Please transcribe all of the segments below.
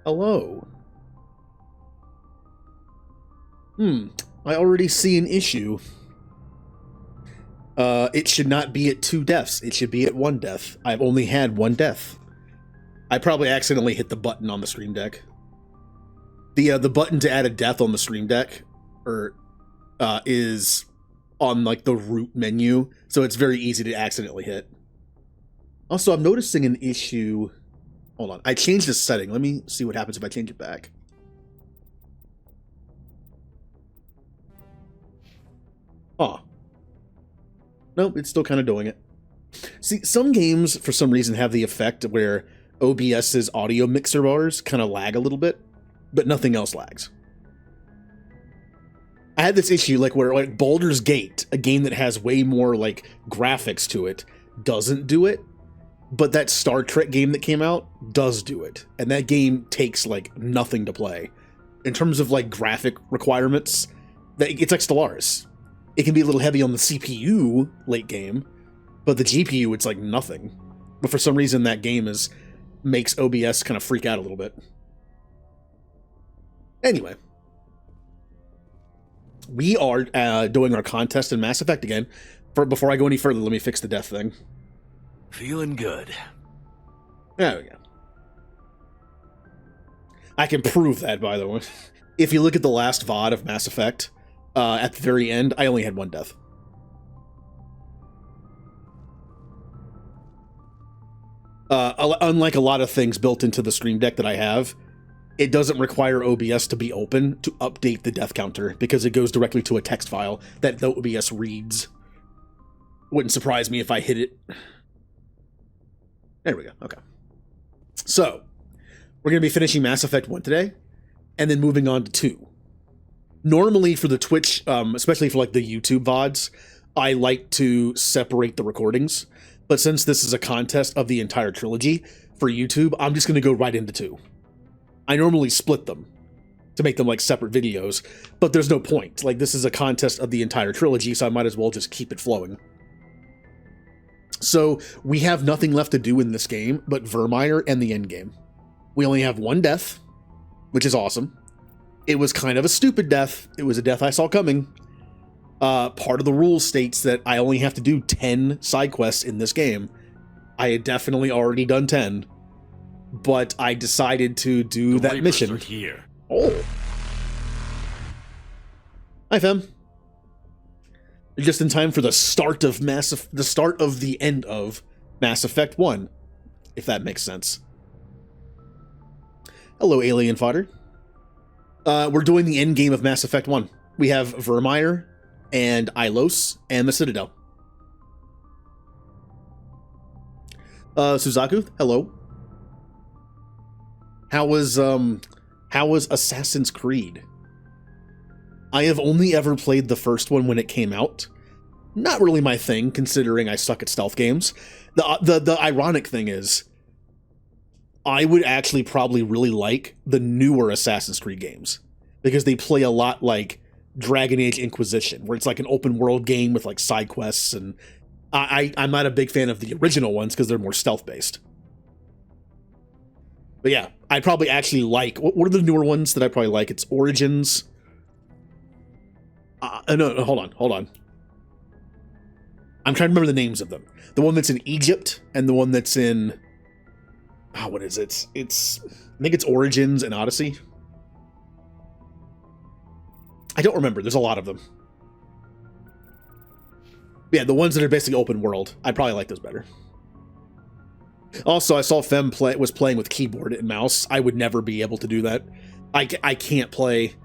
Hello. I already see an issue. It should not be at 2 deaths. It should be at 1 death. I've only had 1 death. I probably accidentally hit the button on the Stream Deck. The button to add a death on the Stream Deck is on like the root menu, so it's very easy to accidentally hit. Also, I'm noticing an issue. Hold on, I changed the setting. Let me see what happens if I change it back. Huh. Nope, it's still kind of doing it. See, some games, for some reason, have the effect where OBS's audio mixer bars kind of lag a little bit, but nothing else lags. I had this issue like where like Baldur's Gate, a game that has way more like graphics to it, doesn't do it, but that Star Trek game that came out does do it. And that game takes like nothing to play. In terms of like graphic requirements, it's like Stellaris. It can be a little heavy on the CPU late game, but the GPU, it's like nothing. But for some reason, that game makes OBS kind of freak out a little bit. Anyway, we are doing our contest in Mass Effect again. Before I go any further, let me fix the death thing. Feeling good. There we go. I can prove that, by the way. If you look at the last VOD of Mass Effect, at the very end, I only had 1 death. Unlike a lot of things built into the Stream Deck that I have, it doesn't require OBS to be open to update the death counter because it goes directly to a text file that the OBS reads. Wouldn't surprise me if I hit it. There we go. Okay. So, we're going to be finishing Mass Effect 1 today, and then moving on to 2. Normally for the Twitch, especially for like the YouTube VODs, I like to separate the recordings. But since this is a contest of the entire trilogy for YouTube, I'm just going to go right into 2. I normally split them to make them like separate videos, but there's no point. Like, this is a contest of the entire trilogy, so I might as well just keep it flowing. So we have nothing left to do in this game but Virmire and the endgame. We only have 1 death, which is awesome. It was kind of a stupid death. It was a death I saw coming. Part of the rule states that I only have to do 10 side quests in this game. I had definitely already done 10, but I decided to do that mission. Are here. Oh. Hi, Fem. Just in time for the start of the end of Mass Effect 1, if that makes sense. Hello, Alien Fodder. We're doing the end game of Mass Effect 1. We have Virmire and Ilos and the Citadel. Suzaku, hello. How was Assassin's Creed? I have only ever played the first one when it came out. Not really my thing, considering I suck at stealth games. The ironic thing is, I would actually probably really like the newer Assassin's Creed games, because they play a lot like Dragon Age Inquisition, where it's like an open world game with like side quests, and I'm not a big fan of the original ones because they're more stealth based. But yeah, I probably actually like, what are the newer ones that I probably like? It's Origins. No, hold on. I'm trying to remember the names of them. The one that's in Egypt and the one that's in, what is it? I think it's Origins and Odyssey. I don't remember. There's a lot of them. Yeah, the ones that are basically open world. I probably like those better. Also, I saw Fem was playing with keyboard and mouse. I would never be able to do that. I can't play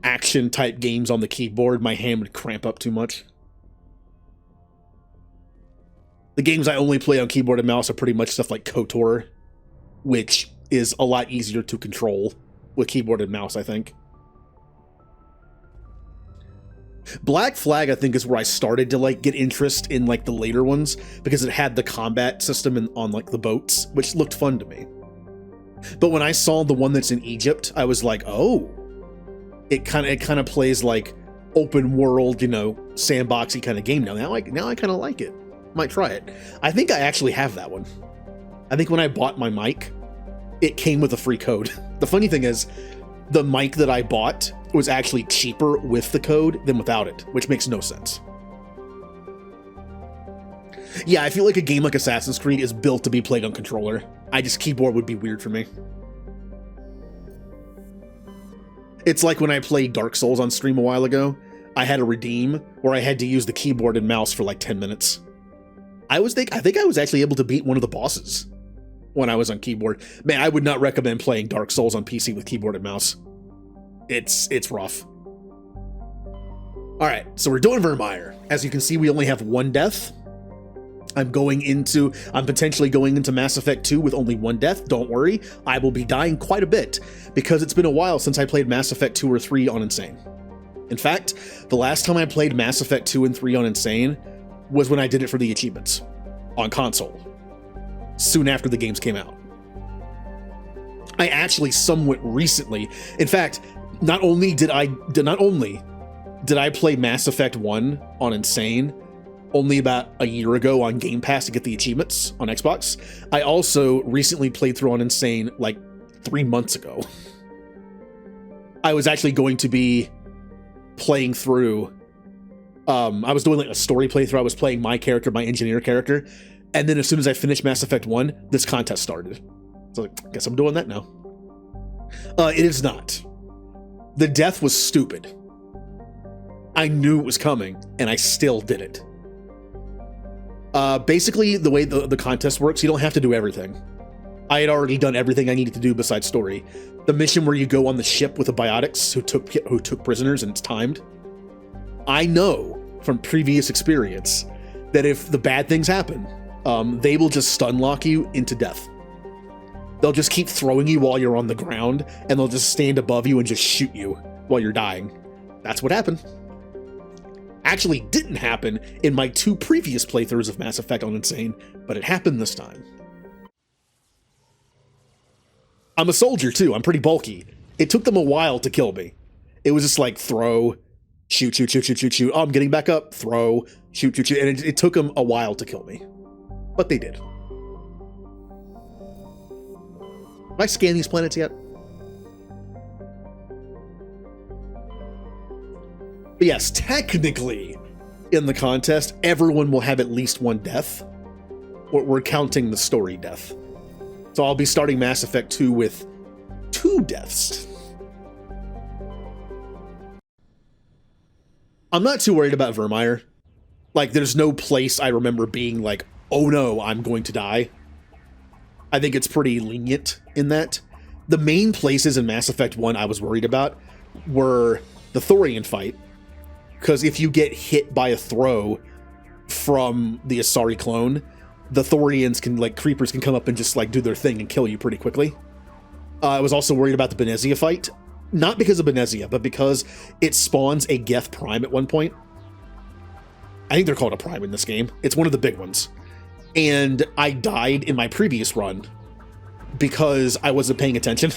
action type games on the keyboard. My hand would cramp up too much. The games I only play on keyboard and mouse are pretty much stuff like KOTOR, which is a lot easier to control with keyboard and mouse, I think. Black Flag, I think, is where I started to like get interest in like the later ones, because it had the combat system on like the boats, which looked fun to me. But when I saw the one that's in Egypt, I was like, oh, it kind of plays like open world, you know, sandboxy kind of game now. I kind of like it. Might try it. I think I actually have that one. I think when I bought my mic, it came with a free code. The funny thing is, the mic that I bought was actually cheaper with the code than without it, which makes no sense. Yeah, I feel like a game like Assassin's Creed is built to be played on controller. Keyboard would be weird for me. It's like when I played Dark Souls on stream a while ago. I had a redeem where I had to use the keyboard and mouse for like 10 minutes. I think I was actually able to beat one of the bosses when I was on keyboard. Man, I would not recommend playing Dark Souls on PC with keyboard and mouse. It's rough. All right, so we're doing Virmire. As you can see, we only have one death. I'm potentially going into Mass Effect 2 with only one death. Don't worry, I will be dying quite a bit because it's been a while since I played Mass Effect 2 or 3 on Insane. In fact, the last time I played Mass Effect 2 and 3 on Insane was when I did it for the achievements on console, soon after the games came out. I actually somewhat recently, in fact, not only did I play Mass Effect 1 on Insane only about a year ago on Game Pass to get the achievements on Xbox, I also recently played through on Insane like 3 months ago. I was actually going to be playing through, I was doing like a story playthrough. I was playing my character, my engineer character, and then as soon as I finished Mass Effect 1, this contest started. So I guess I'm doing that now. It is not. The death was stupid. I knew it was coming, and I still did it. Basically, the way the contest works, you don't have to do everything. I had already done everything I needed to do besides story. The mission where you go on the ship with the biotics who took prisoners and it's timed. I know from previous experience that if the bad things happen, they will just stun lock you into death. They'll just keep throwing you while you're on the ground, and they'll just stand above you and just shoot you while you're dying. That's what happened. Actually didn't happen in my 2 previous playthroughs of Mass Effect on Insane, but it happened this time. I'm a soldier too, I'm pretty bulky. It took them a while to kill me. It was just like throw, shoot, shoot, shoot, shoot, shoot, shoot. Oh, I'm getting back up, throw, shoot, shoot, shoot. And it took them a while to kill me. But they did. Have I scanned these planets yet? But yes, technically, in the contest, everyone will have at least one death. We're counting the story death. So I'll be starting Mass Effect 2 with 2 deaths. I'm not too worried about Virmire. Like, there's no place I remember being like, oh no, I'm going to die. I think it's pretty lenient in that. The main places in Mass Effect 1 I was worried about were the Thorian fight, because if you get hit by a throw from the Asari clone, the Thorians can, like, creepers can come up and just, like, do their thing and kill you pretty quickly. I was also worried about the Benezia fight. Not because of Benezia, but because it spawns a Geth Prime at one point. I think they're called a Prime in this game. It's one of the big ones. And I died in my previous run because I wasn't paying attention.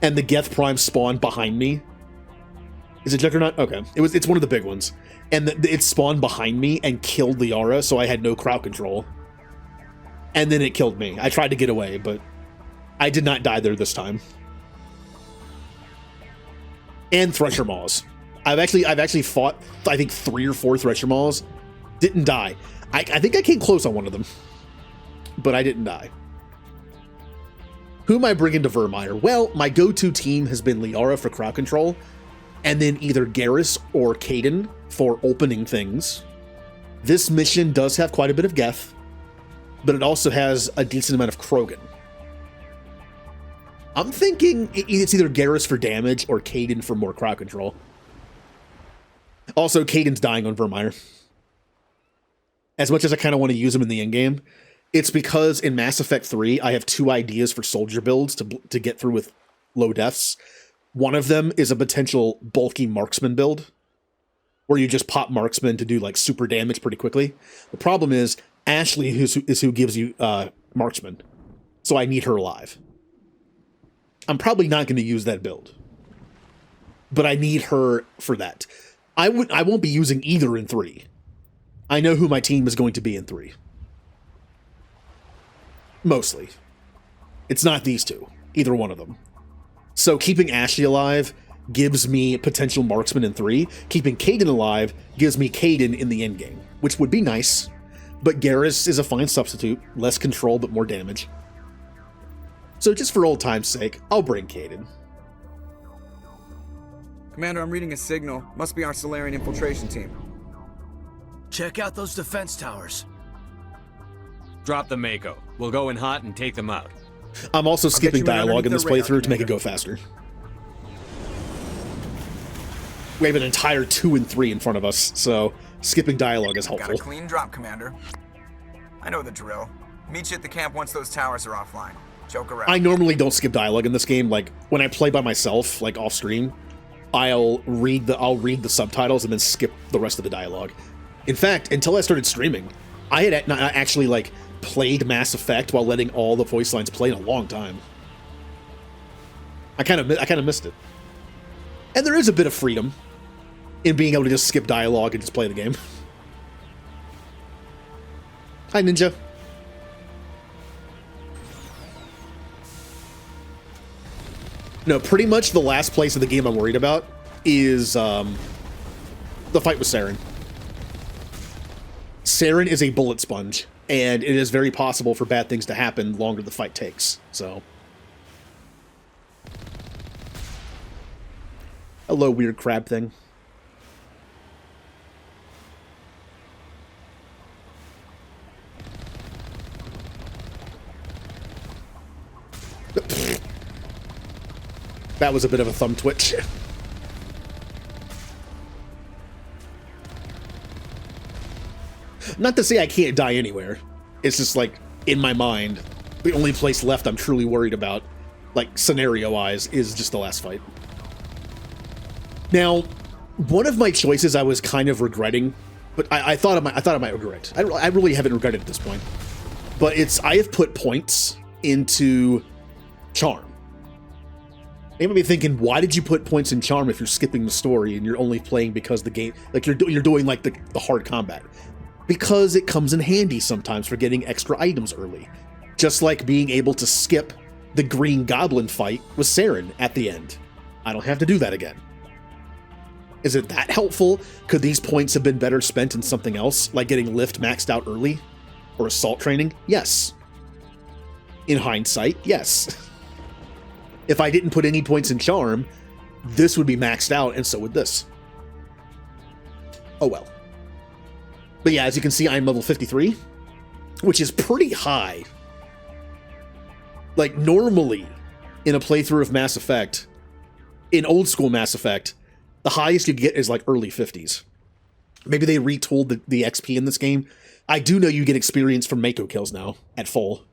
And the Geth Prime spawned behind me. Is it Juggernaut? Okay. It's one of the big ones. And it spawned behind me and killed Liara, so I had no crowd control. And then it killed me. I tried to get away, but I did not die there this time. And Thresher Maws. I've actually fought, I think, 3 or 4 Thresher Maws. Didn't die. I think I came close on one of them. But I didn't die. Who am I bringing to Virmire? Well, my go-to team has been Liara for crowd control, and then either Garrus or Kaidan for opening things. This mission does have quite a bit of Geth, but it also has a decent amount of Krogan. I'm thinking it's either Garrus for damage or Kaidan for more crowd control. Also, Kaidan's dying on Virmire. As much as I kind of want to use him in the endgame, it's because in Mass Effect 3, I have 2 ideas for soldier builds to get through with low deaths. One of them is a potential bulky marksman build, where you just pop marksman to do like super damage pretty quickly. The problem is Ashley is who gives you marksman, so I need her alive. I'm probably not going to use that build, but I need her for that. I won't be using either in 3. I know who my team is going to be in 3. Mostly. It's not these two, either one of them. So keeping Ashley alive gives me potential marksman in 3. Keeping Kaidan alive gives me Kaidan in the endgame, which would be nice. But Garrus is a fine substitute, less control but more damage. So just for old time's sake, I'll bring Kaidan. Commander, I'm reading a signal. Must be our Salarian infiltration team. Check out those defense towers. Drop the Mako. We'll go in hot and take them out. I'm also skipping you right dialogue in this underneath the radar, playthrough to make it go faster. We have an entire 2 and 3 in front of us, so skipping dialogue is Got helpful. a clean drop, Commander. I know the drill. Meet you at the camp once those towers are offline. Joke around. I normally don't skip dialogue in this game. Like, when I play by myself, like off stream, I'll read the subtitles and then skip the rest of the dialogue. In fact, until I started streaming, I had not actually like played Mass Effect while letting all the voice lines play in a long time. I kind of missed it. And there is a bit of freedom in being able to just skip dialogue and just play the game. Hi, Ninja. No, pretty much the last place of the game I'm worried about is the fight with Saren. Saren is a bullet sponge, and it is very possible for bad things to happen the longer the fight takes, so... Hello, weird crab thing. That was a bit of a thumb twitch. Not to say I can't die anywhere. It's just like, in my mind, the only place left I'm truly worried about, like scenario-wise, is just the last fight. Now, one of my choices I was kind of regretting, but I thought I might regret. I really haven't regretted at this point. But I have put points into Charm. You might be thinking, why did you put points in Charm if you're skipping the story and you're only playing because the game, like you're doing like the hard combat? Because it comes in handy sometimes for getting extra items early. Just like being able to skip the Green Goblin fight with Saren at the end. I don't have to do that again. Is it that helpful? Could these points have been better spent in something else, like getting Lift maxed out early? Or assault training? Yes. In hindsight, yes. If I didn't put any points in Charm, this would be maxed out, and so would this. Oh well. But yeah, as you can see, I'm level 53, which is pretty high. Like, normally, in a playthrough of Mass Effect, in old school Mass Effect, the highest you get is like early 50s. Maybe they retooled the XP in this game. I do know you get experience from Mako kills now, at full.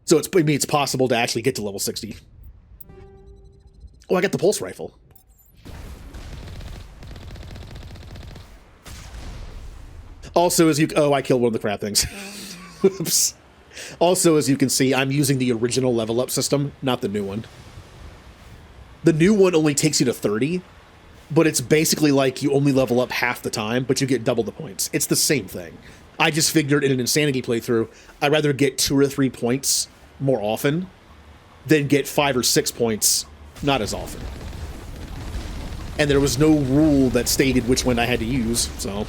So it's possible to actually get to level 60. Oh, I got the pulse rifle. Also, I killed one of the crap things. Oops. Also, as you can see, I'm using the original level up system, not the new one. The new one only takes you to 30, but it's basically like you only level up half the time, but you get double the points. It's the same thing. I just figured in an Insanity playthrough, I'd rather get 2 or 3 points more often than get 5 or 6 points not as often. And there was no rule that stated which one I had to use, so...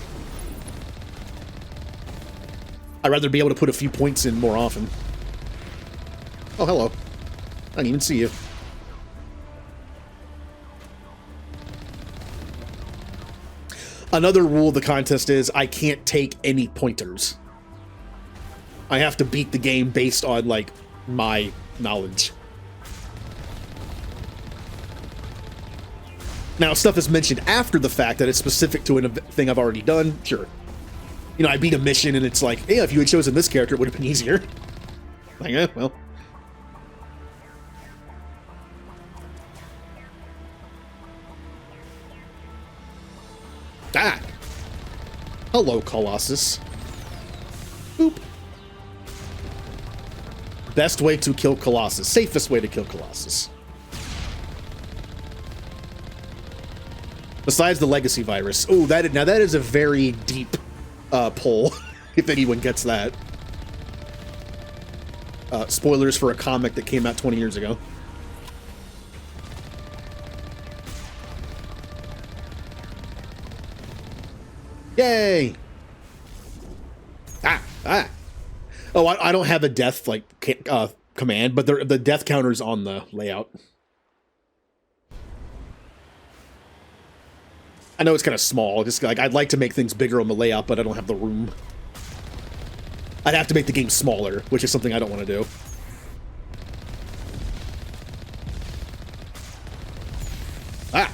I'd rather be able to put a few points in more often. Oh, hello. I didn't even see you. Another rule of the contest is I can't take any pointers. I have to beat the game based on, like, my knowledge. Now, if stuff is mentioned after the fact that it's specific to a thing I've already done, sure. You know, I beat a mission and it's like, yeah, if you had chosen this character, it would have been easier. Like, eh, well. Ah! Hello, Colossus. Boop. Best way to kill Colossus. Safest way to kill Colossus. Besides the legacy virus. Oh, that is a very deep pull, if anyone gets that. Spoilers for a comic that came out 20 years ago. Yay! Ah! Oh, I don't have a death like command, but the death counter's on the layout. I know it's kind of small. Just like I'd like to make things bigger on the layout, but I don't have the room. I'd have to make the game smaller, which is something I don't want to do. Ah!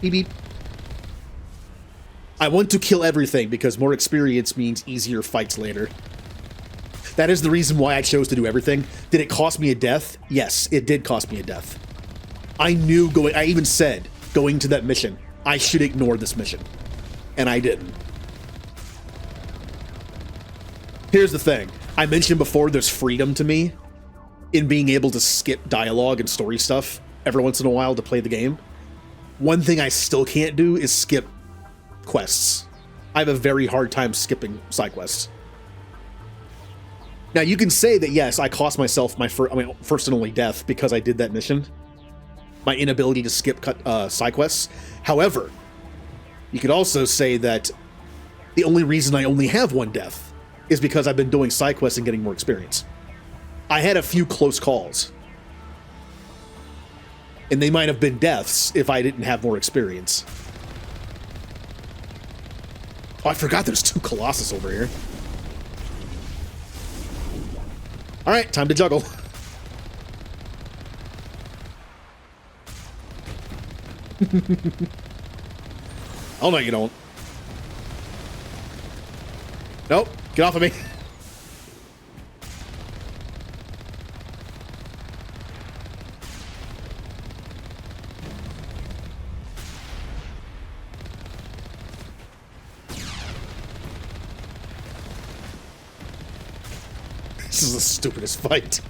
Beep beep. I want to kill everything because more experience means easier fights later. That is the reason why I chose to do everything. Did it cost me a death? Yes, it did cost me a death. I knew I even said, going to that mission, I should ignore this mission. And I didn't. Here's the thing. I mentioned before there's freedom to me in being able to skip dialogue and story stuff every once in a while to play the game. One thing I still can't do is skip quests. I have a very hard time skipping side quests. Now you can say that yes, I cost myself my first and only death because I did that mission. My inability to skip side quests. However, you could also say that the only reason I only have one death is because I've been doing side quests and getting more experience. I had a few close calls. And they might have been deaths if I didn't have more experience. Oh, I forgot there's 2 Colossus over here. Alright, time to juggle. Oh no, you don't. Nope, get off of me. This is the stupidest fight.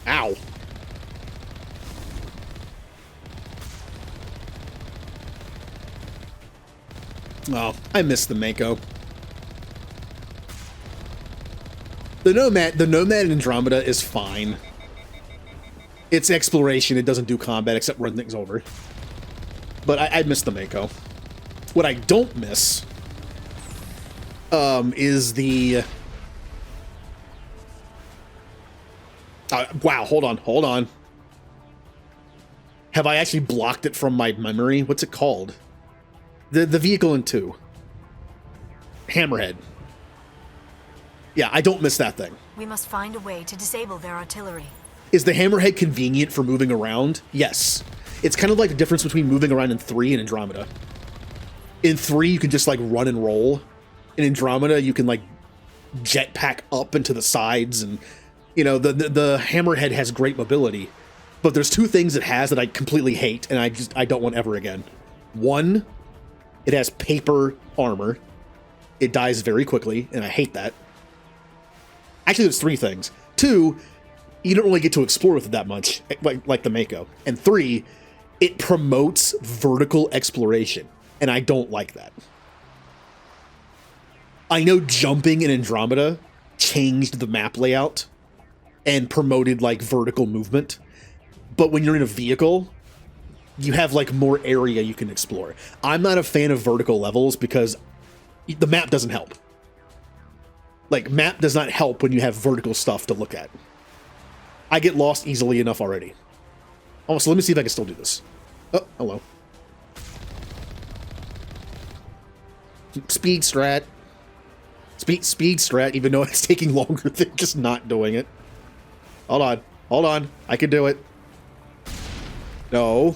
Ow. Oh, I miss the Mako. The Nomad in Andromeda is fine. It's exploration, it doesn't do combat except run things over. But I miss the Mako. What I don't miss is the wow, hold on. Have I actually blocked it from my memory? What's it called? The vehicle in 2. Hammerhead. Yeah, I don't miss that thing. We must find a way to disable their artillery. Is the Hammerhead convenient for moving around? Yes. It's kind of like the difference between moving around in 3 and Andromeda. In 3, you can just, like, run and roll. In Andromeda, you can, like, jetpack up into the sides. And, you know, the Hammerhead has great mobility. But there's 2 things it has that I completely hate, and I don't want ever again. 1, it has paper armor. It dies very quickly, and I hate that. Actually, there's 3 things. 2, you don't really get to explore with it that much, like the Mako. And 3, it promotes vertical exploration, and I don't like that. I know jumping in Andromeda changed the map layout and promoted, like, vertical movement, but when you're in a vehicle, you have, like, more area you can explore. I'm not a fan of vertical levels because the map doesn't help. Like, map does not help when you have vertical stuff to look at. I get lost easily enough already. Oh, so let me see if I can still do this. Oh, hello. Speed strat. Speed strat, even though it's taking longer than just not doing it. Hold on. I can do it. No.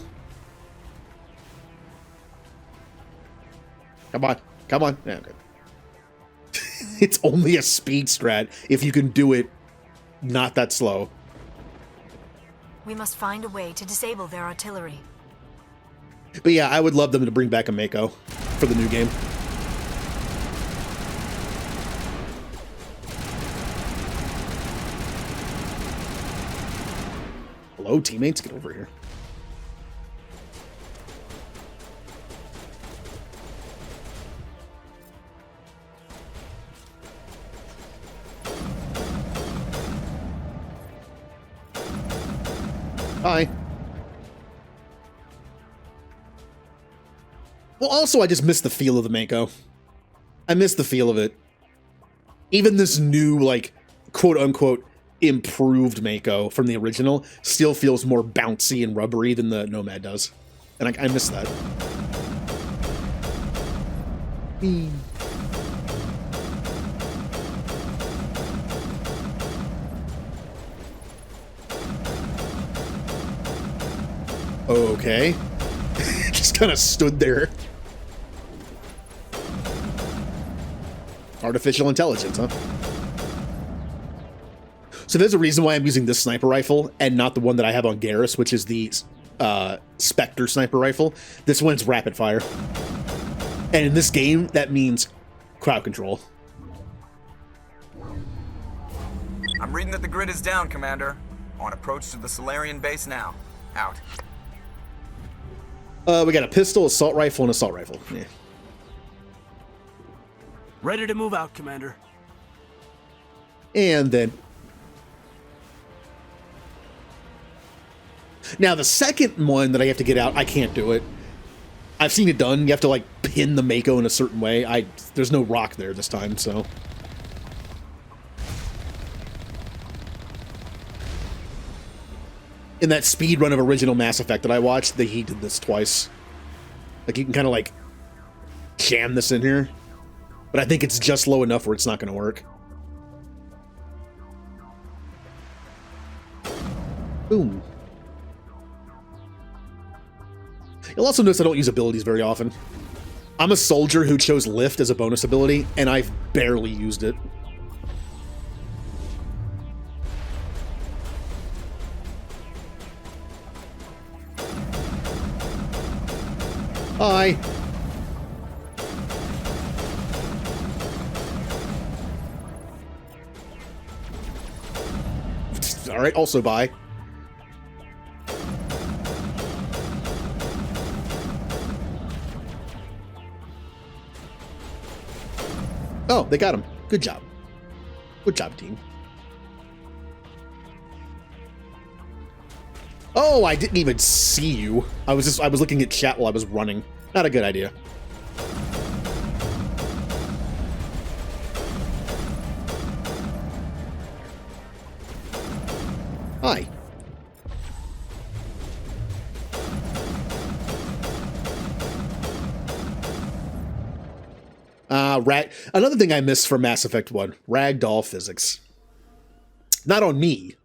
Come on. Yeah, okay. It's only a speed strat if you can do it not that slow. We must find a way to disable their artillery. But yeah, I would love them to bring back a Mako for the new game. Hello, teammates. Get over here. Hi. Well, also, I just miss the feel of the Mako. I miss the feel of it. Even this new, like, quote-unquote, improved Mako from the original still feels more bouncy and rubbery than the Nomad does. And I miss that. Okay. Just kind of stood there. Artificial intelligence, huh? So there's a reason why I'm using this sniper rifle and not the one that I have on Garrus, which is the Spectre sniper rifle. This one's rapid fire. And in this game, that means crowd control. I'm reading that the grid is down, Commander. On approach to the Solarian base now. Out. We got a pistol, assault rifle, and assault rifle. Yeah. Ready to move out, Commander. And then... Now, the second one that I have to get out, I can't do it. I've seen it done. You have to, like, pin the Mako in a certain way. There's no rock there this time, so... In that speed run of original Mass Effect that I watched, he did this twice. Like, you can kind of, like, jam this in here. But I think it's just low enough where it's not going to work. Boom. You'll also notice I don't use abilities very often. I'm a soldier who chose Lift as a bonus ability, and I've barely used it. Hi. All right, also bye. Oh, they got him. Good job. Good job, team. Oh, I didn't even see you. I was looking at chat while I was running. Not a good idea. Hi. Another thing I missed from Mass Effect 1, ragdoll physics. Not on me,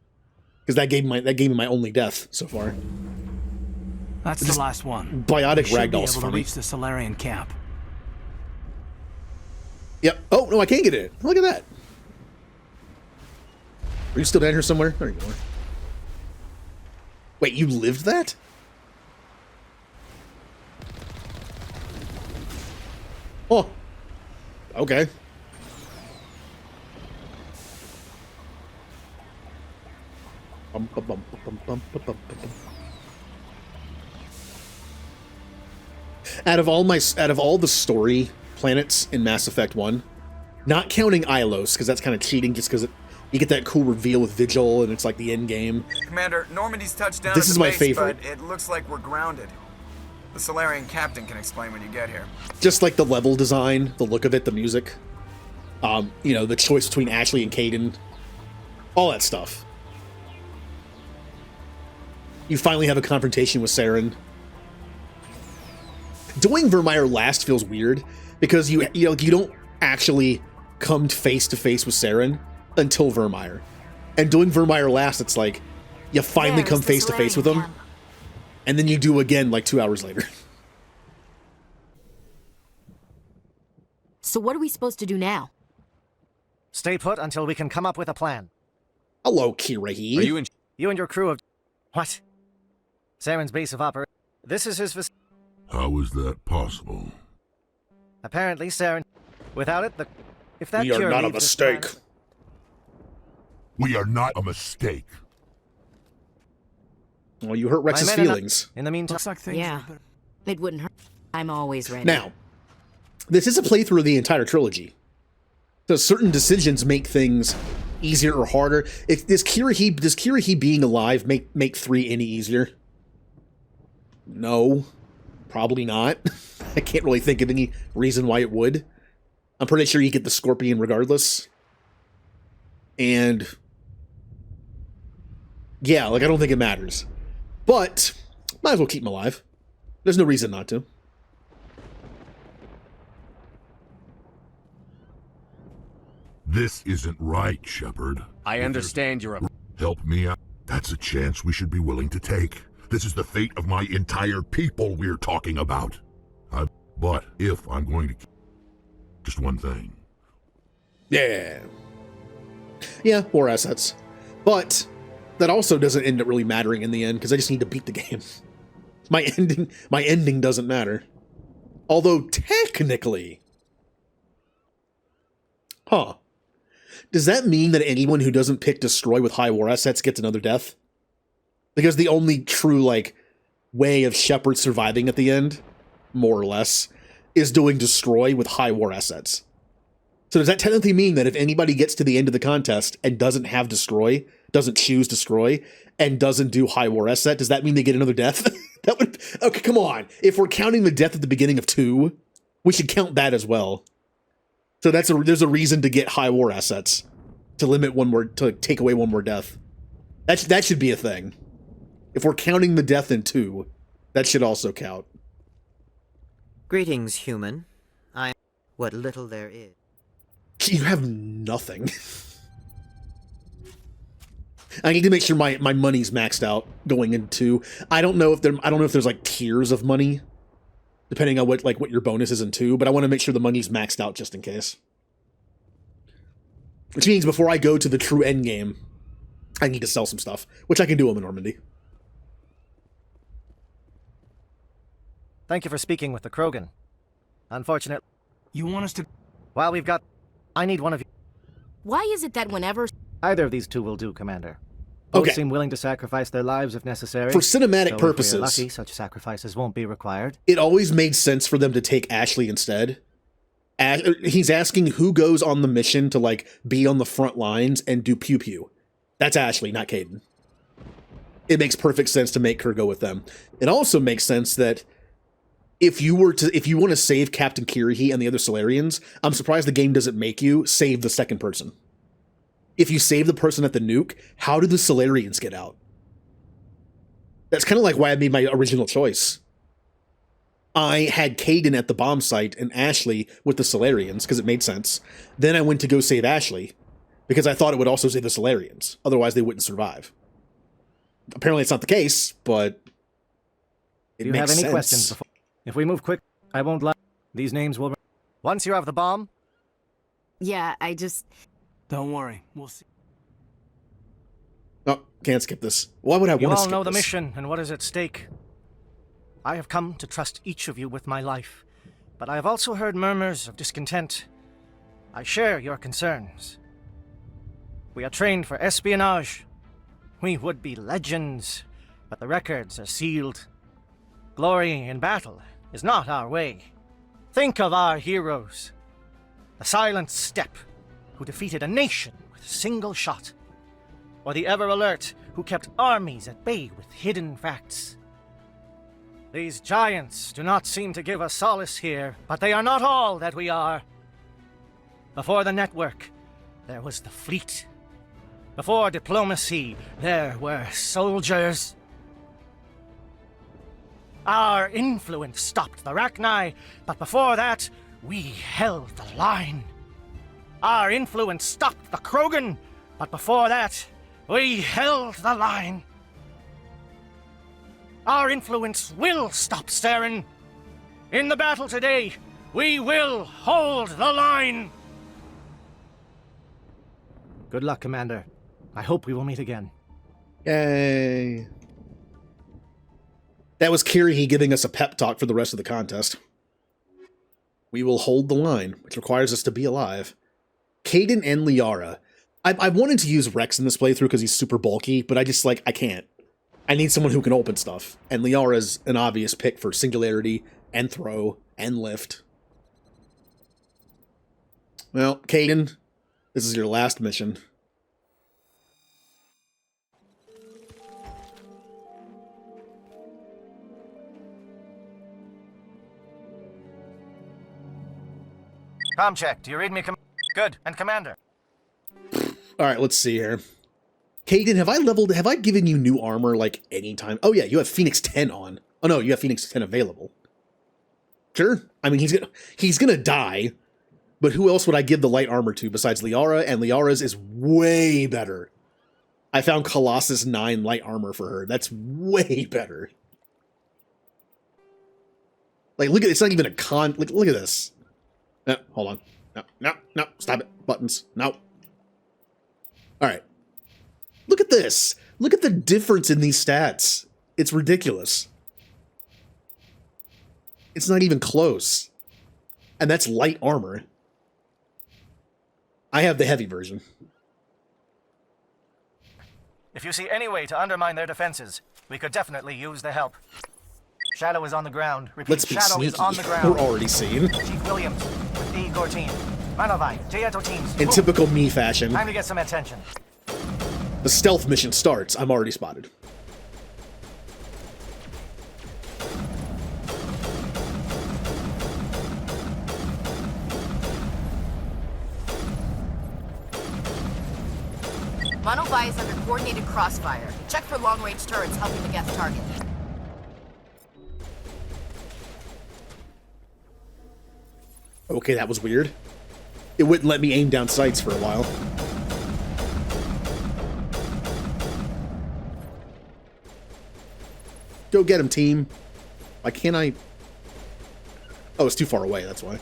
because that gave me my only death so far. That's the last one. Biotic Should be ragdoll's able to funny. reach the Solarian camp. Yep. Oh, no, I can't get it. Look at that. Are you still down here somewhere? There you are. Wait, you lived that? Oh. Okay. Out of all the story planets in Mass Effect 1, not counting Ilos, because that's kind of cheating just because you get that cool reveal with Vigil and it's like the end game. Commander, Normandy's touched down This at is the my base, favorite. but it looks like we're grounded. The Solarian captain can explain when you get here. Just like the level design, the look of it, the music. You know, the choice between Ashley and Kaidan. All that stuff. You finally have a confrontation with Saren. Doing Virmire last feels weird because you don't actually come face to face with Saren until Virmire. And doing Virmire last, it's like you finally come face to face with him, and then you do again like 2 hours later. So what are we supposed to do now? Stay put until we can come up with a plan. Hello, Kirrahe. Are you in? You and your crew of... What? Saren's base of operation. This is his facility. How is that possible? Apparently, Saren... Without it, if that We are cure not a leaves this mistake. planet- We are not a mistake. Well, you hurt Rex's My men are not- feelings. In the meantime, Looks like things Yeah. are better. It wouldn't hurt. I'm always ready. Now, this is a playthrough of the entire trilogy. So certain decisions make things easier or harder. Does Kirihee being alive make 3 any easier? No. Probably not. I can't really think of any reason why it would. I'm pretty sure you get the Scorpion regardless. And yeah, like, I don't think it matters. But might as well keep him alive. There's no reason not to. This isn't right, Shepard. I understand you're a... Help me out. That's a chance we should be willing to take. This is the fate of my entire people we're talking about. But if I'm going to... Just one thing. Yeah. Yeah, more assets. But that also doesn't end up really mattering in the end, because I just need to beat the game. My ending doesn't matter. Although, technically... Huh. Does that mean that anyone who doesn't pick Destroy with high war assets gets another death? Because the only true, like, way of Shepard surviving at the end, more or less, is doing Destroy with high war assets. So does that technically mean that if anybody gets to the end of the contest and doesn't have Destroy, doesn't choose Destroy, and doesn't do high war asset, does that mean they get another death? That would... Okay, come on. If we're counting the death at the beginning of 2, we should count that as well. So there's a reason to get high war assets. To limit one more... To take away one more death. That should be a thing. If we're counting the death in 2, that should also count. Greetings, human. I am what little there is. You have nothing. I need to make sure my money's maxed out going into... I don't know if there's like tiers of money, depending on what your bonus is in 2, but I want to make sure the money's maxed out just in case. Which means before I go to the true end game, I need to sell some stuff, which I can do in Normandy. thank you for speaking with the Krogan. Unfortunately, You want us to... while we've got... I need one of you. Why is it that whenever... Either of these two will do, Commander. Both Okay. seem willing to sacrifice their lives if necessary. For cinematic so purposes, if we're lucky, such sacrifices won't be required. it always made sense for them to take Ashley instead. He's asking who goes on the mission to, like, be on the front lines and do pew-pew. That's Ashley, not Kaidan. It makes perfect sense to make her go with them. It also makes sense that if you want to save Captain Kirihee and the other Solarians, I'm surprised the game doesn't make you save the second person. If you save the person at the nuke, how do the Solarians get out? That's kind of like why I made my original choice. I had Kaidan at the bomb site and Ashley with the Solarians, because it made sense. Then I went to go save Ashley, because I thought it would also save the Solarians. Otherwise, they wouldn't survive. Apparently, it's not the case, but it Do you makes have any sense. questions before? If we move quick, I won't lie. These names will... Once you have the bomb, Yeah, I just... Don't worry, we'll see. Oh, can't skip this. Why would I want you to all skip know the this? mission and what is at stake. I have come to trust each of you with my life, but I have also heard murmurs of discontent. I share your concerns. We are trained for espionage. We would be legends, but the records are sealed. Glory in battle is not our way. Think of our heroes. The Silent Steppe, who defeated a nation with a single shot. Or the Ever Alert, who kept armies at bay with hidden facts. These giants do not seem to give us solace here, but they are not all that we are. Before the network, there was the fleet. Before diplomacy, there were soldiers. Our influence stopped the Rachni, but before that, we held the line. Our influence stopped the Krogan, but before that, we held the line. Our influence will stop Saren. In the battle today, we will hold the line. Good luck, Commander. I hope we will meet again. Yay. That was Kirihee giving us a pep talk for the rest of the contest. We will hold the line, which requires us to be alive. Kaidan and Liara. I wanted to use Rex in this playthrough because he's super bulky, but I can't. I need someone who can open stuff. And Liara's an obvious pick for singularity and throw and lift. Well, Kaidan, this is your last mission. Com check. Do you read me? Good. And Commander? All right, let's see here. Kaidan, have I given you new armor like any time? Oh yeah, you have Phoenix 10 on. Oh no, you have Phoenix 10 available. Sure. I mean, he's gonna die, but who else would I give the light armor to besides Liara? And Liara's is way better. I found Colossus 9 light armor for her. That's way better. Like, look at it's not even a con. Look at this. No, hold on. No, stop it. Buttons. No. All right. Look at this. Look at the difference in these stats. It's ridiculous. It's not even close. And that's light armor. I have the heavy version. If you see any way to undermine their defenses, we could definitely use the help. Shadow is on the ground. Repeat, Let's be Shadow sneaky. is on the ground. We're already seeing. Chief Williams with the Igor team. Manovai, Tieto teams. In Move. typical me fashion. Time to get some attention. The stealth mission starts. I'm already spotted. Manovai is under coordinated crossfire. Check for long-range turrets helping the Geth target. Okay, that was weird. It wouldn't let me aim down sights for a while. Go get him, team. Why can't I? Oh, it's too far away, that's why.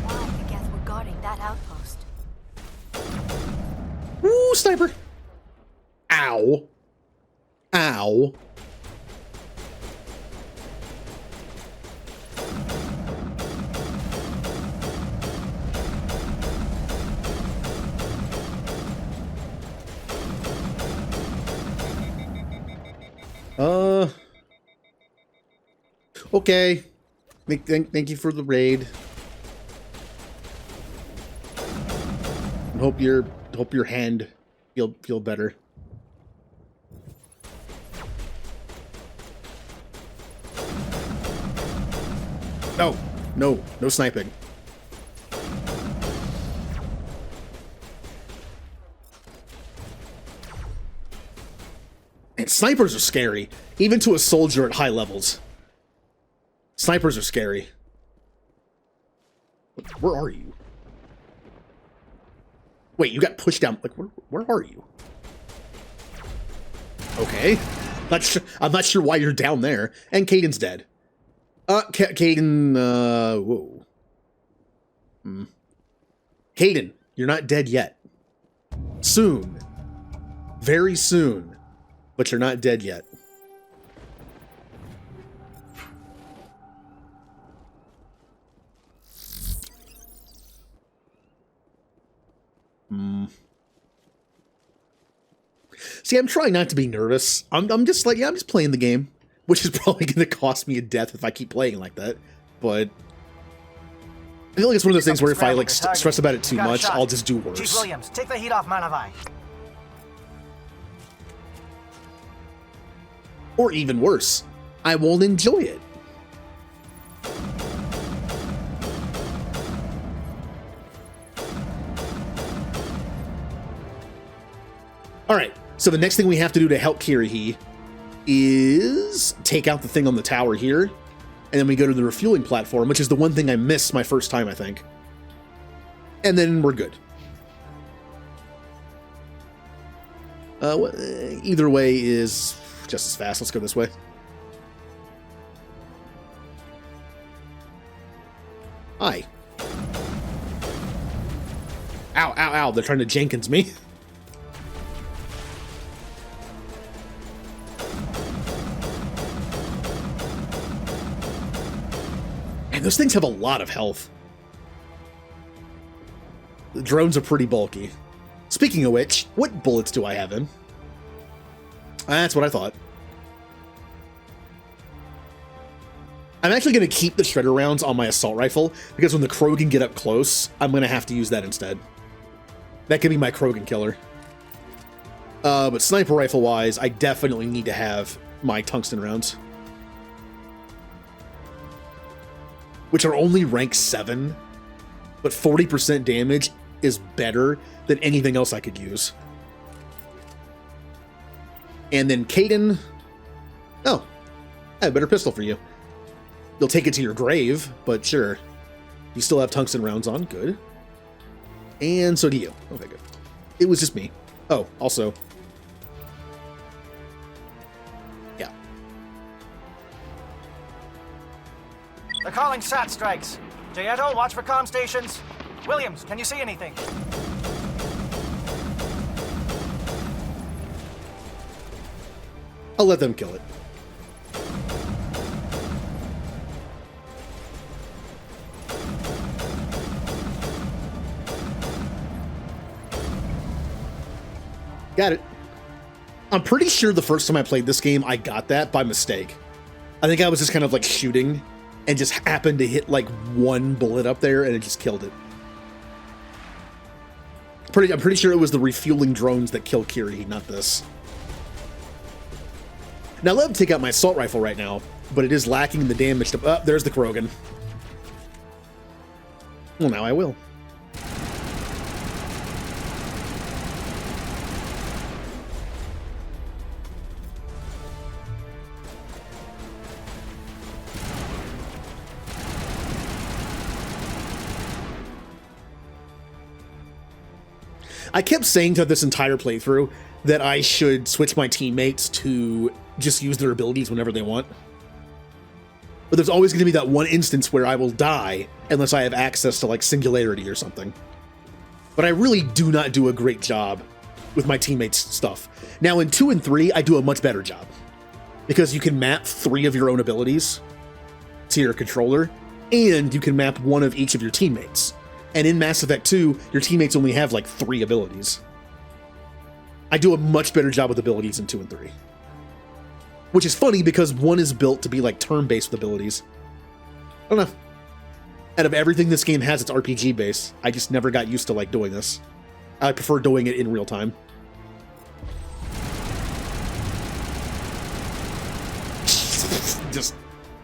Why the Geth were guarding that outpost? Woo, sniper! Ow. Ow. Okay. Thank you for the raid. And hope your hand feel better. No sniping. And snipers are scary, even to a soldier at high levels. Snipers are scary. Where are you? Wait, you got pushed down. Like, where are you? Okay. I'm not sure why you're down there. And Kaidan's dead. Kaidan, whoa. Kaidan, you're not dead yet. Soon. Very soon. But you're not dead yet. See, I'm trying not to be nervous. I'm just like, yeah, I'm just playing the game. Which is probably going to cost me a death if I keep playing like that. But I feel like it's one of those things where if I like stress about it too much, I'll just do worse. Chief Williams, take the heat off Manovai. Or even worse, I won't enjoy it. Alright, so the next thing we have to do to help Kirrahe is take out the thing on the tower here, and then we go to the refueling platform, which is the one thing I missed my first time, I think. And then we're good. Either way is just as fast. Let's go this way. Hi. Ow, ow, ow. They're trying to Jenkins me. And those things have a lot of health. The drones are pretty bulky. Speaking of which, what bullets do I have in? That's what I thought. I'm actually going to keep the shredder rounds on my assault rifle, because when the Krogan get up close, I'm going to have to use that instead. That could be my Krogan killer. But sniper rifle-wise, I definitely need to have my tungsten rounds. Which are only rank 7, but 40% damage is better than anything else I could use. And then Kaidan... Oh, I have a better pistol for you. You'll take it to your grave, but sure. You still have tungsten rounds on, good. And so do you. Okay, good. It was just me. Oh, also... Yeah. They're calling SAT strikes. Jayeto, watch for comm stations. Williams, can you see anything? I'll let them kill it. Got it. I'm pretty sure the first time I played this game, I got that by mistake. I think I was just kind of like shooting and just happened to hit like one bullet up there and it just killed it. I'm pretty sure it was the refueling drones that killed Kiri, not this. Now, I'd love to take out my assault rifle right now, but it is lacking in the damage to... Oh, there's the Krogan. Well, now I will. I kept saying to this entire playthrough that I should switch my teammates to just use their abilities whenever they want. But there's always going to be that one instance where I will die unless I have access to like Singularity or something. But I really do not do a great job with my teammates' stuff. Now in 2 and 3, I do a much better job. Because you can map 3 of your own abilities to your controller, and you can map 1 of each of your teammates. And in Mass Effect 2, your teammates only have like 3 abilities. I do a much better job with abilities in 2 and 3. Which is funny because 1 is built to be like turn-based with abilities. I don't know. Out of everything this game has, it's RPG base. I just never got used to like doing this. I prefer doing it in real time. Just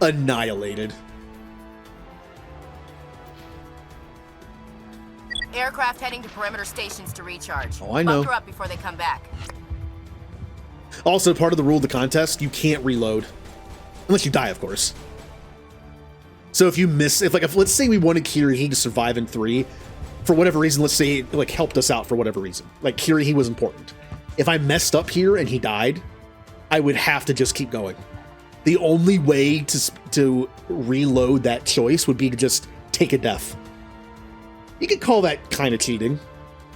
annihilated. Aircraft heading to perimeter stations to recharge. Oh, I know. Bunker up before they come back. Also, part of the rule of the contest, you can't reload. Unless you die, of course. So if you miss, if let's say we wanted Kiri to survive in 3, for whatever reason, let's say it like helped us out for whatever reason. Like Kiri was important. If I messed up here and he died, I would have to just keep going. The only way to reload that choice would be to just take a death. You could call that kind of cheating,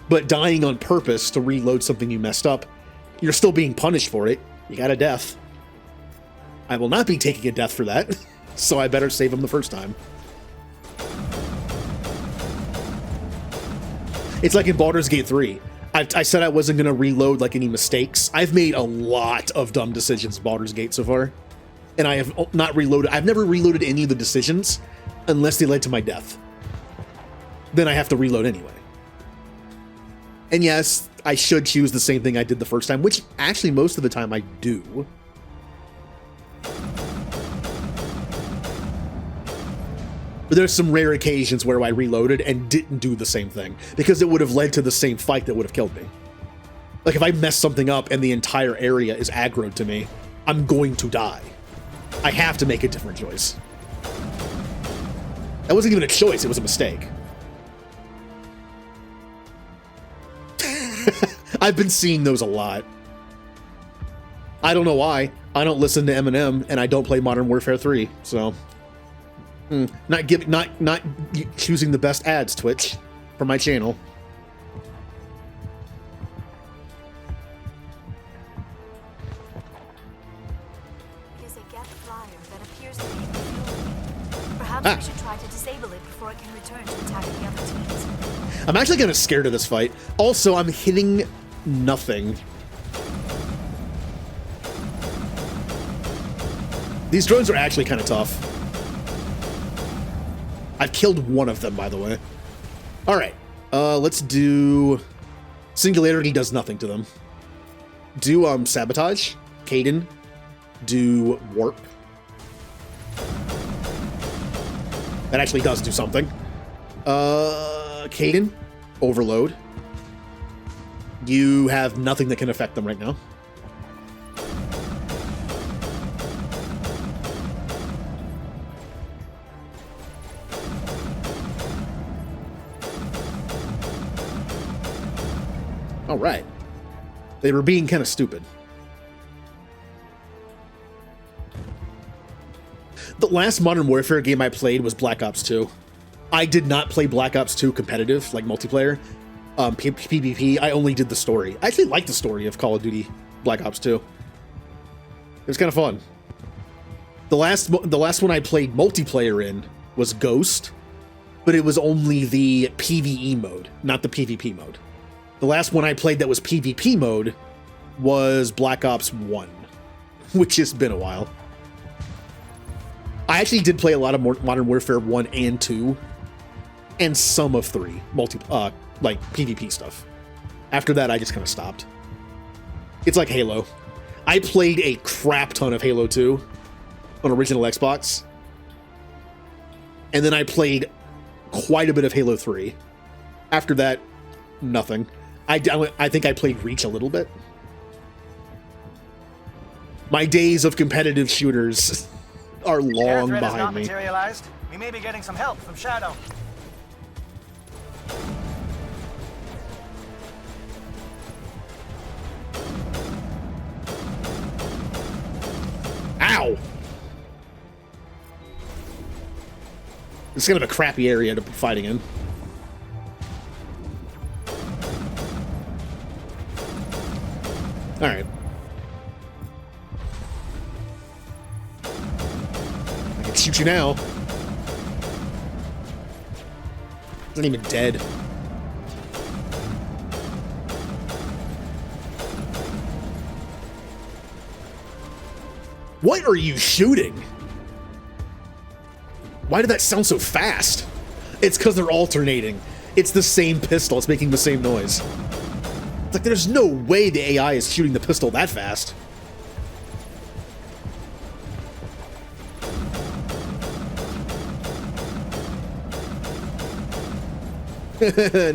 but dying on purpose to reload something you messed up, you're still being punished for it. You got a death. I will not be taking a death for that, so I better save him the first time. It's like in Baldur's Gate 3. I said I wasn't going to reload like any mistakes. I've made a lot of dumb decisions in Baldur's Gate so far, and I have not reloaded. I've never reloaded any of the decisions unless they led to my death. Then I have to reload anyway. And yes, I should choose the same thing I did the first time, which actually most of the time I do. But there's some rare occasions where I reloaded and didn't do the same thing, because it would have led to the same fight that would have killed me. Like if I mess something up and the entire area is aggroed to me, I'm going to die. I have to make a different choice. That wasn't even a choice, it was a mistake. I've been seeing those a lot. I don't know why. I don't listen to Eminem, and I don't play Modern Warfare 3, so... Not choosing the best ads, Twitch, for my channel. It is a Geth flyer that appears to be refueling. Perhaps we should try to disable it before it can return to attack the other teams. I'm actually kind of scared of this fight. Also, I'm hitting nothing. These drones are actually kind of tough. I've killed one of them, by the way. All right, let's do... Singularity does nothing to them. Do Sabotage, Kaidan, do Warp. That actually does do something. Kaidan, Overload. You have nothing that can affect them right now. All right. They were being kind of stupid. The last Modern Warfare game I played was Black Ops 2. I did not play Black Ops 2 competitive, like multiplayer. PvP, I only did the story. I actually liked the story of Call of Duty Black Ops 2. It was kind of fun. The last one I played multiplayer in was Ghost, but it was only the PvE mode, not the PvP mode. The last one I played that was PvP mode was Black Ops 1, which has been a while. I actually did play a lot of Modern Warfare 1 and 2, and some of 3, like PvP stuff. After that, I just kind of stopped. It's like Halo. I played a crap ton of Halo 2 on original Xbox, and then I played quite a bit of Halo 3. After that, nothing. I think I played Reach a little bit. My days of competitive shooters are long behind me. Materialized. We may be getting some help from Shadow. Ow! This is kind of a crappy area to be fighting in. All right. I can shoot you now. Isn't even dead. What are you shooting? Why did that sound so fast? It's because they're alternating. It's the same pistol. It's making the same noise. It's like there's no way the AI is shooting the pistol that fast.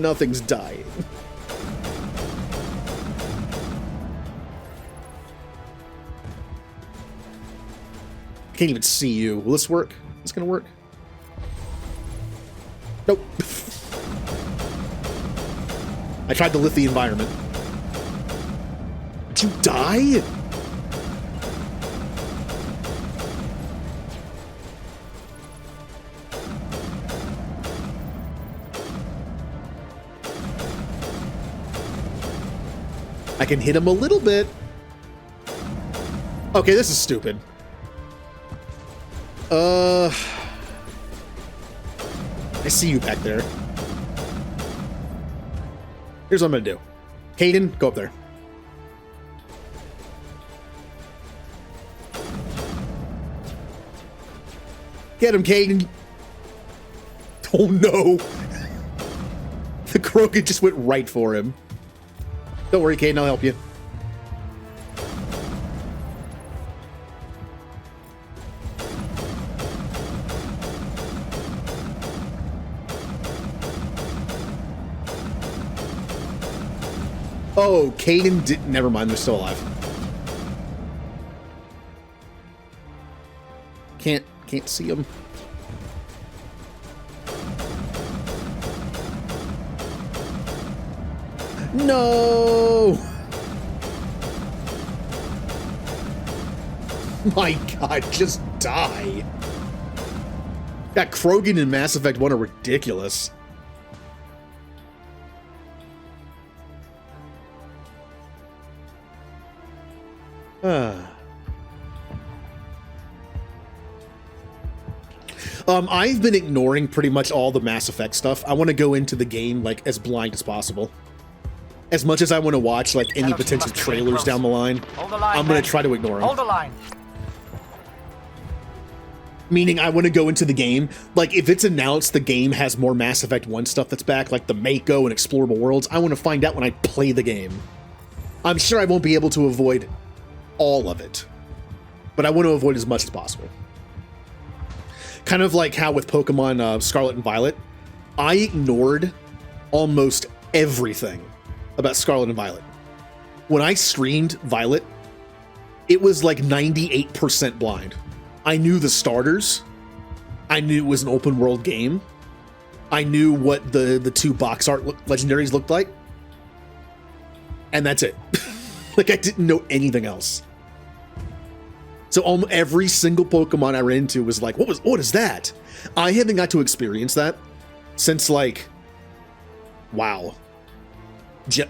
Nothing's dying. I can't even see you. Will this work? Is this gonna work? Nope. I tried to lift the environment. Did you die? I can hit him a little bit. Okay, this is stupid. I see you back there. Here's what I'm gonna do. Kaidan, go up there. Get him, Kaidan. Oh no. The Krogan just went right for him. Don't worry, Kaidan, I'll help you. Oh, Kaidan did. Never mind, they're still alive. Can't see him. No! My God, just die. That Krogan in Mass Effect 1 are ridiculous. I've been ignoring pretty much all the Mass Effect stuff. I want to go into the game like as blind as possible. As much as I want to watch like any potential trailers down the line, Hold the line, I'm going men. to try to ignore them. Hold the line. Meaning I want to go into the game, like if it's announced the game has more Mass Effect 1 stuff that's back, like the Mako and Explorable Worlds, I want to find out when I play the game. I'm sure I won't be able to avoid all of it, but I want to avoid as much as possible. Kind of like how with Pokemon Scarlet and Violet, I ignored almost everything about Scarlet and Violet. When I streamed Violet, it was like 98% blind. I knew the starters. I knew it was an open world game. I knew what the two box art legendaries looked like. And that's it. Like I didn't know anything else. So almost every single Pokemon I ran into was like, what is that? I haven't got to experience that since like, wow, Gen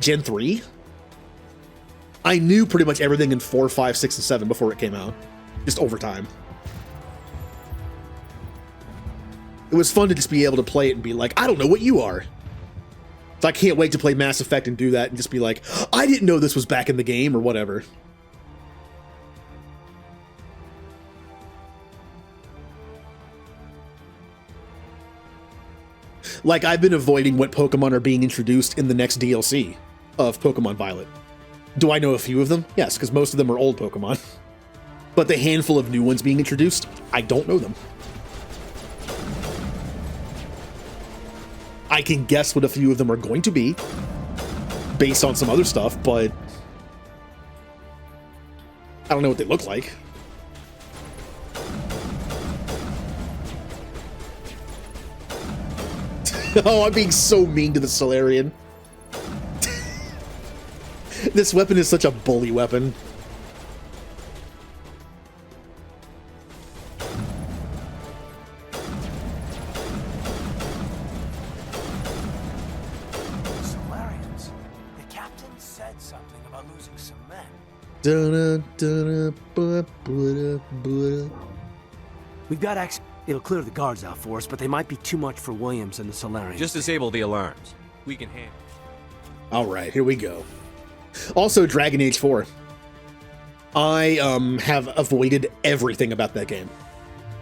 3? I knew pretty much everything in 4, 5, 6, and 7 before it came out. Just over time. It was fun to just be able to play it and be like, I don't know what you are. So I can't wait to play Mass Effect and do that and just be like, I didn't know this was back in the game or whatever. Like, I've been avoiding what Pokemon are being introduced in the next DLC of Pokemon Violet. Do I know a few of them? Yes, because most of them are old Pokemon. But the handful of new ones being introduced, I don't know them. I can guess what a few of them are going to be, based on some other stuff, but I don't know what they look like. Oh, I'm being so mean to the Solarian. This weapon is such a bully weapon. Solarians. The captain said something about losing some men. We've got access. It'll clear the guards out for us, but they might be too much for Williams and the Solarians. Just disable the alarms. We can handle. All right, here we go. Also, Dragon Age 4. I have avoided everything about that game.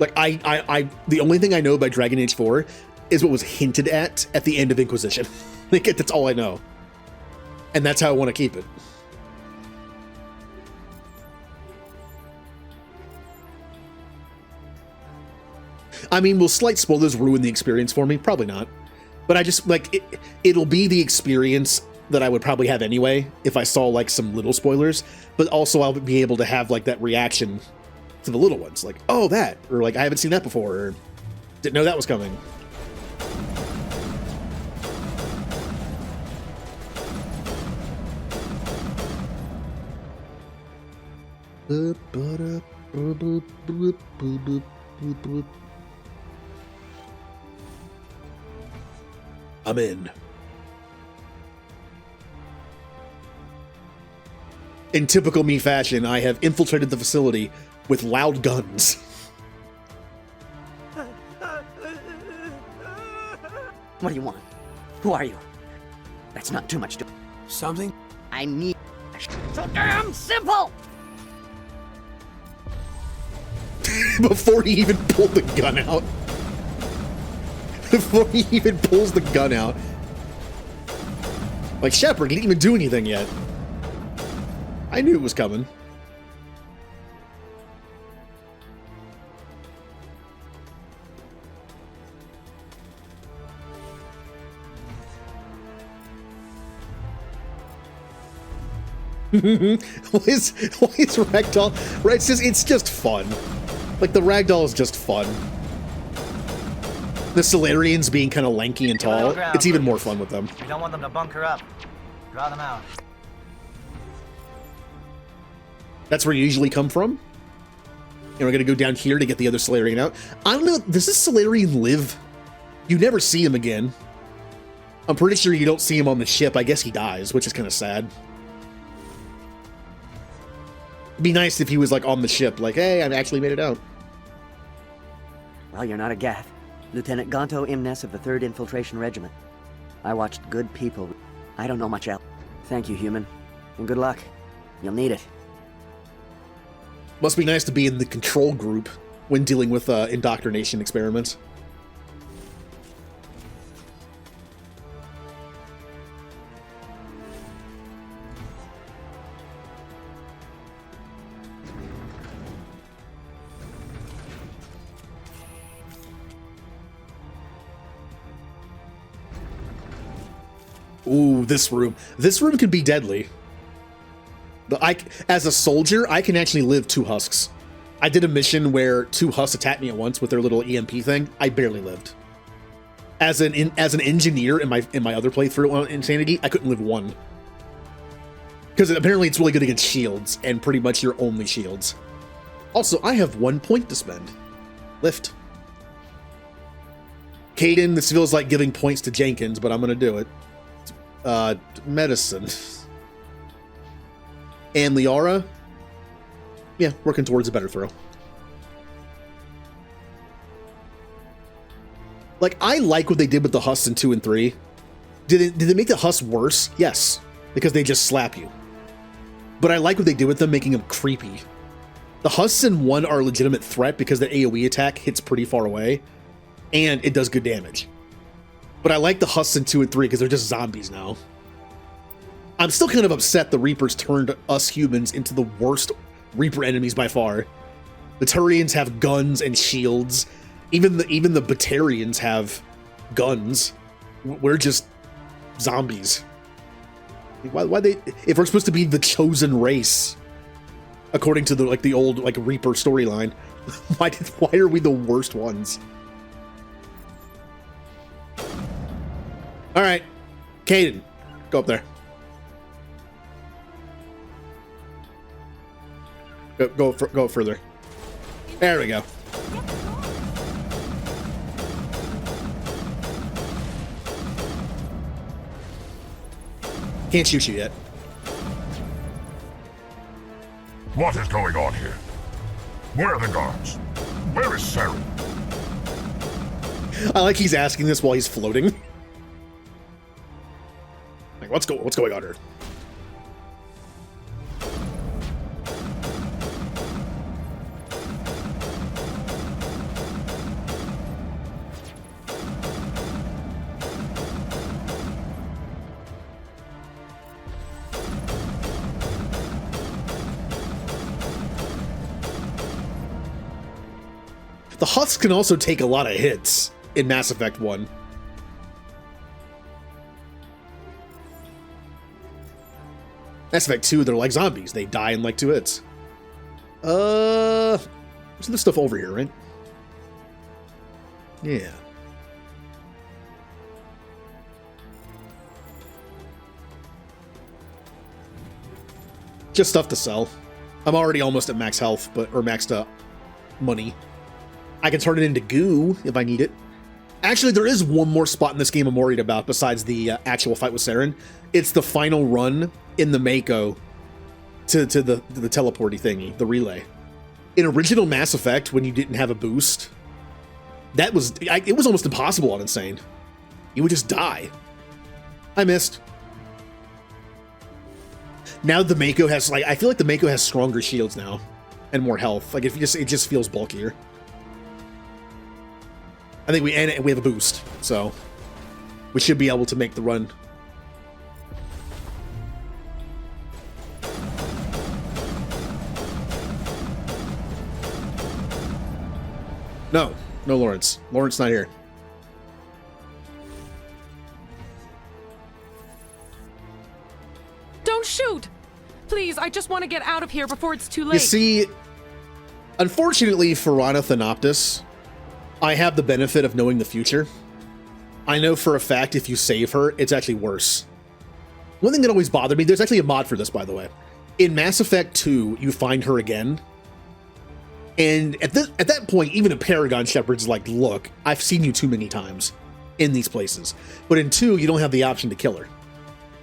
Like, I the only thing I know about Dragon Age 4 is what was hinted at the end of Inquisition. Like, that's all I know. And that's how I want to keep it. I mean, will slight spoilers ruin the experience for me? Probably not. But I just, like, it'll be the experience that I would probably have anyway if I saw, like, some little spoilers. But also I'll be able to have, like, that reaction to the little ones. Like, oh, that. Or, like, I haven't seen that before. Or didn't know that was coming. I'm in. In typical me fashion, I have infiltrated the facility with loud guns. What do you want? Who are you? That's not too much to... Something? I need... So damn simple! Before he even pulled the gun out. Before he even pulls the gun out. Like, Shepard, he didn't even do anything yet. I knew it was coming. why is Ragdoll? Right, it's just fun. Like, the Ragdoll is just fun. The Solarians being kind of lanky and tall, it's even more fun with them. We don't want them to bunker up. Draw them out. That's where you usually come from? And we're gonna go down here to get the other Solarian out. I don't know, does this Solarian live? You never see him again. I'm pretty sure you don't see him on the ship. I guess he dies, which is kind of sad. It'd be nice if he was, like, on the ship, like, hey, I actually made it out. Well, you're not a Gath. Lieutenant Gonto Imnes of the 3rd Infiltration Regiment. I watched good people. I don't know much else. Thank you, human. And good luck. You'll need it. Must be nice to be in the control group when dealing with indoctrination experiments. Ooh, this room. This room can be deadly. As a soldier, I can actually live 2 husks. I did a mission where 2 husks attacked me at once with their little EMP thing. I barely lived. As an engineer in my other playthrough on Insanity, I couldn't live 1. Because apparently it's really good against shields, and pretty much your only shields. Also, I have 1 point to spend. Lift. Kaidan, this feels like giving points to Jenkins, but I'm gonna do it. Medicine. And Liara, yeah, working towards a better throw. Like, I like what they did with the Husks in 2 and 3. Did they make the Husks worse? Yes, because they just slap you. But I like what they did with them, making them creepy. The Husks in 1 are a legitimate threat because the AoE attack hits pretty far away, and it does good damage. But I like the Husks in 2 and 3 because they're just zombies now. I'm still kind of upset the Reapers turned us humans into the worst Reaper enemies by far. The Turians have guns and shields. Even the Batarians have guns. We're just zombies. Why they? If we're supposed to be the chosen race, according to the old Reaper storyline, why are we the worst ones? All right, Kaidan, go up there. Go further. There we go. Can't shoot you yet. What is going on here? Where are the guards? Where is Saren? I like he's asking this while he's floating. Like, what's going on here? The Husks can also take a lot of hits in Mass Effect 1. Mass Effect 2, they're like zombies. They die in like 2 hits. There's this stuff over here, right? Yeah. Just stuff to sell. I'm already almost at max health, or maxed money. I can turn it into goo if I need it. Actually, there is one more spot in this game I'm worried about besides the actual fight with Saren. It's the final run in the Mako to the teleporty thingy, the relay. In original Mass Effect, when you didn't have a boost, it was almost impossible on Insane. You would just die. I missed. Now the Mako has I feel like the Mako has stronger shields now and more health. Like it just feels bulkier. I think we have a boost, so we should be able to make the run. No, Lawrence. Lawrence not here. Don't shoot! Please, I just want to get out of here before it's too late. You see, unfortunately for Rana Thanoptis, I have the benefit of knowing the future. I know for a fact if you save her, it's actually worse. One thing that always bothered me, there's actually a mod for this, by the way. In Mass Effect 2, you find her again. And at that point, even a Paragon Shepherd's like, look, I've seen you too many times in these places. But in 2, you don't have the option to kill her.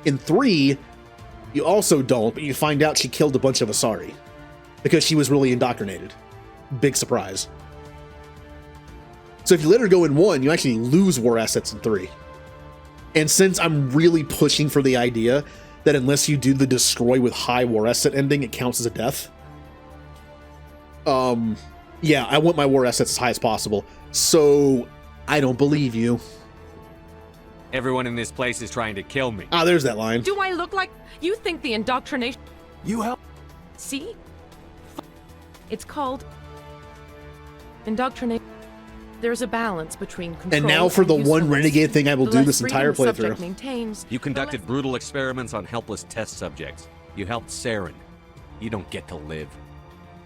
In 3, you also don't, but you find out she killed a bunch of Asari. Because she was really indoctrinated. Big surprise. So if you let her go in 1, you actually lose war assets in 3. And since I'm really pushing for the idea that unless you do the destroy with high war asset ending, it counts as a death. Yeah, I want my war assets as high as possible. So I don't believe you. Everyone in this place is trying to kill me. Ah, there's that line. Do I look like you think the indoctrination? You help. See? It's called indoctrination. There's a balance between control And now for the one usefulness. renegade thing I will The do less this freedom entire the subject playthrough. maintains, You the conducted less- brutal experiments on helpless test subjects. You helped Saren. You don't get to live.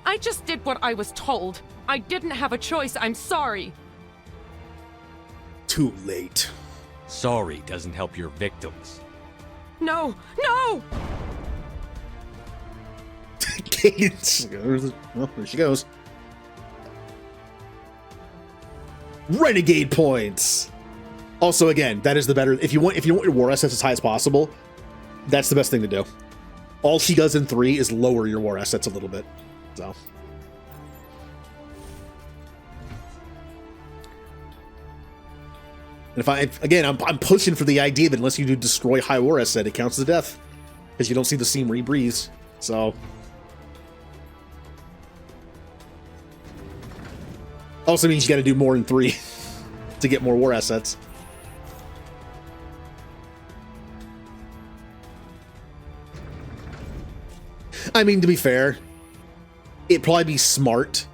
I just did what I was told. I didn't have a choice. I'm sorry. Too late. Sorry doesn't help your victims. No, no! Cadence. Well, there she goes. Renegade points. Also, again, that is the better. If you want your war assets as high as possible, that's the best thing to do. All she does in 3 is lower your war assets a little bit. So. And I'm pushing for the idea that unless you do destroy high war asset, it counts as a death because you don't see the seam rebreathes. So. Also means you got to do more in 3 to get more war assets. I mean, to be fair, it'd probably be smart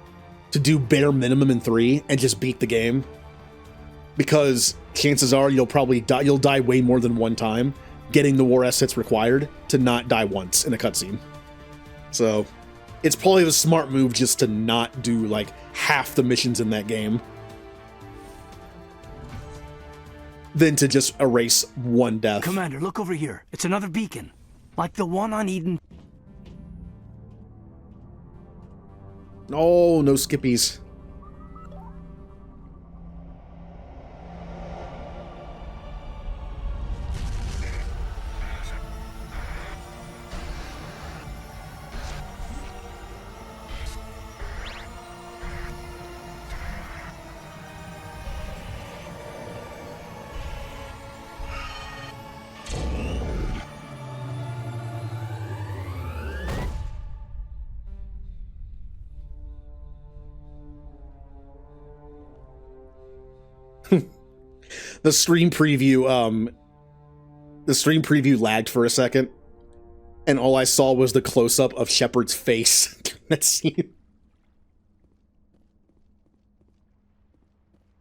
to do bare minimum in 3 and just beat the game. Because chances are you'll die way more than one time getting the war assets required to not die once in a cutscene. So it's probably the smart move just to not do like half the missions in that game than to just erase one death. Commander, look over here. It's another beacon. Like the one on Eden. Oh, no skippies. The stream preview lagged for a second, and all I saw was the close-up of Shepard's face. That scene.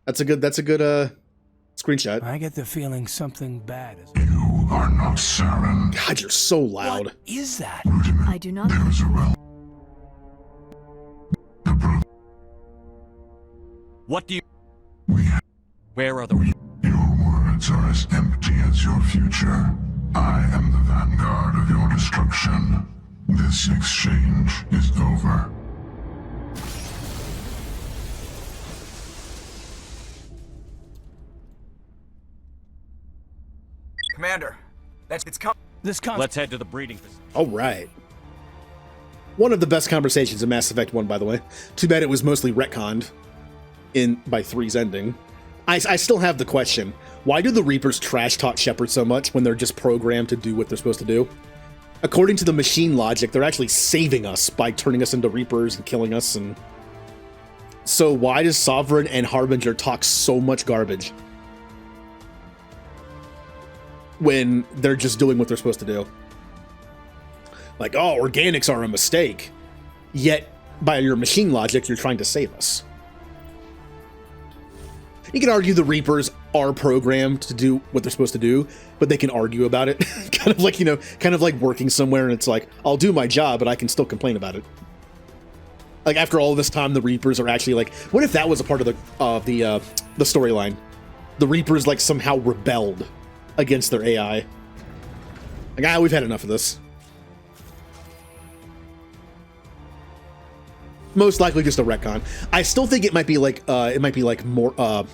That's a good screenshot. I get the feeling something bad is. You are not Saren. God, you're so loud. What is that? I do not. There is a realm. What do you... We have Where are the... your words are as empty as your future. I am the vanguard of your destruction. This exchange is over. Commander, it's come. Let's head to the breeding facility. All right. One of the best conversations in Mass Effect 1, by the way. Too bad it was mostly retconned by 3's ending. I still have the question. Why do the Reapers trash talk Shepard so much when they're just programmed to do what they're supposed to do? According to the machine logic, they're actually saving us by turning us into Reapers and killing us. And so why does Sovereign and Harbinger talk so much garbage when they're just doing what they're supposed to do? Like, oh, organics are a mistake. Yet, by your machine logic, you're trying to save us. You can argue the Reapers are programmed to do what they're supposed to do, but they can argue about it. kind of like working somewhere and it's like, I'll do my job, but I can still complain about it. Like, after all this time, the Reapers are actually like, what if that was a part of the storyline? The Reapers, like, somehow rebelled against their AI. Like, we've had enough of this. Most likely just a retcon. I still think it might be like more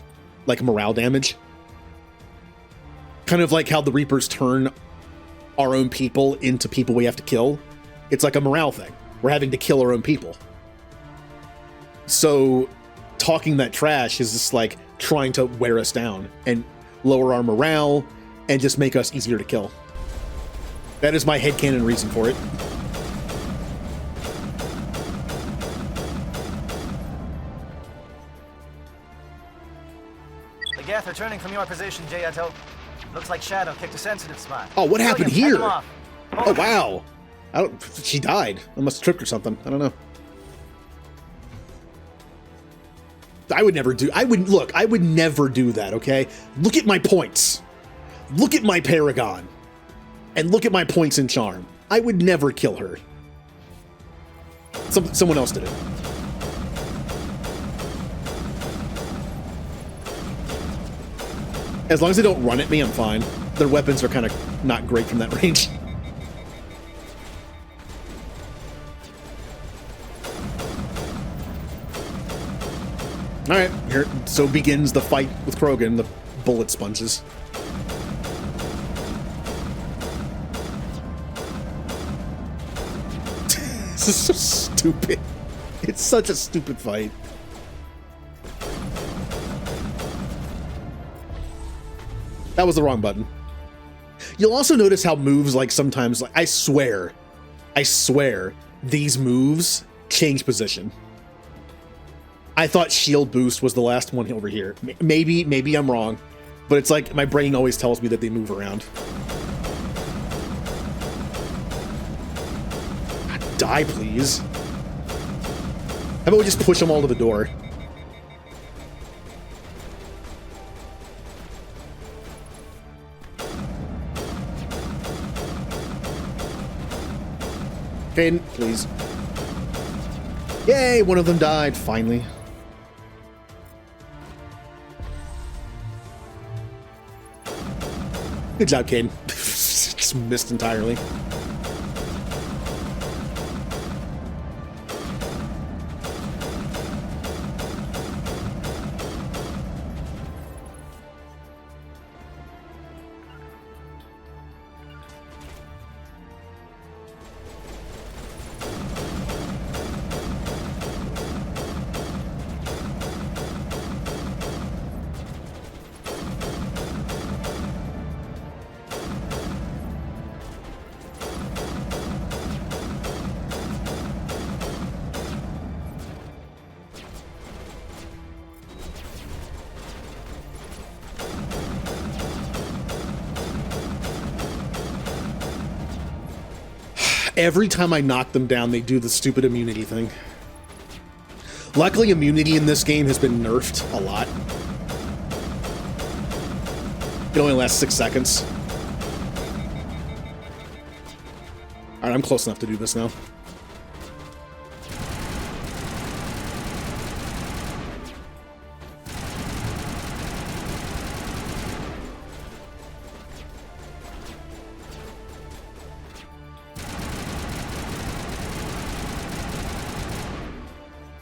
like morale damage. Kind of like how the Reapers turn our own people into people we have to kill. It's like a morale thing. We're having to kill our own people. So talking that trash is just like trying to wear us down and lower our morale and just make us easier to kill. That is my headcanon reason for it. The Geth are turning from your position, Jayato. Looks like Shadow kicked a sensitive spot. Oh, what happened William, head here? them off. Oh, wow. She died. I must have tripped or something. I don't know. I would never do that, okay? Look at my points. Look at my Paragon. And look at my points in Charm. I would never kill her. Someone else did it. As long as they don't run at me, I'm fine. Their weapons are kind of not great from that range. Alright, here, so begins the fight with Krogan, the bullet sponges. This is so stupid. It's such a stupid fight. That was the wrong button. You'll also notice how moves, like, sometimes, like, I swear, these moves change position. I thought shield boost was the last one over here. Maybe I'm wrong, but it's like my brain always tells me that they move around. God, die, please. How about we just push them all to the door? Okay, please. Yay, one of them died, finally. Good job, Caden. Just missed entirely. Every time I knock them down, they do the stupid immunity thing. Luckily, immunity in this game has been nerfed a lot. It only lasts 6 seconds. Alright, I'm close enough to do this now.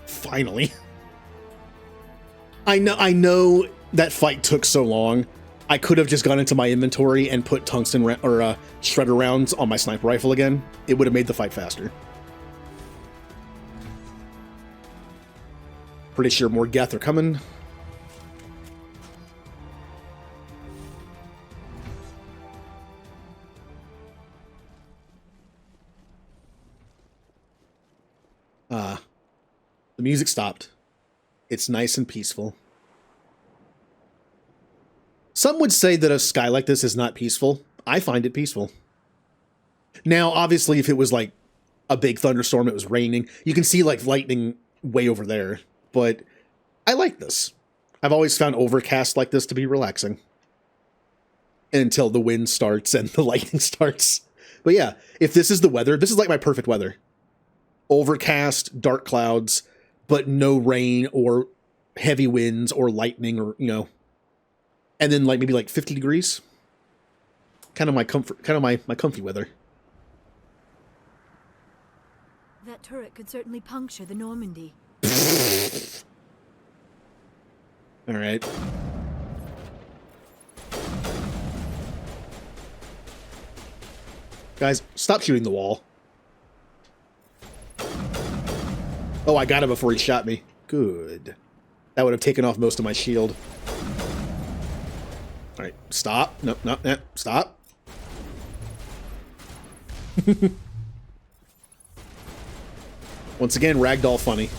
Finally. I know that fight took so long. I could have just gone into my inventory and put tungsten or shredder rounds on my sniper rifle again. It would have made the fight faster. Pretty sure more Geth are coming. The music stopped. It's nice and peaceful. Some would say that a sky like this is not peaceful. I find it peaceful. Now, obviously, if it was like a big thunderstorm, it was raining, you can see like lightning way over there. But I like this. I've always found overcast like this to be relaxing. Until the wind starts and the lightning starts. But yeah, if this is the weather, this is like my perfect weather. Overcast, dark clouds, but no rain or heavy winds or lightning or, you know, and then like maybe like 50 degrees. Kind of my comfort, kind of my comfy weather. That turret could certainly puncture the Normandy. All right. Guys, stop shooting the wall. Oh, I got him before he shot me. Good. That would have taken off most of my shield. Alright, stop. No, stop. Once again, ragdoll funny.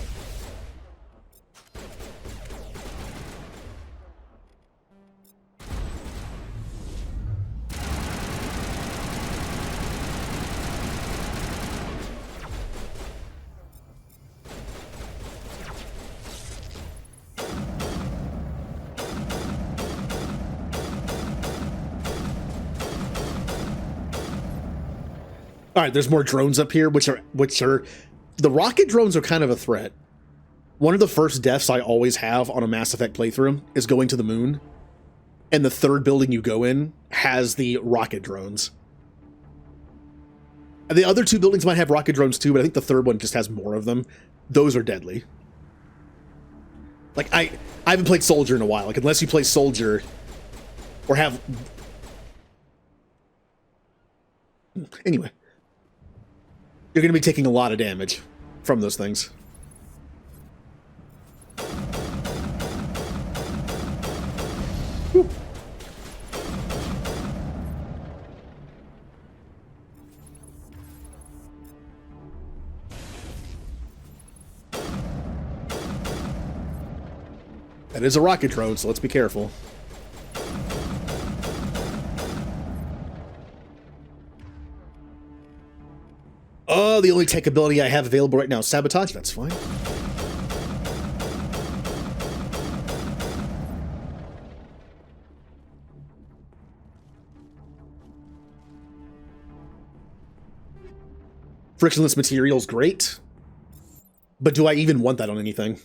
All right, there's more drones up here, which are the rocket drones are kind of a threat. One of the first deaths I always have on a Mass Effect playthrough is going to the moon, and the third building you go in has the rocket drones. The other two buildings might have rocket drones too, but I think the third one just has more of them. Those are deadly. Like, I haven't played Soldier in a while. Like, unless you play Soldier or have... Anyway. You're going to be taking a lot of damage from those things. Whew. That is a rocket drone, so let's be careful. Oh, the only tech ability I have available right now is Sabotage. That's fine. Frictionless material is great. But do I even want that on anything?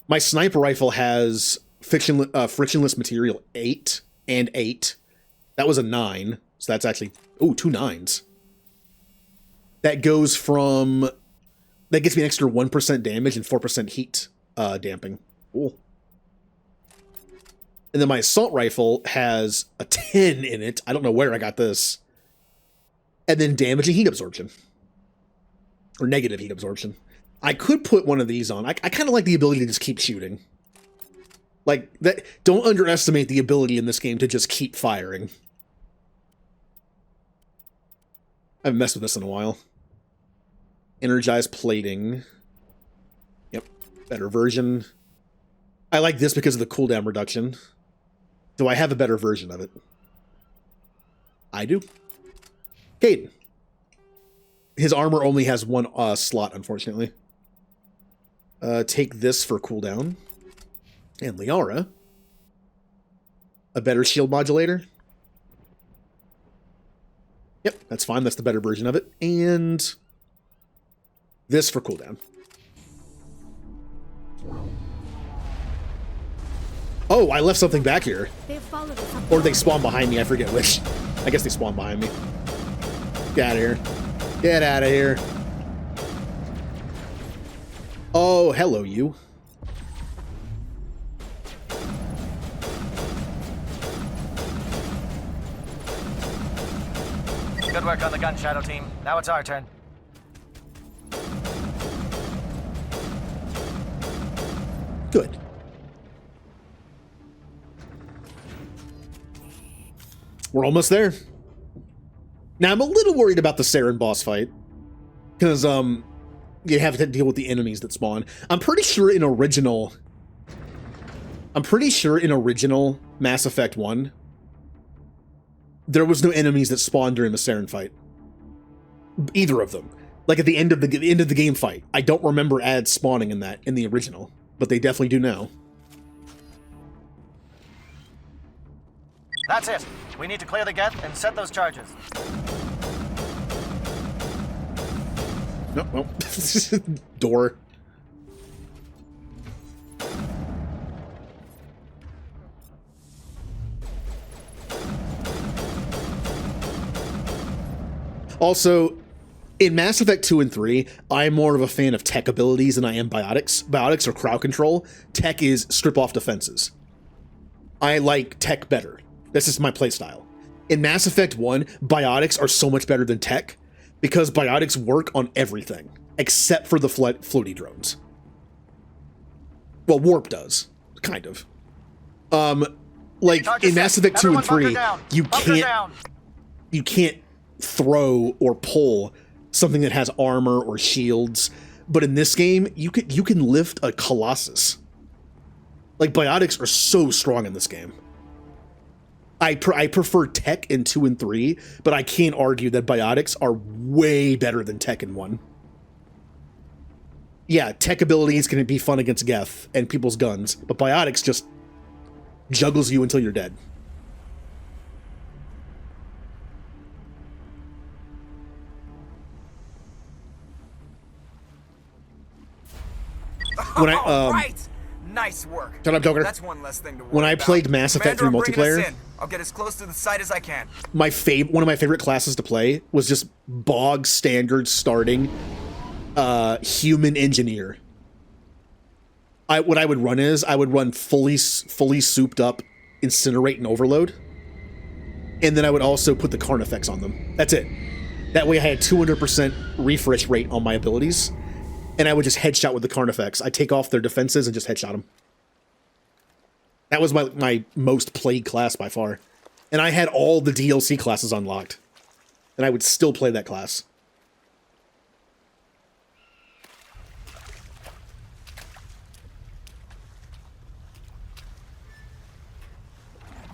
My sniper rifle has frictionless material 8 and 8. That was a 9. So that's actually... Ooh, 2 9s. That goes from... That gets me an extra 1% damage and 4% heat damping. Cool. And then my assault rifle has a 10 in it. I don't know where I got this. And then damage and heat absorption. Or negative heat absorption. I could put one of these on. I kind of like the ability to just keep shooting. Like, that. Don't underestimate the ability in this game to just keep firing. I haven't messed with this in a while. Energized plating. Yep. Better version. I like this because of the cooldown reduction. Do I have a better version of it? I do. Kaidan. His armor only has one slot, unfortunately. Take this for cooldown. And Liara. A better shield modulator. Yep, that's fine. That's the better version of it. And this for cooldown. Oh, I left something back here. Or they spawn behind me. I forget which. I guess they spawn behind me. Get out of here. Get out of here. Oh, hello, you. Good work on the gun, Shadow Team. Now it's our turn. Good. We're almost there. Now, I'm a little worried about the Saren boss fight. Because, you have to deal with the enemies that spawn. I'm pretty sure in original Mass Effect 1, there was no enemies that spawned during the Saren fight. Either of them. Like at the end of the game fight. I don't remember ads spawning in the original. But they definitely do now. That's it. We need to clear the gate and set those charges. No, well, door. Also, in Mass Effect 2 and 3, I'm more of a fan of tech abilities than I am biotics. Biotics are crowd control. Tech is strip off defenses. I like tech better. This is my playstyle. In Mass Effect 1, biotics are so much better than tech because biotics work on everything except for the floaty drones. Well, Warp does, kind of. Like in Mass Effect 2 and 3, you can't throw or pull something that has armor or shields, but in this game, you can lift a Colossus. Like, biotics are so strong in this game. I prefer tech in 2 and 3, but I can't argue that biotics are way better than tech in 1. Yeah, tech ability is going to be fun against Geth and people's guns, but biotics just juggles you until you're dead. When right. Nice work. Shut up, Joker. That's one less thing to worry When I about. played Mass Effect 3 Commander, I'm bringing us multiplayer, in. I'll get as close to the site as I can. one of my favorite classes to play was just bog standard starting human engineer. What I would run is I would run fully souped up Incinerate and Overload, and then I would also put the Carnifex on them. That's it. That way I had 200% refresh rate on my abilities, and I would just headshot with the Carnifex. I'd take off their defenses and just headshot them. That was my most played class by far. And I had all the DLC classes unlocked. And I would still play that class.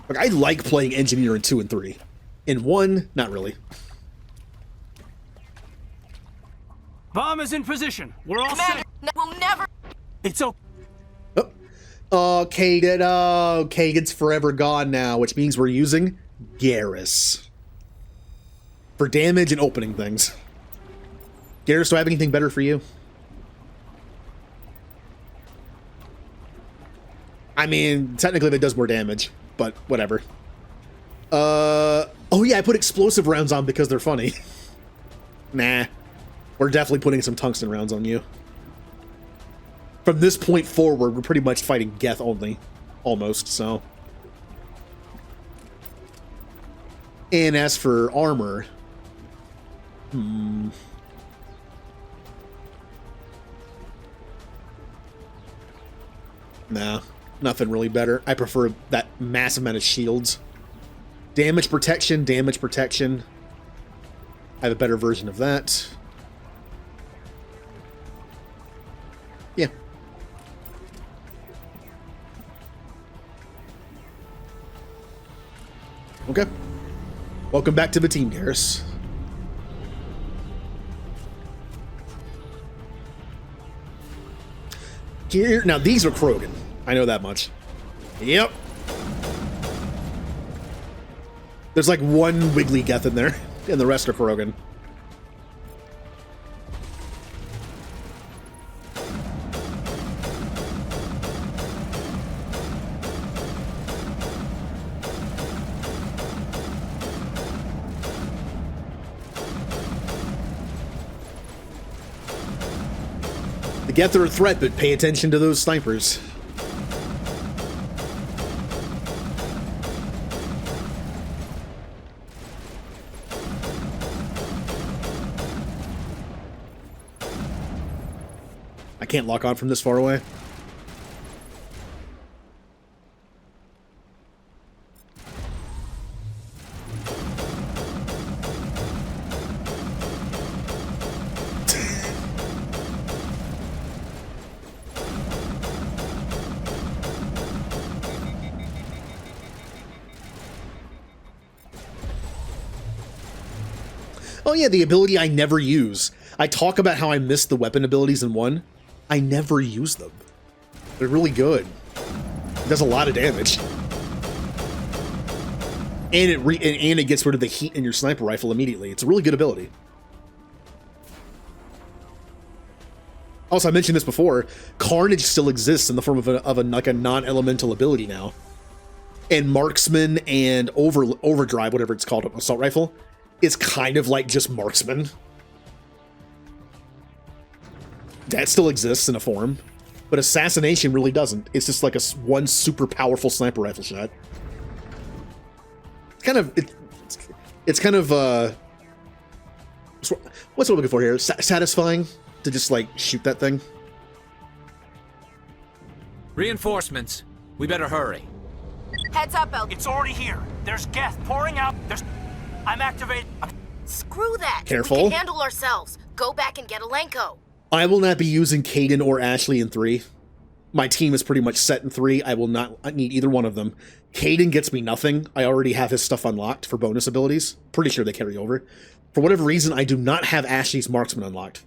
Like, I like playing Engineer in 2 and 3. In 1, not really. Bomb is in position. We're all set. We'll never. It's okay. Kagan's forever gone now, which means we're using Garrus for damage and opening things. Garrus, do I have anything better for you? I mean, technically that does more damage, but whatever. Oh yeah, I put explosive rounds on because they're funny. Nah. We're definitely putting some tungsten rounds on you. From this point forward, we're pretty much fighting Geth only. Almost, so. And as for armor... Nah, nothing really better. I prefer that massive amount of shields. Damage protection, damage protection. I have a better version of that. Yeah. Okay. Welcome back to the team, Garrus. Here, now these are Krogan. I know that much. Yep. There's like one Wiggly Geth in there, and the rest are Krogan. The Geth are a threat, but pay attention to those snipers. I can't lock on from this far away. Oh yeah, the ability I never use. I talk about how I miss the weapon abilities in 1. I never use them. They're really good. It does a lot of damage. And it gets rid of the heat in your sniper rifle immediately. It's a really good ability. Also, I mentioned this before. Carnage still exists in the form of a non-elemental ability now. And Marksman and Overdrive, whatever it's called, assault rifle, is kind of like just Marksman. That still exists in a form, but Assassination really doesn't. It's just like one super powerful sniper rifle shot. It's kind of what's I'm looking for here? Satisfying to just like shoot that thing. Reinforcements. We better hurry. Heads up, El. It's already here. There's gas pouring out. I'm activated. Screw that. Careful. We can handle ourselves. Go back and get Alenko. I will not be using Kaidan or Ashley in 3. My team is pretty much set in 3. I will not need either one of them. Kaidan gets me nothing. I already have his stuff unlocked for bonus abilities. Pretty sure they carry over. For whatever reason, I do not have Ashley's marksman unlocked.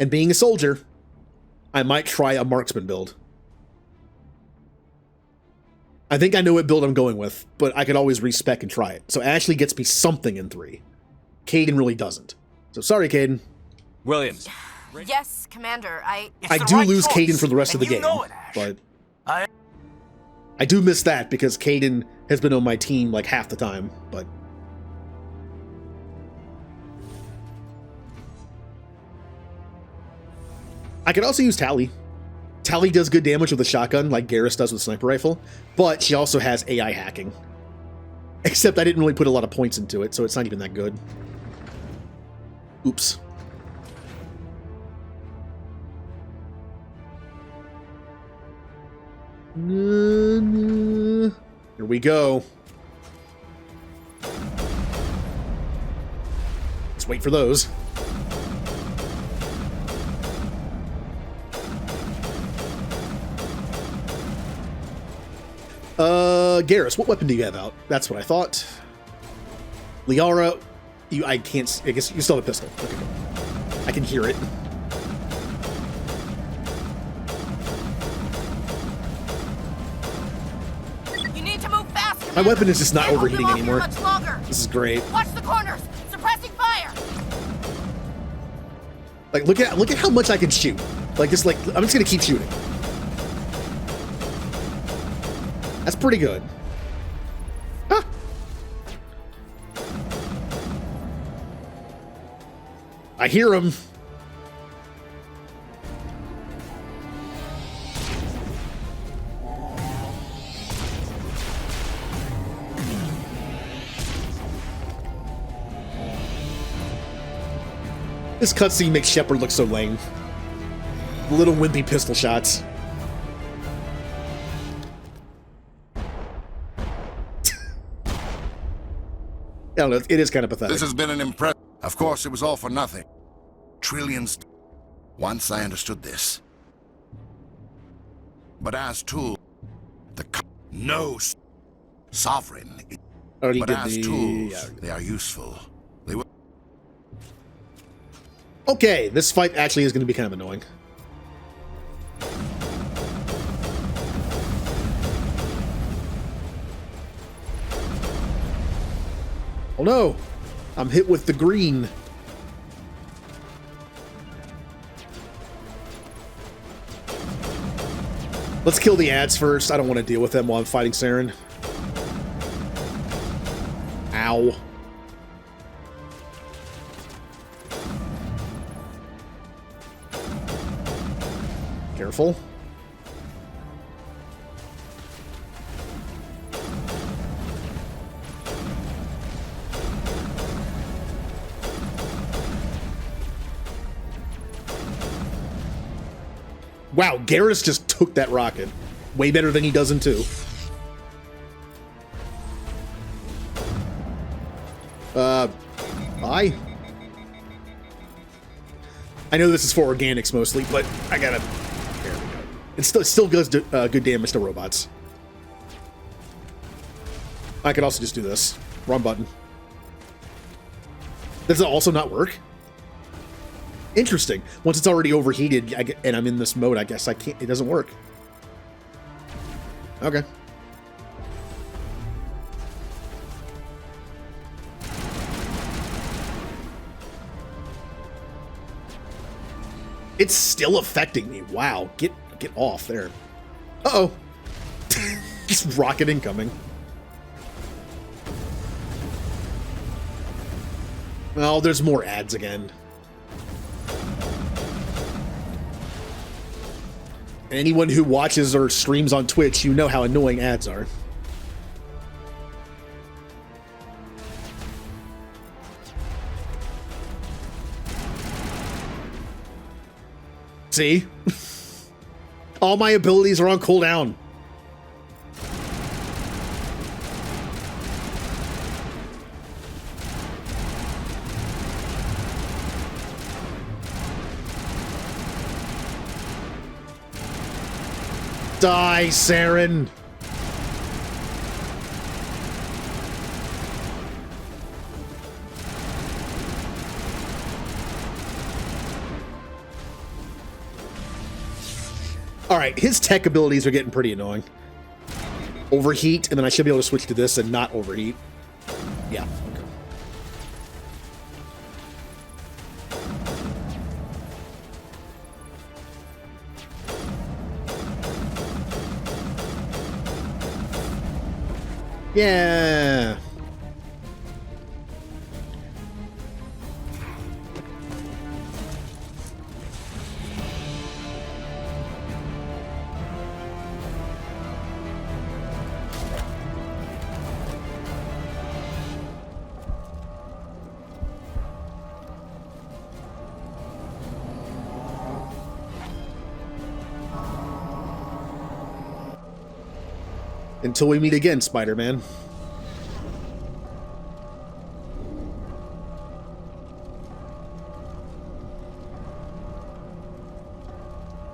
And being a soldier, I might try a marksman build. I think I know what build I'm going with, but I could always respec and try it. So Ashley gets me something in 3. Kaidan really doesn't. So sorry, Kaidan. Williams. Yes, Commander. I do lose Kaidan for the rest of the game, but I do miss that because Kaidan has been on my team like half the time, but I could also use Tali. Tali does good damage with a shotgun like Garrus does with a sniper rifle, but she also has AI hacking. Except I didn't really put a lot of points into it, so it's not even that good. Oops. Here we go. Let's wait for those. Garrus, what weapon do you have out? That's what I thought. Liara, I guess you still have a pistol. Okay, go. I can hear it. You need to move fast, Commander. My weapon is just not Can't hold overheating them off here anymore. much longer. This is great. Watch the corners. Suppressing fire. Like, look at how much I can shoot. Like, just like, I'm just gonna keep shooting. That's pretty good. Huh. I hear him. This cutscene makes Shepard look so lame. Little wimpy pistol shots. I don't know, it is kind of pathetic. This has been an impress. Of course, it was all for nothing. Trillions. Once I understood this. But as tools, sovereign. Already But did as the... tools, yeah. they are useful. They will. Okay, this fight actually is going to be kind of annoying. Oh no! I'm hit with the green. Let's kill the ads first. I don't want to deal with them while I'm fighting Saren. Ow. Careful. Wow, Garrus just took that rocket. Way better than he does in 2. Bye. I know this is for organics mostly, but I gotta... There we go. It still does good damage to robots. I could also just do this. Wrong button. Does it also not work? Interesting. Once it's already overheated and I'm in this mode, I guess I can't. It doesn't work. Okay. It's still affecting me. Wow. Get off there. Uh-oh. Just rocket incoming. Oh, there's more ads again. Anyone who watches or streams on Twitch, you know how annoying ads are. See? All my abilities are on cooldown. Die, Saren! Alright, his tech abilities are getting pretty annoying. Overheat, and then I should be able to switch to this and not overheat. Yeah. Okay. Yeah. Until we meet again, Spider-Man.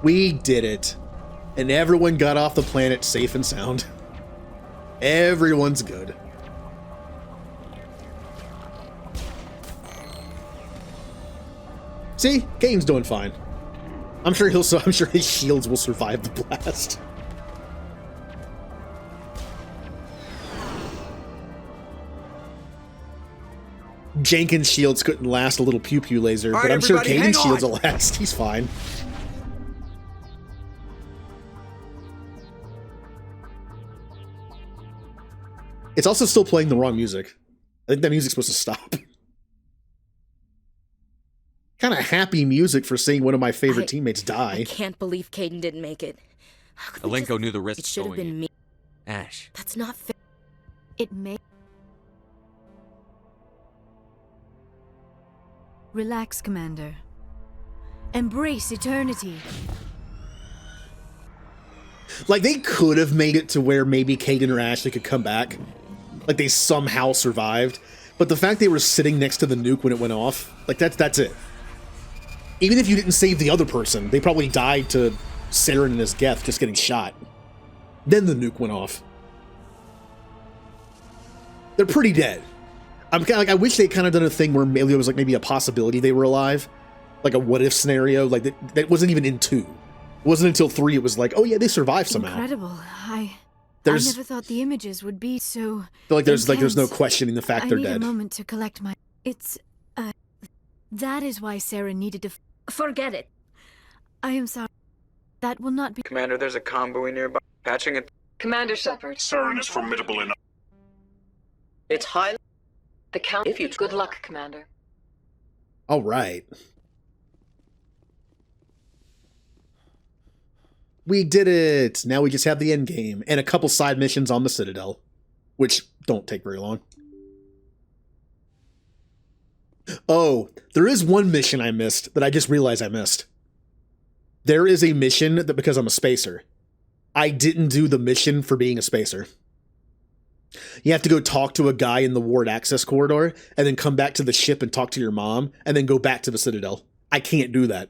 We did it. And everyone got off the planet safe and sound. Everyone's good. See? Kane's doing fine. I'm sure his shields will survive the blast. Jenkins' shields couldn't last a little pew-pew laser, but I'm sure Caden's shields will last. He's fine. It's also still playing the wrong music. I think that music's supposed to stop. Kind of happy music for seeing one of my favorite teammates die. I can't believe Caden didn't make it. Alenko knew the risks. It should have been me. Ash. That's not fair. It may... Relax, Commander. Embrace eternity. Like, they could have made it to where maybe Caden or Ashley could come back. Like, they somehow survived. But the fact they were sitting next to the nuke when it went off, like, that's it. Even if you didn't save the other person, they probably died to Saren and his Geth just getting shot. Then the nuke went off. They're pretty dead. I'm kind of like, I wish they'd kind of done a thing where maybe it was like maybe a possibility they were alive. Like a what-if scenario. Like, that wasn't even in 2. It wasn't until 3 it was like, oh yeah, they survived somehow. Incredible. I never thought the images would be so I feel like there's intense. no questioning the fact they're dead. I need a moment to collect my... It's, that is why Sarah needed to... Forget it. I am sorry. That will not be... Commander, there's a convoy nearby. Patching it. Commander Shepard. Saren is formidable enough. It's high... The count... If you... Good luck, Commander. All right. We did it! Now we just have the end game and a couple side missions on the Citadel, which don't take very long. Oh, there is one mission I missed that I just realized I missed. There is a mission that, because I'm a spacer, I didn't do the mission for being a spacer. You have to go talk to a guy in the ward access corridor and then come back to the ship and talk to your mom and then go back to the Citadel. I can't do that.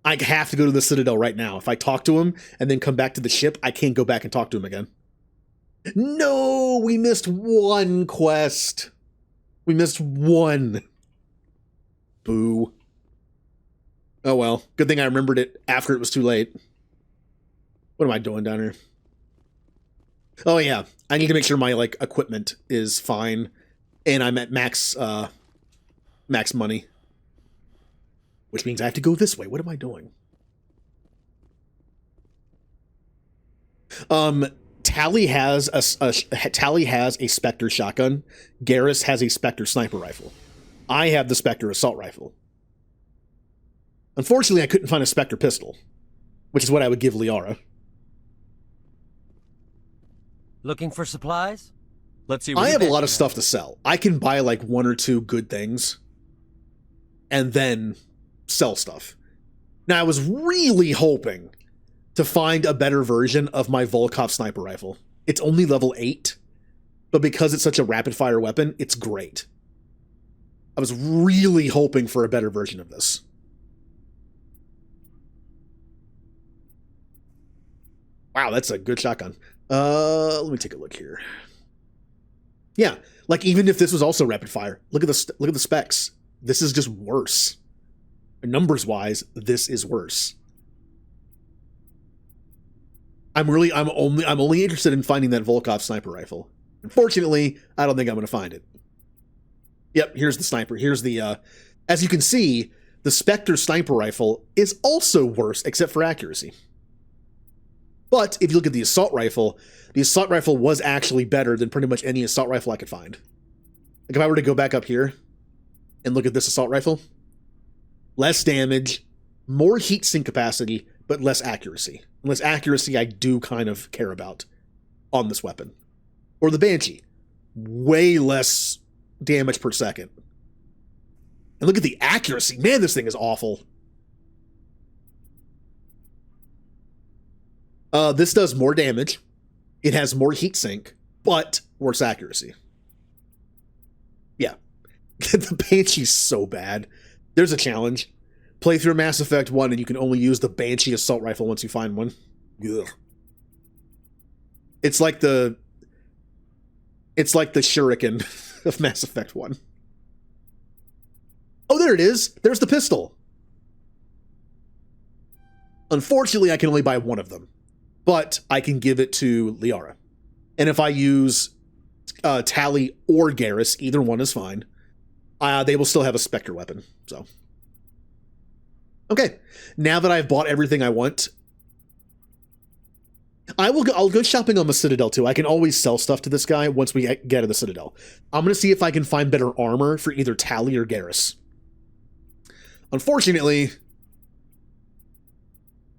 I have to go to the Citadel right now. If I talk to him and then come back to the ship, I can't go back and talk to him again. No, we missed one quest. We missed one. Boo. Oh well, good thing I remembered it after it was too late. What am I doing down here? Oh yeah, I need to make sure my like equipment is fine and I'm at max max money. Which means I have to go this way. What am I doing? Tally has a Spectre shotgun. Garrus has a Spectre sniper rifle. I have the Spectre assault rifle. Unfortunately, I couldn't find a Spectre pistol, which is what I would give Liara. Looking for supplies? Let's see. I have a lot of stuff to sell. I can buy like 1 or 2 good things and then sell stuff. Now, I was really hoping to find a better version of my Volkov sniper rifle. It's only level 8, but because it's such a rapid-fire weapon, it's great. I was really hoping for a better version of this. wow, that's a good shotgun. Let me take a look here. Yeah, like even if this was also rapid fire, look at the specs. This is just worse. Numbers wise, this is worse. I'm only interested in finding that Volkov sniper rifle. Unfortunately, I don't think I'm going to find it. Yep, here's the sniper. Here's the, as you can see, the Spectre sniper rifle is also worse, except for accuracy. But if you look at the assault rifle was actually better than pretty much any assault rifle I could find. Like if I were to go back up here and look at this assault rifle, less damage, more heat sink capacity, but less accuracy. And less accuracy I do kind of care about on this weapon. Or the Banshee, way less damage per second. And look at the accuracy. Man, this thing is awful. This does more damage. It has more heat sink, but worse accuracy. Yeah. The Banshee's so bad. There's a challenge. Play through Mass Effect 1 and you can only use the Banshee assault rifle once you find one. Ugh. It's like the shuriken of Mass Effect 1. Oh, there it is. There's the pistol. Unfortunately, I can only buy one of them, but I can give it to Liara. And if I use Tali or Garrus, either one is fine. They will still have a Spectre weapon. So, okay. Now that I've bought everything I want, I'll go shopping on the Citadel too. I can always sell stuff to this guy once we get to the Citadel. I'm going to see if I can find better armor for either Tali or Garrus. Unfortunately,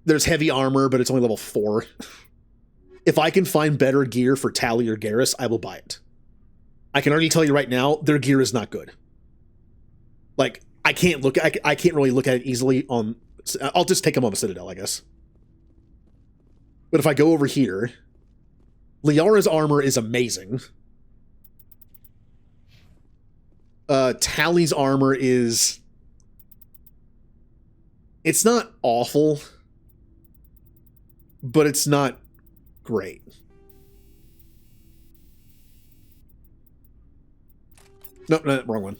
there's heavy armor, but it's only level 4. If I can find better gear for Tali or Garrus, I will buy it. I can already tell you right now, their gear is not good. Like, I can't really look at it easily on... I'll just take them on the Citadel, I guess. But if I go over here, Liara's armor is amazing. Tali's armor is... It's not awful, but it's not great. Nope, no, wrong one.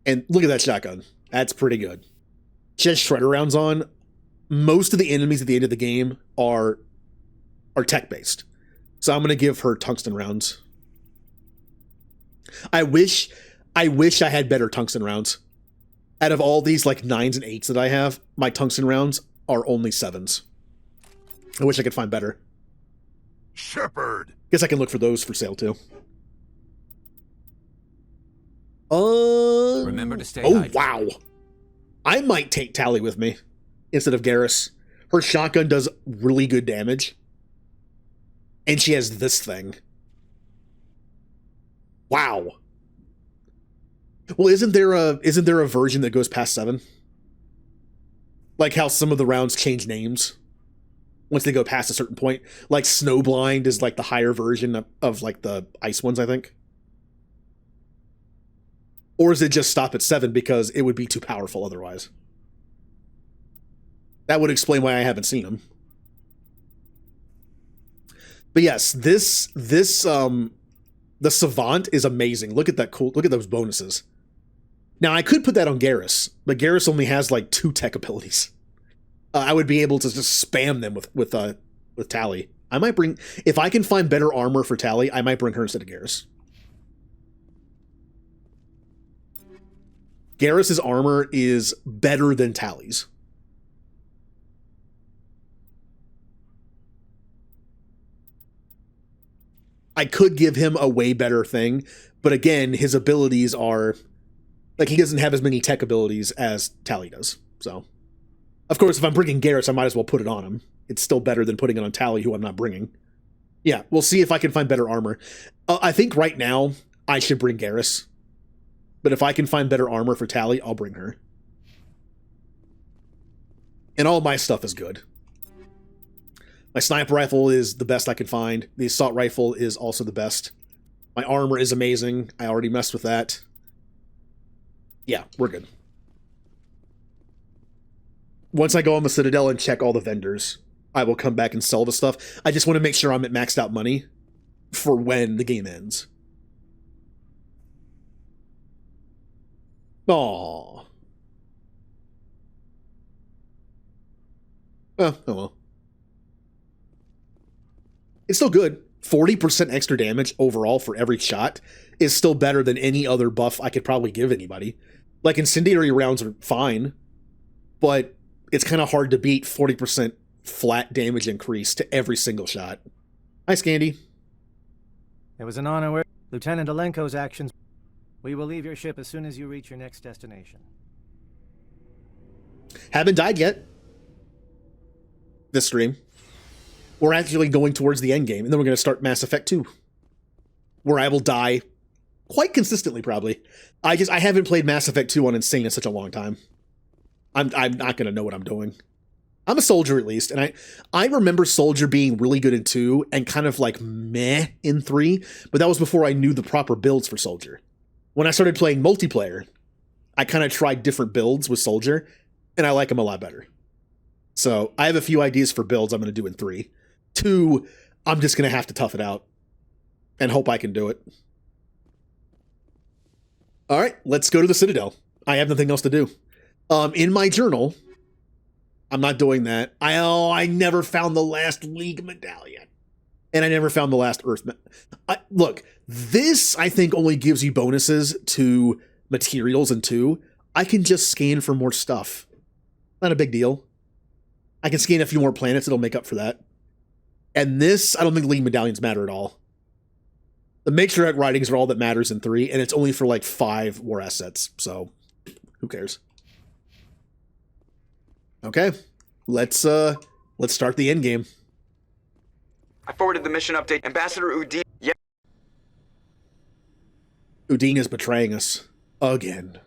And look at that shotgun. That's pretty good. She has shredder rounds on. Most of the enemies at the end of the game are tech-based. So I'm going to give her tungsten rounds. I wish I had better tungsten rounds. Out of all these like 9s and 8s that I have, my tungsten rounds are only 7s. I wish I could find better. Shepard! Guess I can look for those for sale too. Remember to stay Oh, hydrated. wow. I might take Tali with me instead of Garrus. Her shotgun does really good damage. And she has this thing. Wow. Well, isn't there a version that goes past 7? Like how some of the rounds change names once they go past a certain point. Like Snowblind is like the higher version of like the ice ones, I think. Or does it just stop at 7 because it would be too powerful otherwise? That would explain why I haven't seen them. But yes, the Savant is amazing. Look at that look at those bonuses. Now I could put that on Garrus, but Garrus only has like 2 tech abilities. I would be able to just spam them with Tali. I might bring, if I can find better armor for Tali, I might bring her instead of Garrus. Garrus's armor is better than Tali's. I could give him a way better thing, but again, his abilities are... Like, he doesn't have as many tech abilities as Tali does, so... Of course, if I'm bringing Garrus, I might as well put it on him. It's still better than putting it on Tali, who I'm not bringing. Yeah, we'll see if I can find better armor. I think right now, I should bring Garrus. But if I can find better armor for Tali, I'll bring her. And all my stuff is good. My sniper rifle is the best I can find. The assault rifle is also the best. My armor is amazing. I already messed with that. Yeah, we're good. Once I go on the Citadel and check all the vendors, I will come back and sell the stuff. I just want to make sure I'm at maxed out money for when the game ends. Aww. Oh well. It's still good. 40% extra damage overall for every shot is still better than any other buff I could probably give anybody. Like, incendiary rounds are fine, but it's kind of hard to beat 40% flat damage increase to every single shot. Hi, Scandy. It was an honor. Lieutenant Alenko's actions. We will leave your ship as soon as you reach your next destination. Haven't died yet. This stream. We're actually going towards the end game, and then we're going to start Mass Effect 2, where I will die quite consistently, probably. I haven't played Mass Effect 2 on Insane in such a long time. I'm not going to know what I'm doing. I'm a soldier, at least, and I remember Soldier being really good in 2 and kind of like meh in 3, but that was before I knew the proper builds for Soldier. When I started playing multiplayer, I kind of tried different builds with Soldier, and I like them a lot better. So I have a few ideas for builds I'm going to do in 3. 2, I'm just going to have to tough it out and hope I can do it. All right, let's go to the Citadel. I have nothing else to do. In my journal, I'm not doing that. I never found the last League medallion. And I never found the last Earth. Look, this, I think, only gives you bonuses to materials in 2. I can just scan for more stuff. Not a big deal. I can scan a few more planets. It'll make up for that. And this, I don't think League medallions matter at all. The Matriarch writings are all that matters in 3, and it's only for like 5 war assets. So, who cares? Okay, let's start the end game. I forwarded the mission update. Ambassador Udine. Yeah. Udine is betraying us again.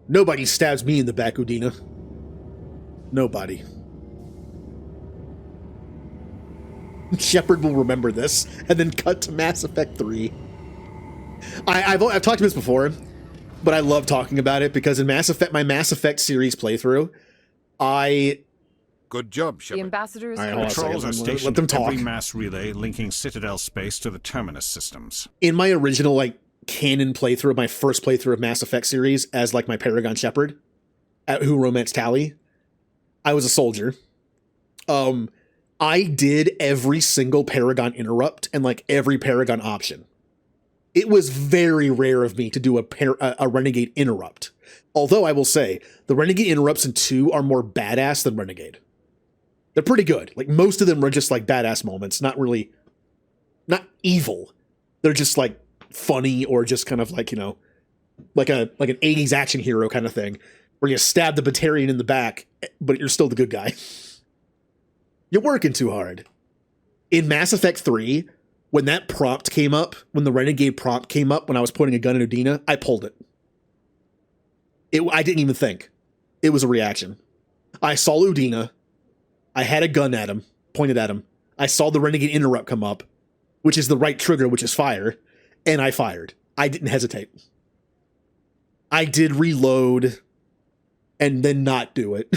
Nobody stabs me in the back, Udina. Nobody. Shepard will remember this, and then cut to Mass Effect 3. I've talked about this before, but I love talking about it because in my Mass Effect series playthrough, Good job, Shepard. The ambassadors... Patrols are stationed let them at talk. every mass relay linking Citadel space to the Terminus systems. In my original, canon playthrough, my first playthrough of Mass Effect series, as, my Paragon Shepard, who romanced Tali, I was a soldier. I did every single Paragon interrupt and, every Paragon option. It was very rare of me to do a Renegade interrupt. Although, I will say, the Renegade interrupts in 2 are more badass than Renegade. They're pretty good. Most of them are just, badass moments. Not really... Not evil. They're just, funny or just kind of, like an 80s action hero kind of thing. Where you stab the Batarian in the back, but you're still the good guy. You're working too hard. In Mass Effect 3, when that prompt came up, when the Renegade prompt came up when I was pointing a gun at Udina, I pulled it. I didn't even think. It was a reaction. I saw Udina. I had a gun at him, pointed at him. I saw the Renegade interrupt come up, which is the right trigger, which is fire, and I fired. I didn't hesitate. I did reload and then not do it.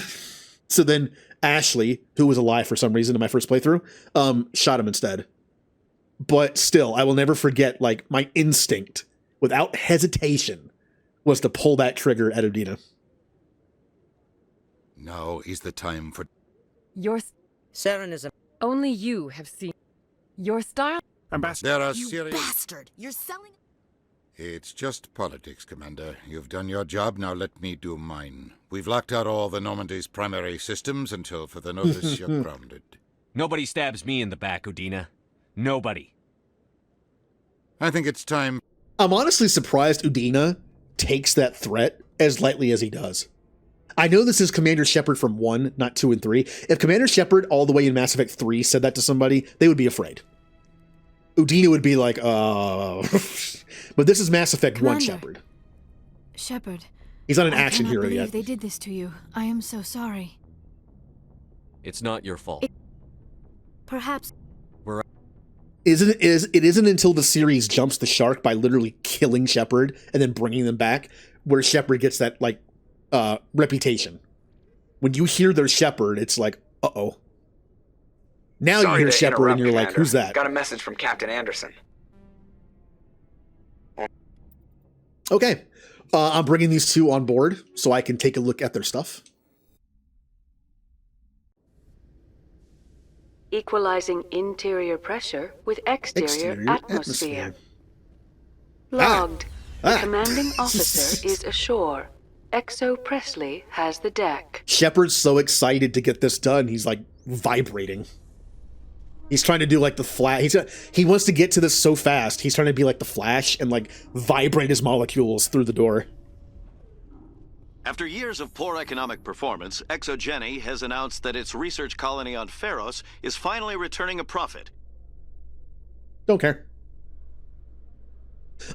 So then Ashley, who was alive for some reason in my first playthrough, shot him instead. But still, I will never forget, my instinct, without hesitation, was to pull that trigger at Udina. Now is the time for... Your... Saren is a... Only you have seen... Your style... Ambassador, there are You serious... bastard! You're selling... It's just politics, Commander. You've done your job, now let me do mine. We've locked out all the Normandy's primary systems until further notice you're grounded. Nobody stabs me in the back, Udina. Nobody. I think it's time... I'm honestly surprised Udina takes that threat as lightly as he does. I know this is Commander Shepard from 1, not 2 and 3. If Commander Shepard all the way in Mass Effect 3 said that to somebody, they would be afraid. Udina would be like, But this is Mass Effect 1 Shepard. Shepard. He's not an action hero yet. yet. They did this to you. I am so sorry. It's not your fault. Perhaps... It isn't until the series jumps the shark by literally killing Shepard and then bringing them back, where Shepard gets that, reputation. When you hear their Shepard, it's like, uh-oh. Now Sorry you hear to Shepard and interrupt, you're like, Commander. who's that? Got a message from Captain Anderson. Okay. I'm bringing these two on board so I can take a look at their stuff. Equalizing interior pressure with exterior atmosphere. Logged. The commanding officer is ashore. Exo Presley has the deck. Shepard's so excited to get this done, he's like vibrating. He's trying to do like the Flash. He wants to get to this so fast. He's trying to be like the Flash and like vibrate his molecules through the door. After years of poor economic performance, ExoGeni has announced that its research colony on Pharos is finally returning a profit. Don't care.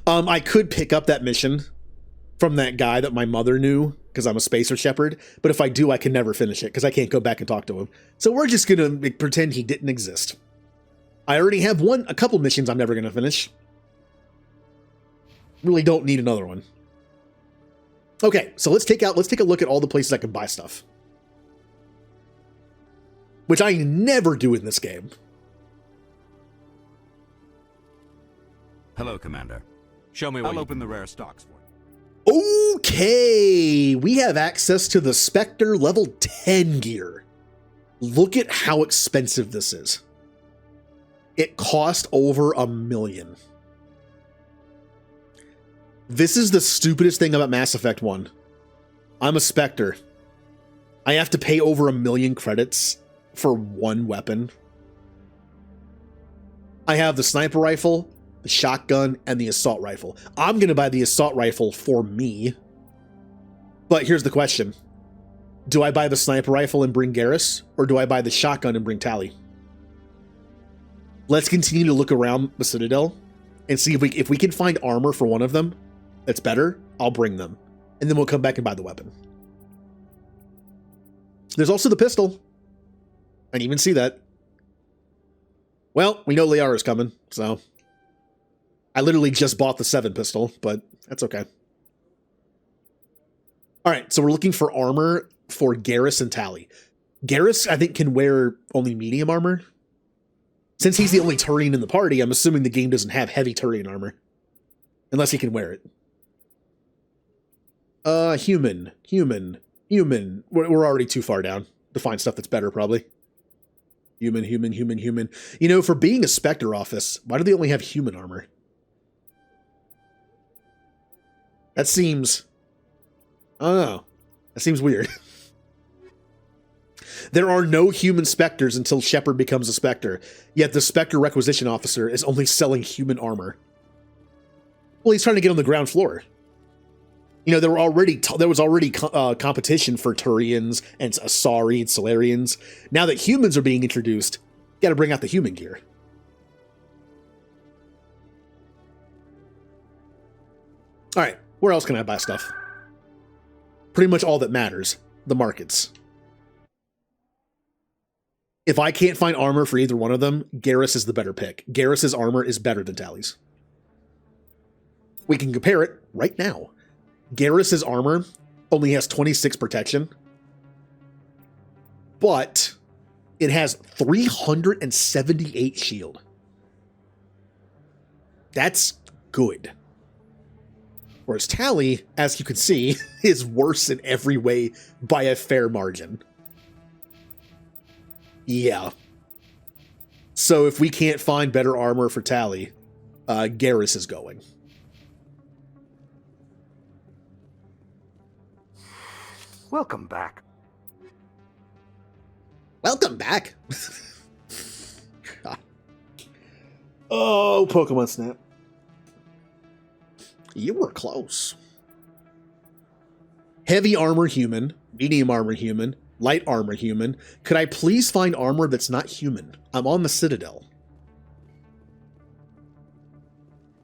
I could pick up that mission from that guy that my mother knew because I'm a Spacer Shepherd, but if I do, I can never finish it because I can't go back and talk to him. So we're just gonna pretend he didn't exist. I already have a couple missions I'm never gonna finish. Really don't need another one. Okay, so let's take a look at all the places I can buy stuff. Which I never do in this game. Hello, Commander. Show me I'll open the rare stocks for you. Okay, we have access to the Spectre level 10 gear. Look at how expensive this is. It cost over $1 million. This is the stupidest thing about Mass Effect 1. I'm a Spectre. I have to pay over 1 million credits for one weapon. I have the sniper rifle, the shotgun, and the assault rifle. I'm going to buy the assault rifle for me. But here's the question. Do I buy the sniper rifle and bring Garrus, or do I buy the shotgun and bring Tali? Let's continue to look around the Citadel and see if we can find armor for one of them that's better. I'll bring them. And then we'll come back and buy the weapon. There's also the pistol. I didn't even see that. Well, we know Liara's coming, so... I literally just bought the 7 pistol, but that's okay. Alright, so we're looking for armor for Garrus and Tali. Garrus, I think, can wear only medium armor. Since he's the only Turian in the party, I'm assuming the game doesn't have heavy Turian armor. Unless he can wear it. Human. We're already too far down to find stuff that's better, probably. Human. You know, for being a Spectre office, why do they only have human armor? That seems... I don't know. That seems weird. There are no human Spectres until Shepard becomes a Spectre, yet the Spectre requisition officer is only selling human armor. Well, he's trying to get on the ground floor. You know, there was already competition for Turians and Asari and Solarians. Now that humans are being introduced, you gotta bring out the human gear. Alright, where else can I buy stuff? Pretty much all that matters. The markets. If I can't find armor for either one of them, Garrus is the better pick. Garrus's armor is better than Tali's. We can compare it right now. Garrus's armor only has 26 protection, but it has 378 shield. That's good. Whereas Tali, as you can see, is worse in every way by a fair margin. Yeah. So if we can't find better armor for Tali, Garrus is going. Welcome back. Welcome back. Oh, Pokemon Snap. You were close. Heavy armor human, medium armor human, light armor human. Could I please find armor that's not human? I'm on the Citadel.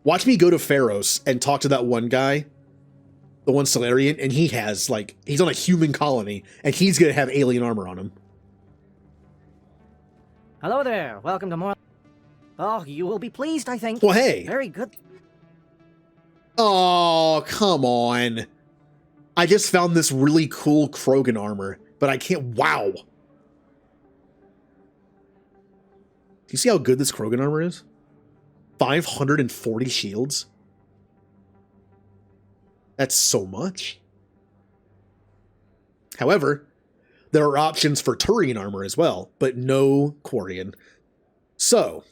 Watch me go to Pharos and talk to that one guy, the one Solarian, and he has, like, he's on a human colony, and he's gonna have alien armor on him. Hello there. Welcome to more... Oh, you will be pleased, I think. Well, hey. Very good. Oh, come on. I just found this really cool Krogan armor but I can't. Wow. Do you see how good this Krogan armor is? 540 shields. That's so much. However, there are options for Turian armor as well, but no Quarian. So,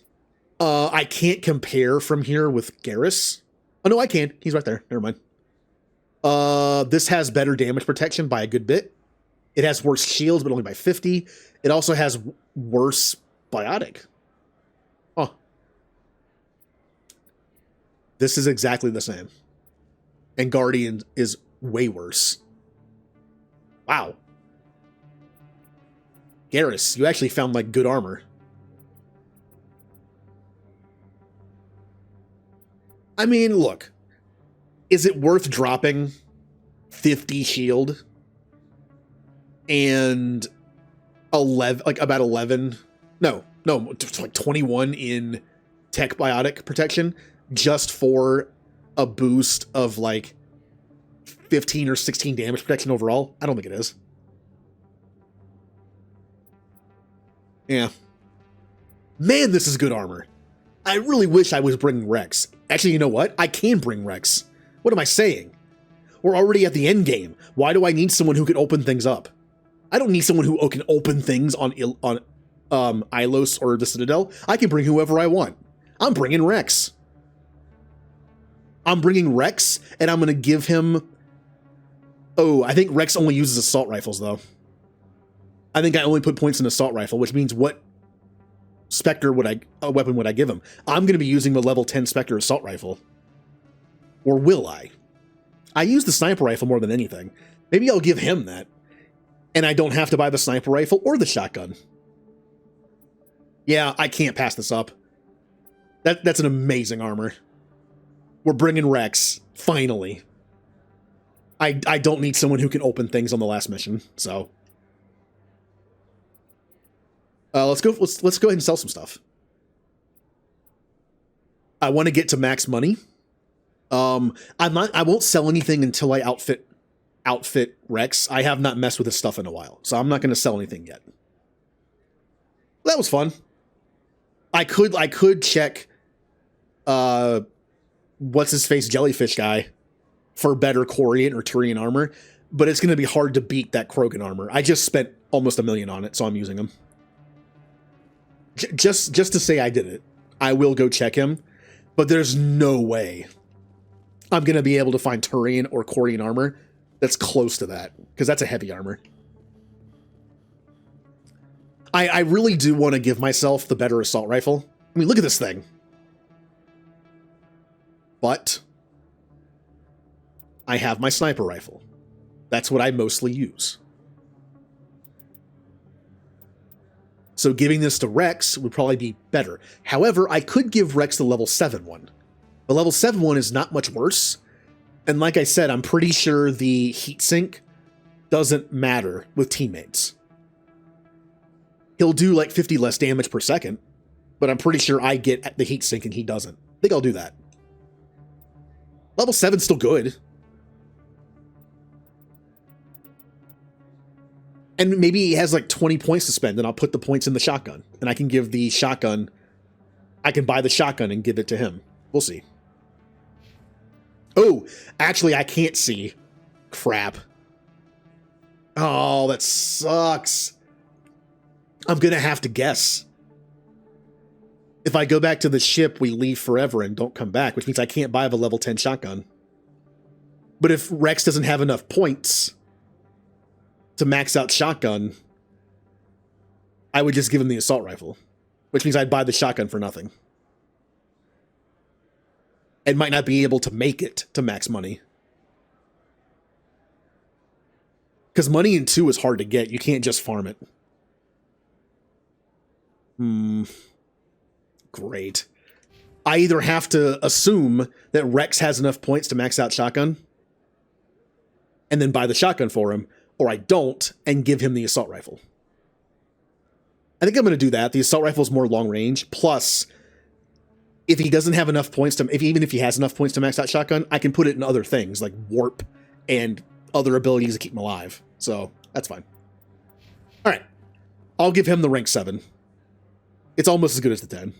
I can't compare from here with Garrus. Oh, no, I can. He's right there. Never mind. This has better damage protection by a good bit. It has worse shields, but only by 50. It also has worse biotic. Oh. This is exactly the same. And Guardian is way worse. Wow. Garrus, you actually found, like, good armor. I mean, look. Is it worth dropping 50 shield and 11, like about 11? No, like 21 in tech biotic protection just for a boost of like 15 or 16 damage protection overall? I don't think it is. Yeah. Man, this is good armor. I really wish I was bringing Rex. Actually, you know what? I can bring Rex. What am I saying? We're already at the end game. Why do I need someone who can open things up? I don't need someone who can open things on Ilos or the Citadel. I can bring whoever I want. I'm bringing Rex. I'm bringing Rex, and I'm going to give him... Oh, I think Rex only uses assault rifles, though. I think I only put points in assault rifle, which means what Spectre weapon would I give him? I'm going to be using the level 10 Spectre assault rifle. Or will I? I use the sniper rifle more than anything. Maybe I'll give him that. And I don't have to buy the sniper rifle or the shotgun. Yeah, I can't pass this up. That's an amazing armor. We're bringing Rex, finally. I don't need someone who can open things on the last mission, so... let's go ahead and sell some stuff. I want to get to max money. I won't sell anything until I outfit Rex. I have not messed with his stuff in a while, so I'm not going to sell anything yet. That was fun. I could check what's his face jellyfish guy for better Quarian or Turian armor, but it's going to be hard to beat that Krogan armor. I just spent almost $1 million on it, so I'm using him. Just to say I did it. I will go check him, but there's no way I'm going to be able to find Turian or Quarian armor that's close to that, because that's a heavy armor. I really do want to give myself the better assault rifle. I mean, look at this thing. But I have my sniper rifle. That's what I mostly use. So giving this to Rex would probably be better. However, I could give Rex the level 7 one. The level 7 one is not much worse. And like I said, I'm pretty sure the heatsink doesn't matter with teammates. He'll do like 50 less damage per second, but I'm pretty sure I get the heatsink and he doesn't. I think I'll do that. Level 7's still good. And maybe he has like 20 points to spend, and I'll put the points in the shotgun. And I can give the shotgun... I can buy the shotgun and give it to him. We'll see. Oh, actually, I can't see. Crap. Oh, that sucks. I'm going to have to guess. If I go back to the ship, we leave forever and don't come back, which means I can't buy the level 10 shotgun. But if Rex doesn't have enough points to max out shotgun, I would just give him the assault rifle, which means I'd buy the shotgun for nothing. And might not be able to make it to max money. Because money in 2 is hard to get. You can't just farm it. Great. I either have to assume that Rex has enough points to max out shotgun and then buy the shotgun for him, or I don't and give him the assault rifle. I think I'm going to do that. The assault rifle is more long range. Plus, if he doesn't have enough points to, even if he has enough points to max out shotgun, I can put it in other things like warp and other abilities to keep him alive. So that's fine. I'll give him the rank 7. It's almost as good as the 10.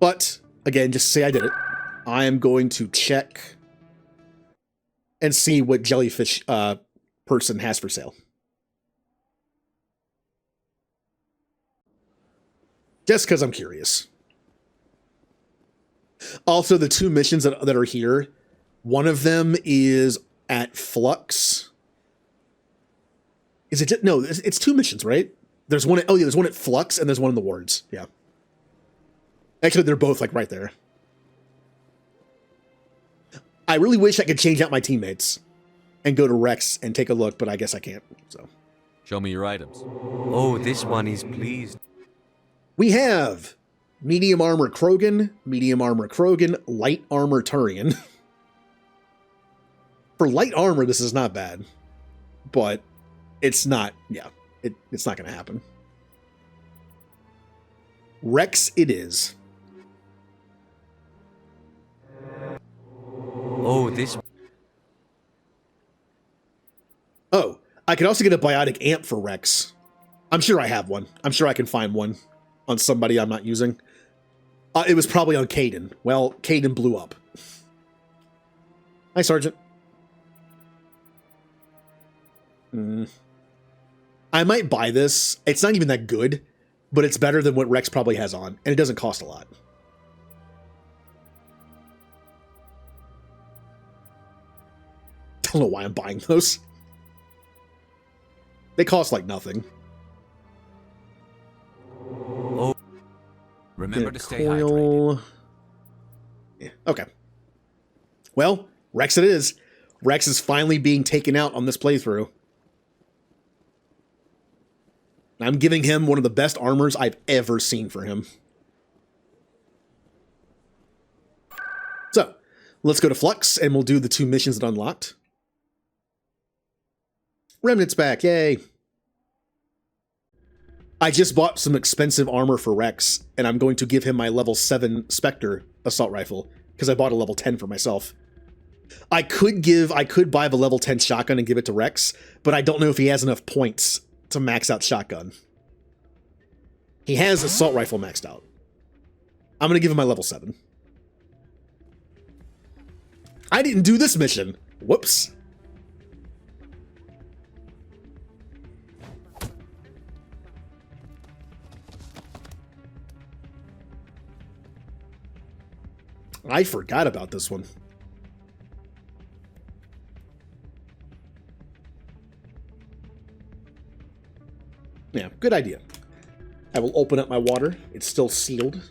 But, again, just to say I did it, I am going to check and see what jellyfish person has for sale. Just because I'm curious. Also, the 2 missions that are here, one of them is at Flux. Is it just, no, it's 2 missions, right? There's one at, there's one at Flux and there's one in the wards. Yeah. Actually, they're both like right there. I really wish I could change out my teammates and go to Rex and take a look, but I guess I can't. So, show me your items. Oh, this one is pleased. We have medium armor Krogan, light armor Turian. For light armor, this is not bad, but it's not, yeah, it's not going to happen. Rex it is. Oh, this. Oh, I could also get a biotic amp for Rex. I'm sure I have one. I'm sure I can find one on somebody I'm not using. It was probably on Caden. Well, Caden blew up. Hi, Sergeant. I might buy this. It's not even that good, but it's better than what Rex probably has on, and it doesn't cost a lot. Don't know why I'm buying those. They cost like nothing. Oh. Remember to stay hydrated. Yeah, okay. Well, Rex it is. Rex is finally being taken out on this playthrough. I'm giving him one of the best armors I've ever seen for him. So, let's go to Flux, and we'll do the 2 missions that unlocked. Remnant's back, yay! I just bought some expensive armor for Rex, and I'm going to give him my level 7 Spectre assault rifle, because I bought a level 10 for myself. I could buy the level 10 shotgun and give it to Rex, but I don't know if he has enough points to max out shotgun. He has assault rifle maxed out. I'm going to give him my level 7. I didn't do this mission. Whoops. I forgot about this one. Yeah, good idea. I will open up my water. It's still sealed.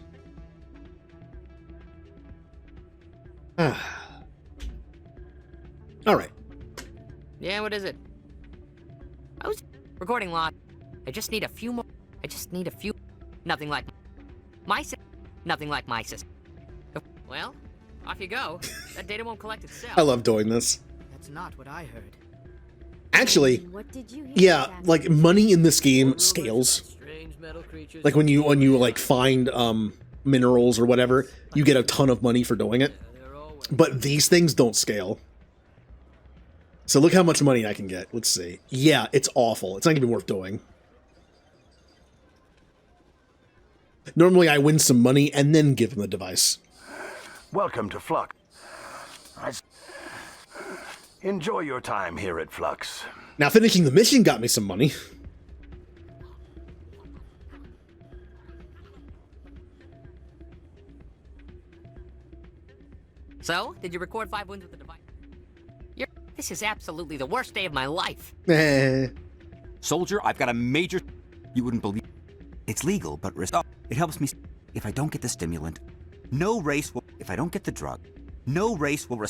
Ah. All right. Yeah, what is it? I was recording lot. I just need a few more. Nothing like my system. Nothing like my system. Well, off you go. That data won't collect itself. I love doing this. That's not what I heard. Actually, yeah, like money in this game scales. Like when you like find minerals or whatever, you get a ton of money for doing it. But these things don't scale. So look how much money I can get. Let's see. Yeah, it's awful. It's not even worth doing. Normally I win some money and then give him the device. Welcome to Flux. Enjoy your time here at Flux. Now finishing the mission got me some money. So, did you record 5 wins with the device? This is absolutely the worst day of my life. Soldier, I've got a major... You wouldn't believe... It's legal, but risk... It helps me... If I don't get the stimulant, no race will... If I don't get the drug, no race will...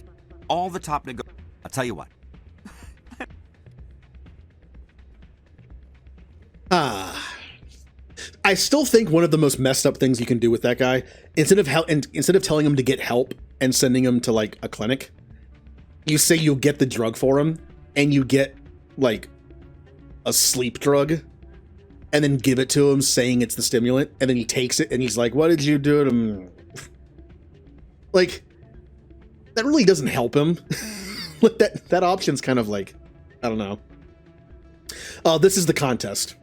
All the top nego... I'll tell you what. I still think one of the most messed up things you can do with that guy, instead of telling him to get help and sending him to like a clinic, you say you'll get the drug for him, and you get like a sleep drug, and then give it to him saying it's the stimulant, and then he takes it and he's like, "What did you do to me?" Like, that really doesn't help him. That option's kind of like, I don't know. This is the contest.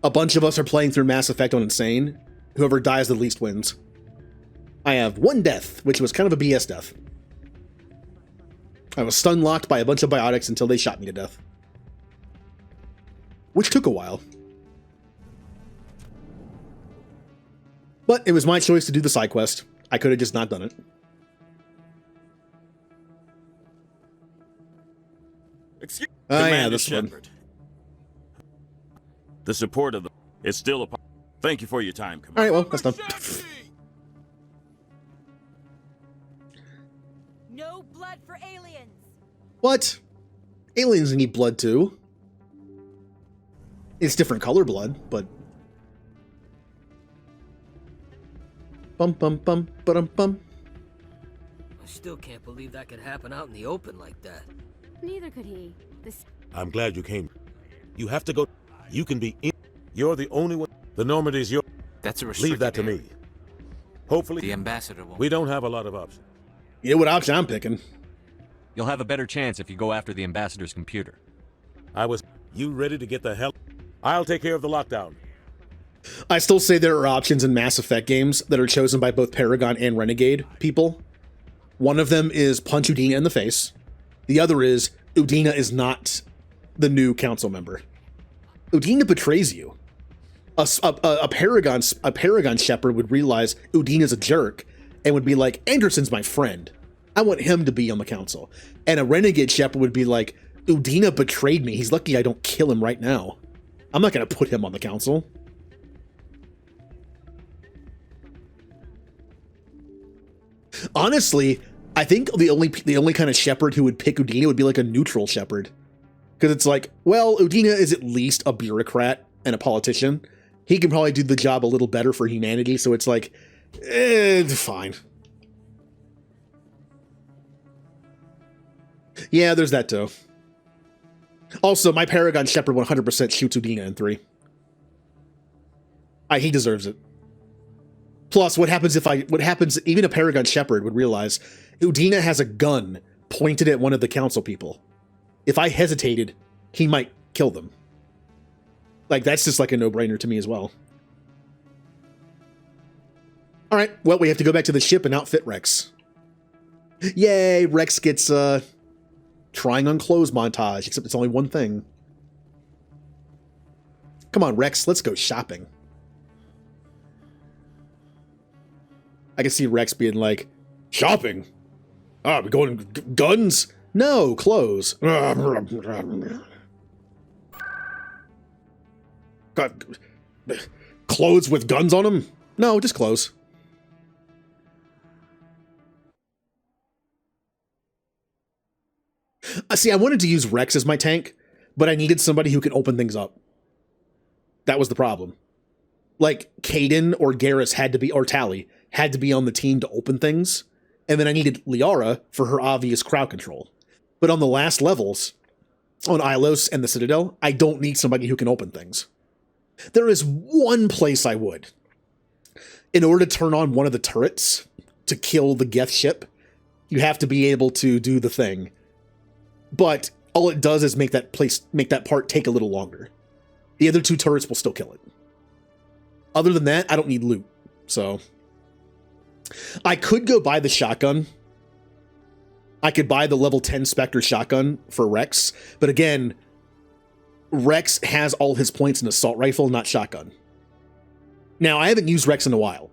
A bunch of us are playing through Mass Effect on Insane. Whoever dies the least wins. I have one death, which was kind of a BS death. I was stun locked by a bunch of biotics until they shot me to death. Which took a while. But it was my choice to do the side quest. I could have just not done it. Excuse Yeah, this one. The support of the... It's still a... Thank you for your time, Commander. Alright, well, that's done. No blood for aliens. What? Aliens need blood too. It's different color blood, but... Bum bum bum ba-dum bum. I still can't believe that could happen out in the open like that. Neither could he. I'm glad you came. You have to go. You can be in. You're the only one. The Normandy's yours. That's a Leave that to me. Hopefully, The ambassador will. we don't have a lot of options. You know what option I'm picking? You'll have a better chance if you go after the ambassador's computer. You ready to get the hell? I'll take care of the lockdown. I still say there are options in Mass Effect games that are chosen by both Paragon and Renegade people. One of them is punch Udina in the face. The other is Udina is not the new council member. Udina betrays you. A Paragon Shepherd would realize Udina's a jerk and would be like, Anderson's my friend. I want him to be on the council. And a Renegade Shepherd would be like, Udina betrayed me. He's lucky I don't kill him right now. I'm not going to put him on the council. Honestly, I think the only kind of shepherd who would pick Udina would be like a neutral shepherd. Because it's like, well, Udina is at least a bureaucrat and a politician. He can probably do the job a little better for humanity, so it's like, fine. Yeah, there's that too. Also, my Paragon Shepherd 100% shoots Udina in 3. He deserves it. Plus, what happens even a Paragon Shepherd would realize Udina has a gun pointed at one of the council people. If I hesitated, he might kill them. Like, that's just like a no-brainer to me as well. Alright, well, we have to go back to the ship and outfit Rex. Yay, Rex gets, trying on clothes montage, except it's only one thing. Come on, Rex, let's go shopping. I can see Rex being like, shopping? Ah, we going guns? No, clothes. Got clothes with guns on them? No, just clothes. See, I wanted to use Rex as my tank, but I needed somebody who can open things up. That was the problem. Like, Kaidan or Garrus had to be, or Tali, had to be on the team to open things, and then I needed Liara for her obvious crowd control. But on the last levels, on Ilos and the Citadel, I don't need somebody who can open things. There is one place I would. In order to turn on one of the turrets to kill the Geth ship, you have to be able to do the thing. But all it does is make that part take a little longer. The other 2 turrets will still kill it. Other than that, I don't need loot. So I could go buy the shotgun. I could buy the level 10 Spectre shotgun for Rex, but again, Rex has all his points in assault rifle, not shotgun. Now, I haven't used Rex in a while.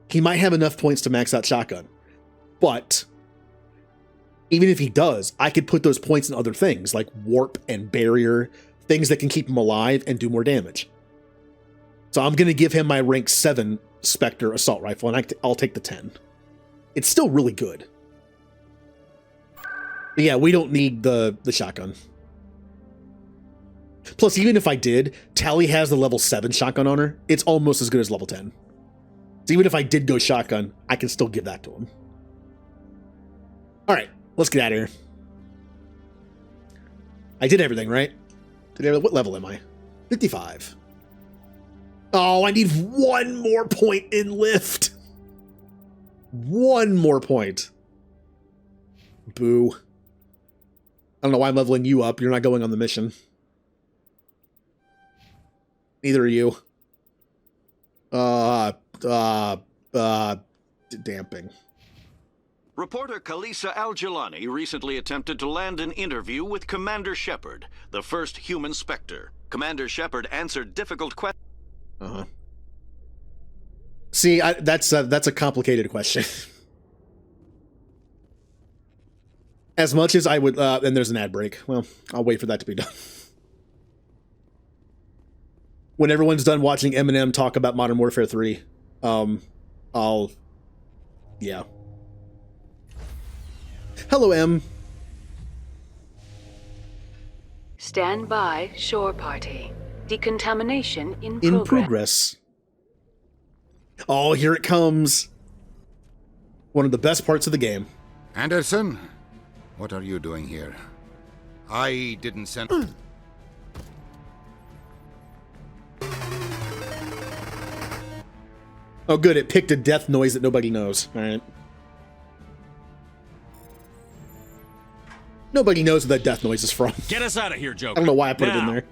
He might have enough points to max out shotgun, but even if he does, I could put those points in other things like warp and barrier, things that can keep him alive and do more damage. So I'm going to give him my rank 7 Spectre assault rifle, and I'll take the 10. It's still really good. But yeah, we don't need the shotgun. Plus, even if I did, Tali has the level 7 shotgun on her. It's almost as good as level 10. So even if I did go shotgun, I can still give that to him. Alright, let's get out of here. I did everything, right? What level am I? 55. Oh, I need 1 more point in lift. 1 more point. Boo. I don't know why I'm leveling you up. You're not going on the mission. Neither are you. Damping. Reporter Kalisa Al-Jilani recently attempted to land an interview with Commander Shepard, the first human Spectre. Commander Shepard answered difficult questions. Uh-huh. See, that's a complicated question. As much as I would, and there's an ad break. Well, I'll wait for that to be done. When everyone's done watching Eminem talk about Modern Warfare 3, yeah. Hello, M. Stand by, shore party. Decontamination in progress. Oh, here it comes. One of the best parts of the game. Anderson, what are you doing here? I didn't send... Oh, good. It picked a death noise that nobody knows. All right. Nobody knows where that death noise is from. Get us out of here, Joker. I don't know why I put it in there.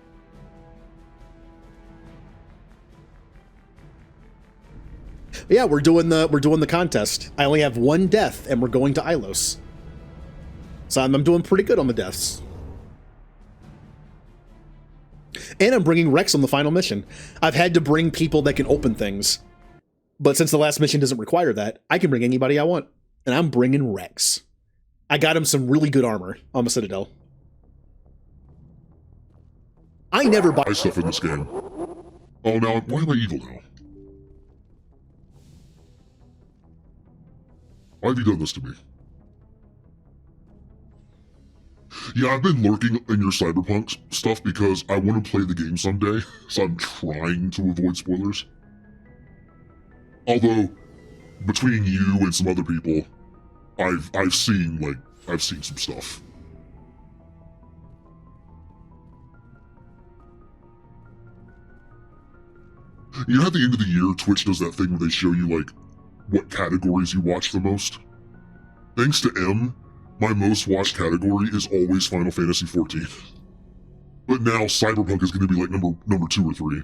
Yeah, we're doing the contest. I only have one death, and we're going to Ilos. So I'm doing pretty good on the deaths. And I'm bringing Rex on the final mission. I've had to bring people that can open things. But since the last mission doesn't require that, I can bring anybody I want. And I'm bringing Rex. I got him some really good armor on the Citadel. I never buy stuff in this game. Oh, now, why am I evil now? Why have you done this to me? Yeah, I've been lurking in your Cyberpunk stuff because I want to play the game someday, so I'm trying to avoid spoilers. Although, between you and some other people, I've seen some stuff. You know, at the end of the year, Twitch does that thing where they show you, like, what categories you watch the most? Thanks to M, my most watched category is always Final Fantasy XIV. But now Cyberpunk is going to be like number 2 or 3.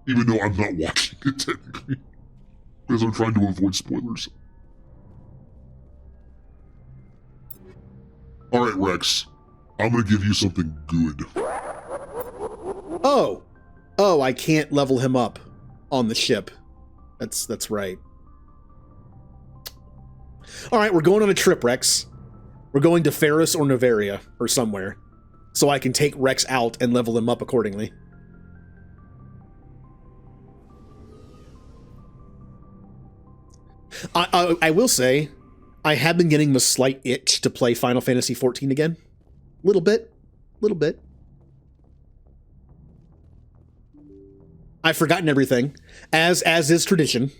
Even though I'm not watching it technically. Because I'm trying to avoid spoilers. Alright, Rex. I'm going to give you something good. Oh, I can't level him up on the ship. That's right. Alright, we're going on a trip, Rex. We're going to Ferris or Noveria, or somewhere. So I can take Rex out and level him up accordingly. I will say, I have been getting the slight itch to play Final Fantasy XIV again. Little bit. I've forgotten everything, as is tradition.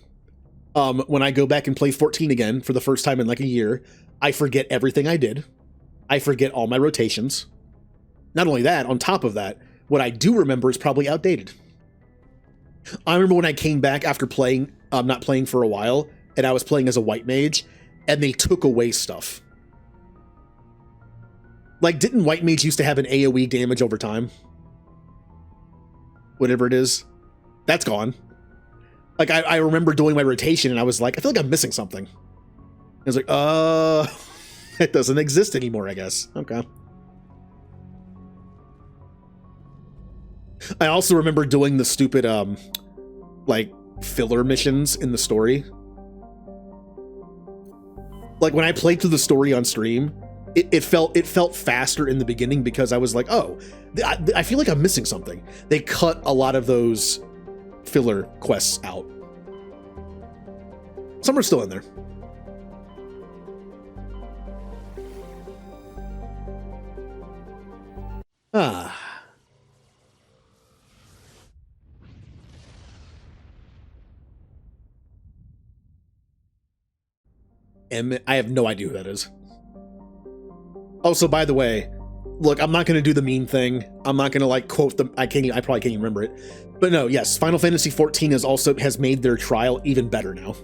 When I go back and play 14 again for the first time in like a year, I forget everything I did. I forget all my rotations. Not only that, on top of that, what I do remember is probably outdated. I remember when I came back after playing, not playing for a while, and I was playing as a white mage, and they took away stuff. Like, didn't white mage used to have an AoE damage over time? Whatever it is. That's gone. Like, I remember doing my rotation, and I was like, I feel like I'm missing something. I was like, it doesn't exist anymore, I guess. Okay. I also remember doing the stupid, like, filler missions in the story. Like, when I played through the story on stream, it felt faster in the beginning because I was like, oh, I feel like I'm missing something. They cut a lot of those filler quests out. Some are still in there. I have no idea who that is. Also, by the way, look, I'm not going to do the mean thing. I'm not going to like quote them. I probably can't even remember it. But no, yes, Final Fantasy XIV has made their trial even better now.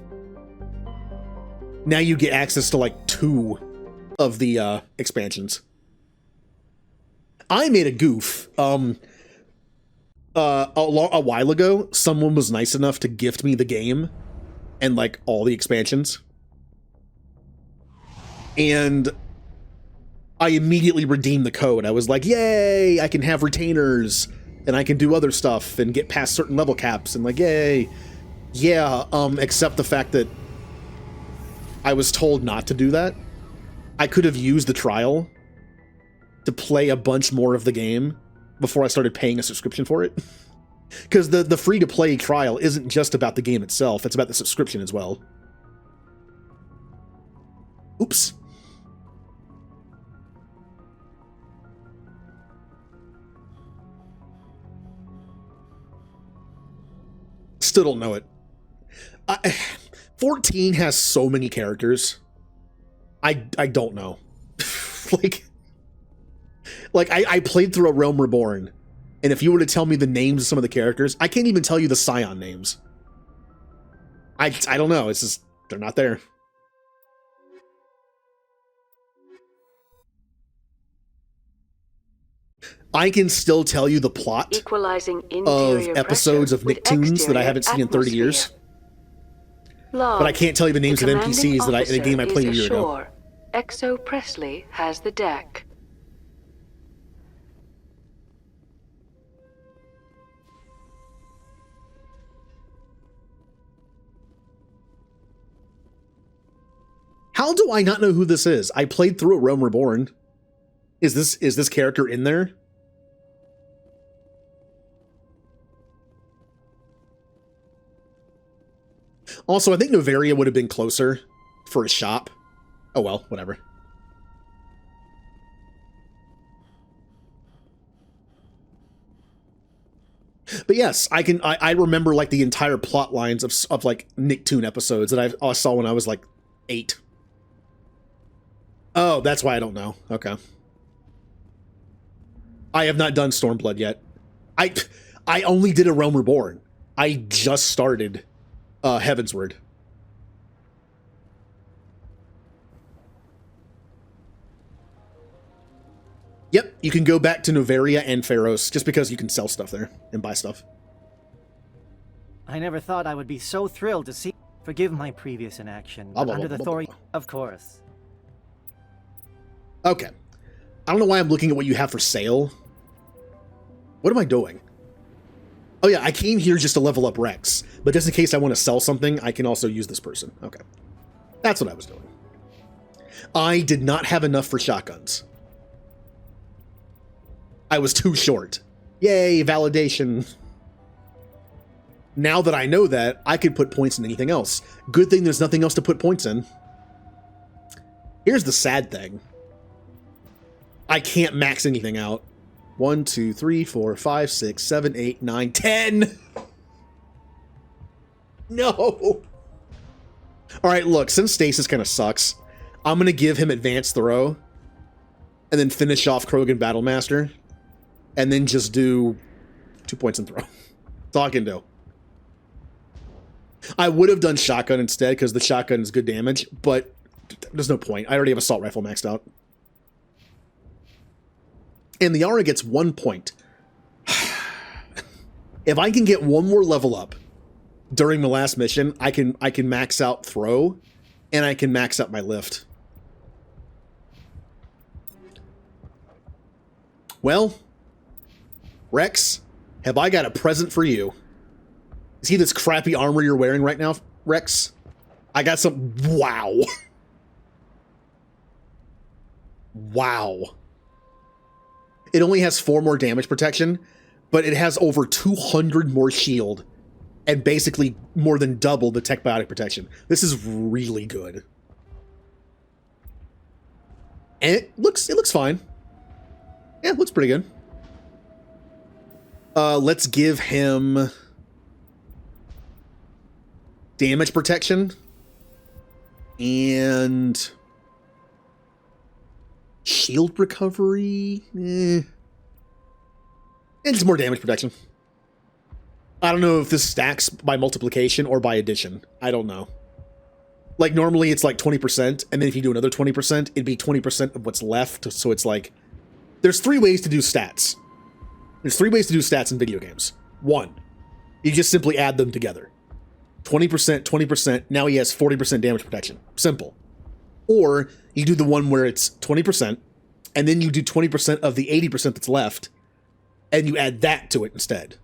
Now you get access to like 2 of the expansions. I made a goof. a while ago, someone was nice enough to gift me the game and like all the expansions. And I immediately redeemed the code. I was like, yay, I can have retainers and I can do other stuff and get past certain level caps and like, yay. Yeah, except the fact that I was told not to do that. I could have used the trial to play a bunch more of the game before I started paying a subscription for it. Because the free-to-play trial isn't just about the game itself, it's about the subscription as well. Oops. Still don't know it. 14 has so many characters. I don't know. I played through A Realm Reborn, and if you were to tell me the names of some of the characters, I can't even tell you the Scion names. I don't know. It's just, they're not there. I can still tell you the plot Equalizing of episodes of Nicktoons that I haven't seen in 30 years. But I can't tell you the names of NPCs that in a game I played a year ago. Exo Presley has the deck. How do I not know who this is? I played through A Realm Reborn. Is this character in there? Also, I think Noveria would have been closer for a shop. Oh well, whatever. But yes, I remember like the entire plot lines of like Nicktoon episodes that I saw when I was like 8. Oh, that's why I don't know. Okay. I have not done Stormblood yet. I only did A Realm Reborn. I just started Heavensward. Yep, you can go back to Noveria and Pharos just because you can sell stuff there and buy stuff. I never thought I would be so thrilled to see. Forgive my previous inaction, but under the authority, of course. Okay. I don't know why I'm looking at what you have for sale. What am I doing? Oh yeah, I came here just to level up Rex, but just in case I want to sell something, I can also use this person. Okay. That's what I was doing. I did not have enough for shotguns. I was too short. Yay, validation. Now that I know that, I could put points in anything else. Good thing there's nothing else to put points in. Here's the sad thing. I can't max anything out. 1, 2, 3, 4, 5, 6, 7, 8, 9, 10! No! Alright, look, since Stasis kind of sucks, I'm going to give him Advanced Throw, and then finish off Krogan Battlemaster, and then just do 2 points in Throw. That's all I can do. I would have done Shotgun instead, because the Shotgun is good damage, but there's no point. I already have Assault Rifle maxed out. And the Aura gets 1 point. If I can get one more level up during the last mission, I can max out Throw, and I can max out my Lift. Well, Rex, have I got a present for you? See this crappy armor you're wearing right now, Rex? I got some... Wow. Wow. It only has 4 more damage protection, but it has over 200 more shield and basically more than double the Tech Biotic protection. This is really good. And it looks fine. Yeah, it looks pretty good. Let's give him damage protection and shield recovery. And just more damage protection. I don't know if this stacks by multiplication or by addition. I don't know. Like normally it's like 20%, and then if you do another 20%, it'd be 20% of what's left. So it's like, there's 3 ways to do stats. There's 3 ways to do stats in video games. One. You just simply add them together. 20%, 20%, now he has 40% damage protection. Simple. Or you do the one where it's 20%, and then you do 20% of the 80% that's left, and you add that to it instead.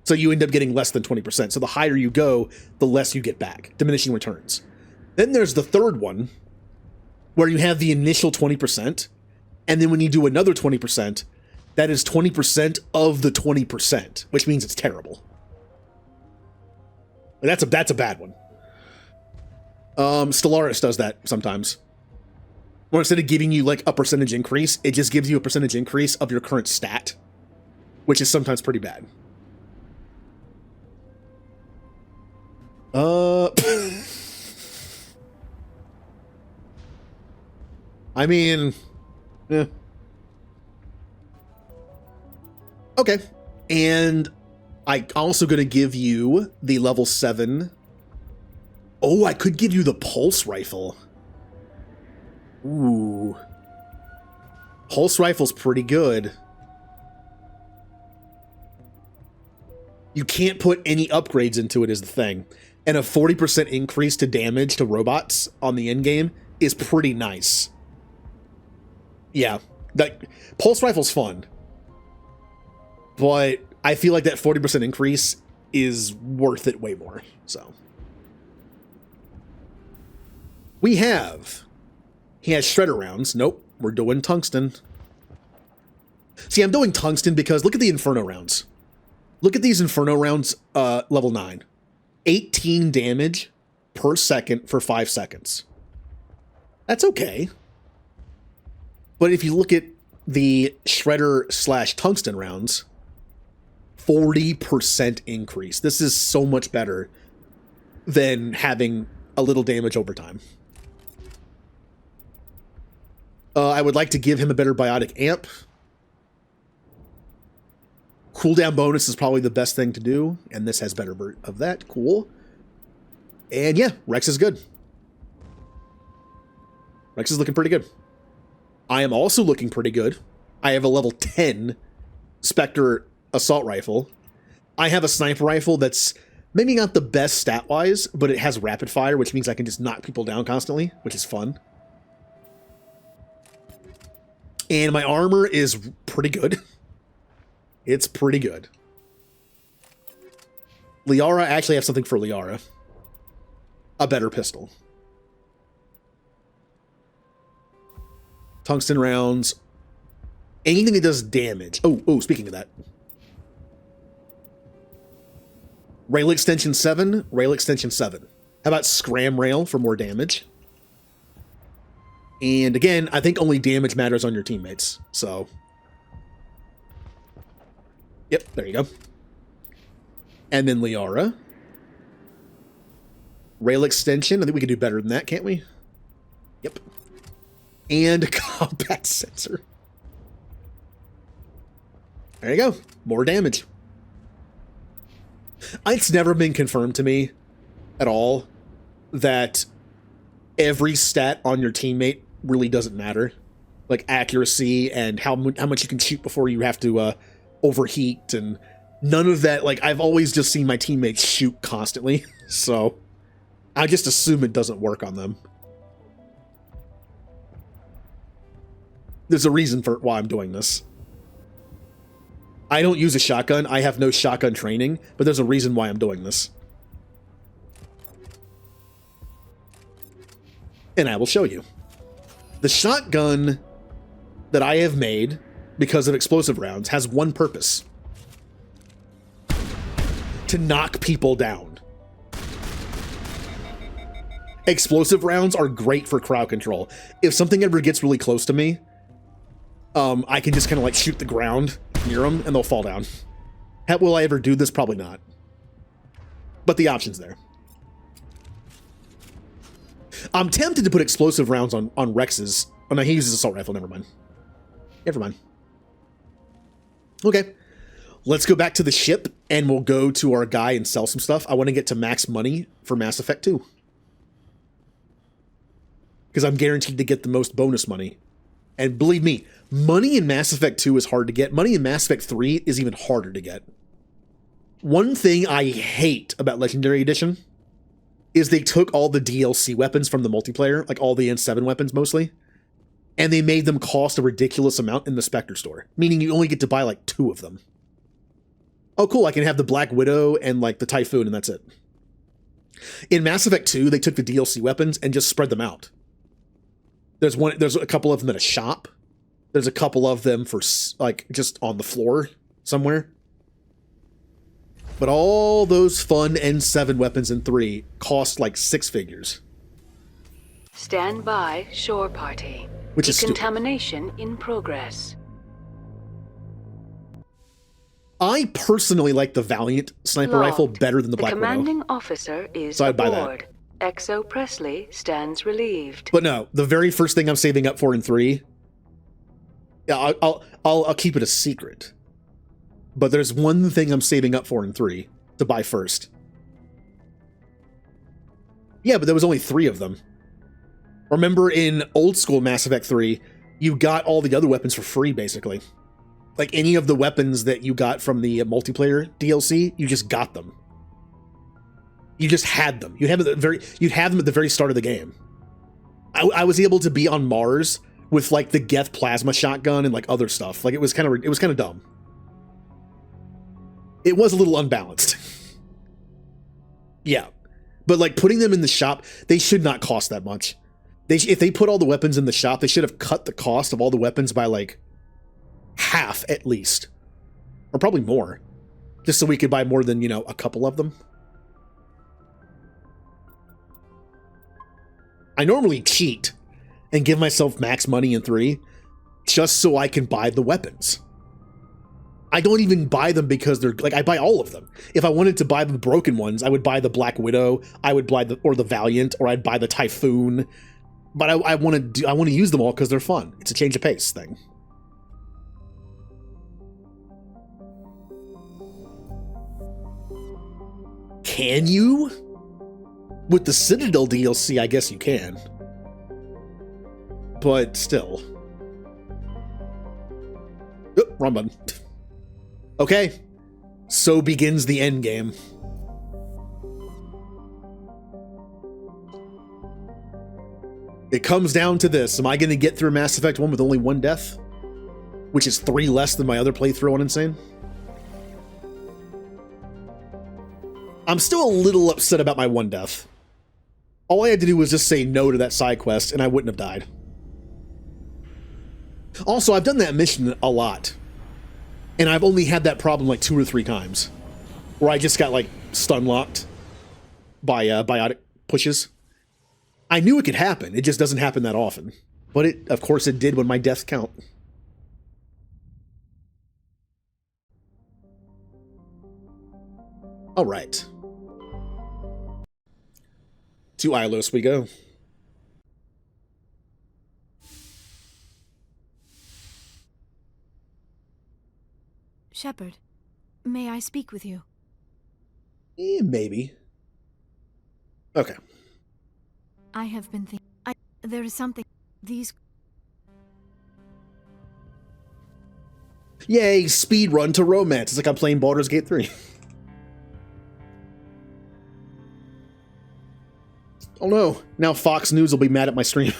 So you end up getting less than 20%. So the higher you go, the less you get back, diminishing returns. Then there's the third one, where you have the initial 20%, and then when you do another 20%, that is 20% of the 20%, which means it's terrible. That's a bad one. Stellaris does that sometimes. Where instead of giving you like a percentage increase, it just gives you a percentage increase of your current stat, which is sometimes pretty bad. I mean, yeah. Okay. And I also going to give you the level 7. Oh, I could give you the pulse rifle. Ooh. Pulse rifle's pretty good. You can't put any upgrades into it is the thing. And a 40% increase to damage to robots on the end game is pretty nice. Yeah. That pulse rifle's fun. But I feel like that 40% increase is worth it way more. So he has shredder rounds. Nope, we're doing tungsten. See, I'm doing tungsten because look at the Inferno rounds. Look at these Inferno rounds, level 9. 18 damage per second for 5 seconds. That's okay. But if you look at the shredder / tungsten rounds, 40% increase. This is so much better than having a little damage over time. I would like to give him a better biotic amp. Cooldown bonus is probably the best thing to do, and this has better of that. Cool. And yeah, Rex is good. Rex is looking pretty good. I am also looking pretty good. I have a level 10 Spectre assault rifle. I have a sniper rifle that's maybe not the best stat-wise, but it has rapid fire, which means I can just knock people down constantly, which is fun. And my armor is pretty good. It's pretty good. Liara, I actually have something for Liara. A better pistol. Tungsten rounds. Anything that does damage. Oh, speaking of that. Rail extension 7, rail extension 7. How about scram rail for more damage? And again, I think only damage matters on your teammates, so. Yep, there you go. And then Liara. Rail extension. I think we can do better than that, can't we? Yep. And combat sensor. There you go. More damage. It's never been confirmed to me at all that every stat on your teammate really doesn't matter. Like accuracy and how much you can shoot before you have to overheat and none of that. Like I've always just seen my teammates shoot constantly. So I just assume it doesn't work on them. There's a reason for why I'm doing this. I don't use a shotgun. I have no shotgun training, but there's a reason why I'm doing this. And I will show you. The shotgun that I have made because of explosive rounds has one purpose. To knock people down. Explosive rounds are great for crowd control. If something ever gets really close to me, I can just kind of like shoot the ground near them and they'll fall down. Will I ever do this? Probably not. But the option's there. I'm tempted to put explosive rounds on Rex's. Oh no, he uses assault rifle. Never mind. Never mind. Okay. Let's go back to the ship and we'll go to our guy and sell some stuff. I want to get to max money for Mass Effect 2. Because I'm guaranteed to get the most bonus money. And believe me, money in Mass Effect 2 is hard to get. Money in Mass Effect 3 is even harder to get. One thing I hate about Legendary Edition is they took all the DLC weapons from the multiplayer, like all the N7 weapons mostly, and they made them cost a ridiculous amount in the Spectre store, meaning you only get to buy like 2 of them. Oh, cool, I can have the Black Widow and like the Typhoon, and that's it. In Mass Effect 2, they took the DLC weapons and just spread them out. There's a couple of them at a shop. There's a couple of them for like just on the floor somewhere. But all those fun N7 weapons in 3 cost like 6 figures. Stand by, shore party. Which is stupid. Decontamination in progress. I personally like the Valiant sniper rifle better than the Black Widow. The commanding officer is So I'd buy aboard. Exo Presley stands relieved. But no, the very first thing I'm saving up for in 3, yeah, I'll keep it a secret. But there's one thing I'm saving up for in 3 to buy first. Yeah, but there was only 3 of them. Remember in old school Mass Effect 3, you got all the other weapons for free, basically. Like any of the weapons that you got from the multiplayer DLC, you just got them. You just had them. You'd have them at the very start of the game. I was able to be on Mars with like the Geth plasma shotgun and like other stuff. Like it was kind of dumb. It was a little unbalanced. Yeah. But like putting them in the shop, they should not cost that much. If they put all the weapons in the shop, they should have cut the cost of all the weapons by like half at least. Or probably more. Just so we could buy more than, a couple of them. I normally cheat and give myself max money in 3 just so I can buy the weapons. I don't even buy them because they're like, I buy all of them. If I wanted to buy the broken ones, I would buy the Black Widow, I would buy the Valiant, or I'd buy the Typhoon. But I want to use them all because they're fun. It's a change of pace thing. Can you? With the Citadel DLC, I guess you can. But still. Oh, wrong button. Okay. So begins the end game. It comes down to this. Am I going to get through Mass Effect 1 with only 1 death? Which is 3 less than my other playthrough on Insane? I'm still a little upset about my 1 death. All I had to do was just say no to that side quest, and I wouldn't have died. Also, I've done that mission a lot. And I've only had that problem like 2 or 3 times. Where I just got like stun locked by biotic pushes. I knew it could happen, it just doesn't happen that often. But of course it did when my deaths count. Alright. To Ilos we go. Shepard, may I speak with you? Maybe. Okay. I have been thinking. There is something. These. Yay, speed run to romance. It's like I'm playing Baldur's Gate 3. Oh no, now Fox News will be mad at my stream.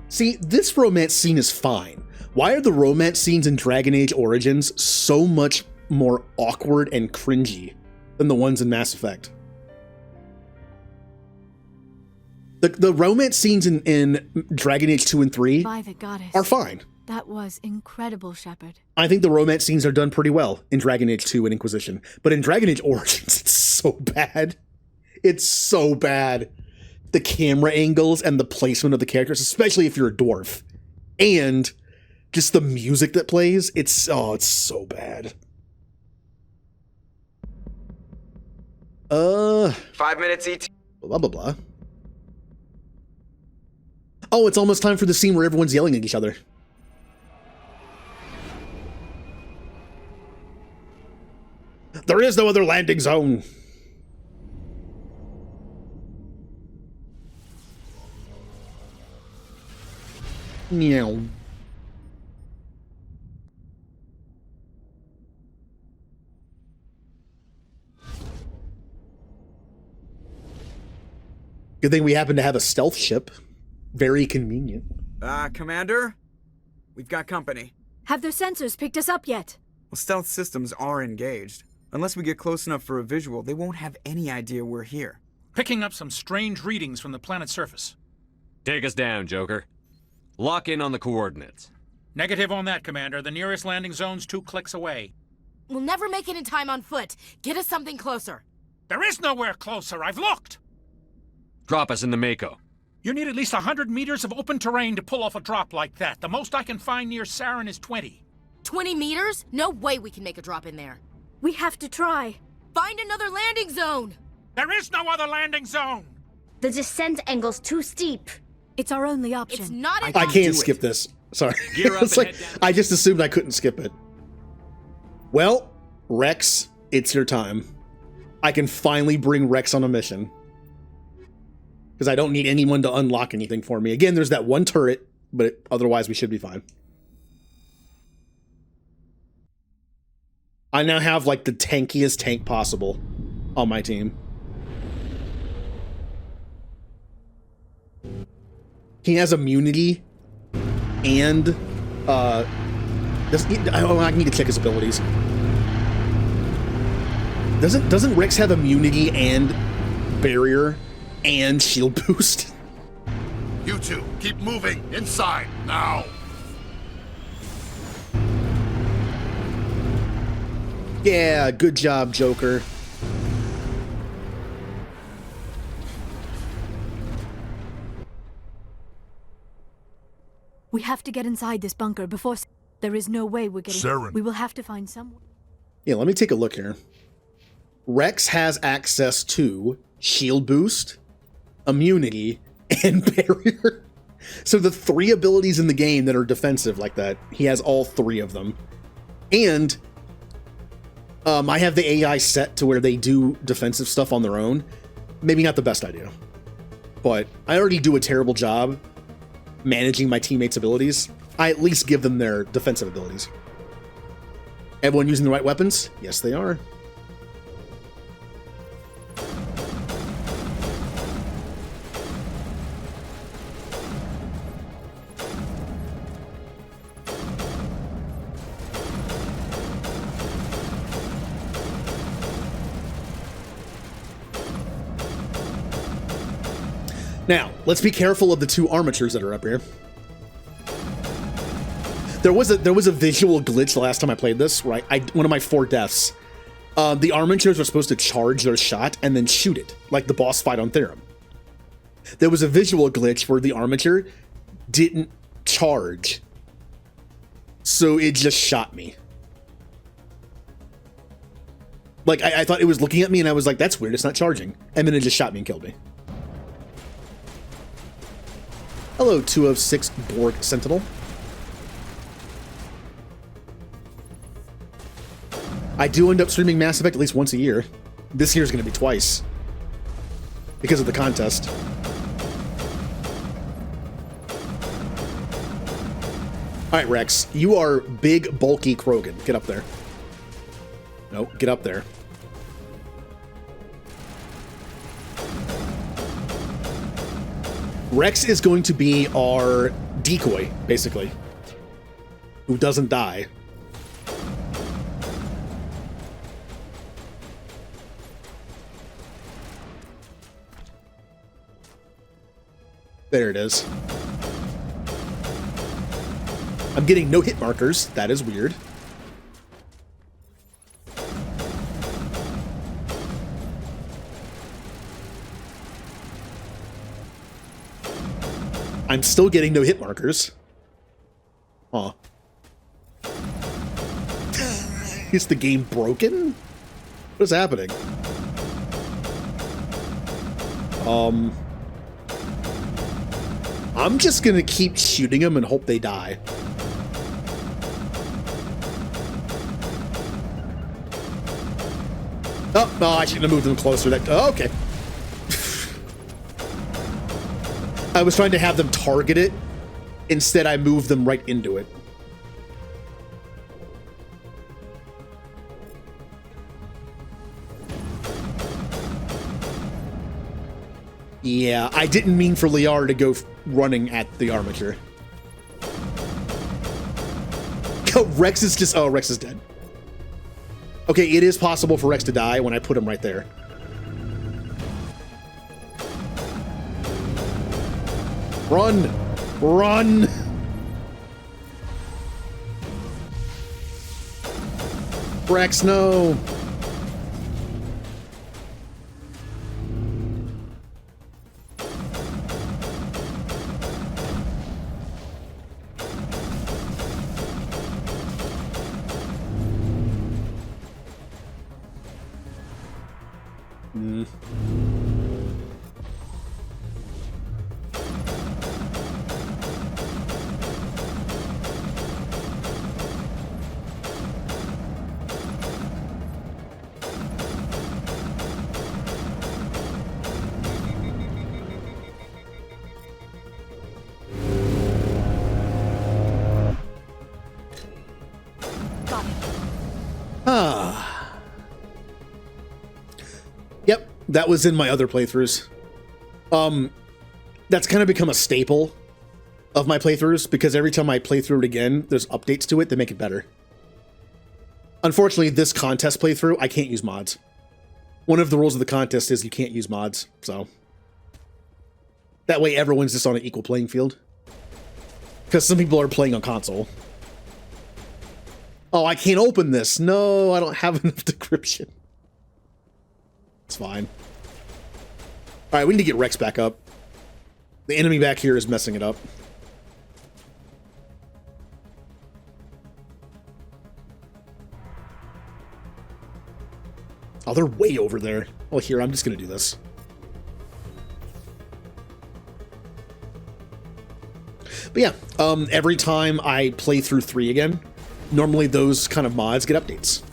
See, this romance scene is fine. Why are the romance scenes in Dragon Age Origins so much more awkward and cringy than the ones in Mass Effect? The romance scenes in Dragon Age 2 and 3 By the goddess. are fine. That was incredible, Shepard. I think the romance scenes are done pretty well in Dragon Age 2 and Inquisition. But in Dragon Age Origins, it's so bad. It's so bad. The camera angles and the placement of the characters, especially if you're a dwarf. And just the music that plays, it's so bad. 5 minutes ET. Blah, blah, blah. Oh, it's almost time for the scene where everyone's yelling at each other. There is no other landing zone. Meow. Good thing we happen to have a stealth ship. Very convenient. Commander? We've got company. Have their sensors picked us up yet? Well, stealth systems are engaged. Unless we get close enough for a visual, they won't have any idea we're here. Picking up some strange readings from the planet's surface. Take us down, Joker. Lock in on the coordinates. Negative on that, Commander. The nearest landing zone's 2 clicks away. We'll never make it in time on foot. Get us something closer. There is nowhere closer. I've looked. Drop us in the Mako. You need at least 100 meters of open terrain to pull off a drop like that. The most I can find near Saren is 20. 20 meters? No way we can make a drop in there. We have to try. Find another landing zone! There is no other landing zone! The descent angle's too steep. It's our only option. It's not an I can't skip this. Sorry. It's like, I just assumed I couldn't skip it. Well, Rex, it's your time. I can finally bring Rex on a mission. Because I don't need anyone to unlock anything for me. Again, there's that one turret, but otherwise we should be fine. I now have like the tankiest tank possible on my team. He has immunity and I need to check his abilities. Doesn't Rex have immunity and barrier and shield boost? You two, keep moving inside now. Yeah, good job, Joker. We have to get inside this bunker before... There is no way we're getting... Saren. We will have to find someone. Yeah, let me take a look here. Rex has access to shield boost, immunity, and barrier. So the 3 abilities in the game that are defensive like that, he has all 3 of them. And I have the AI set to where they do defensive stuff on their own. Maybe not the best idea. But I already do a terrible job managing my teammates' abilities. I at least give them their defensive abilities. Everyone using the right weapons? Yes, they are. Now, let's be careful of the 2 armatures that are up here. There was a visual glitch the last time I played this, right? One of my 4 deaths. The armatures were supposed to charge their shot and then shoot it, like the boss fight on Therum. There was a visual glitch where the armature didn't charge, so it just shot me. Like, I thought it was looking at me and I was like, that's weird, it's not charging. And then it just shot me and killed me. Hello, 206 Borg Sentinel. I do end up streaming Mass Effect at least once a year. This year's going to be twice. Because of the contest. Alright, Rex. You are big, bulky Krogan. Get up there. No, get up there. Rex is going to be our decoy, basically. Who doesn't die. There it is. I'm getting no hit markers. That is weird. I'm still getting no hit markers. Huh. Is the game broken? What is happening? I'm just gonna keep shooting them and hope they die. Oh, no, I shouldn't have moved them closer. Oh, okay. I was trying to have them target it. Instead, I moved them right into it. Yeah, I didn't mean for Liara to go running at the armature. Rex is just... Oh, Rex is dead. Okay, it is possible for Rex to die when I put him right there. Run! Run! Rex, no! Yep, that was in my other playthroughs. That's kind of become a staple of my playthroughs because every time I play through it again, there's updates to it that make it better. Unfortunately, this contest playthrough, I can't use mods. One of the rules of the contest is you can't use mods, so... That way everyone's just on an equal playing field. Because some people are playing on console. Oh, I can't open this. No, I don't have enough decryption. It's fine. Alright, we need to get Rex back up. The enemy back here is messing it up. Oh, they're way over there. Well, here, I'm just gonna do this. But yeah, every time I play through 3 again, normally those kind of mods get updates.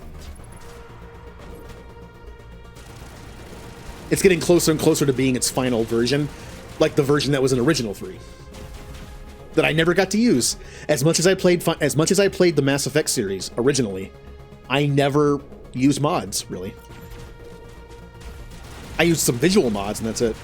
It's getting closer and closer to being its final version, like the version that was in original 3. That I never got to use. As much as I played the Mass Effect series originally, I never used mods, really. I used some visual mods and that's it.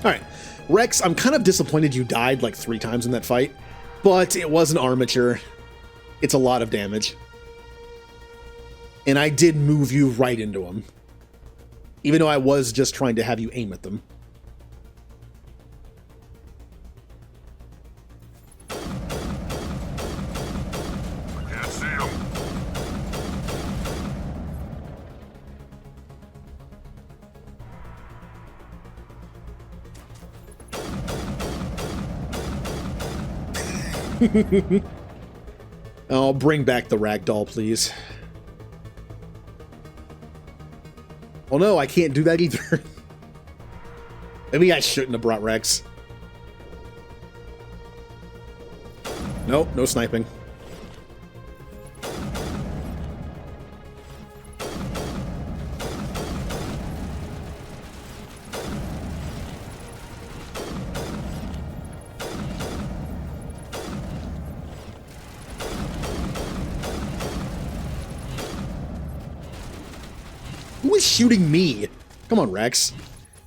Alright, Rex, I'm kind of disappointed you died like 3 times in that fight, but it was an armature. It's a lot of damage. And I did move you right into him. Even though I was just trying to have you aim at them. Can't see him. Oh, bring back the ragdoll, please. Oh no, I can't do that either. Maybe I shouldn't have brought Rex. Nope, no sniping. Who is shooting me? Come on, Rex.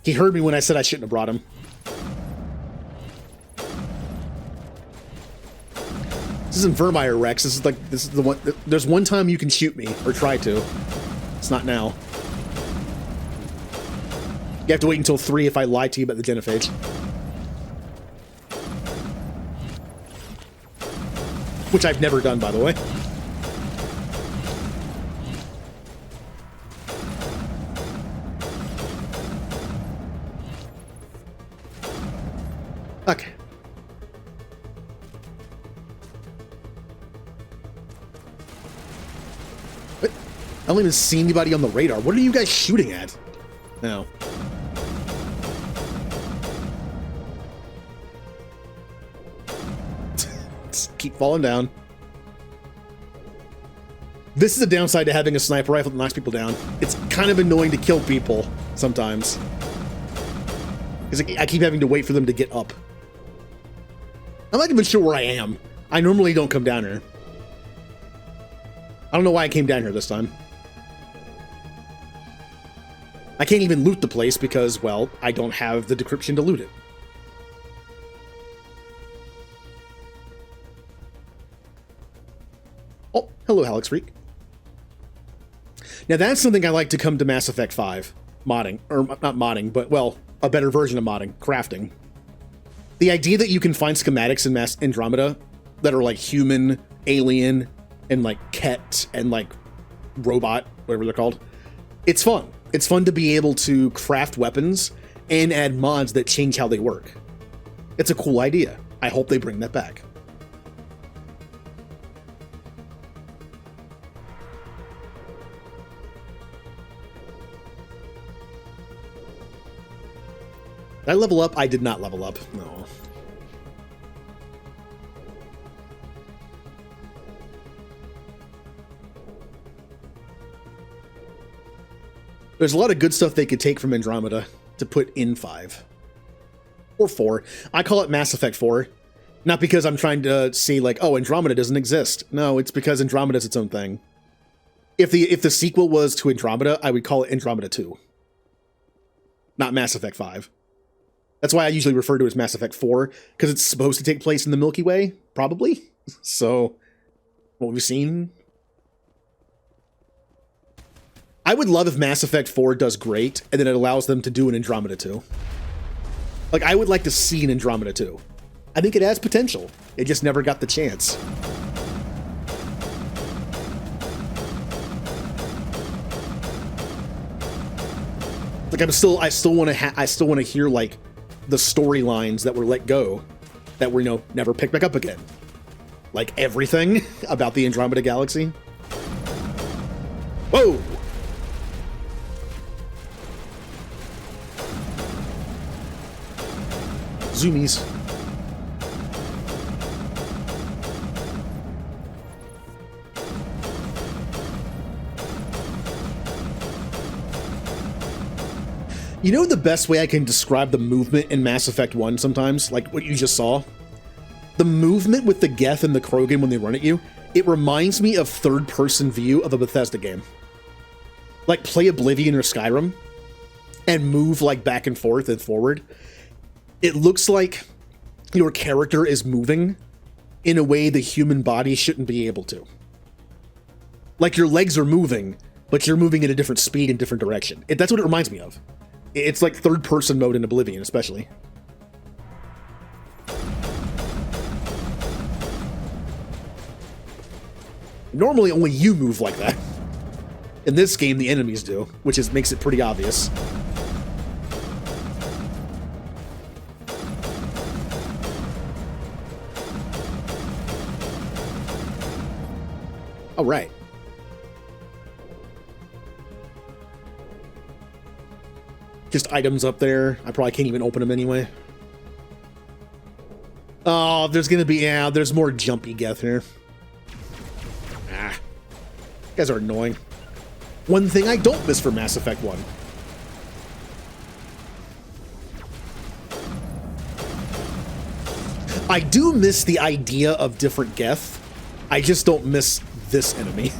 He heard me when I said I shouldn't have brought him. This isn't Vermeer, Rex. This is the one. There's one time you can shoot me, or try to. It's not now. You have to wait until 3 if I lie to you about the genophage. Which I've never done, by the way. Okay. What? I don't even see anybody on the radar. What are you guys shooting at? No. keep falling down. This is a downside to having a sniper rifle that knocks people down. It's kind of annoying to kill people sometimes. Because I keep having to wait for them to get up. I'm not even sure where I am. I normally don't come down here. I don't know why I came down here this time. I can't even loot the place because, well, I don't have the decryption to loot it. Oh, hello, Alex Freak. Now that's something I like to come to Mass Effect 5. Modding. Or, not modding, but, well, a better version of modding. Crafting. The idea that you can find schematics in Mass Andromeda that are like human, alien, and like Ket, and like robot, whatever they're called. It's fun. It's fun to be able to craft weapons and add mods that change how they work. It's a cool idea. I hope they bring that back. Did I level up? I did not level up. No. There's a lot of good stuff they could take from Andromeda to put in 5. Or 4. I call it Mass Effect 4. Not because I'm trying to say, like, oh, Andromeda doesn't exist. No, it's because Andromeda's its own thing. If the sequel was to Andromeda, I would call it Andromeda 2. Not Mass Effect 5. That's why I usually refer to it as Mass Effect 4, because it's supposed to take place in the Milky Way, probably. So, what we've seen... I would love if Mass Effect 4 does great, and then it allows them to do an Andromeda 2. Like, I would like to see an Andromeda 2. I think it has potential. It just never got the chance. Like, I still want to hear, like, the storylines that were let go, that were, never picked back up again. Like, everything about the Andromeda Galaxy. Whoa! Zoomies. You know the best way I can describe the movement in Mass Effect 1 sometimes? Like what you just saw? The movement with the Geth and the Krogan when they run at you, it reminds me of third-person view of a Bethesda game. Like play Oblivion or Skyrim and move like back and forth and forward. It looks like your character is moving in a way the human body shouldn't be able to. Like your legs are moving, but you're moving at a different speed and different direction. That's what it reminds me of. It's like third-person mode in Oblivion, especially. Normally, only you move like that. In this game, the enemies do, which makes it pretty obvious. All right. Just items up there. I probably can't even open them anyway. Oh, there's gonna be, there's more jumpy Geth here. Ah. You guys are annoying. One thing I don't miss from Mass Effect 1. I do miss the idea of different Geth. I just don't miss this enemy.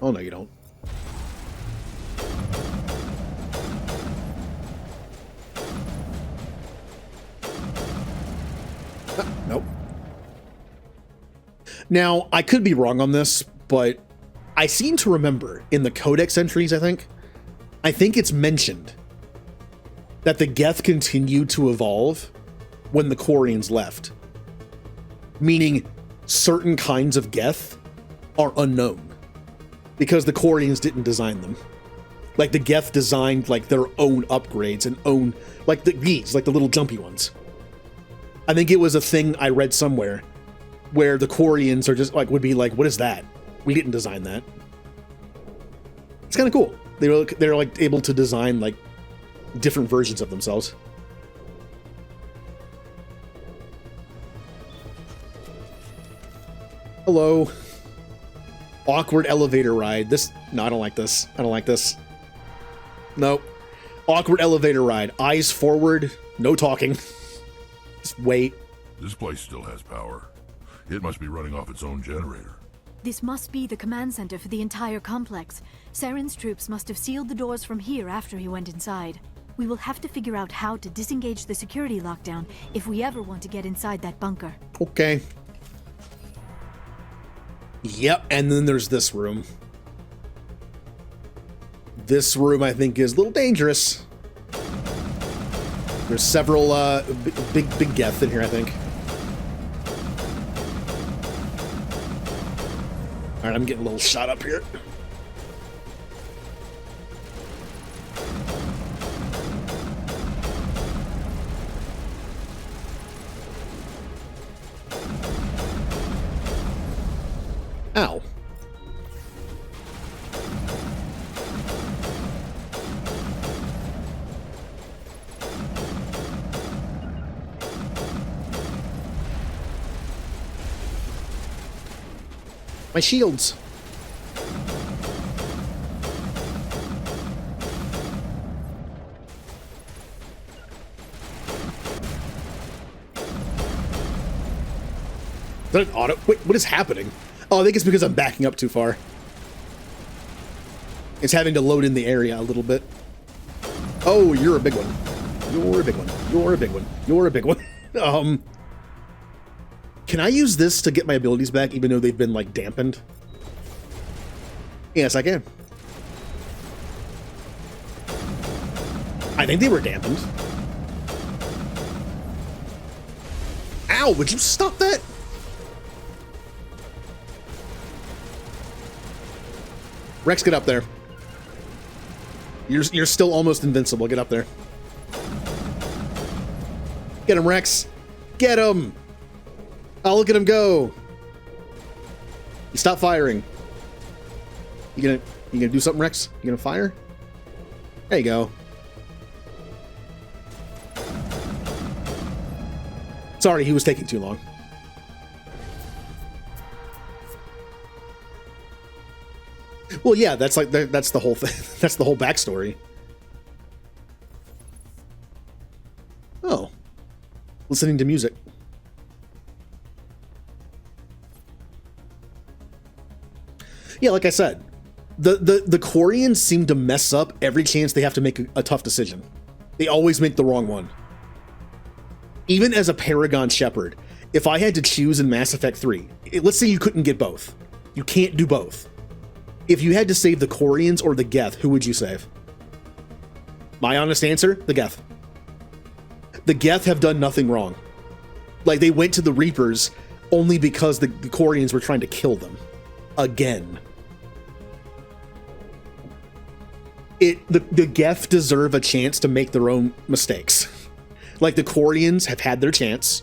Oh, no, you don't. Nope. Now, I could be wrong on this, but I seem to remember in the Codex entries, I think it's mentioned that the Geth continued to evolve when the Quarians left. Meaning, certain kinds of Geth are unknown. Because the Quarians didn't design them. Like, the Geth designed, like, their own upgrades and own... Like, these, like the little jumpy ones. I think it was a thing I read somewhere where the Quarians are just, like, would be like, what is that? We didn't design that. It's kind of cool. They're like, able to design, like, different versions of themselves. Hello. Awkward elevator ride. No, I don't like this. I don't like this. Nope. Awkward elevator ride. Eyes forward. No talking. Just wait. This place still has power. It must be running off its own generator. This must be the command center for the entire complex. Saren's troops must have sealed the doors from here after he went inside. We will have to figure out how to disengage the security lockdown if we ever want to get inside that bunker. Okay. Yep, and then there's this room. This room, I think, is a little dangerous. There's several big Geth in here, I think. All right, I'm getting a little shot up here. Ow. My shields. Is that an auto? Wait, what is happening? Oh, I think it's because I'm backing up too far. It's having to load in the area a little bit. Oh, you're a big one. You're a big one. You're a big one. You're a big one. Can I use this to get my abilities back even though they've been, like, dampened? Yes, I can. I think they were dampened. Ow, would you stop that? Rex, get up there. You're still almost invincible. Get up there. Get him, Rex. Get him. Oh, look at him go. You stop firing. You gonna do something, Rex? You gonna fire? There you go. Sorry, he was taking too long. Well, yeah, that's like that's the whole thing. That's the whole backstory. Oh, listening to music. Yeah, like I said, the Quarians seem to mess up every chance they have to make a tough decision. They always make the wrong one. Even as a Paragon Shepherd, if I had to choose in Mass Effect 3, let's say you couldn't get both. You can't do both. If you had to save the Quarians or the Geth, who would you save? My honest answer, the Geth. The Geth have done nothing wrong. Like, they went to the Reapers only because the Quarians were trying to kill them. Again. The Geth deserve a chance to make their own mistakes. Like, the Quarians have had their chance.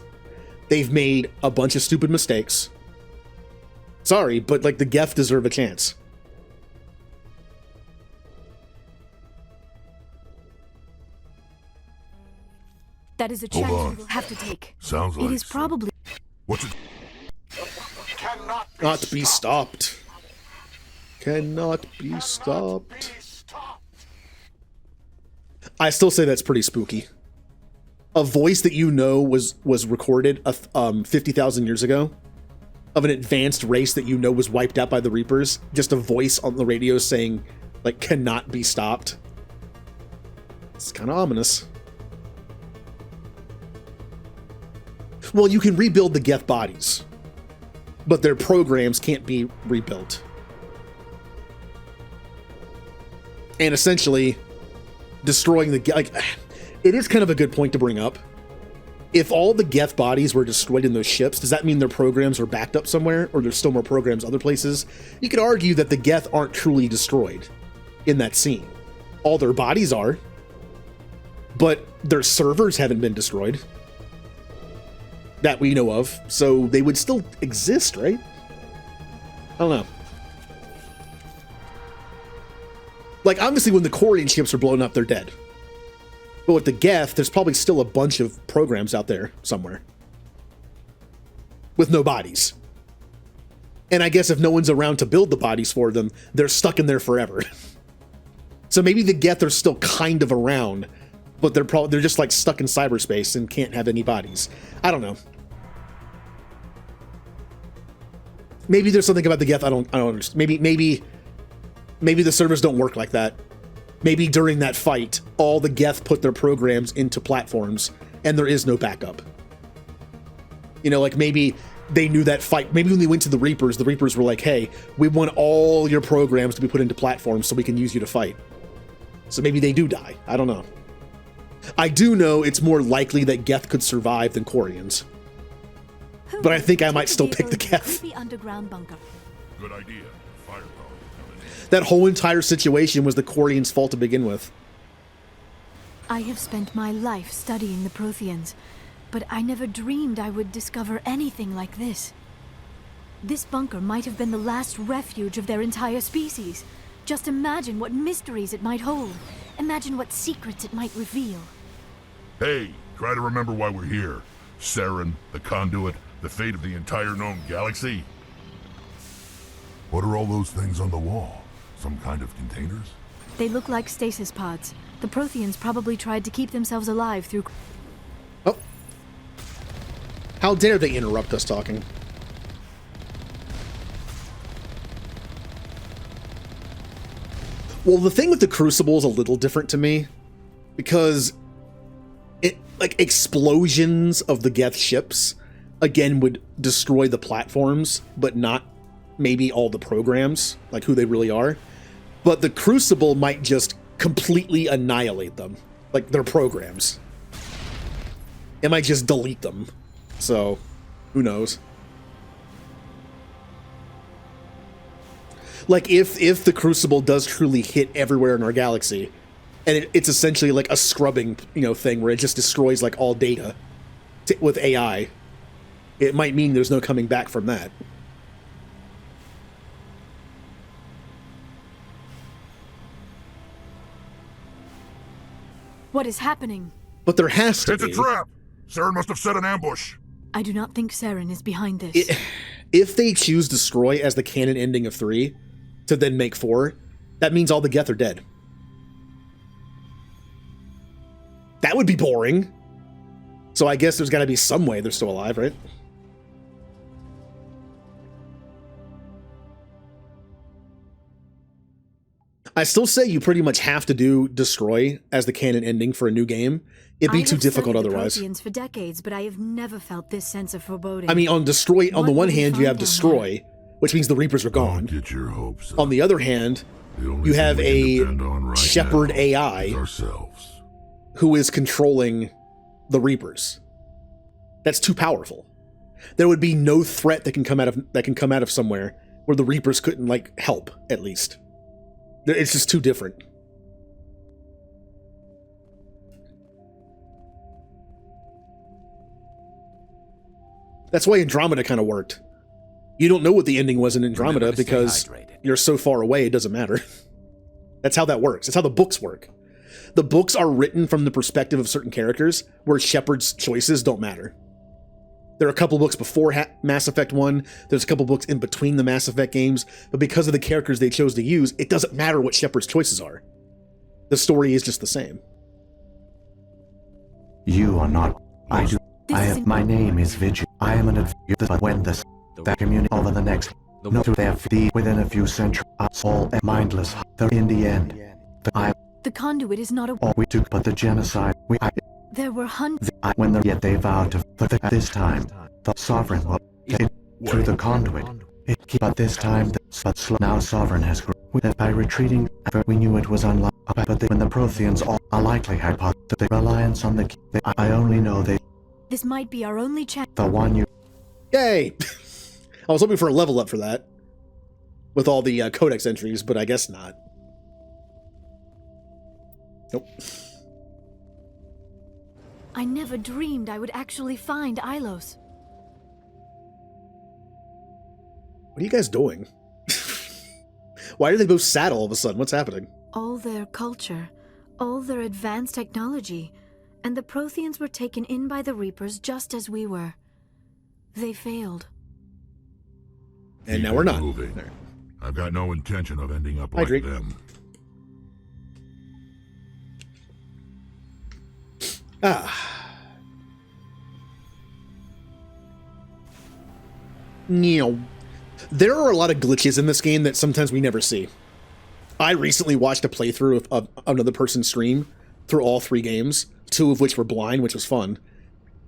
They've made a bunch of stupid mistakes. Sorry, but, like, the Geth deserve a chance. That is a Hold chance on. we will have to take. Sounds like it is probably. What's it? Not be stopped. Cannot be stopped. I still say that's pretty spooky. A voice that you know was recorded 50,000 years ago of an advanced race that you know was wiped out by the Reapers. Just a voice on the radio saying, like, cannot be stopped. It's kind of ominous. Well, you can rebuild the Geth bodies, but their programs can't be rebuilt. And essentially, destroying the... Like, it is kind of a good point to bring up. If all the Geth bodies were destroyed in those ships, does that mean their programs are backed up somewhere, or there's still more programs other places? You could argue that the Geth aren't truly destroyed in that scene. All their bodies are, but their servers haven't been destroyed. That we know of, so they would still exist, right? I don't know. Like, obviously when the Quarian ships are blown up, they're dead. But with the Geth, there's probably still a bunch of programs out there somewhere. With no bodies. And I guess if no one's around to build the bodies for them, they're stuck in there forever. So maybe the Geth are still kind of around, but they're just like stuck in cyberspace and can't have any bodies. I don't know. Maybe there's something about the Geth I don't understand. Maybe the servers don't work like that. Maybe during that fight, all the Geth put their programs into platforms and there is no backup. You know, like maybe they knew that fight. Maybe when they went to the Reapers were like, hey, we want all your programs to be put into platforms so we can use you to fight. So maybe they do die. I don't know. I do know it's more likely that Geth could survive than Quarians. But I think I might still pick the Geth. Underground bunker. Good idea. Firepower. That whole entire situation was the Quarians' fault to begin with. I have spent my life studying the Protheans, but I never dreamed I would discover anything like this. This bunker might have been the last refuge of their entire species. Just imagine what mysteries it might hold. Imagine what secrets it might reveal. Hey, try to remember why we're here. Saren, the Conduit, the fate of the entire known galaxy. What are all those things on the wall? Some kind of containers? They look like stasis pods. The Protheans probably tried to keep themselves alive through... Oh. How dare they interrupt us talking? Well, the thing with the Crucible is a little different to me, because it, like, explosions of the Geth ships, again, would destroy the platforms, but not maybe all the programs, like who they really are. But the Crucible might just completely annihilate them, like their programs. It might just delete them. So, who knows? Like, if the Crucible does truly hit everywhere in our galaxy, and it's essentially like a scrubbing, thing where it just destroys, like, all data with AI, it might mean there's no coming back from that. What is happening? But there has to be. It's a trap! Saren must have set an ambush! I do not think Saren is behind this. If they choose Destroy as the canon ending of 3, to then make 4, that means all the Geth are dead. That would be boring. So I guess there's got to be some way they're still alive, right? I still say you pretty much have to do Destroy as the canon ending for a new game. It'd be too difficult otherwise. I have studied the Protheans for decades, but I have never felt this sense of foreboding. I mean, on Destroy, on the one hand, you have Destroy, which means the Reapers are gone. Get your hopes up. On the other hand, you have a Shepard AI who is controlling the Reapers. That's too powerful. There would be no threat that can come out of somewhere where the Reapers couldn't, like, help, at least. It's just too different. That's why Andromeda kind of worked. You don't know what the ending was in Andromeda because you're so far away, it doesn't matter. That's how that works. That's how the books work. The books are written from the perspective of certain characters, where Shepard's choices don't matter. There are a couple books before Mass Effect 1, there's a couple books in between the Mass Effect games, but because of the characters they chose to use, it doesn't matter what Shepard's choices are. The story is just the same. You are not. I do. My name is Vigil. I am an advisor, but when that community over the next, no to their feet within a few centuries, all mindless. In the end, the Conduit is not a. All we took, but the genocide. There were hundreds. Yet they vowed to. This time, the Sovereign will get through the Conduit. But this time, now Sovereign has grown. By retreating, we knew it was unlikely. But when the Protheans all likely had the reliance on the. I only know they. This might be our only chance. The one you. Yay! I was hoping for a level up for that. With all the codex entries, but I guess not. Nope. I never dreamed I would actually find Ilos. What are you guys doing? Why are they both sad all of a sudden? What's happening? All their culture, all their advanced technology, and the Protheans were taken in by the Reapers just as we were. They failed. And Keep now we're it not. moving. There. I've got no intention of ending up I like agree. them. There are a lot of glitches in this game that sometimes we never see. I recently watched a playthrough of another person's stream through all 3 games, 2 of which were blind, which was fun.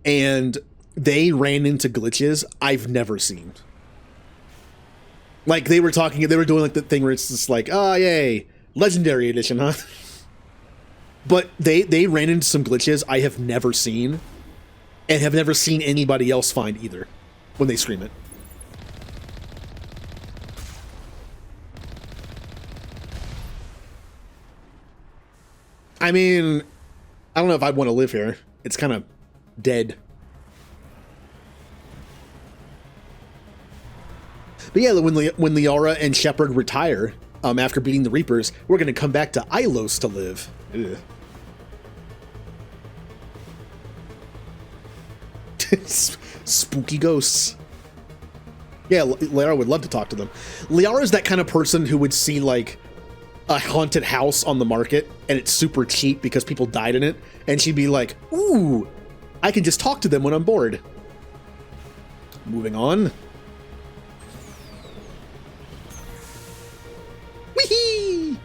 And they ran into glitches I've never seen. Like, they were doing like the thing where it's just like, oh, yay, Legendary Edition, huh? But they ran into some glitches I have never seen, and have never seen anybody else find either when they stream it. I mean, I don't know if I'd want to live here. It's kind of dead. But yeah, when Liara and Shepard retire, after beating the Reapers, we're going to come back to Ilos to live. Ugh. Spooky ghosts. Yeah, Liara would love to talk to them. Liara is that kind of person who would see, like, a haunted house on the market, and it's super cheap because people died in it, and she'd be like, ooh, I can just talk to them when I'm bored. Moving on. Whee!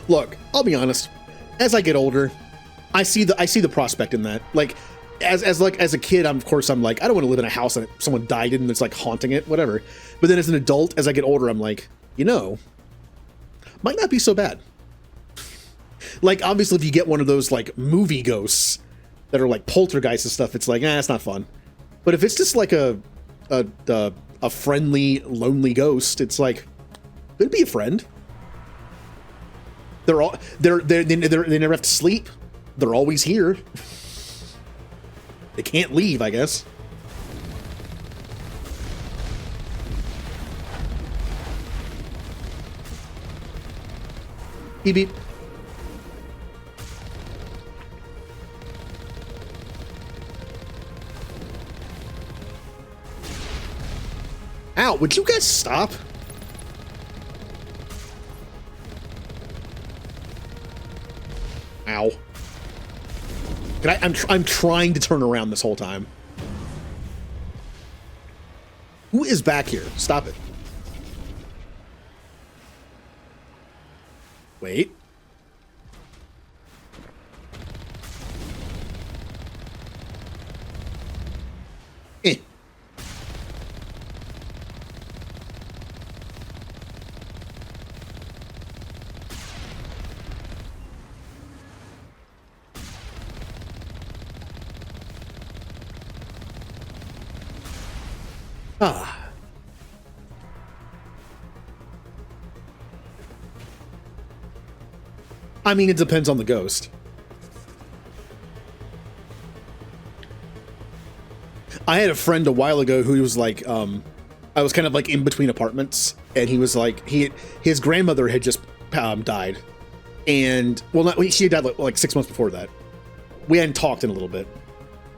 Look, I'll be honest. As I get older, I see the prospect in that. Like, as a kid, I'm like, I don't want to live in a house that someone died in and it's like haunting it, whatever. But then as an adult, as I get older, I'm like, might not be so bad. Like, obviously, if you get one of those like movie ghosts that are like poltergeists and stuff, it's like, it's not fun. But if it's just like a friendly, lonely ghost, it's like, it'd be a friend. They never have to sleep. They're always here. They can't leave, I guess. Beep beep. Ow, would you guys stop? Ow. I'm trying to turn around this whole time. Who is back here? Stop it. Wait. Eh. Ah. I mean, it depends on the ghost. I had a friend a while ago who was like, I was kind of like in between apartments, and he was like, his grandmother had just died, and she had died like 6 months before that. We hadn't talked in a little bit,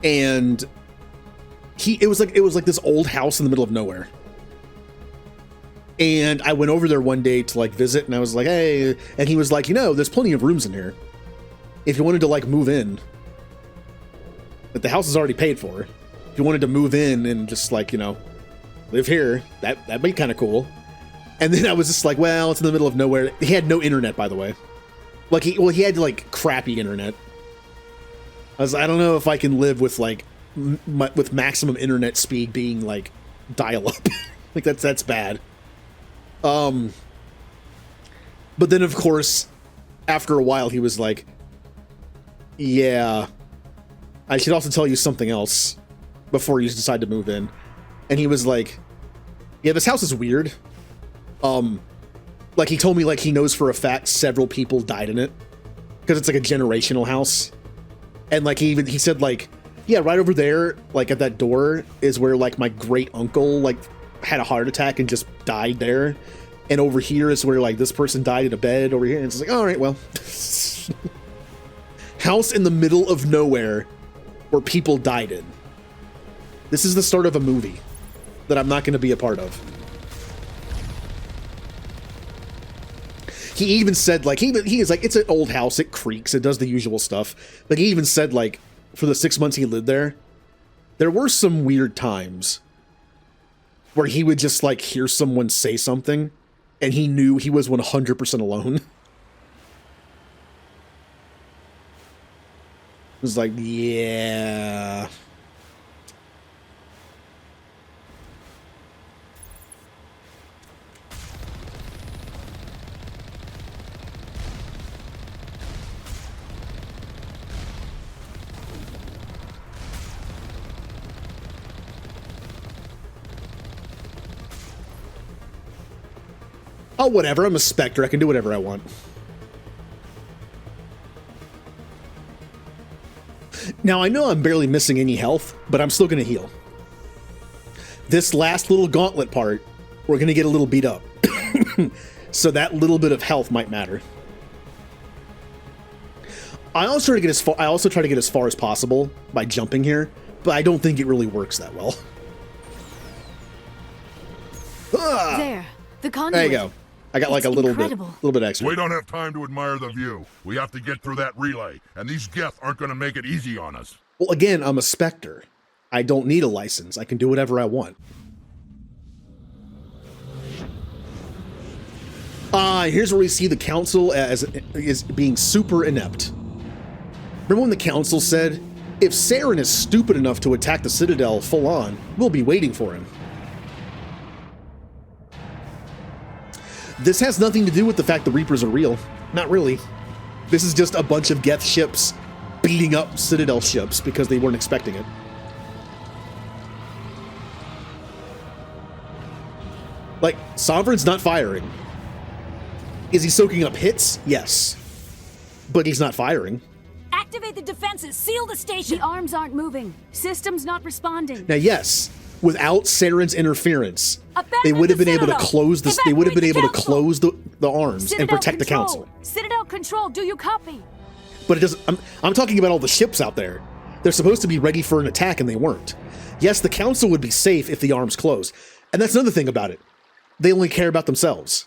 and it was like this old house in the middle of nowhere. And I went over there one day to like visit, and I was like, hey, and he was like, there's plenty of rooms in here if you wanted to like move in. But the house is already paid for. If you wanted to move in and just like, live here, that'd be kind of cool. And then I was just like, well, it's in the middle of nowhere. He had no internet, by the way. Like he had like crappy internet. I don't know if I can live with like with maximum internet speed being like dial up. Like that's bad. But then of course, after a while, he was like, yeah, I should also tell you something else before you decide to move in. And he was like, yeah, this house is weird. Like he told me like he knows for a fact several people died in it because it's like a generational house. And like he said like, yeah, right over there, like at that door is where like my great uncle like had a heart attack and just died there. And over here is where like this person died in a bed over here. And it's like, all right, well, house in the middle of nowhere where people died in. This is the start of a movie that I'm not going to be a part of. He even said, like, he is like, it's an old house, it creaks, it does the usual stuff. But he even said, like, for the 6 months he lived there, there were some weird times where he would just, like, hear someone say something, and he knew he was 100% alone. It was like, yeah. Oh, whatever. I'm a Spectre. I can do whatever I want. Now, I know I'm barely missing any health, but I'm still going to heal. This last little gauntlet part, we're going to get a little beat up. So that little bit of health might matter. I also try to get as far as possible by jumping here, but I don't think it really works that well. There. The conduit. There you go. I got like a little bit extra. We don't have time to admire the view. We have to get through that relay, and these Geth aren't going to make it easy on us. Well, again, I'm a Spectre. I don't need a license. I can do whatever I want. Here's where we see the Council as being super inept. Remember when the Council said, if Saren is stupid enough to attack the Citadel full on, we'll be waiting for him. This has nothing to do with the fact the Reapers are real. Not really. This is just a bunch of Geth ships beating up Citadel ships because they weren't expecting it. Like, Sovereign's not firing. Is he soaking up hits? Yes. But he's not firing. Activate the defenses! Seal the station! The arms aren't moving. System's not responding. Now, yes, without Saren's interference, they would have been able to close this. They would have been able to close the arms and protect the Council. Citadel Control, do you copy? But it doesn't. I'm talking about all the ships out there. They're supposed to be ready for an attack, and they weren't. Yes, the Council would be safe if the arms closed, and that's another thing about it. They only care about themselves.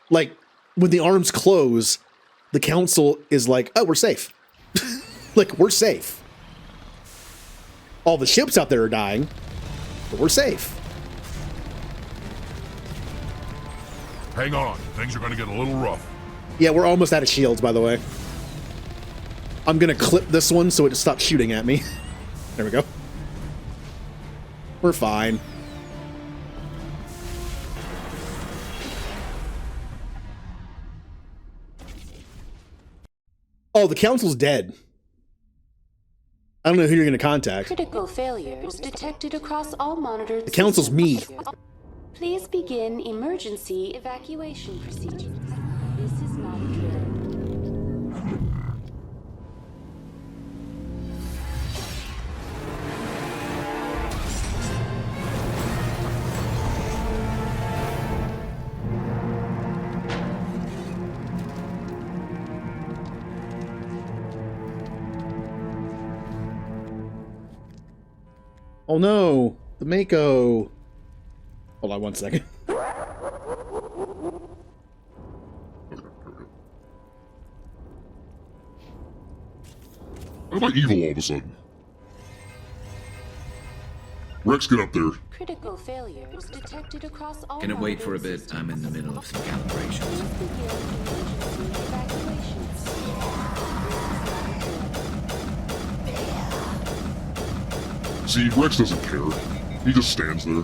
Like when the arms close, the Council is like, "Oh, we're safe." Like we're safe. All the ships out there are dying, but we're safe. Hang on, things are going to get a little rough. Yeah, we're almost out of shields, by the way. I'm going to clip this one so it stops shooting at me. There we go. We're fine. Oh, the Council's dead. I don't know who you're going to contact. Critical failures detected across all monitors. The Council's me. Please begin emergency evacuation procedures. This is not a drill. Oh no, the Mako. Hold on one second. How am I evil all of a sudden? Rex, get up there. Critical failures detected across all. Can it wait for a bit? I'm in the middle of some calibrations. See, Rex doesn't care. He just stands there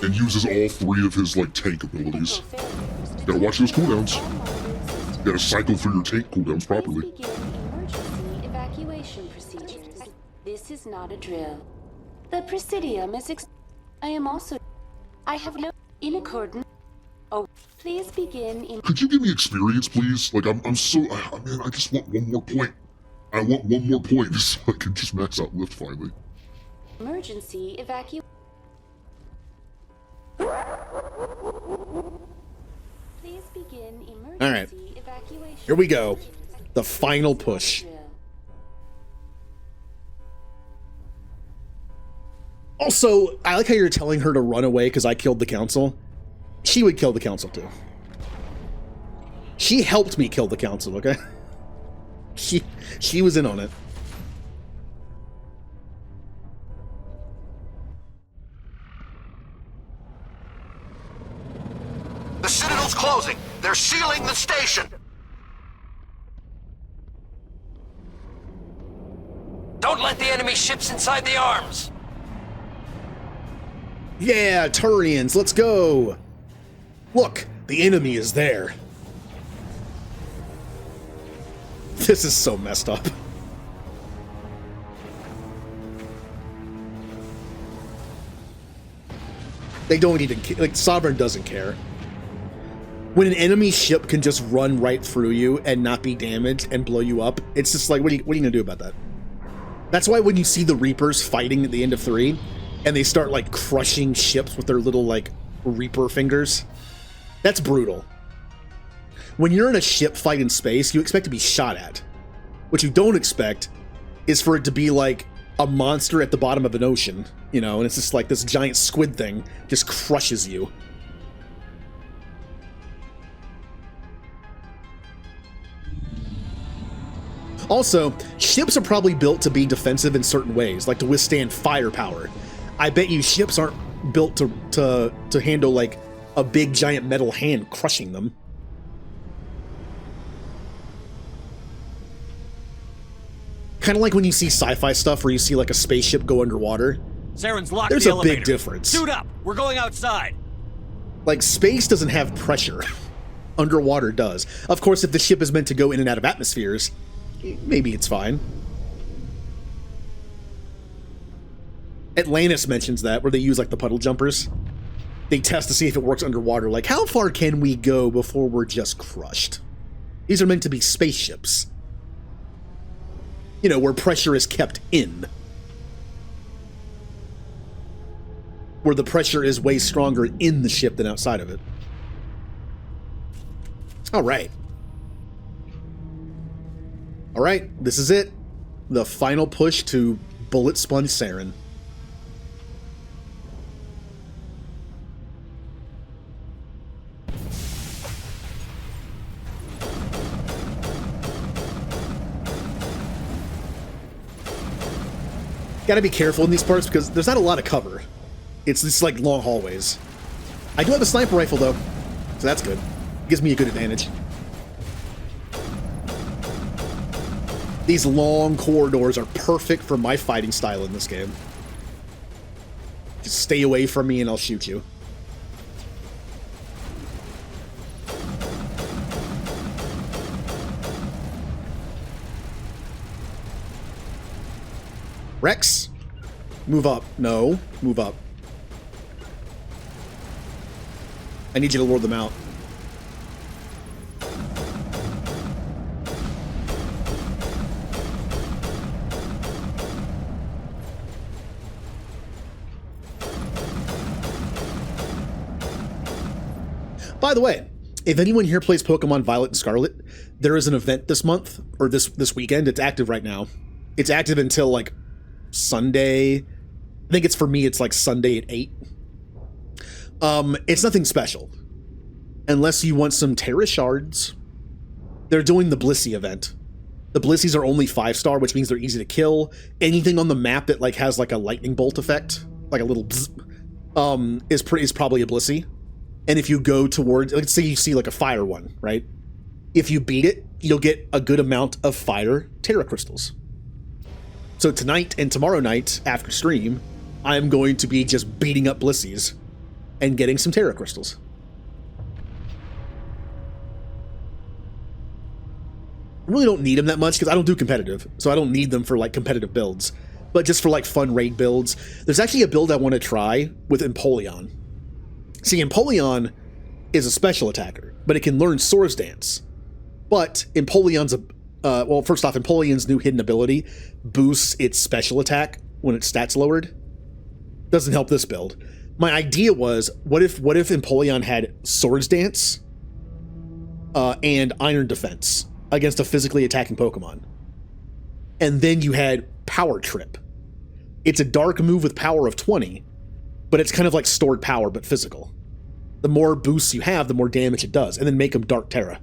and uses all three of his, like, tank abilities. Gotta watch those cooldowns. Gotta cycle through your tank cooldowns properly. Begin emergency evacuation procedures. This is not a drill. The Presidium is I am also. I have no. In accordance. Oh, please begin. Could you give me experience, please? Like, I'm so. Man, I just want one more point. I want one more point just so I can just max out lift finally. Emergency evacuation. Please begin emergency All right. evacuation. Here we go. The final push. Also, I like how you're telling her to run away because I killed the council. She would kill the council too. She helped me kill the council, okay? She was in on it. The Citadel's closing. They're sealing the station. Don't let the enemy ships inside the arms. Yeah, Turians, let's go. Look, the enemy is there. This is so messed up. They don't even care. Like, Sovereign doesn't care. When an enemy ship can just run right through you and not be damaged and blow you up, it's just like, what are you gonna do about that? That's why when you see the Reapers fighting at the end of 3, and they start, like, crushing ships with their little, like, Reaper fingers, that's brutal. When you're in a ship fight in space, you expect to be shot at. What you don't expect is for it to be like a monster at the bottom of an ocean, you know, and it's just like this giant squid thing just crushes you. Also, ships are probably built to be defensive in certain ways, like to withstand firepower. I bet you ships aren't built to handle like a big giant metal hand crushing them. Kind of like when you see sci-fi stuff where you see like a spaceship go underwater. Saren's locked There's the a elevator. big difference. Suit up! We're going outside! Like, space doesn't have pressure. Underwater does. Of course, if the ship is meant to go in and out of atmospheres, maybe it's fine. Atlantis mentions that, where they use like the puddle jumpers. They test to see if it works underwater. Like, how far can we go before we're just crushed? These are meant to be spaceships. You know, where pressure is kept in. Where the pressure is way stronger in the ship than outside of it. Alright. Alright, this is it. The final push to bullet sponge Saren. Gotta be careful in these parts because there's not a lot of cover. It's just like long hallways. I do have a sniper rifle though, so that's good. Gives me a good advantage. These long corridors are perfect for my fighting style in this game. Just stay away from me and I'll shoot you. Rex, move up. No, move up. I need you to lure them out. By the way, if anyone here plays Pokemon Violet and Scarlet, there is an event this month, or this weekend. It's active right now. It's active until, like, Sunday. I think it's, for me, it's like Sunday at 8. It's nothing special. Unless you want some Terra Shards. They're doing the Blissey event. The Blissies are only 5-star, which means they're easy to kill. Anything on the map that, like, has, like, a lightning bolt effect, like a little bzz, is probably a Blissey. And if you go towards, let's say you see like a fire one, right? If you beat it, you'll get a good amount of fire Terra Crystals. So tonight and tomorrow night, after stream, I'm going to be just beating up Blissies and getting some Terra Crystals. I really don't need them that much because I don't do competitive, so I don't need them for like competitive builds. But just for like fun raid builds, there's actually a build I want to try with Empoleon. See, Empoleon is a special attacker, but it can learn Swords Dance. But Empoleon's well, first off, Empoleon's new hidden ability boosts its special attack when its stats lowered. Doesn't help this build. My idea was, what if Empoleon had Swords Dance and Iron Defense against a physically attacking Pokemon? And then you had Power Trip. It's a dark move with power of 20, but it's kind of like stored power, but physical. The more boosts you have, the more damage it does, and then make them Dark Terra.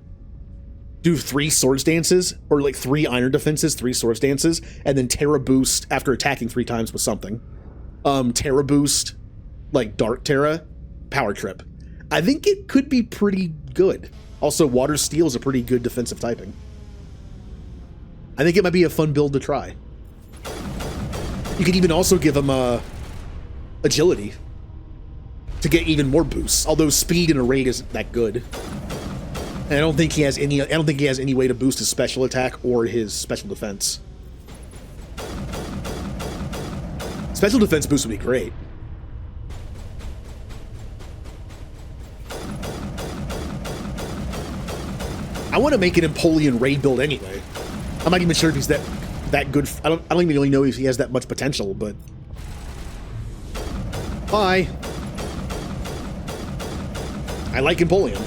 Do 3 Swords Dances, or like 3 Iron Defenses, 3 Swords Dances, and then Terra boost after attacking 3 times with something. Terra boost, like Dark Terra, Power Trip. I think it could be pretty good. Also, Water Steel is a pretty good defensive typing. I think it might be a fun build to try. You could even also give him agility to get even more boosts. Although speed in a raid isn't that good. And I don't think he has any way to boost his special attack or his special defense. Special defense boost would be great. I want to make an Empoleon raid build anyway. I'm not even sure if he's that good. I don't even really know if he has that much potential, but bye. I like Empoleon.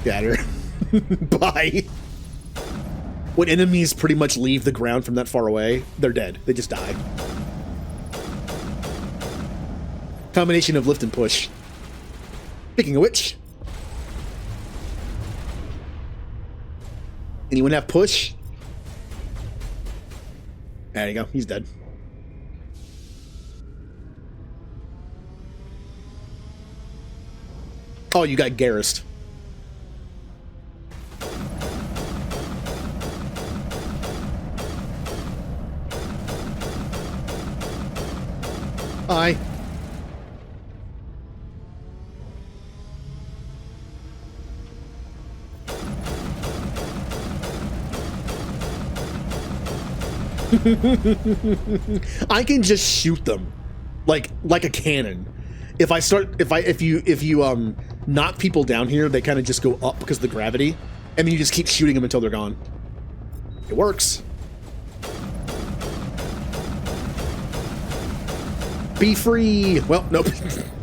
Scatter. Bye. When enemies pretty much leave the ground from that far away, they're dead. They just die. Combination of lift and push. Speaking of which, anyone have push? There you go. He's dead. Oh, you got Garrist. Hi. I can just shoot them like a cannon. If you knock people down here, they kind of just go up because of the gravity, and then you just keep shooting them until they're gone. It works. Be free. Well, nope.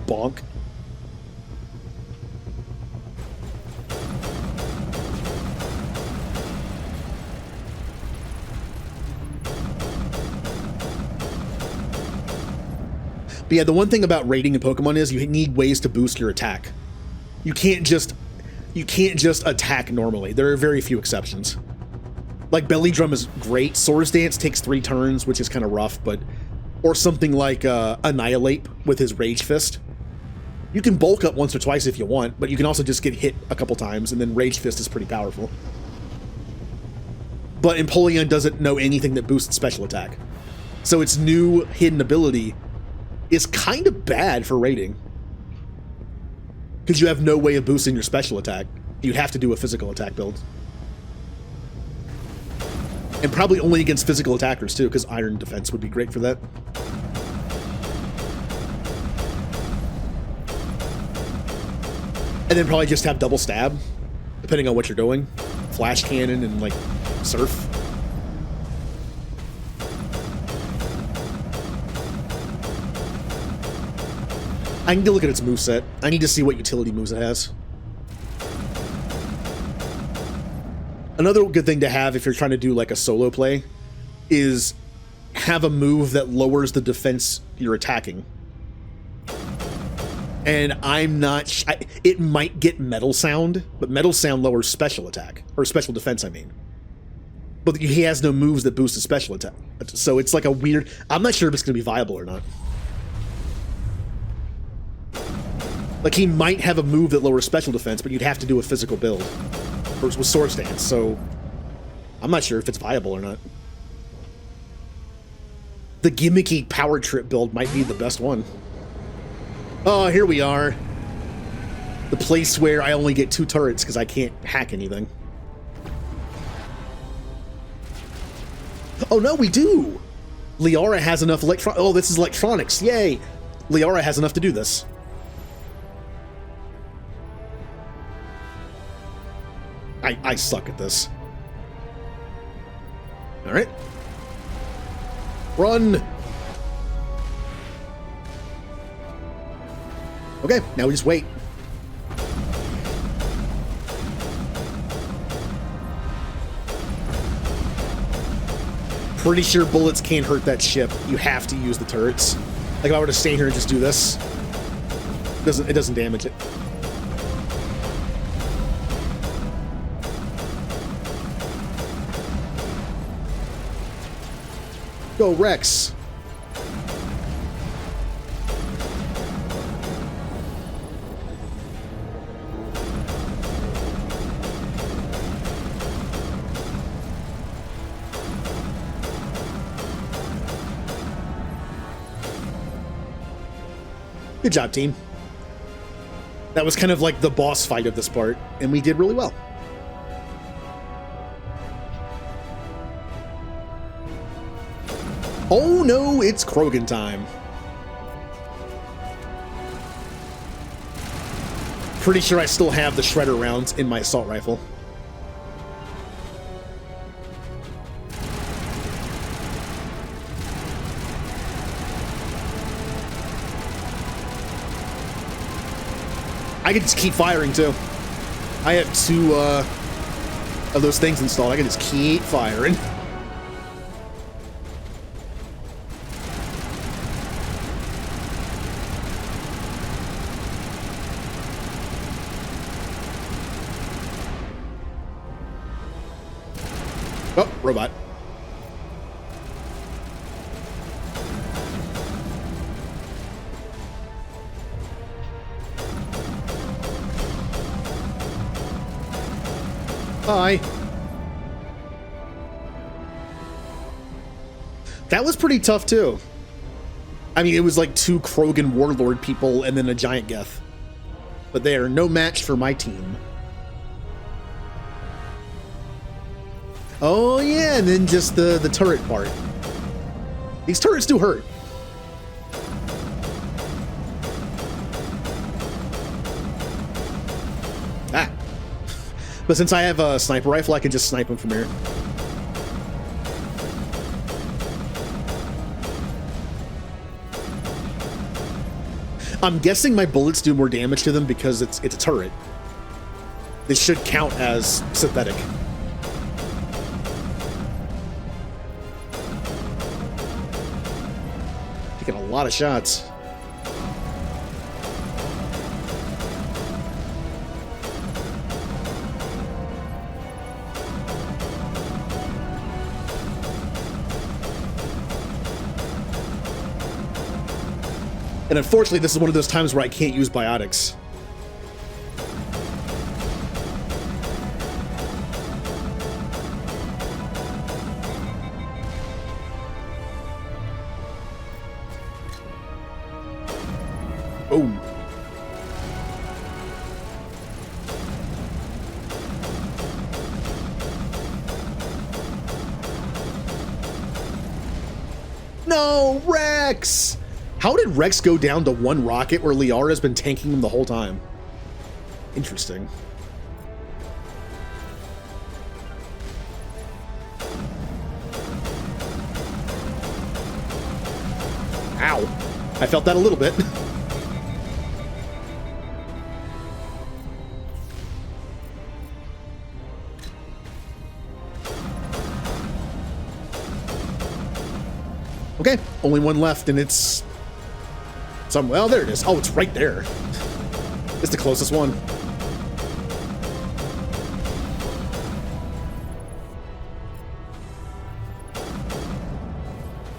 Bonk. But yeah, the one thing about raiding in Pokemon is you need ways to boost your attack. You can't just attack normally. There are very few exceptions. Like Belly Drum is great. Swords Dance takes 3 turns, which is kind of rough, but or something like Annihilate with his Rage Fist. You can bulk up once or twice if you want, but you can also just get hit a couple times, and then Rage Fist is pretty powerful. But Empoleon doesn't know anything that boosts special attack. So its new hidden ability is kind of bad for raiding. Because you have no way of boosting your special attack. You have to do a physical attack build. And probably only against physical attackers too, because Iron Defense would be great for that. And then probably just have double stab, depending on what you're doing. Flash cannon and like surf. I need to look at its moveset. I need to see what utility moves it has. Another good thing to have if you're trying to do like a solo play is have a move that lowers the defense you're attacking. And I'm not... it might get Metal Sound, but Metal Sound lowers special attack. Or special defense, I mean. But he has no moves that boost his special attack. So it's like a weird... I'm not sure if it's going to be viable or not. Like, he might have a move that lowers special defense, but you'd have to do a physical build. With Swords Dance, so... I'm not sure if it's viable or not. The gimmicky Power Trip build might be the best one. Oh, here we are. The place where I only get 2 turrets because I can't hack anything. Oh no, we do! Liara has enough oh, this is electronics, yay! Liara has enough to do this. I suck at this. Alright. Run! Okay, now we just wait. pretty sure bullets can't hurt that ship. You have to use the turrets. Like if I were to stay here and just do this, it doesn't damage it. Go, Rex. Good job, team. That was kind of like the boss fight of this part, and we did really well. Oh no, it's Krogan time. Pretty sure I still have the shredder rounds in my assault rifle. I can just keep firing too. I have 2 of those things installed. I can just keep firing. Oh, robot. Hi. That was pretty tough too. I mean, it was like 2 Krogan warlord people and then a giant Geth. But they are no match for my team. Oh yeah, and then just the turret part. These turrets do hurt. Ah. But since I have a sniper rifle, I can just snipe them from here. I'm guessing my bullets do more damage to them because it's a turret. This should count as synthetic. Taking a lot of shots. And unfortunately, this is one of those times where I can't use biotics. Boom. No, Rex! How did Rex go down to 1 rocket where Liara's been tanking him the whole time? Interesting. Ow. I felt that a little bit. Okay, only 1 left, and it's... well, there it is. Oh, it's right there. It's the closest one.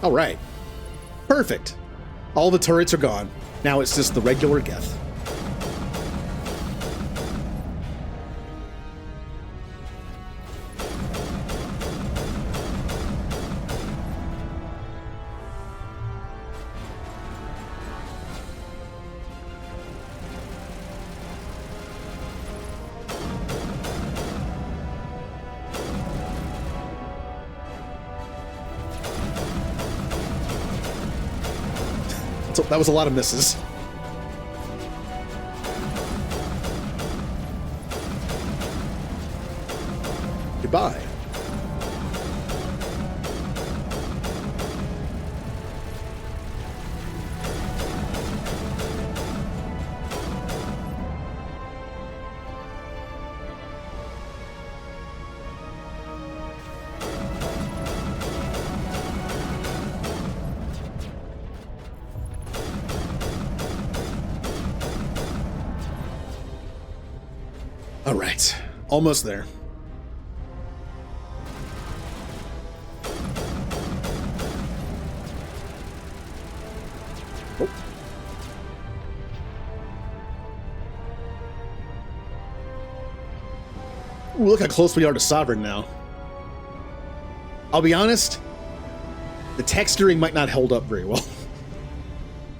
All right. Perfect. All the turrets are gone. Now it's just the regular Geth. That was a lot of misses. Goodbye. All right, almost there. Oh. Ooh, look how close we are to Sovereign now. I'll be honest, the texturing might not hold up very well.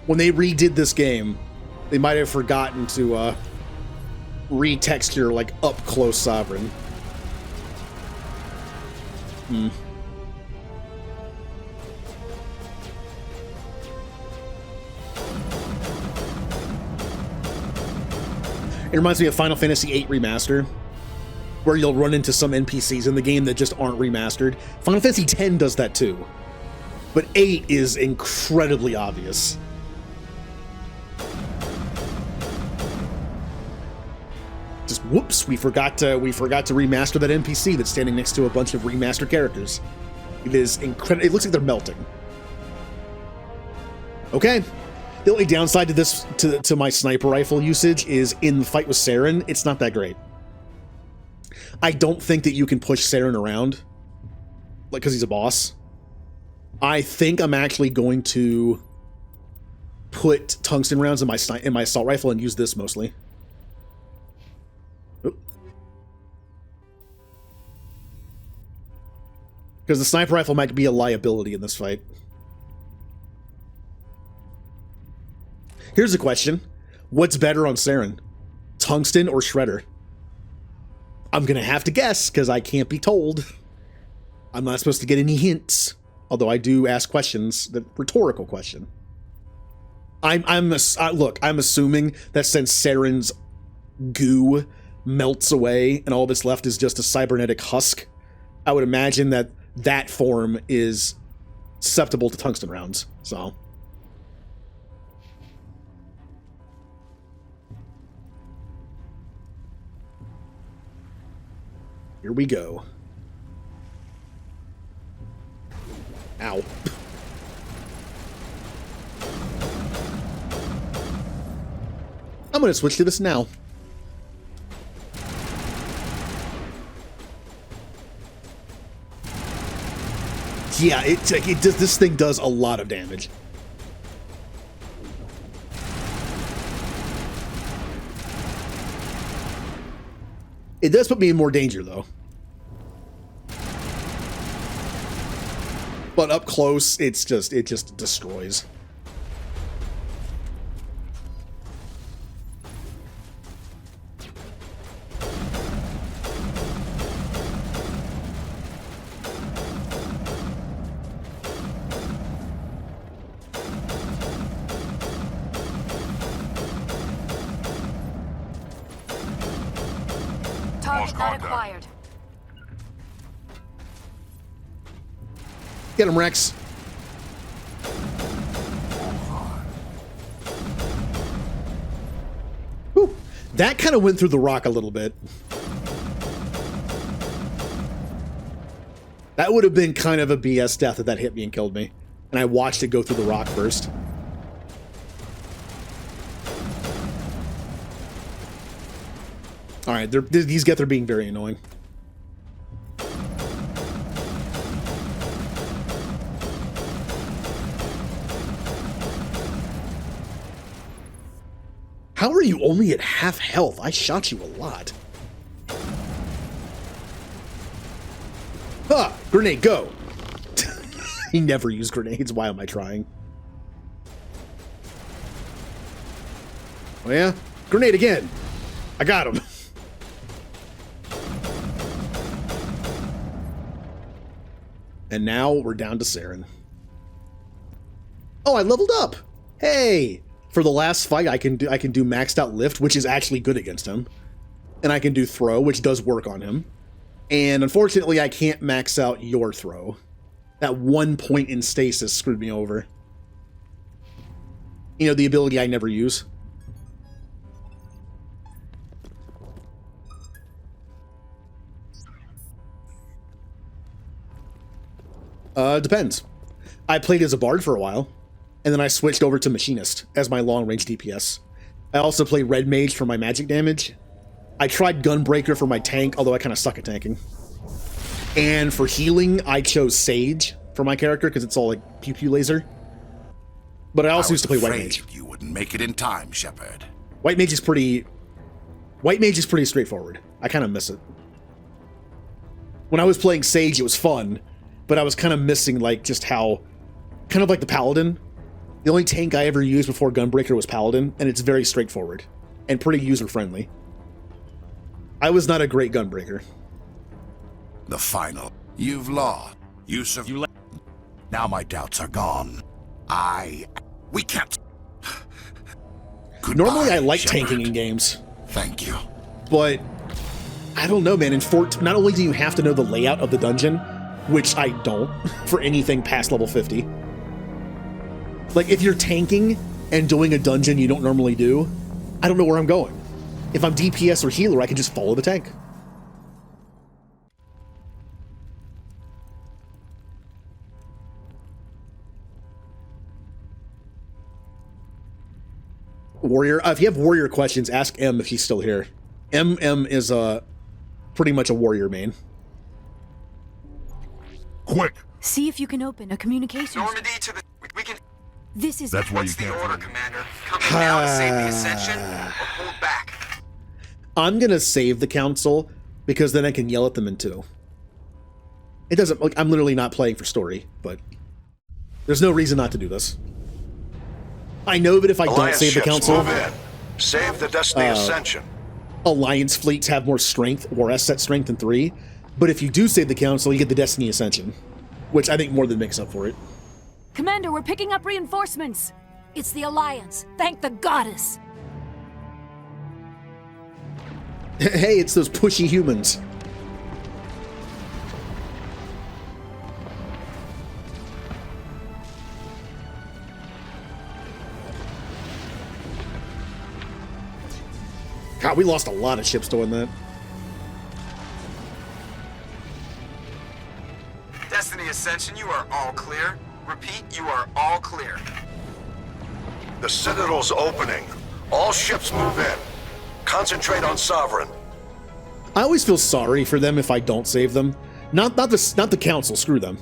When they redid this game, they might have forgotten to retexture like up close Sovereign. It reminds me of Final Fantasy VIII Remaster, where you'll run into some NPCs in the game that just aren't remastered. Final Fantasy X does that too, but 8 is incredibly obvious. Just whoops, we forgot to remaster that NPC that's standing next to a bunch of remastered characters. It is incredible. It looks like they're melting. Okay. The only downside to this, to my sniper rifle usage, is in the fight with Saren, it's not that great. I don't think that you can push Saren around, like, because he's a boss. I think I'm actually going to put tungsten rounds in my assault rifle and use this mostly. Because the sniper rifle might be a liability in this fight. Here's a question. What's better on Saren? Tungsten or Shredder? I'm going to have to guess, because I can't be told. I'm not supposed to get any hints. Although I do ask questions, the rhetorical question. Look, I'm assuming that since Saren's goo melts away and all that's left is just a cybernetic husk, I would imagine that that form is susceptible to tungsten rounds, so. Here we go. Ow. I'm gonna switch to this now. Yeah, it does. This thing does a lot of damage. It does put me in more danger, though. But up close, it just destroys. Target not acquired. Get him, Rex. Whew. That kind of went through the rock a little bit. That would have been kind of a BS death if that hit me and killed me. And I watched it go through the rock first. Alright, these Geth are being very annoying. How are you only at half health? I shot you a lot. Ah! Grenade, go! He never used grenades. Why am I trying? Oh yeah? Grenade again! I got him! And now we're down to Saren. Oh, I leveled up! Hey! For the last fight, I can do maxed out lift, which is actually good against him. And I can do throw, which does work on him. And unfortunately, I can't max out your throw. That 1 point in stasis screwed me over. You know, the ability I never use. Depends. I played as a bard for a while, and then I switched over to machinist as my long-range DPS. I also play red mage for my magic damage, I tried Gunbreaker for my tank, although I kind of suck at tanking. And for healing, I chose Sage for my character because it's all like pew pew laser. But I also used to play White Mage. You wouldn't make it in time, Shepard. White Mage is pretty straightforward. I kind of miss it. When I was playing Sage, it was fun, but I was kind of missing like just how, kind of like the Paladin. The only tank I ever used before Gunbreaker was Paladin, and it's very straightforward and pretty user-friendly. I was not a great Gunbreaker. The final. You've lost. Now my doubts are gone. We can't. Normally I like Shepard. tanking in games. Thank you. But I don't know, man. In Fort, not only do you have to know the layout of the dungeon, which I don't for anything past level 50. Like if you're tanking and doing a dungeon you don't normally do, I don't know where I'm going. If I'm DPS or healer, I can just follow the tank. Warrior, if you have warrior questions, ask M if he's still here. M is pretty much a warrior main. Quick! See if you can open a communication. Normandy to the... We can... This is... That's why you What's the can't order, find it. Commander? Coming down to save the Ascension, or hold back? I'm gonna save the council because then I can yell at them in 2. It doesn't, like, I'm literally not playing for story, but there's no reason not to do this. I know that if I don't save the council, Move in. Save the Destiny Ascension. Alliance fleets have more strength, or S-set strength in 3, but if you do save the council, you get the Destiny Ascension, which I think more than makes up for it. Commander, we're picking up reinforcements. It's the Alliance. Thank the goddess. Hey, it's those pushy humans. God, we lost a lot of ships doing that. Destiny Ascension, you are all clear. Repeat, you are all clear. The Citadel's opening. All ships move in. Concentrate on Sovereign. I always feel sorry for them if I don't save them. Not the council, screw them.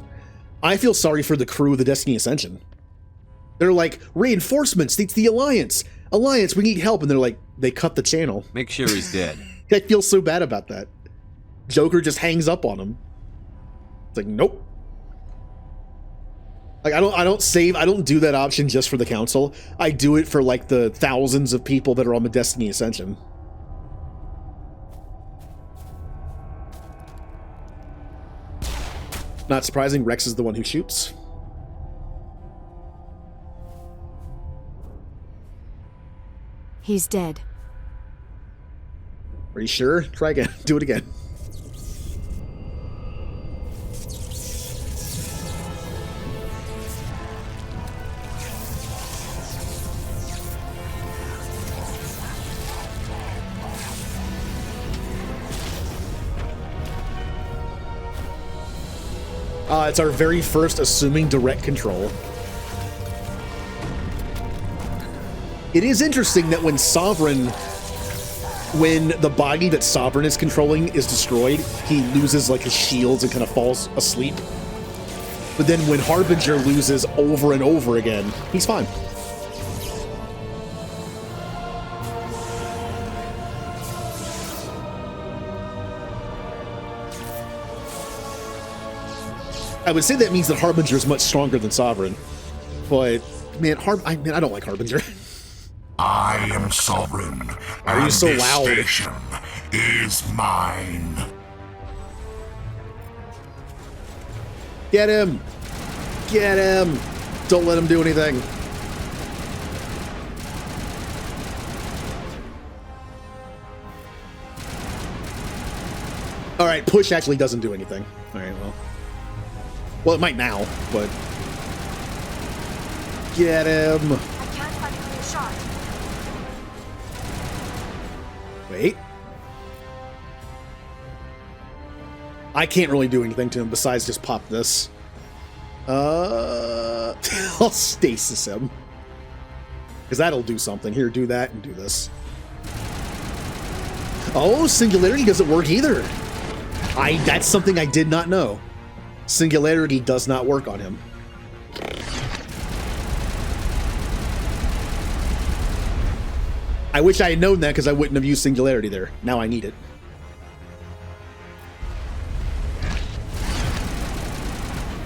I feel sorry for the crew of the Destiny Ascension. They're like, reinforcements, it's the Alliance. Alliance, we need help. And they're like, they cut the channel. Make sure he's dead. I feel so bad about that. Joker just hangs up on him. It's like, nope. Like, I don't do that option just for the council. I do it for like the thousands of people that are on the Destiny Ascension. Not surprising, Rex is the one who shoots. He's dead. Are you sure? Try again. Do it again. It's our very first assuming direct control. It is interesting that when the body that Sovereign is controlling is destroyed, he loses like his shields and kind of falls asleep. But then when Harbinger loses over and over again, he's fine. I would say that means that Harbinger is much stronger than Sovereign. But, man, I don't like Harbinger. I am Sovereign. Are you so this loud? Station is mine. Get him! Get him! Don't let him do anything. Alright, push actually doesn't do anything. Alright, well, it might now, but... Get him! I can't find a clear shot. Wait. I can't really do anything to him besides just pop this. I'll stasis him. Because that'll do something. Here, do that and do this. Oh, Singularity doesn't work either. That's something I did not know. Singularity does not work on him. I wish I had known that because I wouldn't have used Singularity there. Now I need it.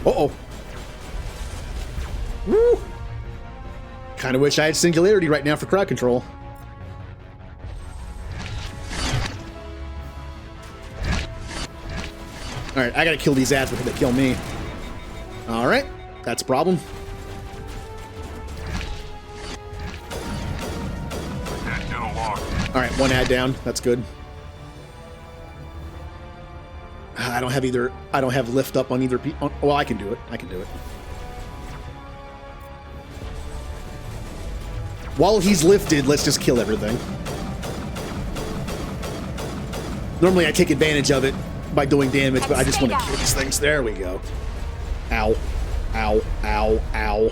Uh-oh. Woo! Kind of wish I had Singularity right now for crowd control. Alright, I gotta kill these ads before they kill me. Alright, that's a problem. Alright, one ad down. That's good. I don't have lift up on either. Well, I can do it. I can do it. While he's lifted, let's just kill everything. Normally I take advantage of it by doing damage, but I just want to kill these things. There we go. Ow. Ow. Ow. Ow.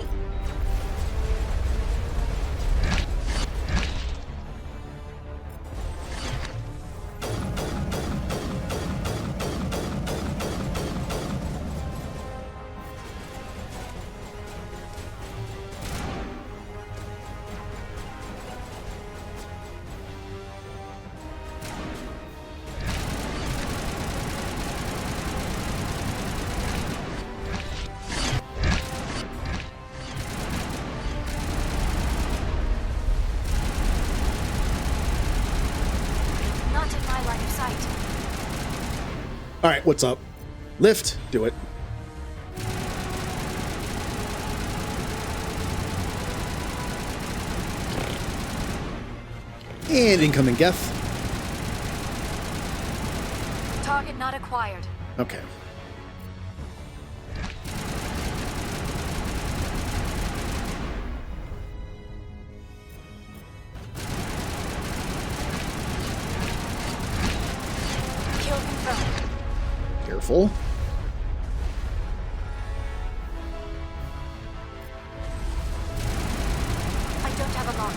Alright, what's up? Lift. Do it. And incoming Geth. Target not acquired. Okay. Kill confirmed. Careful. I don't have a lock.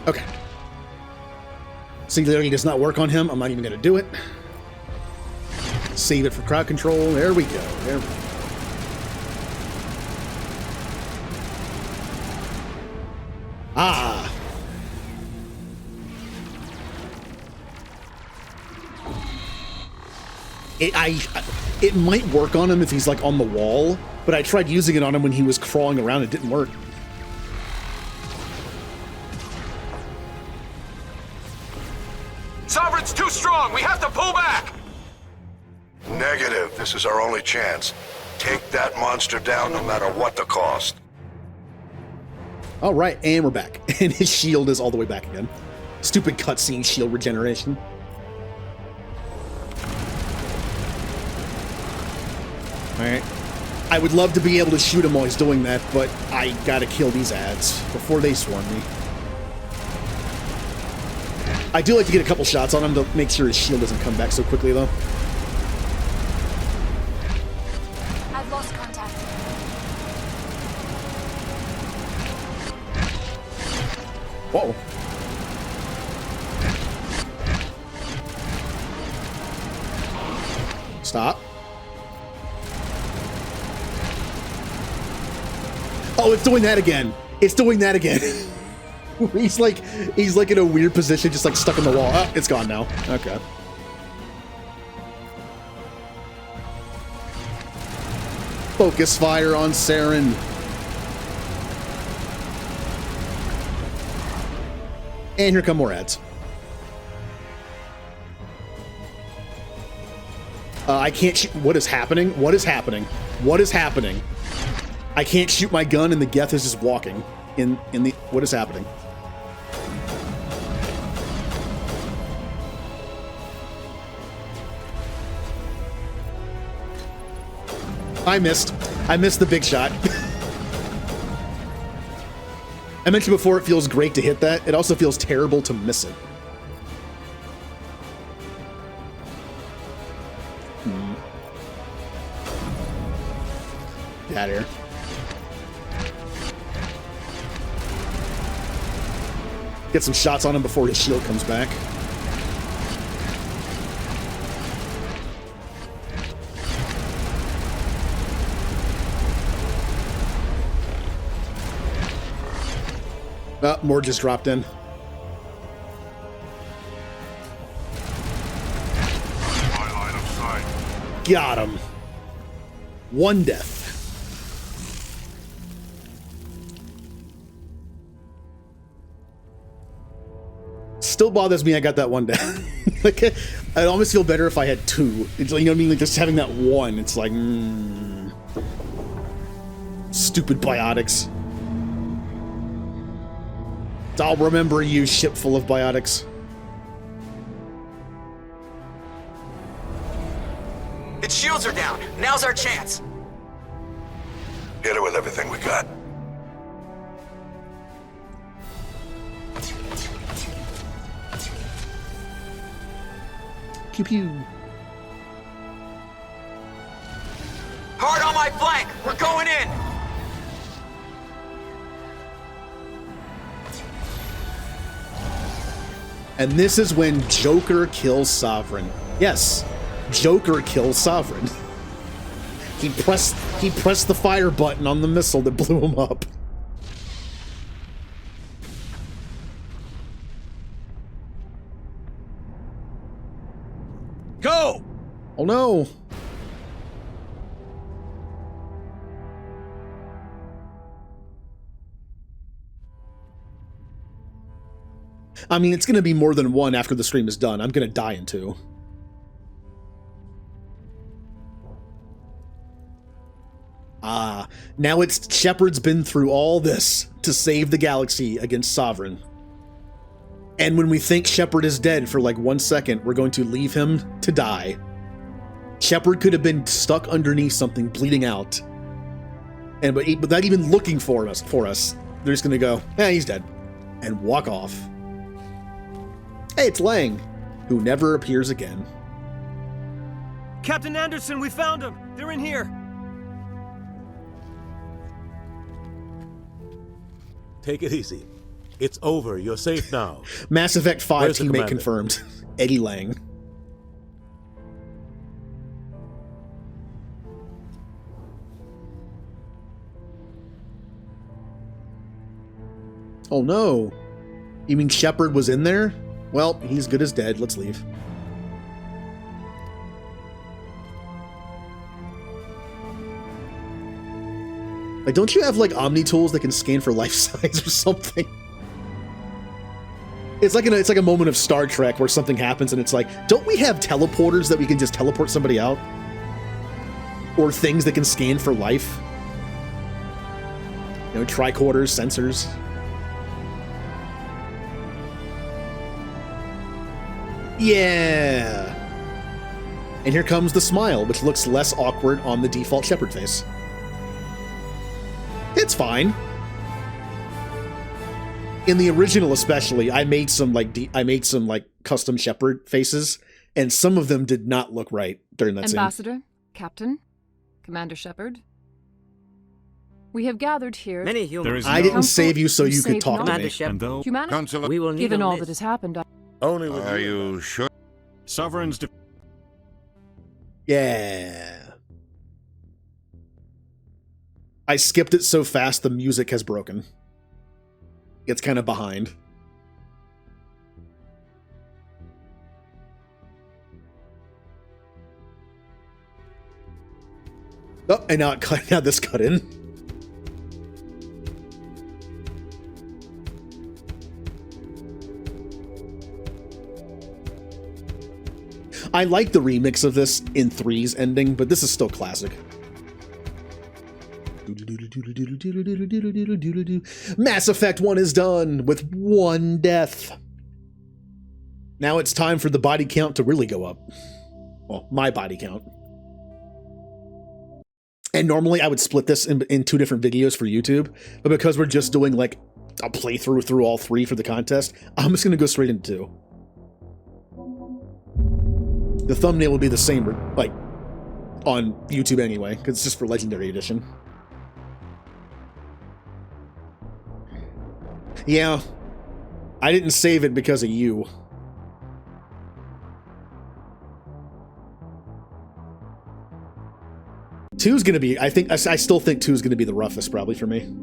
Okay. Singularity does not work on him. I'm not even going to do it. Save it for crowd control. There we go. There we go. Ah! It might work on him if he's like on the wall, but I tried using it on him when he was crawling around. It didn't work. Sovereign's too strong. We have to pull back. Negative. This is our only chance. Take that monster down no matter what the cost. All right, and we're back. And his shield is all the way back again. Stupid cutscene shield regeneration. All right. I would love to be able to shoot him while he's doing that, but I gotta kill these ads before they swarm me. I do like to get a couple shots on him to make sure his shield doesn't come back so quickly, though. I've lost contact. Whoa. Stop. Oh, it's doing that again. It's doing that again. he's like in a weird position, just like stuck in the wall. Oh, it's gone now. Okay. Focus fire on Saren. And here come more ads. I can't shoot. What is happening? What is happening? What is happening? I can't shoot my gun and the Geth is just walking in the... What is happening? I missed. I missed the big shot. I mentioned before it feels great to hit that. It also feels terrible to miss it. Get out of here. Get some shots on him before his shield comes back. More just dropped in. My line of sight. Got him. One death. Still bothers me I got that one death. Like, I'd almost feel better if I had two. It's like, you know what I mean? Like, just having that one, it's like, stupid biotics. I'll remember you, ship full of biotics. Its shields are down. Now's our chance. Hit it with everything we got. Pew pew. Hard on my flank. We're going in. And this is when Joker kills Sovereign. Yes, Joker kills Sovereign. He pressed the fire button on the missile that blew him up. Go! Oh no! I mean, it's going to be more than one after the stream is done. I'm going to die in two. Now it's Shepard's been through all this to save the galaxy against Sovereign. And when we think Shepard is dead for like 1 second, we're going to leave him to die. Shepard could have been stuck underneath something, bleeding out. And but without even looking for us, they're just going to go, he's dead. And walk off. Hey, it's Lang, who never appears again. Captain Anderson, we found them. They're in here. Take it easy. It's over. You're safe now. Mass Effect 5 Where's the teammate commander? confirmed. Eddie Lang. Oh no. You mean Shepard was in there? Well, he's good as dead. Let's leave. Like, don't you have like Omni tools that can scan for life size or something? It's like a moment of Star Trek where something happens and it's like, don't we have teleporters that we can just teleport somebody out? Or things that can scan for life? You know, tricorders, sensors. Yeah! And here comes the smile, which looks less awkward on the default Shepard face. It's fine. In the original especially, I made some custom Shepard faces, and some of them did not look right during that scene. Ambassador, Captain, Commander Shepard. We have gathered here. Many humans. I didn't save you so you could talk to me. Humanity. We will need Given a all list. that has happened, Only with Are you sure? Sovereign's Yeah. I skipped it so fast the music has broken. It's kind of behind. Oh, and now this cut in. I like the remix of this in 3's ending, but this is still classic. Mass Effect 1 is done with 1 death. Now it's time for the body count to really go up. Well, my body count. And normally I would split this in 2 different videos for YouTube, but because we're just doing like a playthrough through all 3 for the contest, I'm just gonna go straight into 2. The thumbnail will be the same, like, on YouTube anyway, because it's just for Legendary Edition. Yeah, I didn't save it because of you. Two's gonna be, I still think 2 is gonna be the roughest probably for me.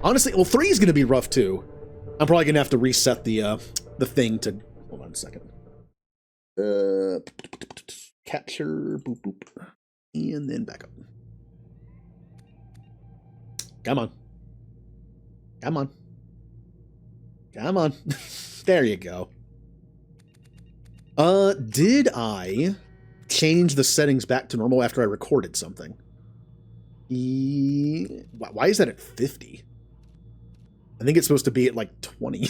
Honestly, well, 3 is gonna be rough too. I'm probably gonna have to reset the thing to, hold on a second. Capture, boop, boop, and then back up. Come on. Come on. Come on. There you go. Did I change the settings back to normal after I recorded something? Why is that at 50? I think it's supposed to be at like 20.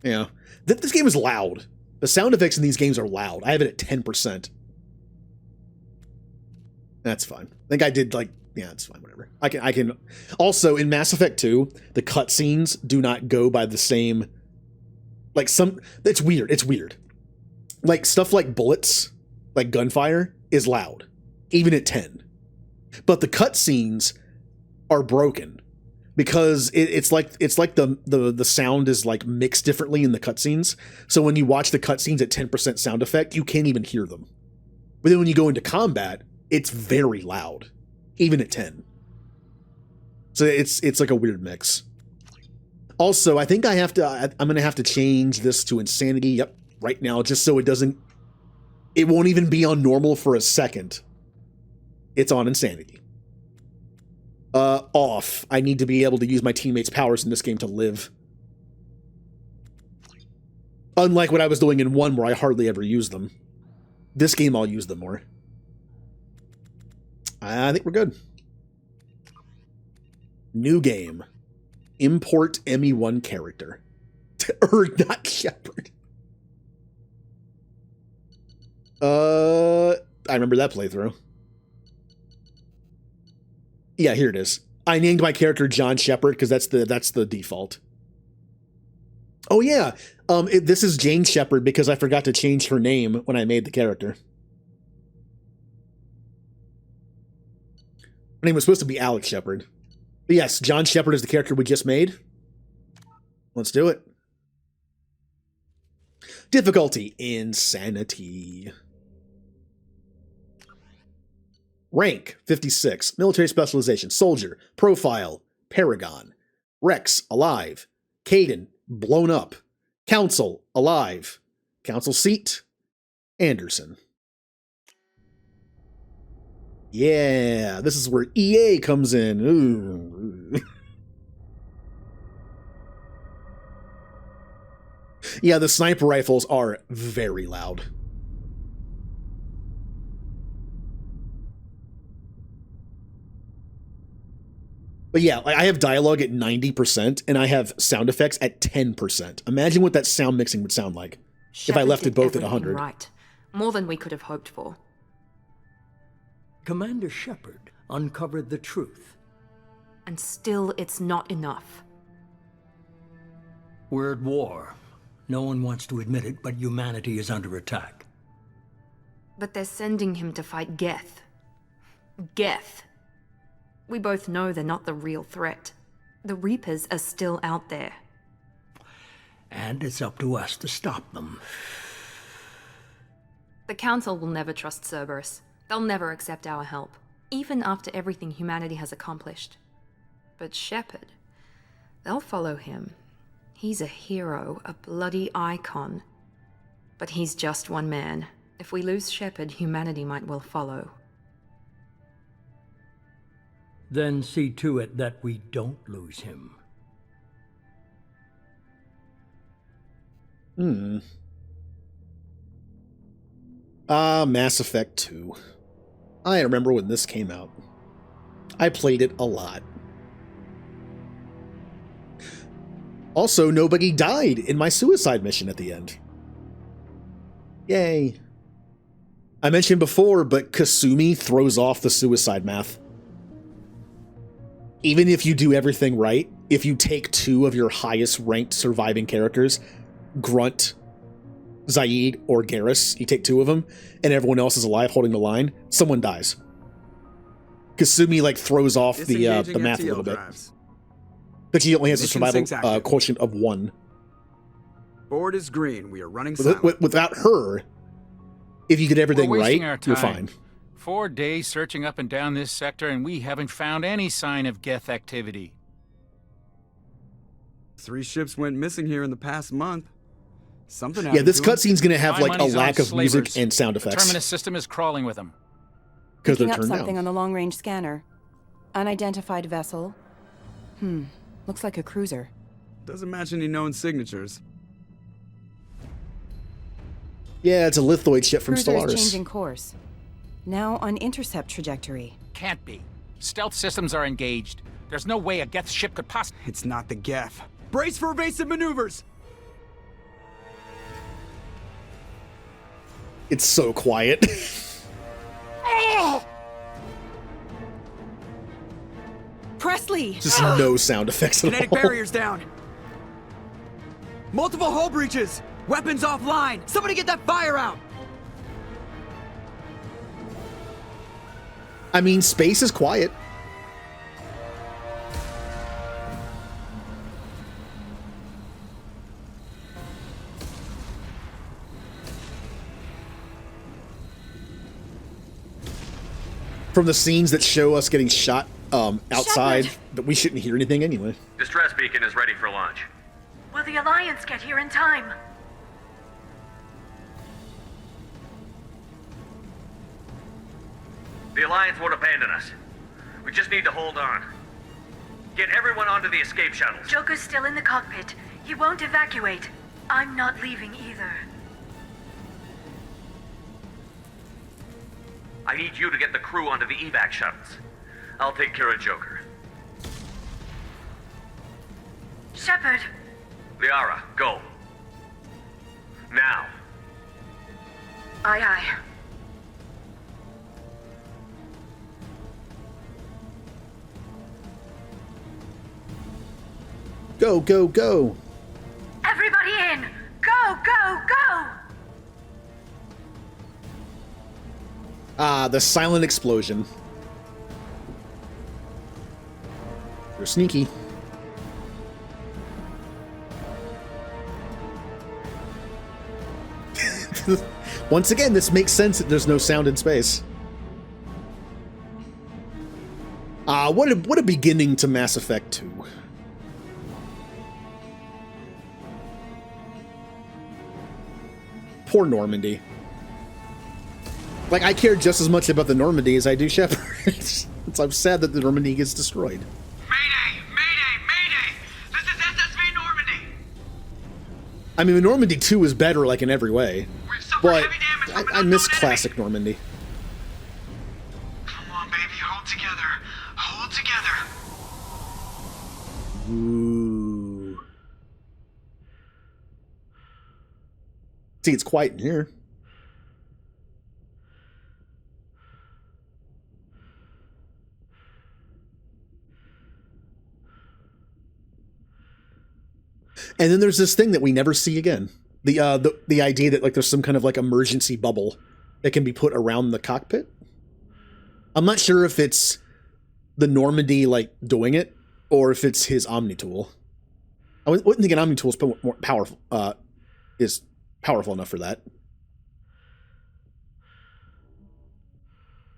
Yeah. This game is loud. The sound effects in these games are loud. I have it at 10%. That's fine. I think I did like, yeah, it's fine, whatever. I can also in Mass Effect 2, the cutscenes do not go by the same, like it's weird. It's weird. Like stuff like bullets, like gunfire is loud, even at 10. But the cutscenes are broken because it's like the sound is like mixed differently in the cutscenes. So when you watch the cutscenes at 10% sound effect, you can't even hear them. But then when you go into combat, it's very loud, even at 10. So it's like a weird mix. Also, I think I'm gonna have to change this to Insanity. Yep, right now, just so it won't even be on normal for a second. It's on Insanity. Off. I need to be able to use my teammates' powers in this game to live. Unlike what I was doing in 1 where I hardly ever use them. This game I'll use them more. I think we're good. New game. Import ME1 character. Not Shepard. I remember that playthrough. Yeah, here it is. I named my character John Shepard because that's the default. Oh yeah, this is Jane Shepard because I forgot to change her name when I made the character. Her name was supposed to be Alex Shepard. But yes, John Shepard is the character we just made. Let's do it. Difficulty, Insanity. Rank, 56. Military specialization, Soldier. Profile, Paragon. Rex, alive. Kaidan, blown up. Council, alive. Council seat, Anderson. Yeah, this is where EA comes in. Ooh. Yeah, the sniper rifles are very loud. But yeah, I have dialogue at 90% and I have sound effects at 10%. Imagine what that sound mixing would sound like if I left it both at 100. Right. More than we could have hoped for. Commander Shepard uncovered the truth. And still it's not enough. We're at war. No one wants to admit it, but humanity is under attack. But they're sending him to fight Geth. Geth. We both know they're not the real threat. The Reapers are still out there. And it's up to us to stop them. The Council will never trust Cerberus. They'll never accept our help, even after everything humanity has accomplished. But Shepard, they'll follow him. He's a hero, a bloody icon. But he's just one man. If we lose Shepard, humanity might well follow. Then see to it that we don't lose him. Mass Effect 2. I remember when this came out. I played it a lot. Also, nobody died in my suicide mission at the end. Yay. I mentioned before, but Kasumi throws off the suicide math. Even if you do everything right, if you take 2 of your highest ranked surviving characters, Grunt Zaid or Garrus, you take 2 of them, and everyone else is alive holding the line, someone dies. Kasumi like throws off the math a little bit. But she only has a survival quotient of 1. Board is green. We are running without her. If you did everything right, you're fine. 4 days searching up and down this sector, and we haven't found any sign of Geth activity. 3 ships went missing here in the past month. Something happened. Yeah, this cutscene's gonna have My like a money's on lack of slavers. music and sound The effects Terminus system is crawling with them. because they're Picking up turned something down. on the long-range scanner. Unidentified vessel. Looks like a cruiser. Doesn't match any known signatures. Yeah, it's a lithoid ship from Cruiser is Stellaris. changing course. Now on intercept trajectory. Can't be. Stealth systems are engaged. There's no way a Geth ship could possibly... It's not the Geth. Brace for evasive maneuvers! It's so quiet. Presley! Just no sound effects at Kinetic all. barriers down. Multiple hull breaches. Weapons offline. Somebody get that fire out. I mean, space is quiet. From the scenes that show us getting shot outside, that we shouldn't hear anything anyway. Distress beacon is ready for launch. Will the Alliance get here in time? The Alliance won't abandon us. We just need to hold on. Get everyone onto the escape shuttles. Joker's still in the cockpit. He won't evacuate. I'm not leaving either. I need you to get the crew onto the evac shuttles. I'll take care of Joker. Shepard! Liara, go. Now. Aye, aye. Go, go, go! Everybody in! Go, go, go! Ah, the silent explosion. They're sneaky. Once again, this makes sense that there's no sound in space. Ah, what a beginning to Mass Effect 2. Poor Normandy. Like, I care just as much about the Normandy as I do Shepard. I'm sad that the Normandy gets destroyed. I mean, the Normandy 2 is better, like, in every way. But I miss classic Normandy. Come on, baby, hold together. Hold together. Ooh. See, it's quiet in here. And then there's this thing that we never see again. The idea that like there's some kind of like emergency bubble that can be put around the cockpit. I'm not sure if it's the Normandy like doing it or if it's his Omni tool. I wouldn't think an Omni tool is more powerful. Is powerful enough for that.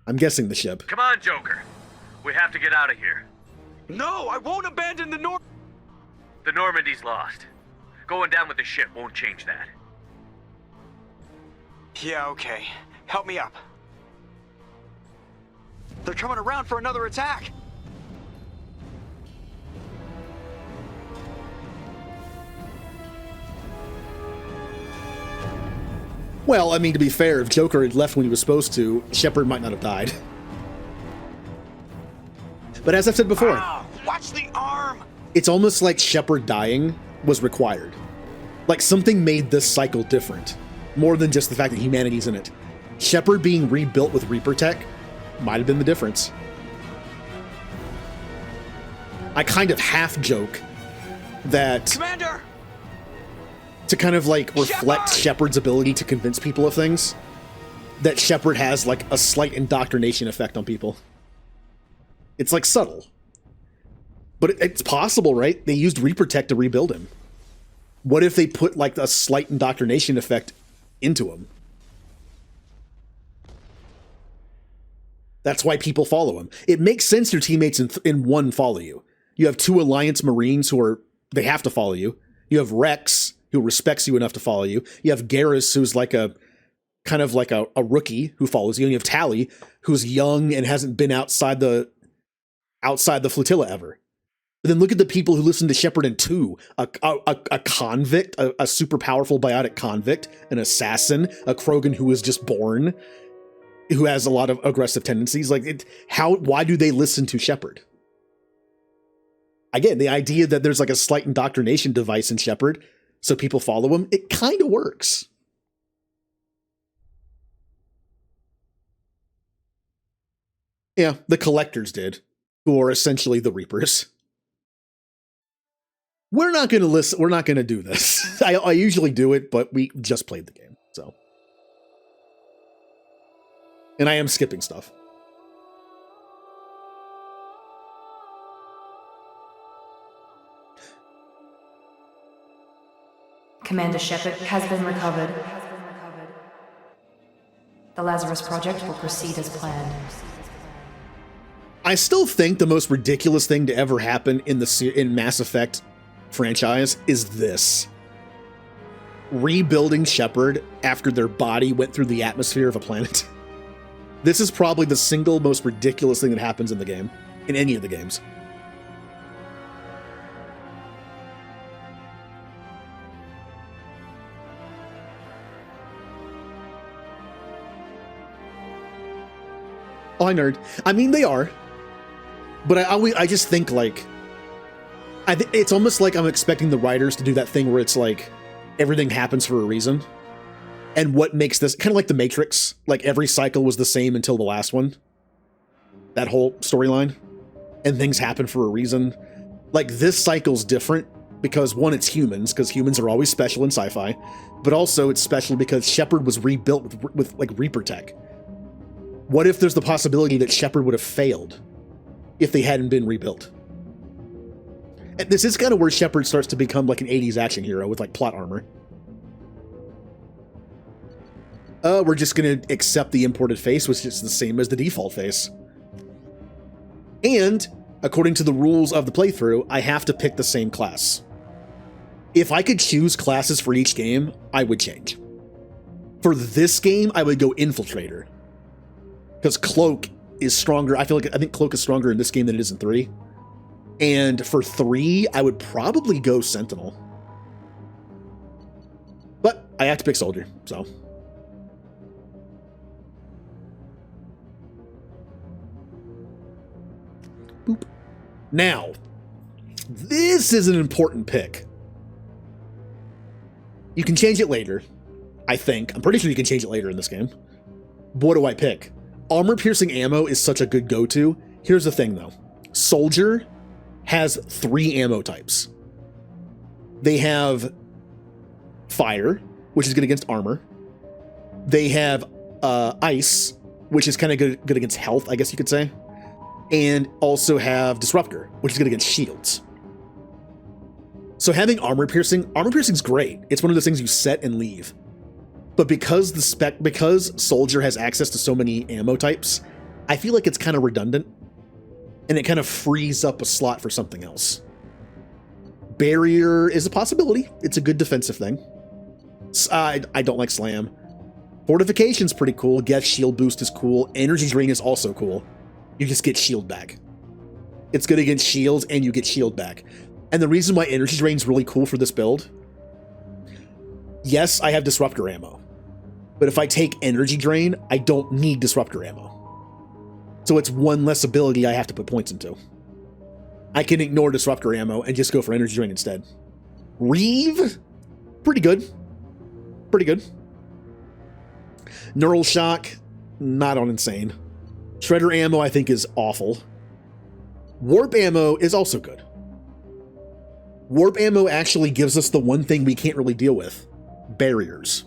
I'm guessing the ship. Come on, Joker. We have to get out of here. No, I won't abandon the The Normandy's lost. Going down with the ship won't change that. Yeah, okay. Help me up. They're coming around for another attack. Well, I mean, to be fair, if Joker had left when he was supposed to, Shepard might not have died. But as I've said before, Watch the arm! It's almost like Shepard dying was required. Like something made this cycle different. More than just the fact that humanity's in it. Shepard being rebuilt with Reaper tech might have been the difference. I kind of half joke that... Commander! to kind of like reflect Shepard's ability to convince people of things, that Shepard has like a slight indoctrination effect on people. It's like subtle. But it's possible, right? They used Reaper Tech to rebuild him. What if they put like a slight indoctrination effect into him? That's why people follow him. It makes sense your teammates in one follow you. You have 2 Alliance Marines they have to follow you. You have Rex, who respects you enough to follow you. You have Garrus, who's like a kind of like a rookie who follows you. And you have Tally, who's young and hasn't been outside the flotilla ever. But then look at the people who listen to Shepard in 2. A convict, a super powerful biotic convict, an assassin, a Krogan who was just born, who has a lot of aggressive tendencies. Like, why do they listen to Shepard? Again, the idea that there's like a slight indoctrination device in Shepard, so people follow him, it kind of works. Yeah, the Collectors did, who are essentially the Reapers. We're not going to listen. We're not going to do this. I usually do it, but we just played the game, so. And I am skipping stuff. Commander Shepard has been recovered. The Lazarus Project will proceed as planned. I still think the most ridiculous thing to ever happen in Mass Effect franchise is this. Rebuilding Shepard after their body went through the atmosphere of a planet. This is probably the single most ridiculous thing that happens in the game, in any of the games. Oh, I nerd. I mean, they are. But I just think, like, it's almost like I'm expecting the writers to do that thing where it's like, everything happens for a reason. And what makes this, kind of like The Matrix, like every cycle was the same until the last one. That whole storyline. And things happen for a reason. Like, this cycle's different because, one, it's humans, because humans are always special in sci-fi. But also, it's special because Shepard was rebuilt with like, Reaper Tech. What if there's the possibility that Shepard would have failed if they hadn't been rebuilt? And this is kind of where Shepard starts to become like an 80s action hero with like plot armor. We're just going to accept the imported face, which is the same as the default face. And, according to the rules of the playthrough, I have to pick the same class. If I could choose classes for each game, I would change. For this game, I would go Infiltrator. Because Cloak is stronger. I think Cloak is stronger in this game than it is in 3. And for 3, I would probably go Sentinel. But I have to pick Soldier, so. Boop. Now, this is an important pick. You can change it later, I think. I'm pretty sure you can change it later in this game. What do I pick? Armor-piercing ammo is such a good go-to. Here's the thing, though. Soldier has 3 ammo types. They have fire, which is good against armor. They have ice, which is kind of good against health, I guess you could say. And also have disruptor, which is good against shields. So having armor-piercing's great. It's one of those things you set and leave. But because Soldier has access to so many ammo types, I feel like it's kind of redundant, and it kind of frees up a slot for something else. Barrier is a possibility. It's a good defensive thing. I don't like Slam. Fortification's pretty cool. Geth shield boost is cool. Energy Drain is also cool. You just get shield back. It's good against shields, and you get shield back. And the reason why Energy Drain's really cool for this build, yes, I have Disruptor ammo. But if I take Energy Drain, I don't need Disruptor ammo. So it's one less ability I have to put points into. I can ignore Disruptor ammo and just go for Energy Drain instead. Reeve? Pretty good. Pretty good. Neural Shock? Not on insane. Shredder ammo I think is awful. Warp ammo is also good. Warp ammo actually gives us the one thing we can't really deal with. Barriers.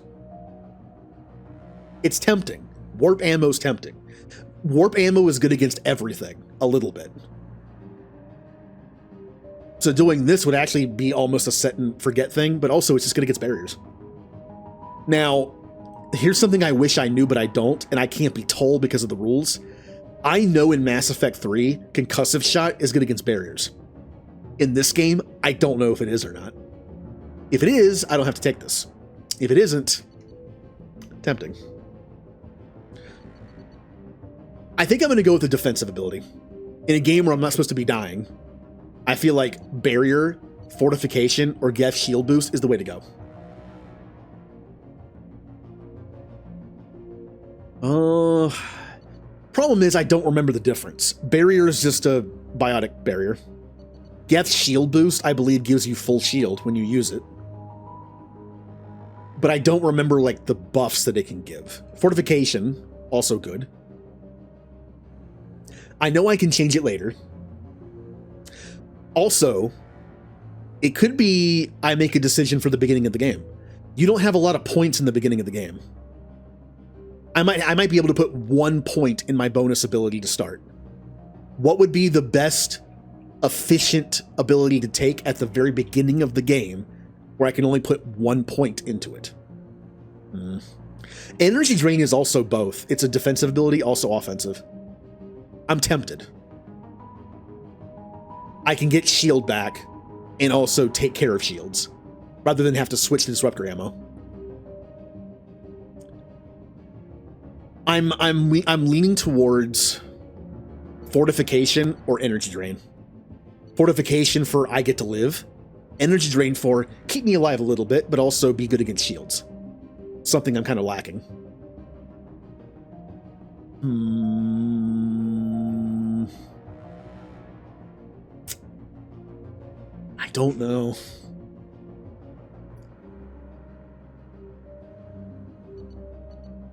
It's tempting. Warp ammo's tempting. Warp ammo is good against everything, a little bit. So doing this would actually be almost a set and forget thing, but also it's just good against barriers. Now, here's something I wish I knew, but I don't, and I can't be told because of the rules. I know in Mass Effect 3, concussive shot is good against barriers. In this game, I don't know if it is or not. If it is, I don't have to take this. If it isn't, tempting. I think I'm going to go with the defensive ability. In a game where I'm not supposed to be dying, I feel like barrier, fortification, or Geth shield boost is the way to go. Problem is I don't remember the difference. Barrier is just a biotic barrier. Geth shield boost, I believe, gives you full shield when you use it. But I don't remember like the buffs that it can give. Fortification, also good. I know I can change it later. Also, it could be I make a decision for the beginning of the game. You don't have a lot of points in the beginning of the game. I might be able to put 1 point in my bonus ability to start. What would be the best efficient ability to take at the very beginning of the game where I can only put 1 point into it? Energy Drain is also both. It's a defensive ability, also offensive. I'm tempted. I can get shield back and also take care of shields rather than have to switch to disruptor ammo. I'm leaning towards fortification or energy drain. Fortification for I get to live. Energy drain for keep me alive a little bit, but also be good against shields. Something I'm kind of lacking. I don't know.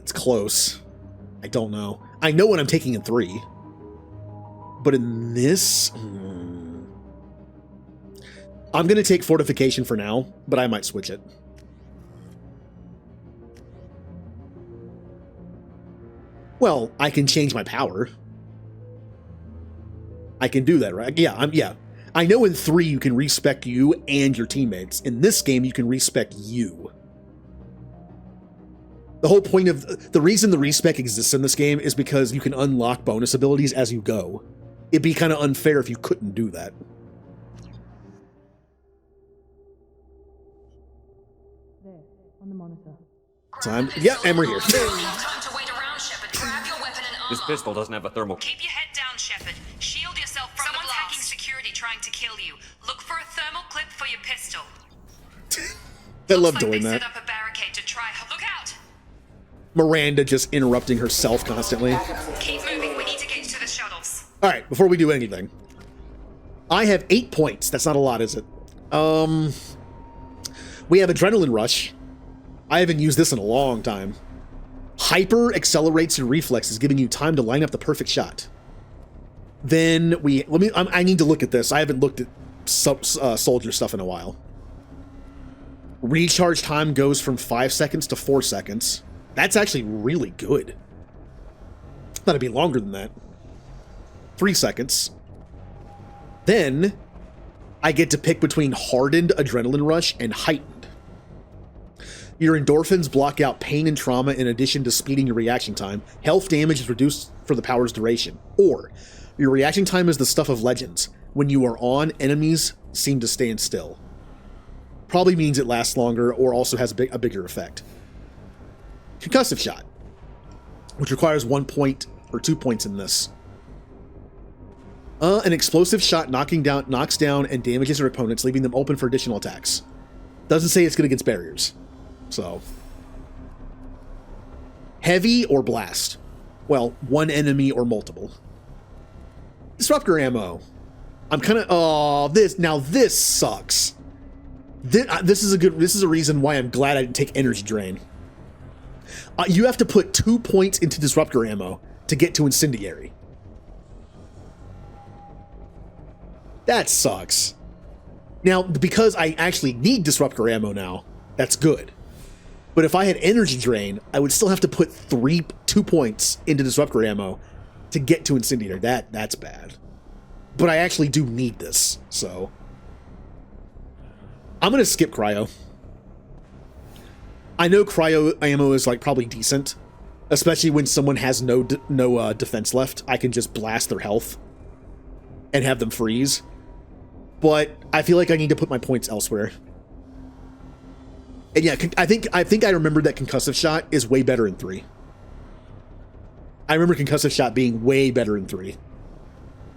It's close. I don't know. I know what I'm taking in 3. But in this... I'm going to take fortification for now, but I might switch it. Well, I can change my power. I can do that, right? Yeah. I know in 3 you can respec you and your teammates. In this game, you can respec you. The whole point of... The reason the respec exists in this game is because you can unlock bonus abilities as you go. It'd be kind of unfair if you couldn't do that. There, on the monitor. Time. Yeah, and we're here. This pistol doesn't have a thermal... Keep your head down, Shepard. Shield yourself from the blast. Someone's hacking security trying to kill you. Look for a thermal clip for your pistol. I love doing that. Set up a barricade to try. Look out! Miranda just interrupting herself constantly. Keep moving. We need to get to the shuttles. All right, before we do anything, I have 8 points. That's not a lot, is it? We have Adrenaline Rush. I haven't used this in a long time. Hyper accelerates your reflexes, giving you time to line up the perfect shot. Then I need to look at this. I haven't looked at soldier stuff in a while. Recharge time goes from 5 seconds to 4 seconds. That's actually really good. Thought it'd be longer than that. 3 seconds. Then I get to pick between hardened adrenaline rush and heightened. Your endorphins block out pain and trauma in addition to speeding your reaction time. Health damage is reduced for the power's duration. Or, your reaction time is the stuff of legends. When you are on, enemies seem to stand still. Probably means it lasts longer or also has a bigger effect. Concussive shot, which requires 1 point or 2 points in this. An explosive shot knocks down and damages your opponents, leaving them open for additional attacks. Doesn't say it's good against barriers. So. Heavy or blast. Well, one enemy or multiple. Disruptor ammo. I'm kind of... Oh, this sucks. This is a reason why I'm glad I didn't take energy drain. You have to put 2 points into disruptor ammo to get to incendiary. That sucks. Now, because I actually need Disruptor ammo now, that's good. But if I had Energy Drain, I would still have to put 2 points into Disruptor ammo to get to Incendiary. That's bad. But I actually do need this, so... I'm going to skip Cryo. I know Cryo ammo is, like, probably decent. Especially when someone has no defense left. I can just blast their health and have them freeze. But I feel like I need to put my points elsewhere. And yeah, I think I remember that Concussive Shot is way better in 3. I remember Concussive Shot being way better in 3.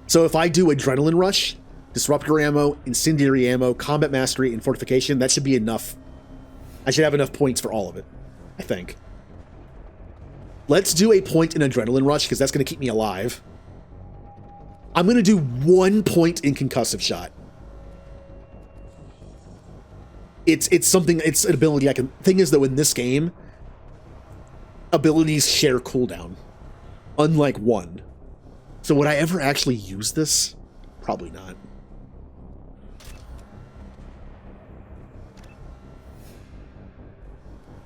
So if I do Adrenaline Rush, Disruptor ammo, Incendiary ammo, Combat Mastery, and Fortification, that should be enough. I should have enough points for all of it, I think. Let's do a point in Adrenaline Rush, because that's going to keep me alive. I'm going to do 1 point in Concussive Shot. It's something, it's an ability I can... Thing is, though, in this game, abilities share cooldown, unlike 1. So would I ever actually use this? Probably not.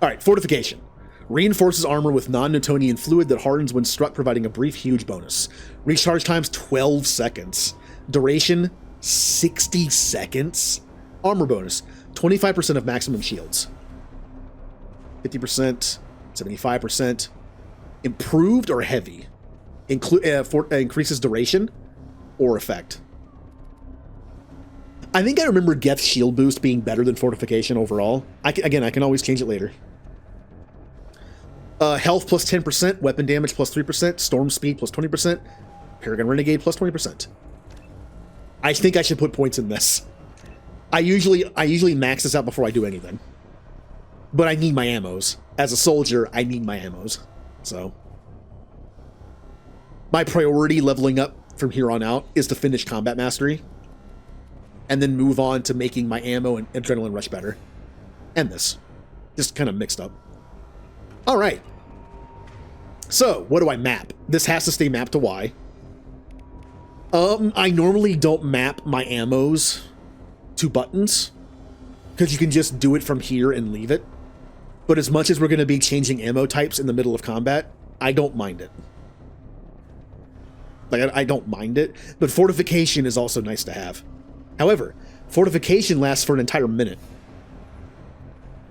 Alright, Fortification. Reinforces armor with non-Newtonian fluid that hardens when struck, providing a brief, huge bonus. Recharge times 12 seconds. Duration 60 seconds. Armor bonus 25% of maximum shields. 50%, 75%. Improved or heavy? Increases duration or effect. I think I remember Geth's shield boost being better than Fortification overall. I can always change it later. Health plus 10%, weapon damage plus 3%, storm speed plus 20%, Paragon Renegade plus 20%. I think I should put points in this. I usually max this out before I do anything. But I need my ammos. As a soldier, I need my ammos. So my priority leveling up from here on out is to finish Combat Mastery. And then move on to making my ammo and Adrenaline Rush better. And this. Just kind of mixed up. Alright. So, what do I map? This has to stay mapped to Y. I normally don't map my ammos to buttons, because you can just do it from here and leave it. But as much as we're going to be changing ammo types in the middle of combat, I don't mind it. Like, I don't mind it, but Fortification is also nice to have. However, Fortification lasts for an entire minute.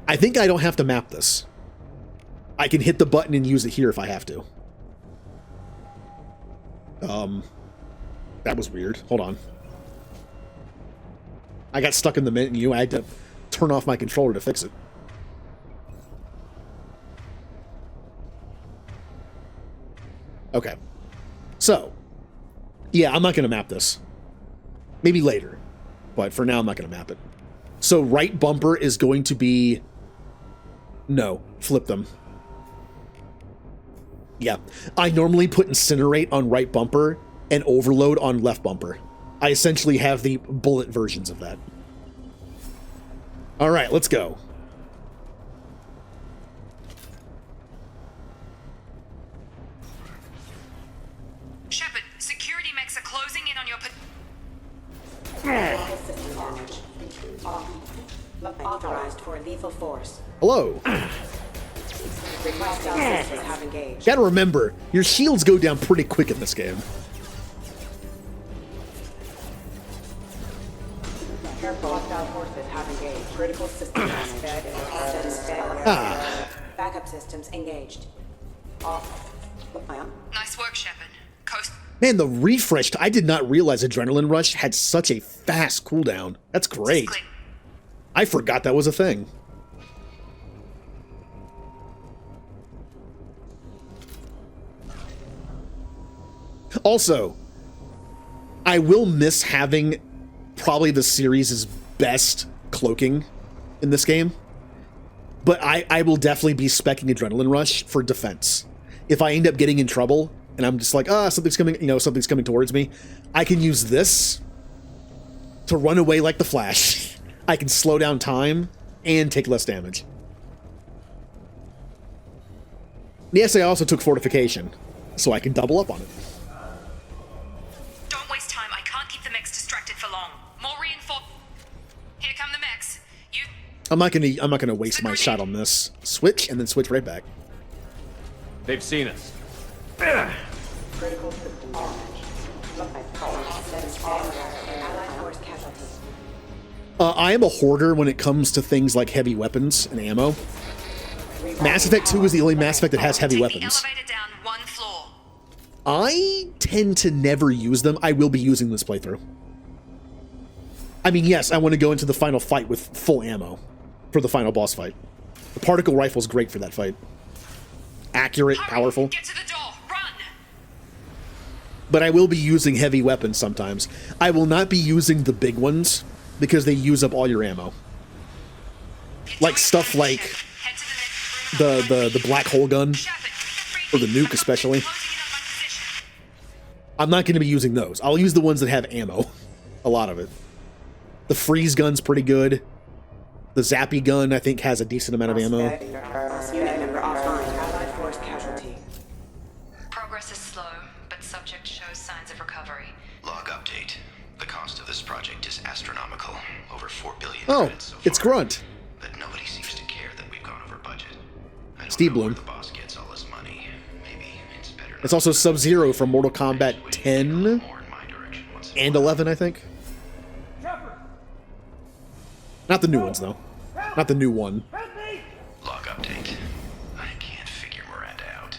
I think I don't have to map this. I can hit the button and use it here if I have to. That was weird. Hold on. I got stuck in the menu. I had to turn off my controller to fix it. Okay. So, yeah, I'm not going to map this. Maybe later. But for now, I'm not going to map it. So, right bumper is going to be... No, flip them. Yeah, I normally put Incinerate on right bumper and Overload on left bumper. I essentially have the bullet versions of that. All right, let's go. Shepard, security mechs are closing in on your... Authorized for lethal force. Hello. Gotta remember, your shields go down pretty quick in this game. Backup systems engaged. Nice work, Shepard. Coast. Man, the refresh, I did not realize Adrenaline Rush had such a fast cooldown. That's great. I forgot that was a thing. Also, I will miss having probably the series' best cloaking in this game, but I will definitely be speccing Adrenaline Rush for defense. If I end up getting in trouble and I'm just like, something's coming, something's coming towards me, I can use this to run away like the Flash. I can slow down time and take less damage. Yes, I also took Fortification, so I can double up on it. Don't waste time. I can't keep the mechs distracted for long. More reinforcements. I'm not gonna waste my shot on this. Switch and then switch right back. They've seen us. Critical system damage. I am a hoarder when it comes to things like heavy weapons and ammo. Mass Effect 2 is the only Mass Effect that has heavy weapons. I tend to never use them. I will be using this playthrough. I mean, yes, I want to go into the final fight with full ammo for the final boss fight. The particle rifle is great for that fight. Accurate, powerful. Get to the door. Run. But I will be using heavy weapons sometimes. I will not be using the big ones because they use up all your ammo. Like stuff like the black hole gun or the nuke especially. I'm not going to be using those. I'll use the ones that have ammo. A lot of it. The freeze gun's pretty good. The zappy gun, I think, has a decent amount of ammo. Progress is slow, but subject shows signs of recovery. Log update. The cost of this project is astronomical. Over 4 billion Oh, credits so it's far. Grunt. But nobody seems to care that we've gone over budget. I don't Steve know where Bloom. the boss gets all his money. Maybe it's better. It's also Sub-Zero from Mortal Kombat 10 and 11, I think. Not the new ones, though. Not the new one. Log update. I can't figure Miranda out.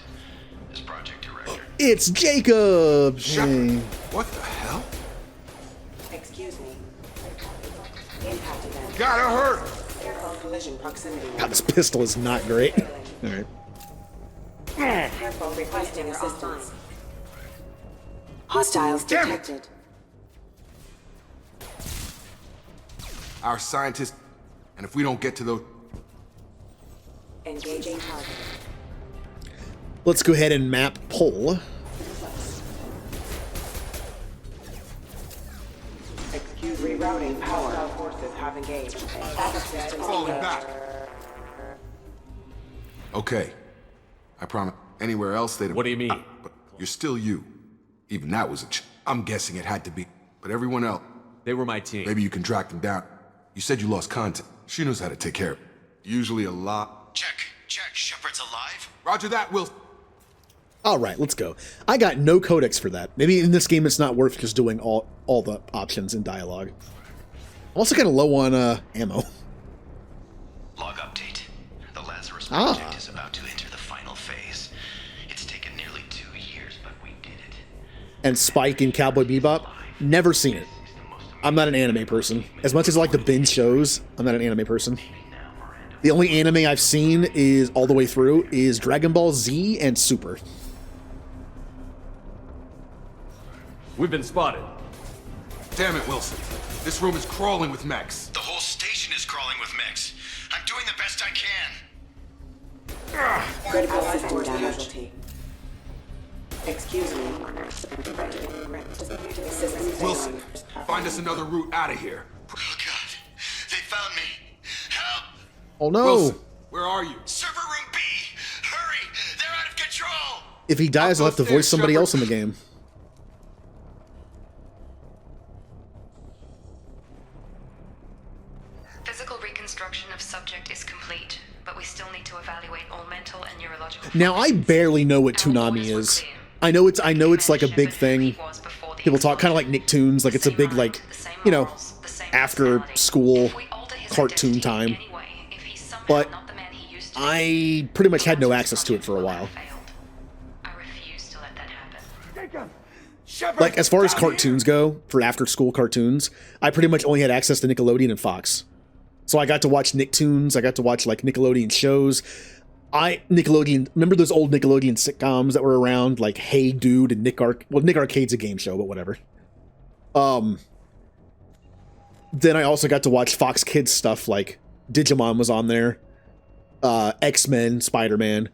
As project director. It's Jacob! Hey. What the hell? Excuse me. Impact event. Gotta hurt! Collision proximity. God, this pistol is not great. Alright. Careful, requesting assistance. Hostiles detected. Our scientists, and if we don't get to those... Engaging target. Let's go ahead and map pull. Excuse rerouting power. Hostile forces have engaged. Falling back. Okay. I promise. Anywhere else they'd... What do you mean? But you're still you. Even that was a I'm guessing it had to be. But everyone else... They were my team. Maybe you can track them down. You said you lost contact. She knows how to take care of it. Usually a lot. Check. Shepard's alive? Roger that, Will. Alright, let's go. I got no codex for that. Maybe in this game it's not worth just doing all the options in dialogue. I'm also kind of low on ammo. Log update. The Lazarus project is about to enter the final phase. It's taken nearly 2 years, but we did it. And Spike and Cowboy Bebop, never seen it. I'm not an anime person. As much as I like to binge shows, I'm not an anime person. The only anime I've seen is all the way through is Dragon Ball Z and Super. We've been spotted. Damn it, Wilson. This room is crawling with mechs. The whole station is crawling with mechs. I'm doing the best I can. Critical system casualty. Excuse me. Wilson, find us another route out of here. Oh God, they found me. Help! Oh no! Wilson, where are you? Server room B! Hurry! They're out of control! If he dies, I'll have to voice somebody else in the game. Physical reconstruction of subject is complete, but we still need to evaluate all mental and neurological. Now I barely know what Toonami is. I know it's like a big thing. People talk kind of like Nicktoons, like it's a big like, you know, after school cartoon time. But I pretty much had no access to it for a while. Like as far as cartoons go, for after school cartoons, I pretty much only had access to Nickelodeon and Fox. So I got to watch Nicktoons, I got to watch like Nickelodeon shows. Remember those old Nickelodeon sitcoms that were around, like Hey Dude and Nick Arcade's a game show, but whatever. Then I also got to watch Fox Kids stuff, like Digimon was on there, X-Men, Spider-Man.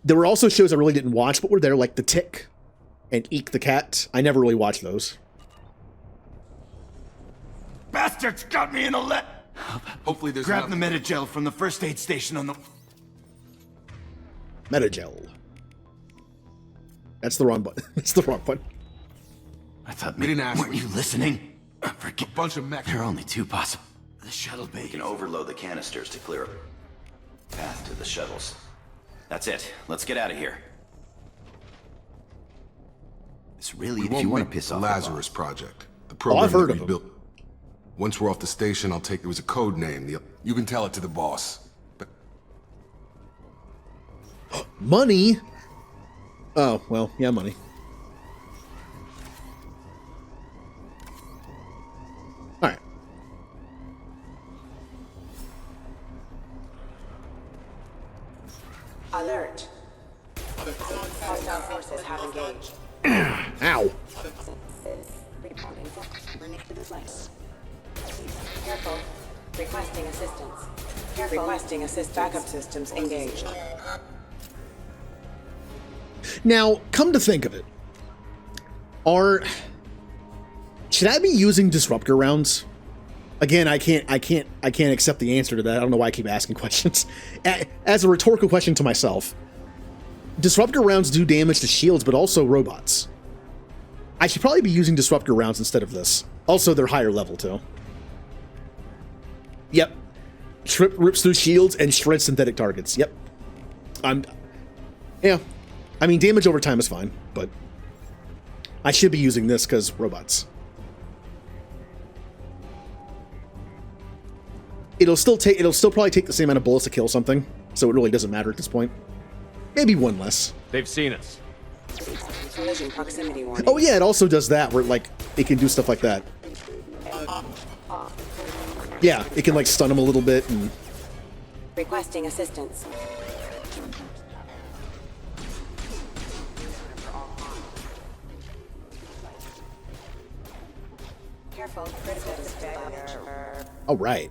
There were also shows I really didn't watch, but were there, like The Tick and Eek the Cat. I never really watched those. Bastards got me in a let. Hopefully there's Grab the Metagel from the first aid station on the... Metagel. That's the wrong button. That's the wrong button. I thought we didn't ask. Weren't you listening? A bunch of mechs. There are only two possible. The shuttle bay. We can overload the canisters to clear a path to the shuttles. That's it. Let's get out of here. It's really We if won't you want to make piss the off Lazarus Project. The I've program heard that of we it. built. Once we're off the station, I'll take. It was a code name. You can tell it to the boss. But Money? Oh, well, yeah, money. Alright. Alert. Hostile forces have engaged. Ow. Careful. Requesting assistance. Careful. Requesting assist. Backup systems engaged. Now, come to think of it, should I be using disruptor rounds? Again, I can't accept the answer to that. I don't know why I keep asking questions. As a rhetorical question to myself, disruptor rounds do damage to shields, but also robots. I should probably be using disruptor rounds instead of this. Also, they're higher level too. Yep. Trip rips through shields and shreds synthetic targets. Yep. Yeah. I mean, damage over time is fine, but I should be using this because robots. It'll still probably take the same amount of bullets to kill something, so it really doesn't matter at this point. Maybe one less. They've seen us. Collision proximity warning. Oh yeah, it also does that where like it can do stuff like that. Yeah, it can like stun them a little bit and Requesting assistance. Careful. Critical damage. all right.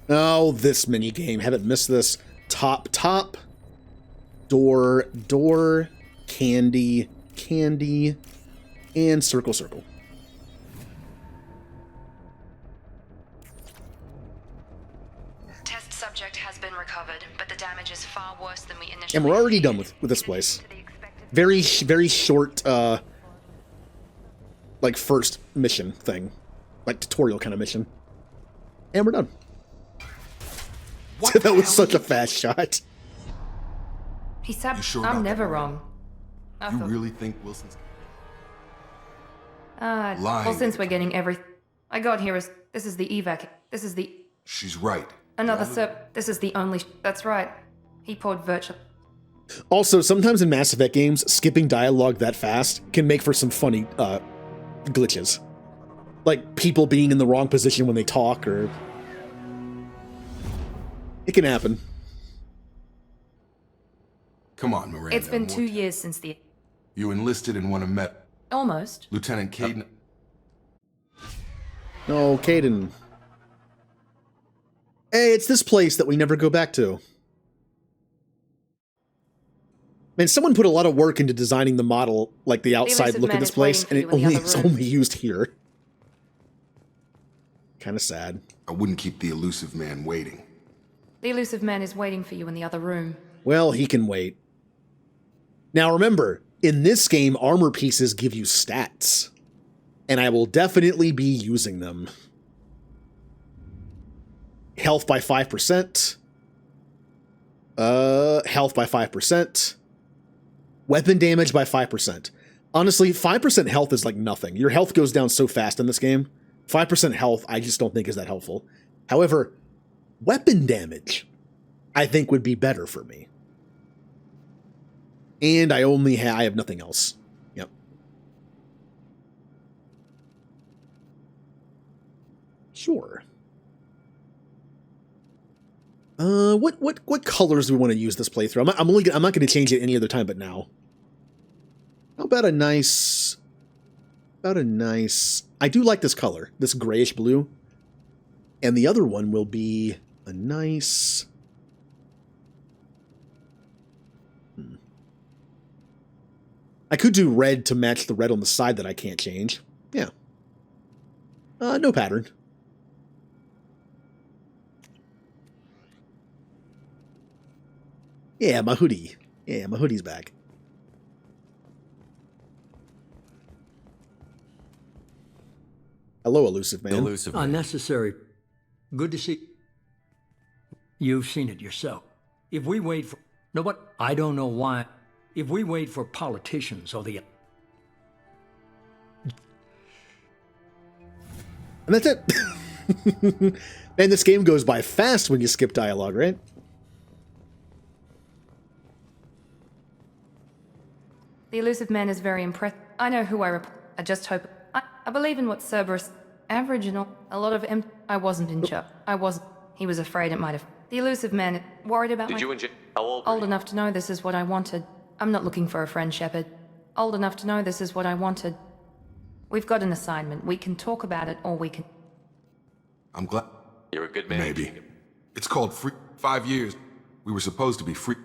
Oh, this mini game. Haven't missed this. Top, door, candy, and circle. Test subject has been recovered, but the damage is far worse than we initially. And we're already done with this place. Very short, like first mission thing, like tutorial kind of mission, and we're done. That was such a fast shot. He said, You sure I'm about never that? wrong. you really think Wilson's Well, lying? since we're getting I got here as, this is the evac, this is the, She's right. this is the only, that's right. He poured virtual. Also, sometimes in Mass Effect games, skipping dialogue that fast can make for some funny glitches. Like people being in the wrong position when they talk, or... It can happen. Come on, Miranda. It's been more 2 years since the, You enlisted and want to met almost. Lieutenant Caden. Oh, Caden. Hey, it's this place that we never go back to. Man, someone put a lot of work into designing the model, like the outside elusive look of man this is place, and waiting it for you in only the it's other room. only used here. Kind of sad. I wouldn't keep the elusive man waiting. The elusive man is waiting for you in the other room. Well, he can wait. Now remember, in this game, armor pieces give you stats. And I will definitely be using them. Health by 5%. Health by 5%. Weapon damage by 5%. Honestly, 5% health is like nothing. Your health goes down so fast in this game. 5% health, I just don't think is that helpful. However, weapon damage, I think would be better for me. And I have nothing else. Yep. Sure. What colors do we want to use this playthrough? I'm not going to change it any other time but now. How about a nice... I do like this color, this grayish blue. And the other one will be a nice... I could do red to match the red on the side that I can't change. Yeah. No pattern. Yeah, my hoodie. Yeah, my hoodie's back. Hello, elusive man. Elusive man. Unnecessary. Good to see. You've seen it yourself. If we wait for... No, but I don't know why. If we wait for politicians or the... And that's it. And this game goes by fast when you skip dialogue, right? The elusive man is very impressed. I know who I just hope... I believe in what Cerberus... Aboriginal. A lot of I wasn't in charge. I wasn't. He was afraid it might have... The elusive man worried about Did my... you enjoy... How old? Old enough to know this is what I wanted. I'm not looking for a friend, Shepard. Old enough to know this is what I wanted. We've got an assignment. We can talk about it, or we can... I'm glad. You're a good man. Maybe. It's called free. 5 years. We were supposed to be free.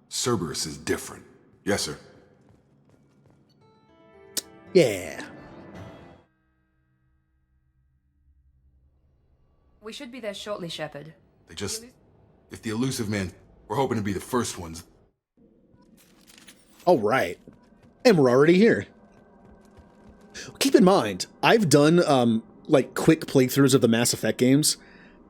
Cerberus is different. Yes, sir. Yeah. We should be there shortly, Shepard. They just... If the elusive man... We're hoping to be the first ones. All right. And we're already here. Keep in mind, I've done, like, quick playthroughs of the Mass Effect games.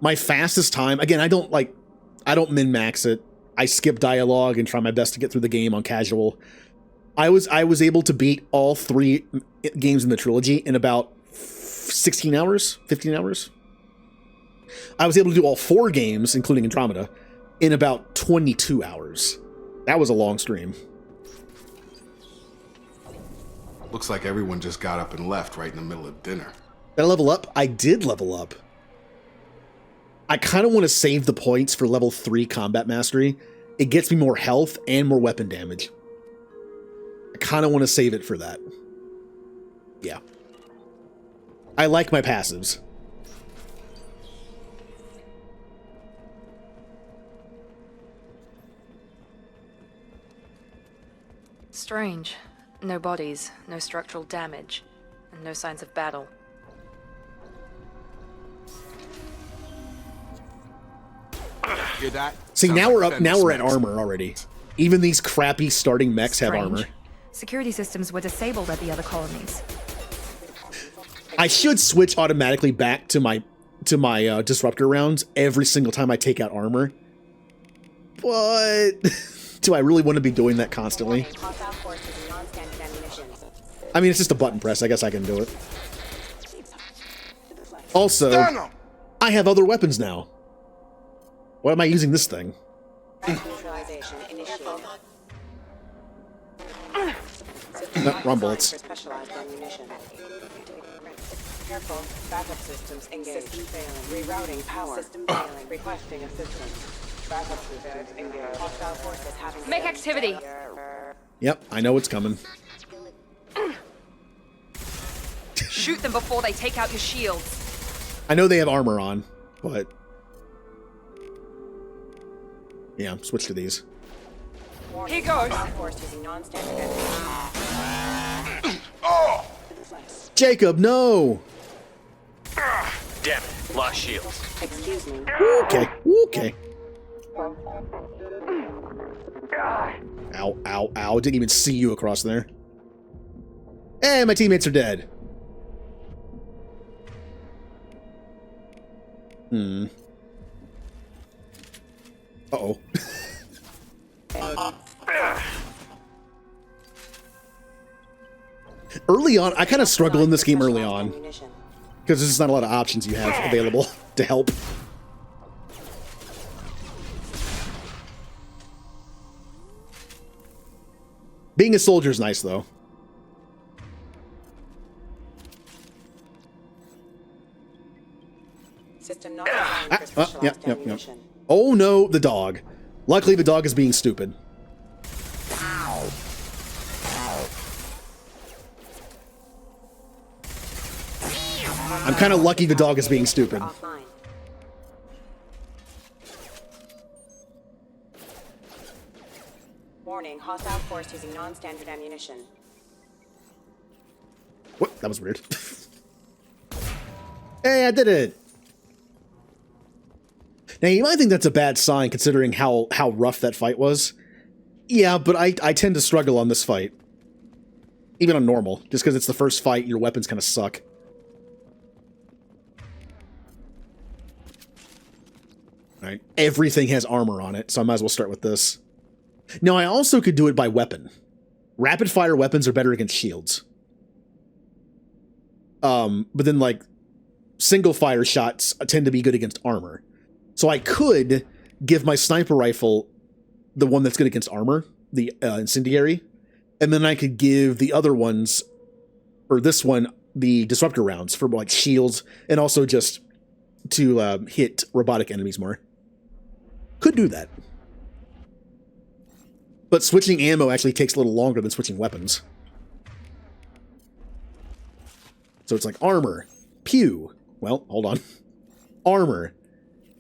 My fastest time... Again, I don't min-max it. I skip dialogue and try my best to get through the game on casual. I was able to beat all 3 games in the trilogy in about 16 hours, 15 hours. I was able to do all 4 games, including Andromeda, in about 22 hours. That was a long stream. Looks like everyone just got up and left right in the middle of dinner. Did I level up? I did level up. I kind of want to save the points for level 3 combat mastery. It gets me more health and more weapon damage. I kind of want to save it for that. Yeah. I like my passives. Strange. No bodies, no structural damage, and no signs of battle. Hear that? See, Sounds now like we're up. Fenris Now we're at mechs. armor already. Even these crappy starting mechs have Strange. armor. Security systems were disabled at the other colonies. I should switch automatically back to my disruptor rounds every single time I take out armor. But do I really want to be doing that constantly? I mean, it's just a button press. I guess I can do it. Also, I have other weapons now. Why am I using this thing? No, wrong bullets. Careful. Backup systems engaged. System failing. Rerouting power. System failing. Requesting assistance. Backup systems engaged. Hostile forces having... Make activity! Yep, I know what's coming. Shoot them before they take out your shields. I know they have armor on, but... Yeah, switch to these. Here goes! Jacob, no! Damn it, lost shields. Excuse me. Okay, okay. Ow, ow, ow. Didn't even see you across there. Hey, my teammates are dead. Uh-oh. Early on, I kind of struggle in this game early on. Because there's just not a lot of options you have available to help. Being a soldier is nice, though. System not designed for specialized ammunition. Oh no, the dog. Luckily, the dog is being stupid. I'm kind of lucky the dog is being stupid. Warning, hostile force using non-standard ammunition. What? That was weird. Hey, I did it! Now, you might think that's a bad sign considering how rough that fight was. Yeah, but I tend to struggle on this fight. Even on normal. Just because it's the first fight, your weapons kind of suck. Alright, everything has armor on it, so I might as well start with this. Now, I also could do it by weapon. Rapid-fire weapons are better against shields. But then, like, single-fire shots tend to be good against armor. So I could give my sniper rifle the one that's good against armor, the incendiary, and then I could give the other ones, or this one, the disruptor rounds for, like, shields, and also just to hit robotic enemies more. Could do that. But switching ammo actually takes a little longer than switching weapons. So it's like armor, pew. Well, hold on. Armor,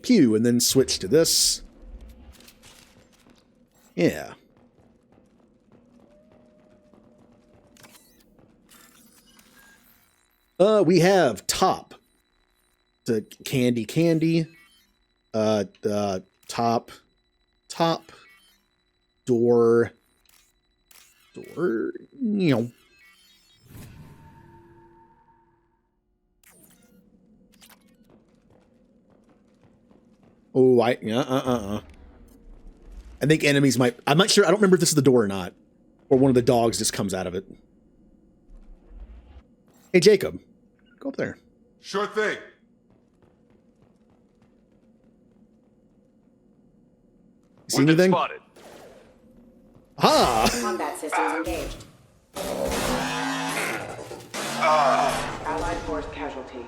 pew, and then switch to this. Yeah. We have top. The candy. Top. Door. Oh, I think enemies might... I'm not sure. I don't remember if this is the door or not. Or one of the dogs just comes out of it. Hey, Jacob. Go up there. Sure thing. See anything? Spotted. Ah! Combat systems engaged. Allied force casualty.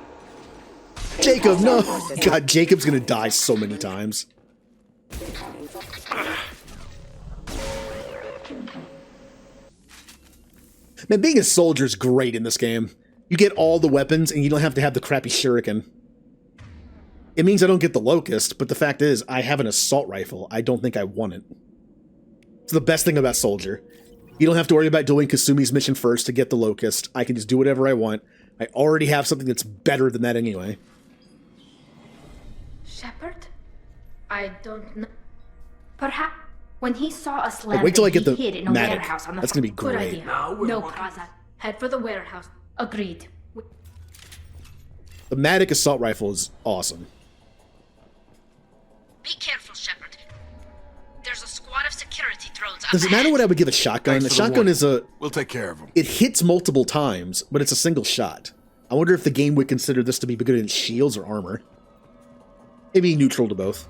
Jacob, no! God, Jacob's gonna die so many times. Man, being a soldier is great in this game. You get all the weapons, and you don't have to have the crappy shuriken. It means I don't get the Locust, but the fact is, I have an assault rifle. I don't think I want it. It's the best thing about Soldier. You don't have to worry about doing Kasumi's mission first to get the Locust. I can just do whatever I want. I already have something that's better than that anyway. Shepard? I don't know. Perhaps when he saw us Like, land, wait till I get the hid in a Matic. warehouse on the That's gonna be Good great. idea. No, Praza. Head for the warehouse. Agreed. The Matic assault rifle is awesome. Be careful, Shepard. There's a squad of security drones up Does it matter what I would give a shotgun? Thanks The for the shotgun warning. is a... We'll take care of them. It hits multiple times, but it's a single shot. I wonder if the game would consider this to be good in shields or armor. Maybe neutral to both.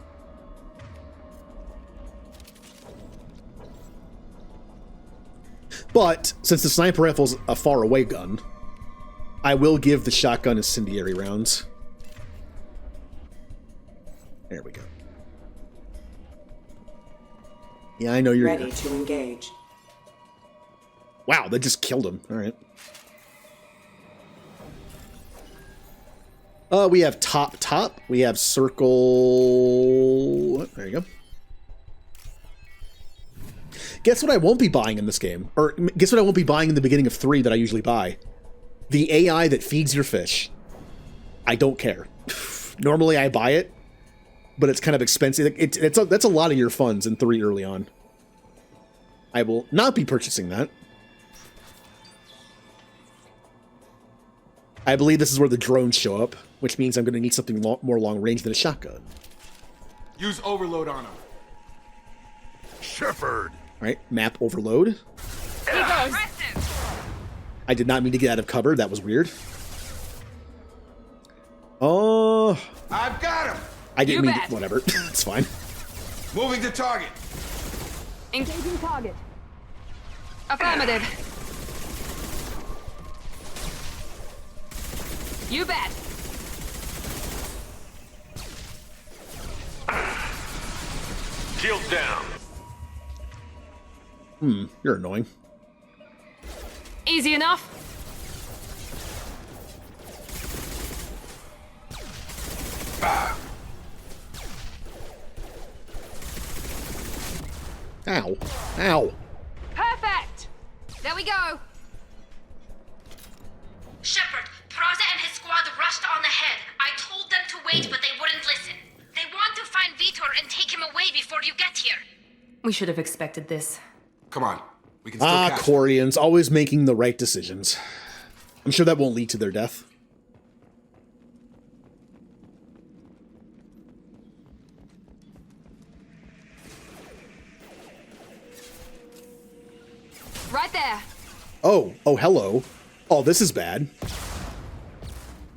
But, since the sniper rifle's a far-away gun, I will give the shotgun incendiary rounds. There we go. Yeah, I know you're... Ready to engage. Wow, that just killed him. All right. We have top. We have circle. There you go. Guess what I won't be buying in this game? Or guess what I won't be buying in the beginning of 3 that I usually buy? The AI that feeds your fish. I don't care. Normally I buy it, but it's kind of expensive. That's a lot of your funds in 3 early on. I will not be purchasing that. I believe this is where the drones show up, which means I'm going to need something more long range than a shotgun. Use overload on them. Shepard! Alright, map overload. He goes. I did not mean to get out of cover. That was weird. Oh. I've got him! I didn't mean to, whatever. It's fine. Moving to target. Engaging target. Affirmative. You bet. Shields down. You're annoying. Easy enough. Ow. Ow. Perfect. There we go. Shepard, Praza and his squad rushed on ahead. I told them to wait, but they wouldn't listen. They want to find Vitor and take him away before you get here. We should have expected this. Come on. We can still catch them. Quarians, always making the right decisions. I'm sure that won't lead to their death. Right there. Oh, hello. Oh, this is bad.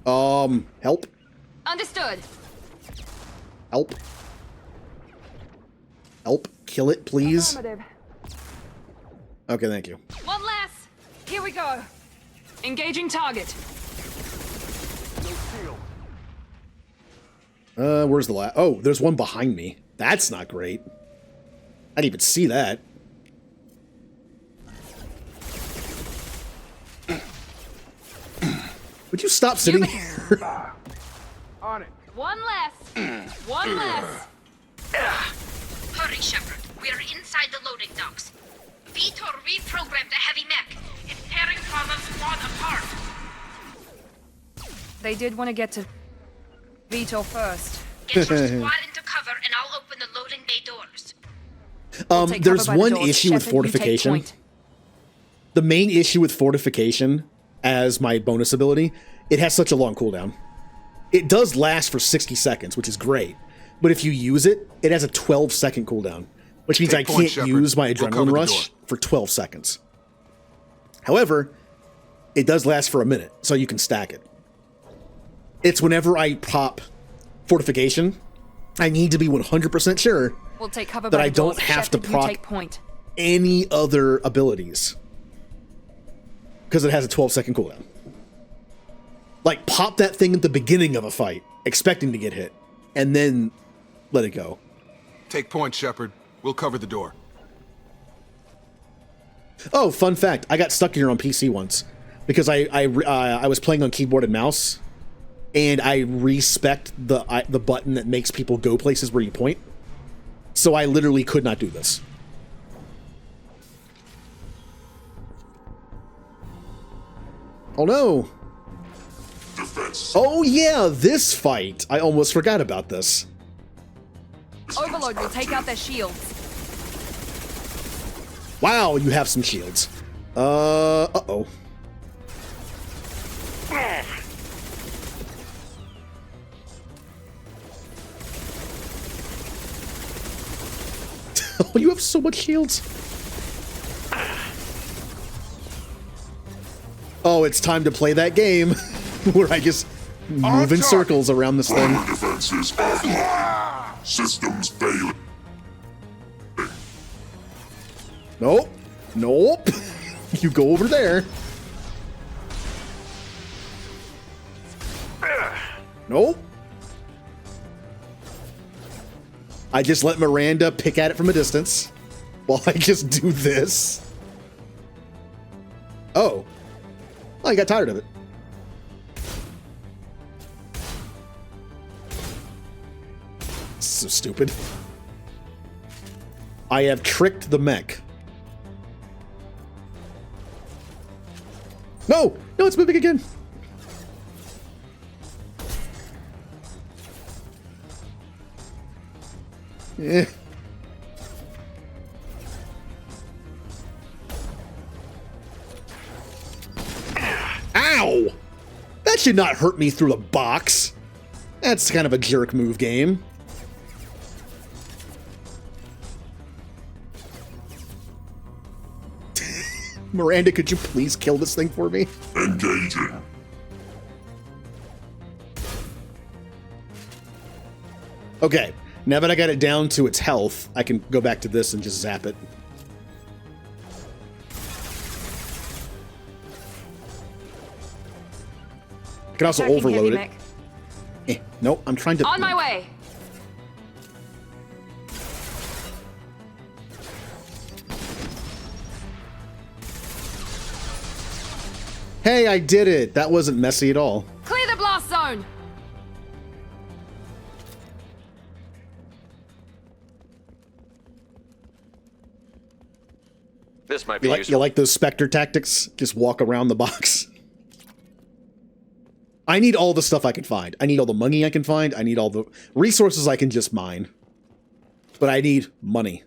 Help. Understood. Help. Help. Kill it, please. Affirmative. Okay, thank you. One less. Here we go. Engaging target. Where's the last? Oh, there's one behind me. That's not great. I didn't even see that. Would you stop sitting here? On it. One less. One less. Hurry, Shepard. We are inside the loading docks. Vitor reprogrammed the heavy mech. It's tearing Father's squad apart. They did want to get to Vitor first. Get your squad into cover and I'll open the loading bay doors. There's one issue with fortification. The main issue with fortification, as my bonus ability, it has such a long cooldown. It does last for 60 seconds, which is great. But if you use it, it has a 12-second cooldown, which means I can't use my adrenaline rush for 12 seconds. However, it does last for a minute, so you can stack it. It's whenever I pop fortification, I need to be 100% sure We'll take cover that by I the don't doors. have to Shepard, you take proc point. any other abilities. Because it has a 12-second cooldown. Like, pop that thing at the beginning of a fight, expecting to get hit, and then let it go. Take point, Shepard. We'll cover the door. Oh, fun fact. I got stuck here on PC once. Because I was playing on keyboard and mouse, and I respect the button that makes people go places where you point. So I literally could not do this. Oh no! Oh yeah, this fight! I almost forgot about this. Overload will take out their shields. Wow, you have some shields. Uh-oh. Oh, you have so much shields. Oh, it's time to play that game where I just move in circles around this thing. Defenses offline. Systems failing. Nope. Nope. You go over there. Nope. I just let Miranda pick at it from a distance while I just do this. Oh. I got tired of it. So stupid. I have tricked the mech. No! No, it's moving again! Eh. Ow! That should not hurt me through the box. That's kind of a jerk move, game. Miranda, could you please kill this thing for me? Engaging. Okay, now that I got it down to its health, I can go back to this and just zap it. I can also Attacking overload heavy it. Nope, I'm trying to... On my way. Hey, I did it! That wasn't messy at all. Clear the blast zone. This might be You like those Spectre tactics? Just walk around the box. I need all the stuff I can find. I need all the money I can find. I need all the resources I can just mine. But I need money.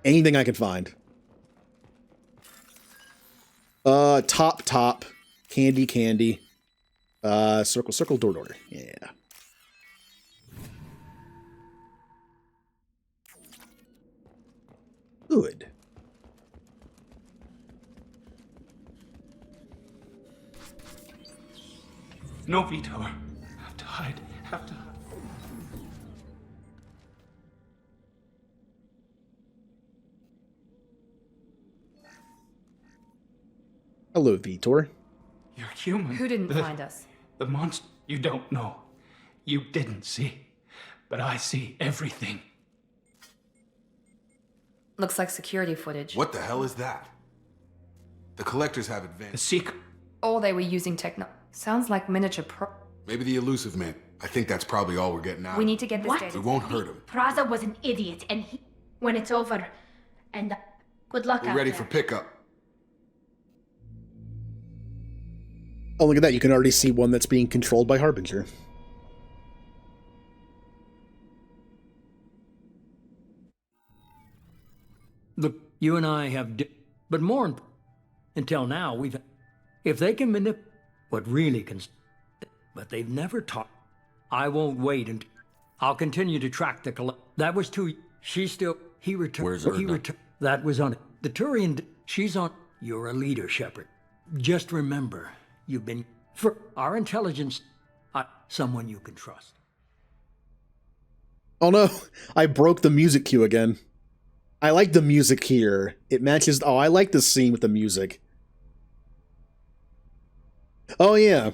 Anything I can find. Top. Candy. Circle, door. Yeah. Good. No, Vitor. Have to hide. Hello, Vitor. You're human. Who didn't find us? The monster you don't know. You didn't see. But I see everything. Looks like security footage. What the hell is that? The collectors have The advanced. secret. Or they were using techno. Sounds like miniature Maybe the elusive man. I think that's probably all we're getting out. We of need him. to get this What? data. We won't hurt him. Praza was an idiot, and he. When it's over, and good luck We're out ready there. for pickup. Oh, look at that. You can already see one that's being controlled by Harbinger. Look, you and I have, but more until now, if they can manipulate what really can, but they've never taught. I won't wait and I'll continue to track the That was he returned. Where's He Erdna? returned. That was on it. The Turian, she's on. You're a leader, Shepard. Just remember, you've been, for our intelligence, someone you can trust. Oh no, I broke the music cue again. I like the music here. It matches. Oh, I like this scene with the music. Oh yeah.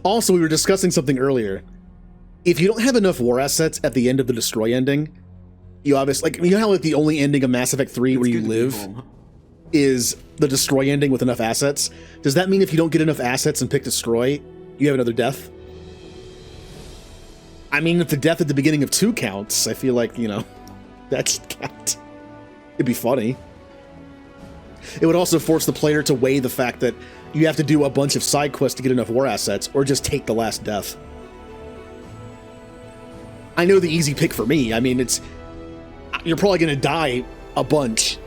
Also, we were discussing something earlier. If you don't have enough war assets at the end of the destroy ending, you obviously, like, you know how like the only ending of Mass Effect 3 where you live is the destroy ending with enough assets? Does that mean if you don't get enough assets and pick destroy, you have another death? I mean, if the death at the beginning of 2 counts, I feel like, you know, that should count. It'd be funny. It would also force the player to weigh the fact that you have to do a bunch of side quests to get enough war assets, or just take the last death. I know the easy pick for me. I mean, you're probably going to die a bunch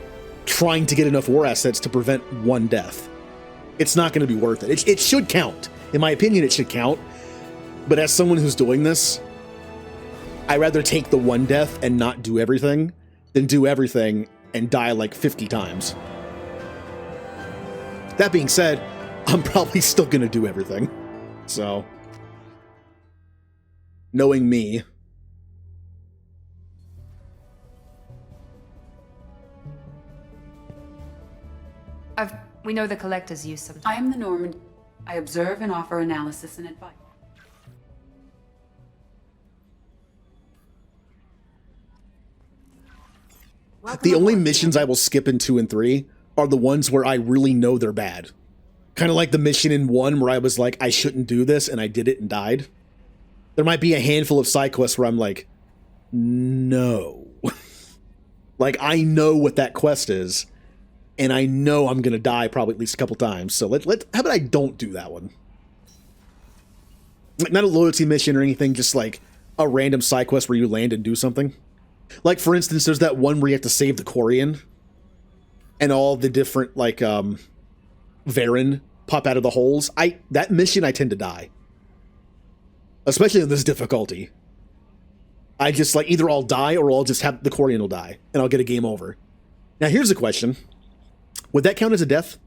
trying to get enough war assets to prevent one death. It's not going to be worth it. It should count. In my opinion, it should count. But as someone who's doing this, I'd rather take the one death and not do everything than do everything and die like 50 times. That being said, I'm probably still going to do everything. So, knowing me. We know the collectors use some. I am the Normandy. I observe and offer analysis and advice. The only missions I will skip in 2 and 3 are the ones where I really know they're bad. Kind of like the mission in 1 where I was like, I shouldn't do this, and I did it and died. There might be a handful of side quests where I'm like, no. Like, I know what that quest is, and I know I'm going to die probably at least a couple times. So how about I don't do that one? Like, not a loyalty mission or anything, just like a random side quest where you land and do something. Like, for instance, there's that one where you have to save the Quarian, and all the different, like, Varen pop out of the holes. That mission, I tend to die. Especially in this difficulty. I just, like, either I'll die or I'll just have the Quarian will die, and I'll get a game over. Now, here's the question. Would that count as a death?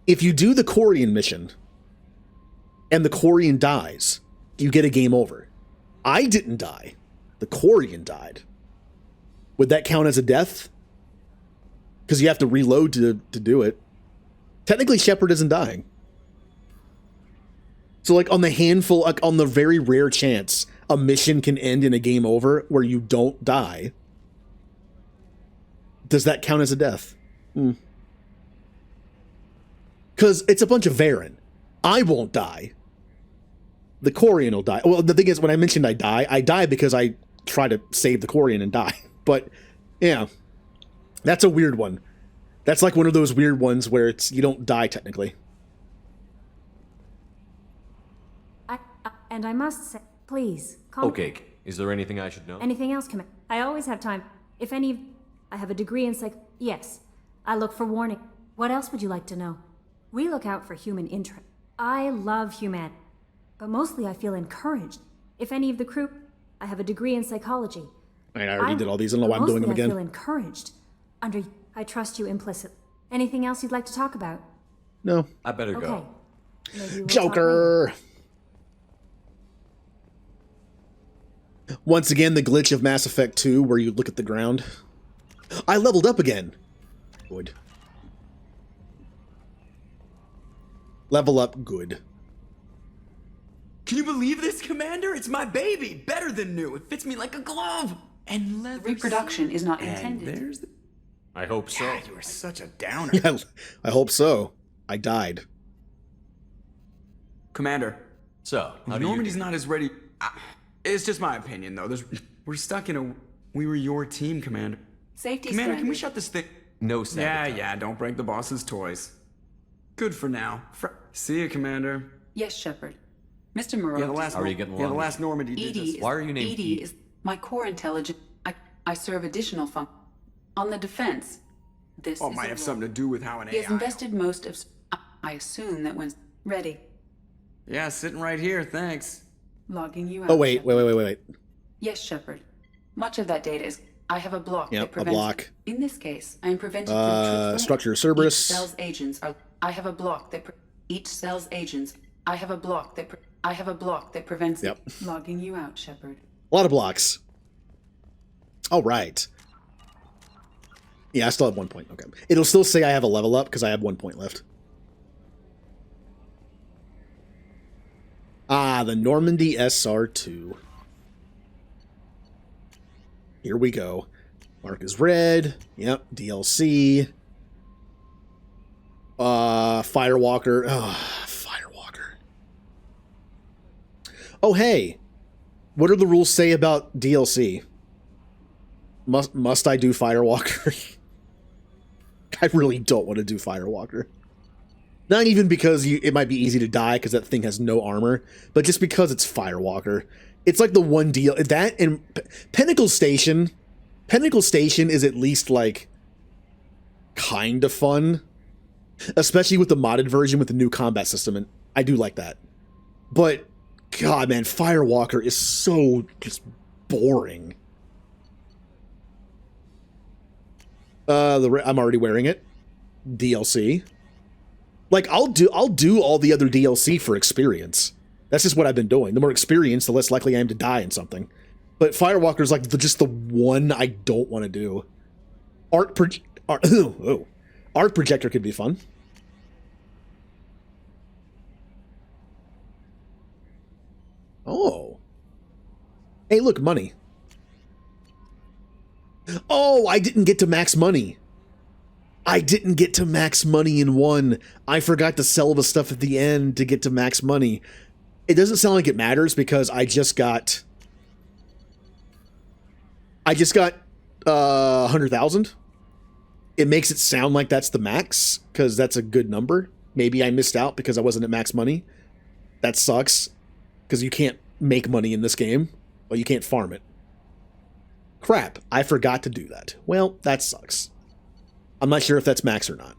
If you do the Quarian mission, and the Quarian dies, you get a game over. I didn't die. The Quarian died. Would that count as a death? Because you have to reload to do it. Technically, Shepard isn't dying. So, like, on the handful, like, on the very rare chance a mission can end in a game over where you don't die, does that count as a death? Because it's a bunch of Varen. I won't die. The Quarian will die. Well, the thing is, when I mentioned I die because I try to save the Quarian and die. But, yeah. That's a weird one. That's like one of those weird ones where you don't die technically. And I must say, please, calm. Okay, is there anything I should know? Anything else, Commander? I always have time. If any... I have a degree in Yes. I look for warning. What else would you like to know? We look out for human interest. I love humanity. But mostly I feel encouraged. If any of the crew... I have a degree in psychology. I already did all these. I don't know why I'm doing them again. I feel encouraged. I trust you implicitly. Anything else you'd like to talk about? No. I better go. Maybe we'll Joker! Once again, the glitch of Mass Effect 2 where you look at the ground. I leveled up again. Good. Level up good. Can you believe this, Commander? It's my baby! Better than new. It fits me like a glove! And leather. Reproduction is not And intended. there's the... I hope so. God, you are such a downer. Yeah, I hope so. I died. Commander. So, how do you Normandy's do? not as ready... It's just my opinion, though. We're stuck in a... We were your team, Commander. Safety Commander, can we standards. shut this thing... No sabotage. Yeah, don't break the boss's toys. Good for now. See you, Commander. Yes, Shepard. Mr. Moreau. The last Normandy did Edie this. Why are you named Edie? Is my core intelligence. I serve additional function on the defense. This Oh, is might a have role. something to do with how an He has AI... invested most of. I assume that when ready, Yeah, sitting right here, thanks. logging you out. Oh, wait. Yes, Shepard. Much of that data is. I have a block Yep, that a prevents. block. In this case, I am prevented from truthfully. Structure Each Cerberus. cell's agents are. I have a block that. Each cell's agents. I have a block that. I have a block that prevents. Yep. Logging you out, Shepard. A lot of blocks. All right. Yeah, I still have 1 point. Okay. It'll still say I have a level up because I have 1 point left. Ah, the Normandy SR2. Here we go. Mark is red. Yep, DLC. Firewalker. Firewalker. Oh, hey. What do the rules say about DLC? Must I do Firewalker? I really don't want to do Firewalker. Not even because it might be easy to die because that thing has no armor, but just because it's Firewalker. It's like the one deal that and Pinnacle Station. Pinnacle Station is at least like kind of fun, especially with the modded version with the new combat system, and I do like that. But God, man, Firewalker is so just boring. I'm already wearing it. DLC. Like I'll do all the other DLC for experience. That's just what I've been doing. The more experience, the less likely I am to die in something. But Firewalker's like just the one I don't want to do. Art Projector could be fun. Oh. Hey, look, money. Oh, I didn't get to max money. I didn't get to max money in 1. I forgot to sell the stuff at the end to get to max money. It doesn't sound like it matters because I just got 100,000. It makes it sound like that's the max because that's a good number. Maybe I missed out because I wasn't at max money. That sucks because you can't make money in this game. Well, you can't farm it. Crap, I forgot to do that. Well, that sucks. I'm not sure if that's max or not.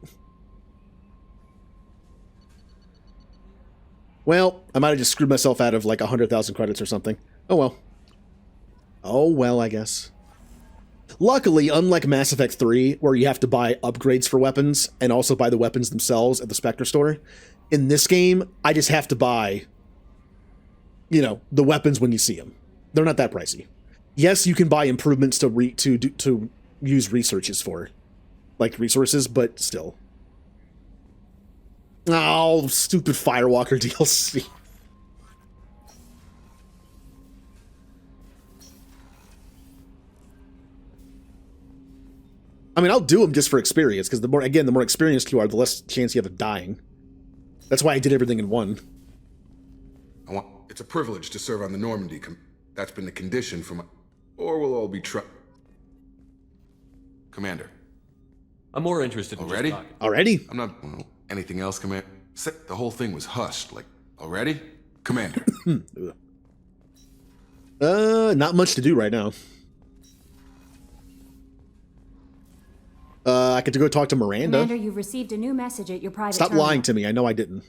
Well, I might have just screwed myself out of like 100,000 credits or something. Oh well. Oh well, I guess. Luckily, unlike Mass Effect 3, where you have to buy upgrades for weapons and also buy the weapons themselves at the Spectre store, in this game, I just have to buy, the weapons when you see them. They're not that pricey. Yes, you can buy improvements to use researches for, like resources, but still. Oh, stupid Firewalker DLC. I mean, I'll do them just for experience, because the more experienced you are, the less chance you have of dying. That's why I did everything in 1. It's a privilege to serve on the Normandy. That's been the condition for my... Or we'll all be Commander. I'm more interested in already? Just talking. Already? I'm not... Anything else, Commander? The whole thing was hushed. Like, already? Commander. Not much to do right now. I get to go talk to Miranda. Commander, you've received a new message at your private Stop terminal. lying to me. I know I didn't.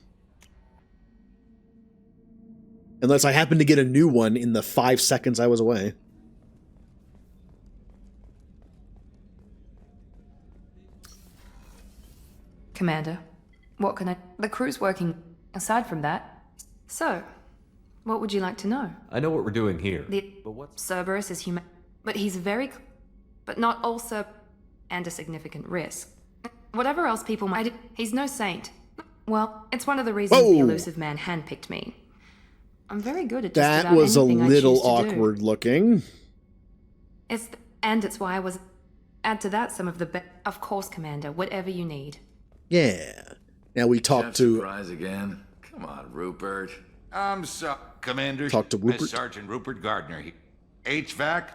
Unless I happen to get a new one in the 5 seconds I was away. Commander, what can I... The crew's working aside from that. So, what would you like to know? I know what we're doing here. But what? Cerberus is human, but he's but not also, and a significant risk. Whatever else people might... He's no saint. Well, it's one of the reasons the elusive man handpicked me. I'm very good at just That about was a anything I little choose to do. awkward looking. It's why I was... Add to that some of the... Of course, Commander, whatever you need. Yeah. Now we talked to... Surprise again? Come on, Rupert. I'm sorry, Commander. Talk to Rupert. Sergeant Rupert Gardner here. HVAC,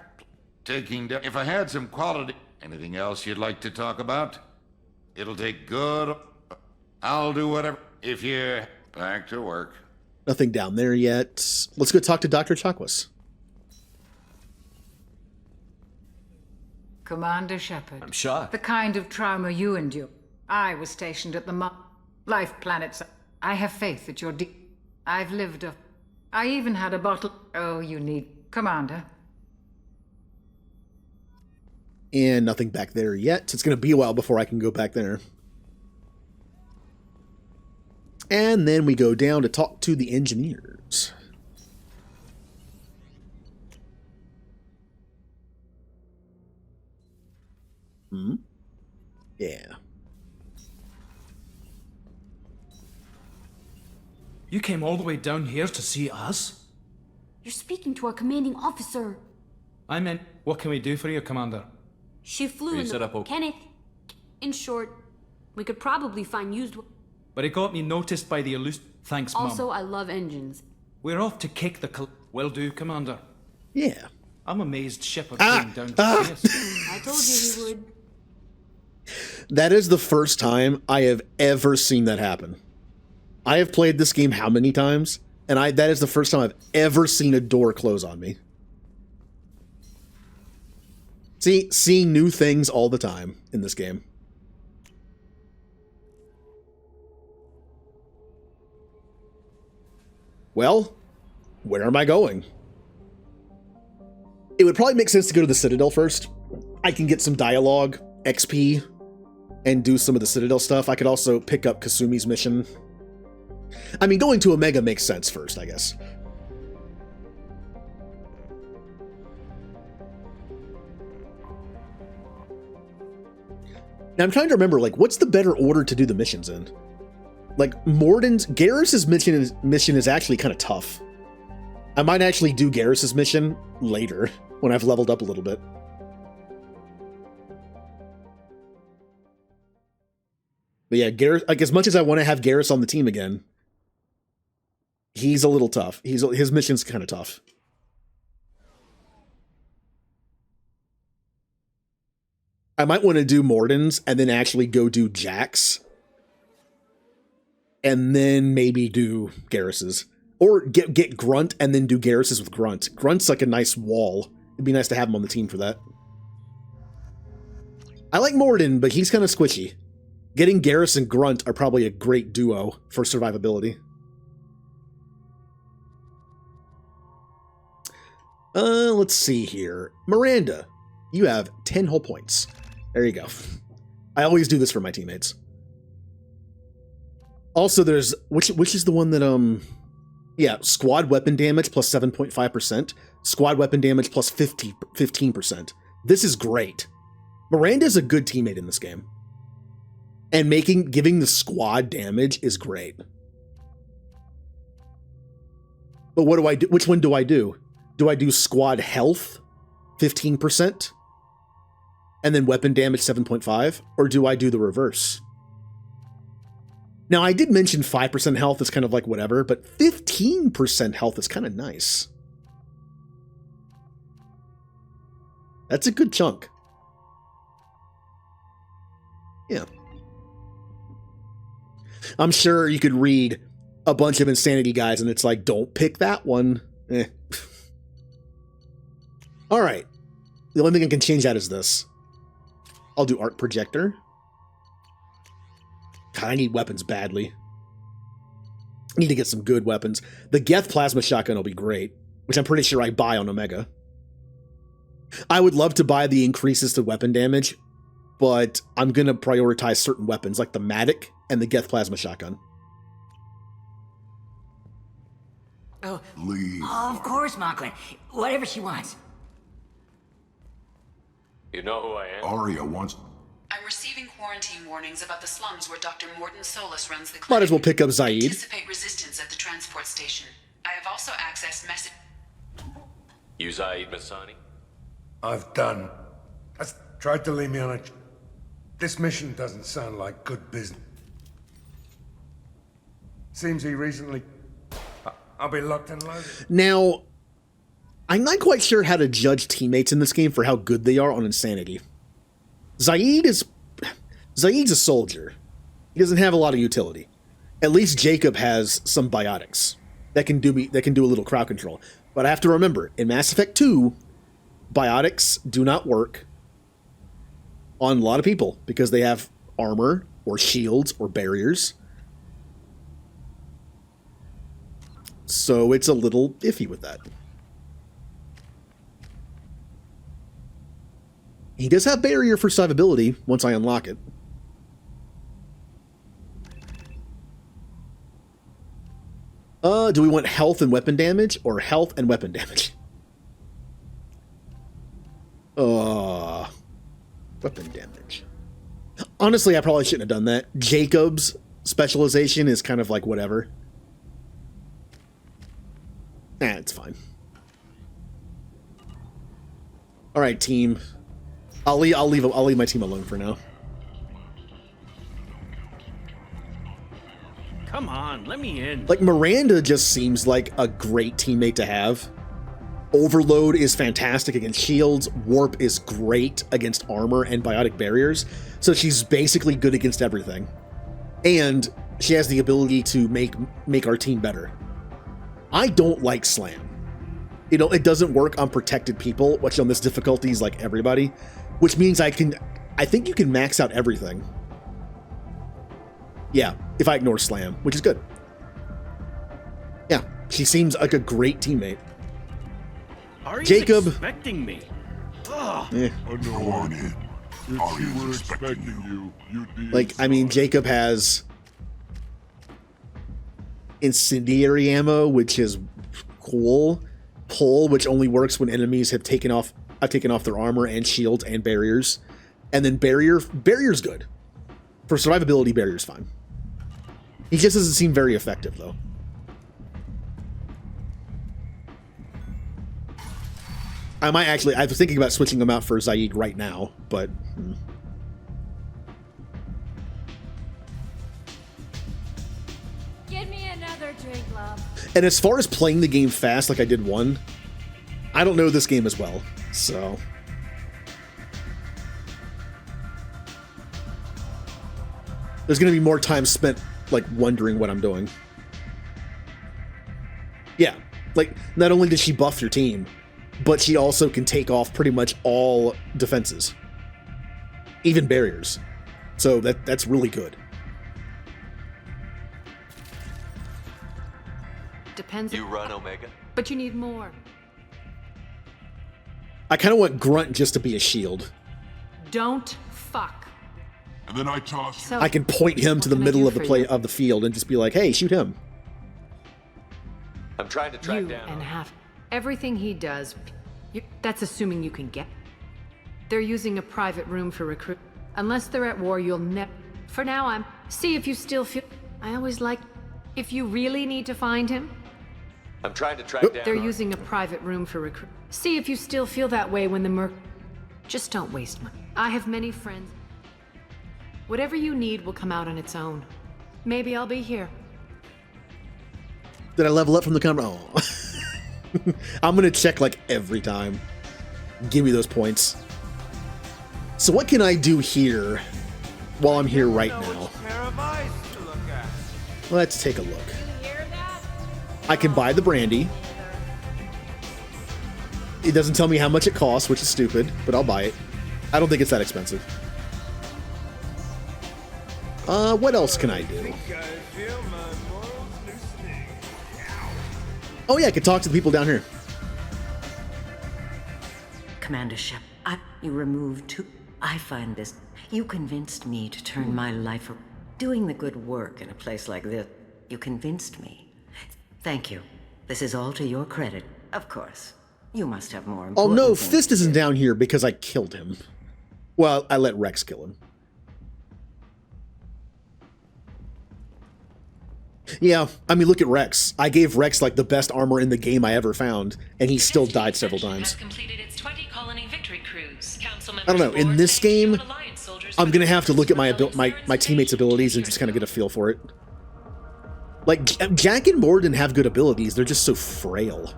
taking down... If I had some quality... Anything else you'd like to talk about? It'll take good... I'll do whatever... If you're... Back to work. Nothing down there yet. Let's go talk to Dr. Chakwas. Commander Shepard. I'm shocked. The kind of trauma you endure. I was stationed at the Life Planets. I have faith that you're I've lived a... I even had a bottle... Oh, you need... Commander. And nothing back there yet. It's going to be a while before I can go back there. And then we go down to talk to the engineers. Yeah. You came all the way down here to see us? You're speaking to our commanding officer. I meant, what can we do for you, Commander? She flew You in set the... up okay. Kenneth, in short, we could probably find used... But it got me noticed by the elusive... Thanks, Mum. Also, I love engines. We're off to kick the... Will do, Commander. Yeah. I'm amazed Shepard came down to see us. I told you he would. That is the first time I have ever seen that happen. I have played this game how many times? And that is the first time I've ever seen a door close on me. See, seeing new things all the time in this game. Well, where am I going? It would probably make sense to go to the Citadel first. I can get some dialogue, XP, and do some of the Citadel stuff. I could also pick up Kasumi's mission. I mean, going to Omega makes sense first, I guess. Now, I'm trying to remember, like, what's the better order to do the missions in? Like, Garrus's mission is actually kind of tough. I might actually do Garrus's mission later, when I've leveled up a little bit. But yeah, Garrus, like, as much as I want to have Garrus on the team again, he's a little tough. His mission's kind of tough. I might want to do Morden's and then actually go do Jack's. And then maybe do Garrus's. Or get Grunt and then do Garrus's with Grunt. Grunt's like a nice wall. It'd be nice to have him on the team for that. I like Morden, but he's kind of squishy. Getting Garrus and Grunt are probably a great duo for survivability. Let's see here. Miranda, you have 10 hull points. There you go. I always do this for my teammates. Also, there's... Which is the one that, yeah, squad weapon damage plus 7.5%. Squad weapon damage plus 15%. This is great. Miranda's a good teammate in this game. And giving the squad damage is great. But what do I do? Which one do I do? Do I do squad health 15%? And then weapon damage 7.5? Or do I do the reverse? Now, I did mention 5% health is kind of like whatever, but 15% health is kind of nice. That's a good chunk. Yeah. I'm sure you could read a bunch of insanity guys, and it's like, don't pick that one. All right. The only thing I can change out is this. I'll do arc projector. God, I need weapons badly. I need to get some good weapons. The Geth plasma shotgun will be great, which I'm pretty sure I buy on Omega. I would love to buy the increases to weapon damage, but I'm going to prioritize certain weapons like the Matic and the Geth plasma shotgun. Oh, Leave. oh, of course, Mocklin. Whatever she wants. You know who I am? Aria wants... I'm receiving quarantine warnings about the slums where Dr. Morton Solus runs the clinic. Might as well pick up Zaid. Anticipate resistance at the transport station. I have also accessed message... You Zaid Masani? I've done. That's tried to leave me on a... This mission doesn't sound like good business. Seems he recently... I'll be locked and loaded. Now, I'm not quite sure how to judge teammates in this game for how good they are on insanity. Zaid's a soldier. He doesn't have a lot of utility. At least Jacob has some biotics that can do a little crowd control. But I have to remember, in Mass Effect 2, biotics do not work on a lot of people because they have armor or shields or barriers. So it's a little iffy with that. He does have barrier for survivability once I unlock it. Do we want health and weapon damage or health and weapon damage? Weapon damage. Honestly, I probably shouldn't have done that. Jacob's specialization is kind of like whatever. It's fine. All right, team. I'll leave my team alone for now. Come on, let me in. Like, Miranda just seems like a great teammate to have. Overload is fantastic against shields. Warp is great against armor and biotic barriers. So she's basically good against everything. And she has the ability to make our team better. I don't like Slam. You know, it doesn't work on protected people, which on this difficulty is like everybody. Which means I think you can max out everything. Yeah, if I ignore Slam, which is good. Yeah, she seems like a great teammate. Ari's Jacob. expecting me. Ugh. Go on in. If she were expecting you, you'd be... Like, I mean, Jacob has incendiary ammo, which is cool. Pull, which only works when enemies have taken off their armor and shields and barriers. And then barrier's good. For survivability, barrier's fine. He just doesn't seem very effective, though. I was thinking about switching him out for Zaid right now, but... Give me another drink, love. And as far as playing the game fast like I did 1, I don't know this game as well, so... There's going to be more time spent, like, wondering what I'm doing. Yeah, like, not only does she buff your team, but she also can take off pretty much all defenses. Even barriers. So that's really good. Depends. You run Omega? But you need more. I kind of want Grunt just to be a shield. Don't fuck. And then I toss... So, I can point him to the middle of the field and just be like, hey, shoot him. I'm trying to track you down... and half. Everything he does, that's assuming you can get. They're using a private room for recruit. Unless they're at war, you'll never... For now, see if you still feel... I always like... If you really need to find him... I'm trying to track down... They're using a private room for recruit. See if you still feel that way when the merc... Just don't waste money. I have many friends. Whatever you need will come out on its own. Maybe I'll be here. Did I level up from the camera? Oh. I'm going to check like every time. Give me those points. So what can I do here while I'm here right now? Let's take a look. I can buy the brandy. It doesn't tell me how much it costs, which is stupid, but I'll buy it. I don't think it's that expensive. What else can I do? Oh yeah, I could talk to the people down here. Commander Shep, you removed two. I find this. You convinced me to turn my life around. Doing the good work in a place like this, you convinced me. Thank you. This is all to your credit. Of course. You must have more Oh important no, things Fist to isn't do. down here because I killed him. Well, I let Rex kill him. Yeah, I mean, look at Rex. I gave Rex like the best armor in the game I ever found, and he still died several times. I don't know. In this game, I'm gonna have to look at my teammates' abilities and just kind of get a feel for it. Like Jack and Morden have good abilities; they're just so frail.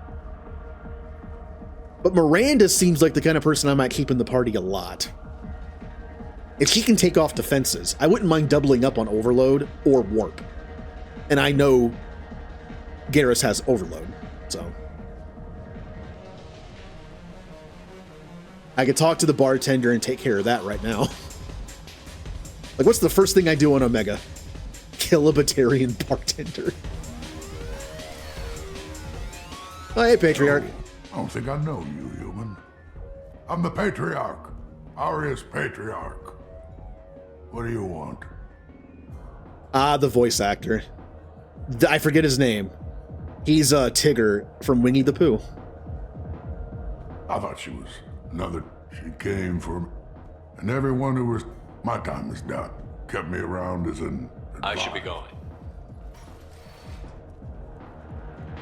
But Miranda seems like the kind of person I might keep in the party a lot. If she can take off defenses, I wouldn't mind doubling up on Overload or Warp. And I know Garrus has Overload, so. I could talk to the bartender and take care of that right now. Like, what's the first thing I do on Omega? Kill a Batarian bartender. Oh, hey, Patriarch. I don't think I know you, human. I'm the Patriarch. Arius Patriarch. What do you want? Ah, the voice actor. I forget his name. He's Tigger from Winnie the Pooh. I thought she was another. She came for me. And everyone who was. My time is done. Kept me around as an. I should be going.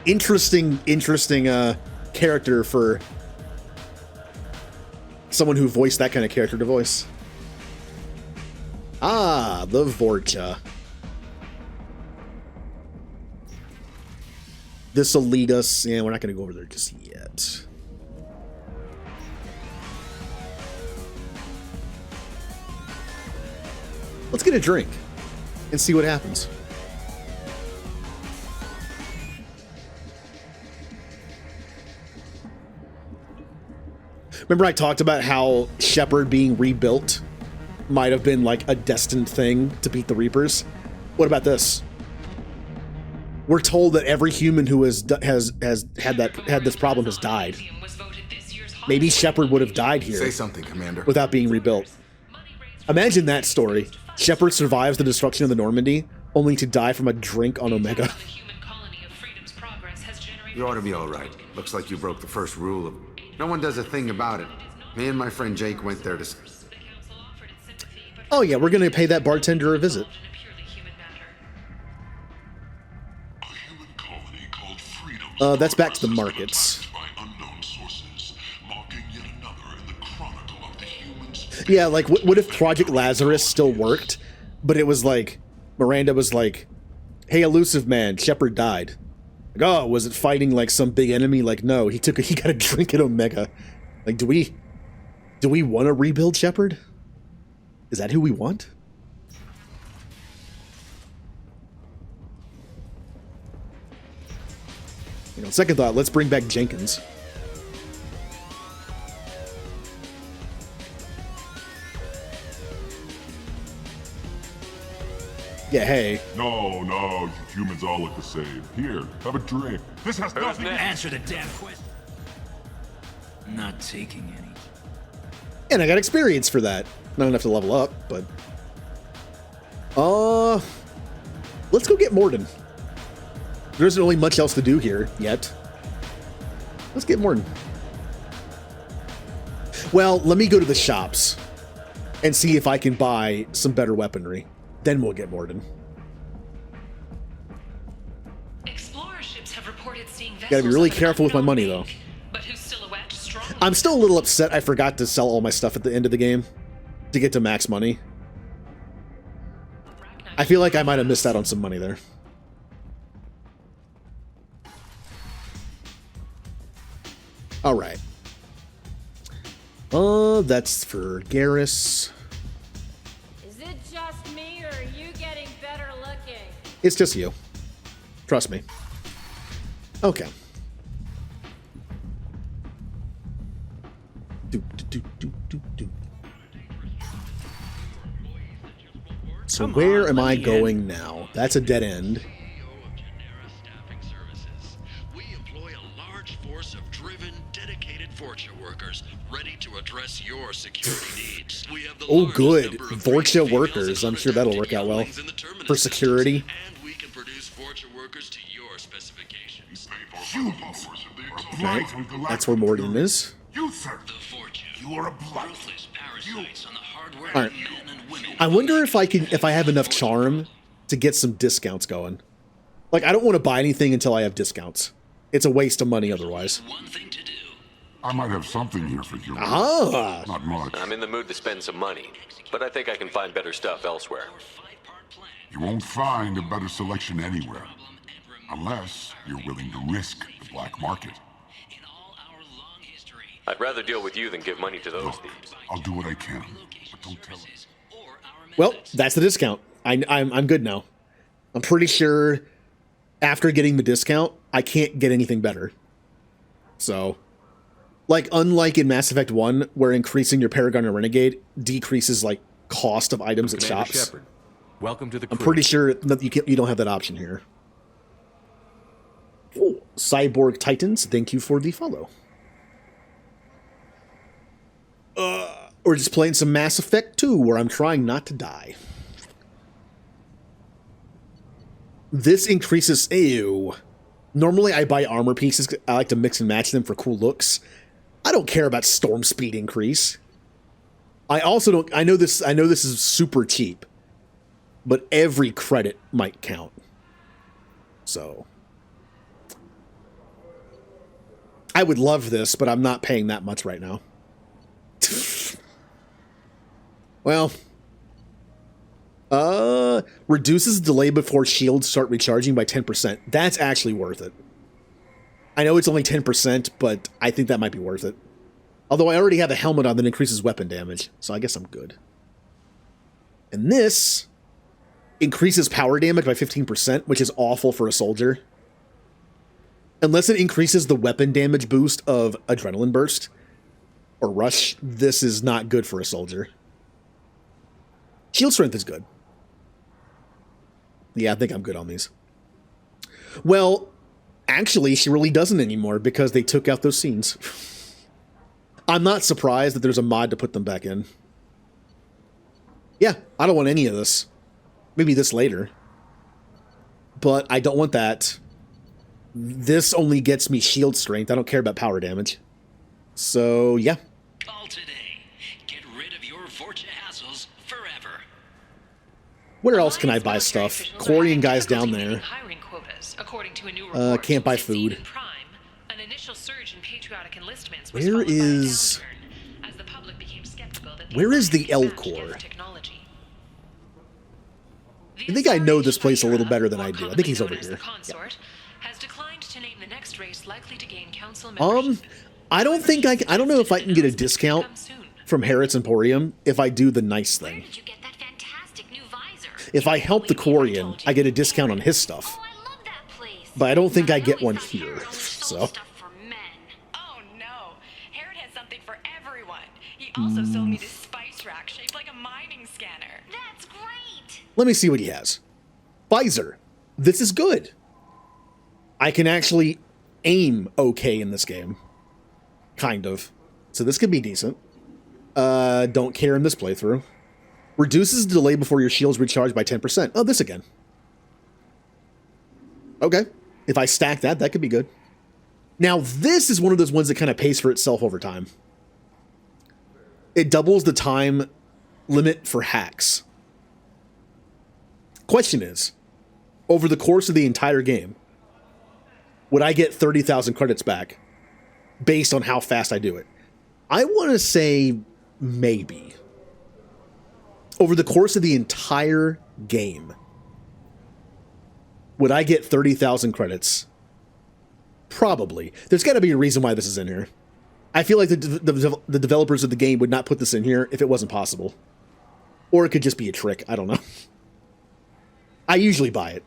Interesting character for someone who voiced that kind of character to voice. Ah, the Vorcha. This will lead us. Yeah, we're not going to go over there just yet. Let's get a drink and see what happens. Remember I talked about how Shepard being rebuilt might have been like a destined thing to beat the Reapers? What about this? We're told that every human who has had this problem has died. Maybe Shepard would have died here. Say something, Commander. Without being rebuilt. Imagine that story. Shepard survives the destruction of the Normandy, only to die from a drink on Omega. You ought to be all right. Looks like you broke the first rule of... No one does a thing about it. Me and my friend Jake went there to... Oh yeah, we're gonna pay that bartender a visit. That's back to the markets. Yeah, like, what if Project Lazarus still worked, but it was like, Miranda was like, hey, Elusive Man, Shepard died. Like, oh, was it fighting, like, some big enemy? Like, no, he got a drink at Omega. Like, do we want to rebuild Shepard? Is that who we want? You know, second thought, let's bring back Jenkins. Yeah, hey. No, you humans all look the same. Here, have a drink. This has nothing to Answer the damn question. Not taking any. And I got experience for that. Not enough to level up, but... let's go get Morden. There isn't really much else to do here, yet. Let's get Morden. Well, let me go to the shops and see if I can buy some better weaponry. Then we'll get Morden. Explorer ships have reported seeing vessels. Gotta be really careful with my money, though. But whose silhouette strongly... I'm still a little upset I forgot to sell all my stuff at the end of the game to get to max money. I feel like I might have missed out on some money there. Alright. That's for Garrus. Is it just me, or are you getting better looking? It's just you. Trust me. Okay. So where am I going now? That's a dead end. Your security needs. We have the Oh, good. Vorcha workers. I'm sure that'll work out well. For security. and we can produce Vorcha workers to your specifications. Right. That's where Morgan is. You, sir. You are a blight. Alright. I wonder if I have enough charm to get some discounts going. Like, I don't want to buy anything until I have discounts. It's a waste of money otherwise. I might have something here for you. Ah. Not much. I'm in the mood to spend some money, but I think I can find better stuff elsewhere. You won't find a better selection anywhere. Unless you're willing to risk the black market. I'd rather deal with you than give money to those thieves. I'll do what I can, but don't tell them. Well, that's the discount. I'm good now. I'm pretty sure after getting the discount, I can't get anything better. So, like, unlike in Mass Effect 1, where increasing your Paragon or Renegade decreases, like, cost of items at Commander shops. Shepard, welcome to the I'm crew. pretty sure that you don't have that option here. Ooh, Cyborg Titans, thank you for the follow. We're just playing some Mass Effect 2, where I'm trying not to die. This increases... Ew. Normally I buy armor pieces. I like to mix and match them for cool looks. I don't care about storm speed increase. I also don't... I know this is super cheap. But every credit might count. So... I would love this, but I'm not paying that much right now. Well, reduces delay before shields start recharging by 10%. That's actually worth it. I know it's only 10%, but I think that might be worth it. Although I already have a helmet on that increases weapon damage, so I guess I'm good. And this increases power damage by 15%, which is awful for a soldier. Unless it increases the weapon damage boost of Adrenaline Burst or Rush, this is not good for a soldier. Shield strength is good. Yeah, I think I'm good on these. Well, actually, she really doesn't anymore because they took out those scenes. I'm not surprised that there's a mod to put them back in. Yeah, I don't want any of this. Maybe this later. But I don't want that. This only gets me shield strength. I don't care about power damage. So, yeah. Call today. Get rid of your Vorcha hassles forever. Where else can I buy stuff? Quarian guy's down there. Can't buy food. Where is the L Core? I think I know this place a little better than I do. I think he's over here. Yeah. I don't think I don't know if I can get a discount from Harrods Emporium if I do the nice thing. If I help the Quarian, I get a discount on his stuff. But I don't think I get one here. So. Oh no, Harrod has something for everyone. He also sold me this spice rack shaped like a mining scanner. That's great. Let me see what he has. Visor. This is good. I can actually aim okay in this game. Kind of. So this could be decent. Don't care in this playthrough. Reduces delay before your shields recharge by 10%. Oh, this again. Okay. If I stack that, that could be good. Now, this is one of those ones that kind of pays for itself over time. It doubles the time limit for hacks. Question is, over the course of the entire game, would I get 30,000 credits back based on how fast I do it? I want to say maybe. Over the course of the entire game, would I get 30,000 credits? Probably. There's got to be a reason why this is in here. I feel like the developers of the game would not put this in here if it wasn't possible. Or it could just be a trick. I don't know. I usually buy it.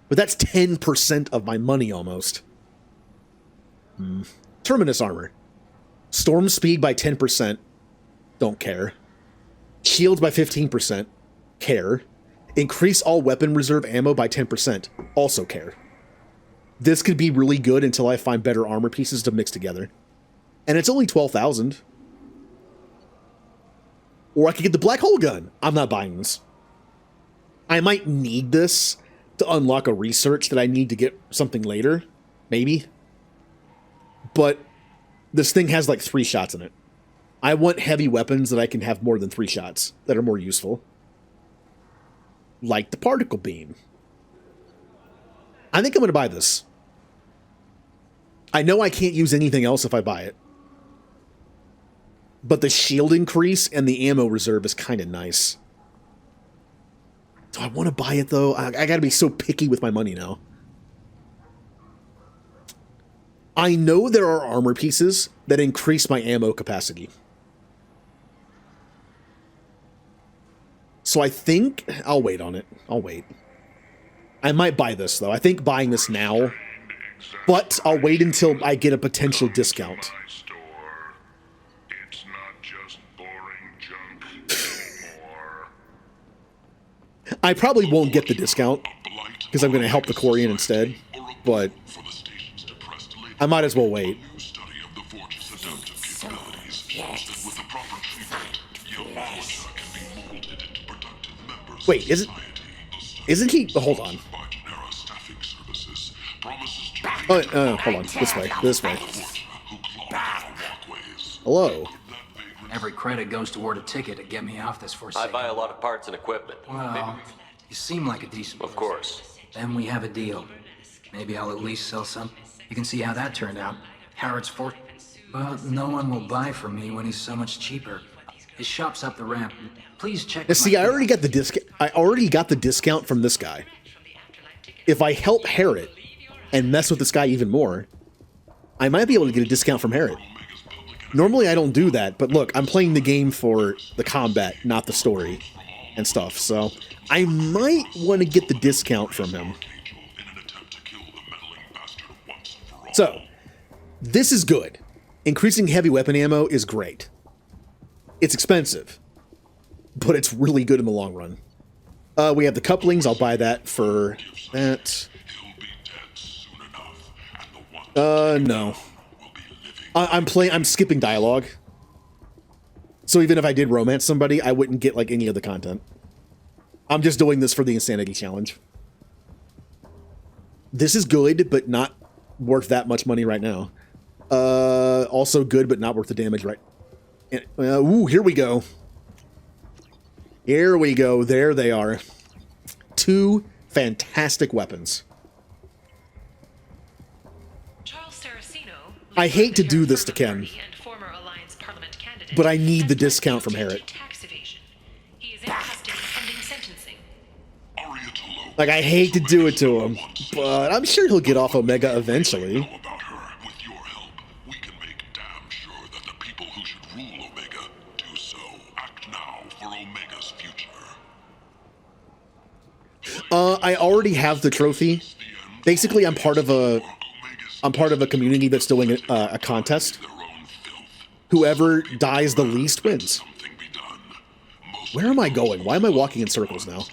But that's 10% of my money almost. Terminus armor. Storm speed by 10%. Don't care. Shields by 15%. Care. Increase all weapon reserve ammo by 10%. Also care. This could be really good until I find better armor pieces to mix together. And it's only 12,000. Or I could get the black hole gun. I'm not buying this. I might need this to unlock a research that I need to get something later. Maybe. But this thing has like 3 shots in it. I want heavy weapons that I can have more than 3 shots that are more useful. Like the particle beam. I think I'm going to buy this. I know I can't use anything else if I buy it. But the shield increase and the ammo reserve is kind of nice. Do I want to buy it, though? I got to be so picky with my money now. I know there are armor pieces that increase my ammo capacity. So I think I'll wait on it. I'll wait. I might buy this, though. I think buying this now. But I'll wait until I get a potential discount. I probably won't get the discount because I'm going to help the Quarian instead, but I might as well wait. Wait, isn't he? Oh, hold on. Hold on. This way. Hello. Every credit goes toward a ticket to get me off this for a I second. buy a lot of parts and equipment. Well, you seem like a decent Of course. Then we have a deal. Maybe I'll at least sell some. You can see how that turned out. Harrod's for... But no one will buy from me when he's so much cheaper. His shop's up the ramp. Please check... Now, see, I already got the discount. I already got the discount from this guy. If I help Harrod and mess with this guy even more, I might be able to get a discount from Harrod. Normally I don't do that, but look, I'm playing the game for the combat, not the story and stuff, so I might want to get the discount from him. So, this is good. Increasing heavy weapon ammo is great. It's expensive, but it's really good in the long run. We have the couplings. I'll buy that for that. No. I'm skipping dialogue. So even if I did romance somebody, I wouldn't get like any of the content. I'm just doing this for the Insanity Challenge. This is good, but not worth that much money right now. Also good, but not worth the damage right. Ooh, here we go. Here we go. There they are. 2 fantastic weapons. I hate to do this to Ken, but I need the discount from Harrod. Like, I hate to do it to him, but I'm sure he'll get off Omega eventually. I already have the trophy. Basically, I'm part of a community that's doing a contest. Whoever dies the least wins. Where am I going? Why am I walking in circles now?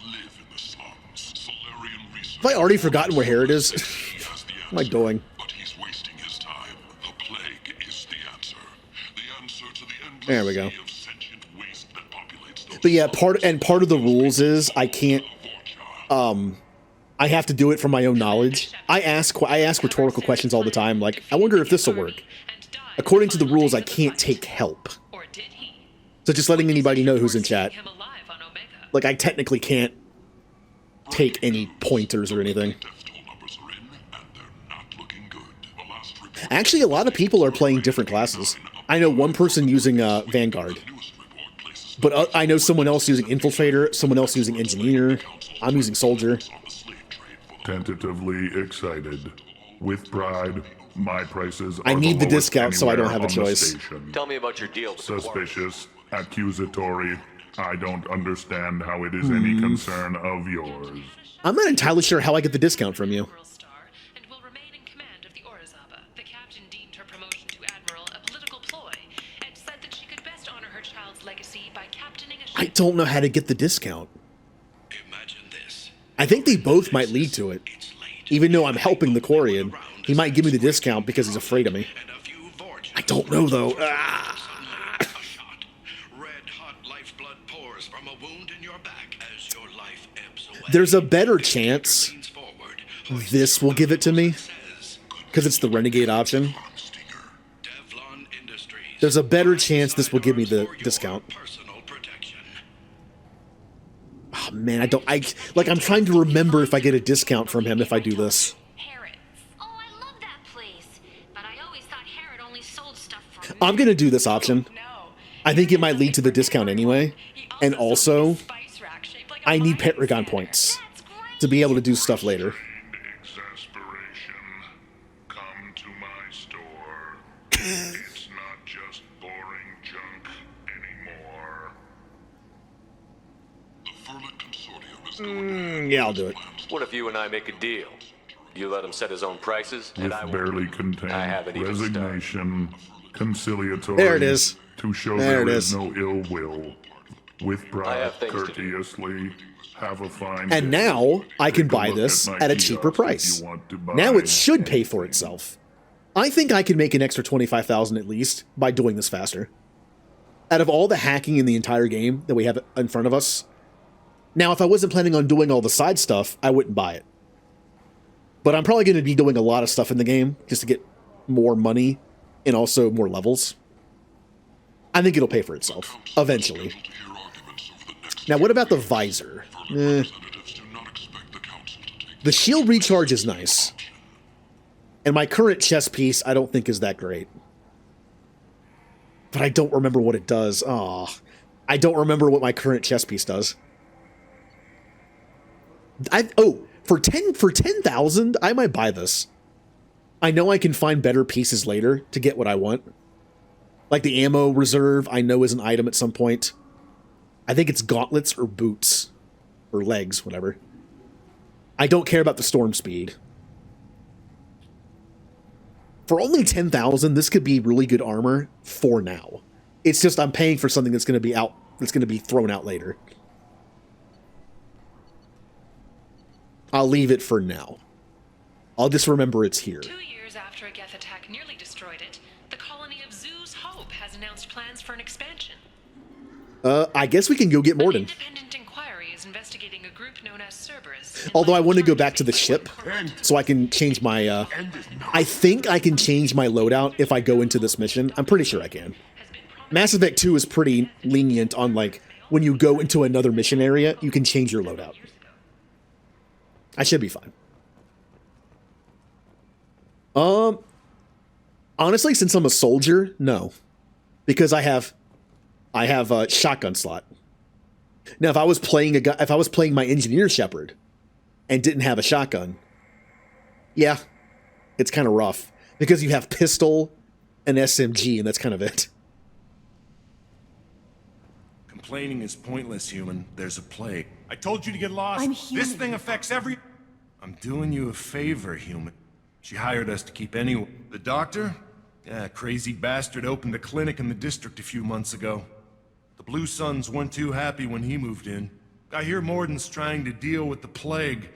Have I already forgotten where Harrod is? What am I doing? There we go. But yeah, part of the rules is I can't. I have to do it from my own knowledge. I ask rhetorical questions all the time, like, I wonder if this will work. According to the rules, I can't take help. So just letting anybody know who's in chat. Like, I technically can't take any pointers or anything. Actually, a lot of people are playing different classes. I know one person using Vanguard. But I know someone else using Infiltrator, someone else using Engineer. I'm using Soldier. Tentatively excited. With pride, my prices are I need the lowest discount, so I don't have a anywhere on the choice. station. Tell me about your deal with the Suspicious, accusatory. I don't understand how it is any concern of yours. I'm not entirely sure how I get the discount from you. legacy by captaining a ship. I don't know how to get the discount. I think they both might lead to it. Even though I'm helping the Quarian, he might give me the discount because he's afraid of me. I don't know, though. There's a better chance this will give it to me because it's the Renegade option. There's a better chance this will give me the discount. Oh man, I'm trying to remember if I get a discount from him if I do this. I'm gonna do this option. I think it might lead to the discount anyway. And also, I need Paragon points to be able to do stuff later. Yeah, I'll do it. What if you and I make a deal? You let him set his own prices, and I barely contained resignation, conciliatory. There it is. To show there there is no ill will. With pride, courteously, have a fine and day. now I can buy this at a cheaper price. Now it should pay for itself. I think I can make an extra 25,000 at least by doing this faster. Out of all the hacking in the entire game that we have in front of us, now if I wasn't planning on doing all the side stuff, I wouldn't buy it. But I'm probably going to be doing a lot of stuff in the game just to get more money and also more levels. I think it'll pay for itself eventually. Now, what about the visor? The shield recharge is nice. And my current chest piece, I don't think is that great. But I don't remember what it does. Oh, I don't remember what my current chest piece does. For 10,000, I might buy this. I know I can find better pieces later to get what I want. Like the ammo reserve, I know is an item at some point. I think it's gauntlets or boots. Or legs, whatever. I don't care about the storm speed. For only 10,000, this could be really good armor for now. It's just I'm paying for something that's going to be thrown out later. I'll leave it for now. I'll just remember it's here. 2 years after a Geth attack nearly destroyed it, the colony of Zeus Hope has announced plans for an expansion. I guess we can go get Morden. Independent inquiry is investigating a group known as Cerberus. Although I want to go back to the ship, so I can change my, I think I can change my loadout if I go into this mission. I'm pretty sure I can. Mass Effect 2 is pretty lenient on, like, when you go into another mission area, you can change your loadout. I should be fine. Honestly, since I'm a soldier, no. Because I have a shotgun slot. Now, if I was playing my engineer Shepard and didn't have a shotgun, yeah, it's kind of rough because you have pistol and SMG, and that's kind of it. Complaining is pointless, human. There's a plague. I told you to get lost. I'm human. This thing affects every... I'm doing you a favor, human. She hired us to keep anyone. The doctor? Yeah, crazy bastard opened a clinic in the district a few months ago. The Blue Suns weren't too happy when he moved in. I hear Morden's trying to deal with the plague.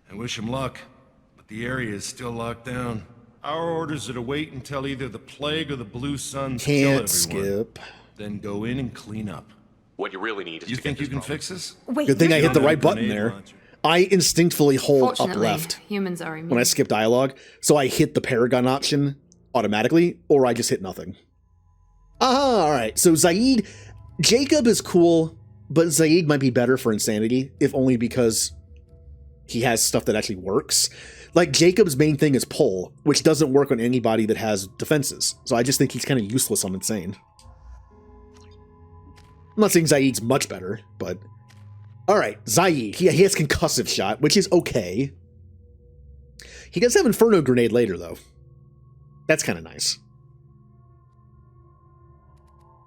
I wish him luck, but the area is still locked down. Our orders are to wait until either the plague or the Blue Suns kill everyone. Skip. Then go in and clean up. What you really need is You to think get you can this fix this? Wait, Good thing I hit the right button there. I instinctively hold up Fortunately, left humans are immune. when I skip dialogue, so I hit the Paragon option automatically, or I just hit nothing. All right, so Zaid, Jacob is cool, but Zaid might be better for Insanity, if only because he has stuff that actually works. Like, Jacob's main thing is pull, which doesn't work on anybody that has defenses, so I just think he's kind of useless on Insane. I'm not saying Zaid's much better, but... Alright, Zaid. He has Concussive Shot, which is okay. He does have Inferno Grenade later, though. That's kind of nice.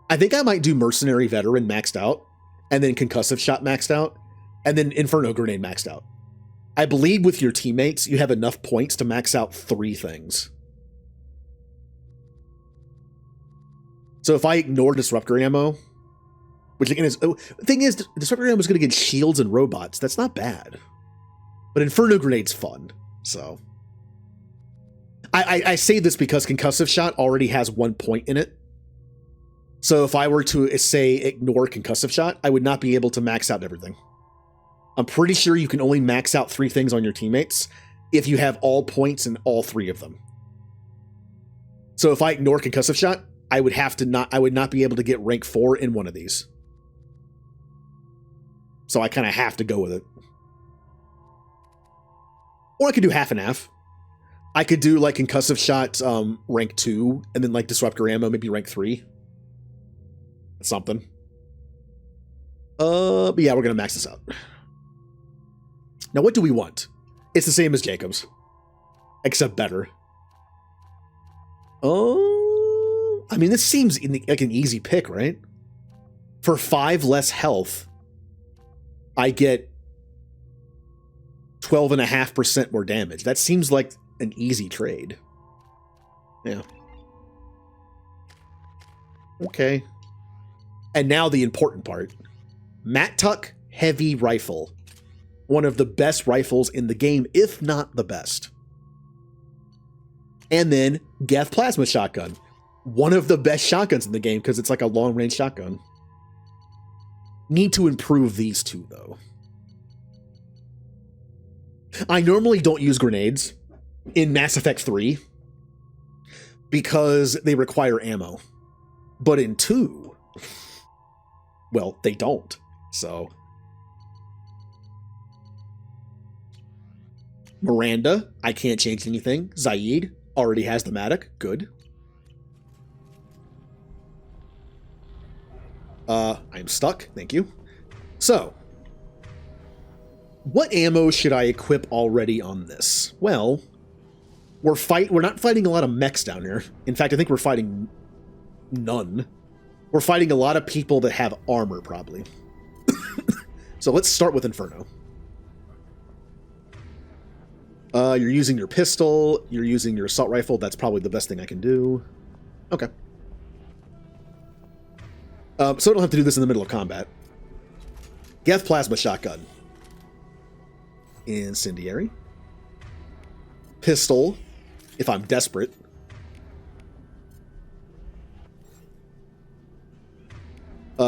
I think I might do Mercenary Veteran maxed out, and then Concussive Shot maxed out, and then Inferno Grenade maxed out. I believe with your teammates, you have enough points to max out 3 things. So if I ignore Disruptor ammo, Which again is, the thing is, Disruptor Ammo is going to get shields and robots. That's not bad. But Inferno Grenade's fun, so. I say this because Concussive Shot already has 1 point in it. So if I were to, say, ignore Concussive Shot, I would not be able to max out everything. I'm pretty sure you can only max out 3 things on your teammates if you have all points in all 3 of them. So if I ignore Concussive Shot, I would not be able to get rank 4 in one of these. So I kind of have to go with it. Or I could do half and half. I could do like Concussive Shot rank 2, and then like Disruptor Ammo maybe rank 3. Something. But yeah, we're gonna max this out. Now what do we want? It's the same as Jacob's. Except better. Oh, I mean, this seems like an easy pick, right? For 5 less health, I get 12.5% more damage. That seems like an easy trade. Yeah. Okay. And now the important part. Matt-Tuck Heavy Rifle. One of the best rifles in the game, if not the best. And then Geth Plasma Shotgun. One of the best shotguns in the game because it's like a long-range shotgun. Need to improve these two, though. I normally don't use grenades in Mass Effect 3 because they require ammo. But in 2, well, they don't. So Miranda, I can't change anything. Zaid already has the Matic. Good. I'm stuck. Thank you. So, what ammo should I equip already on this? Well, we're not fighting a lot of mechs down here. In fact, I think we're fighting none. We're fighting a lot of people that have armor, probably. So let's start with Inferno. You're using your pistol. You're using your assault rifle. That's probably the best thing I can do. Okay. So I don't have to do this in the middle of combat. Geth Plasma Shotgun. Incendiary. Pistol, if I'm desperate.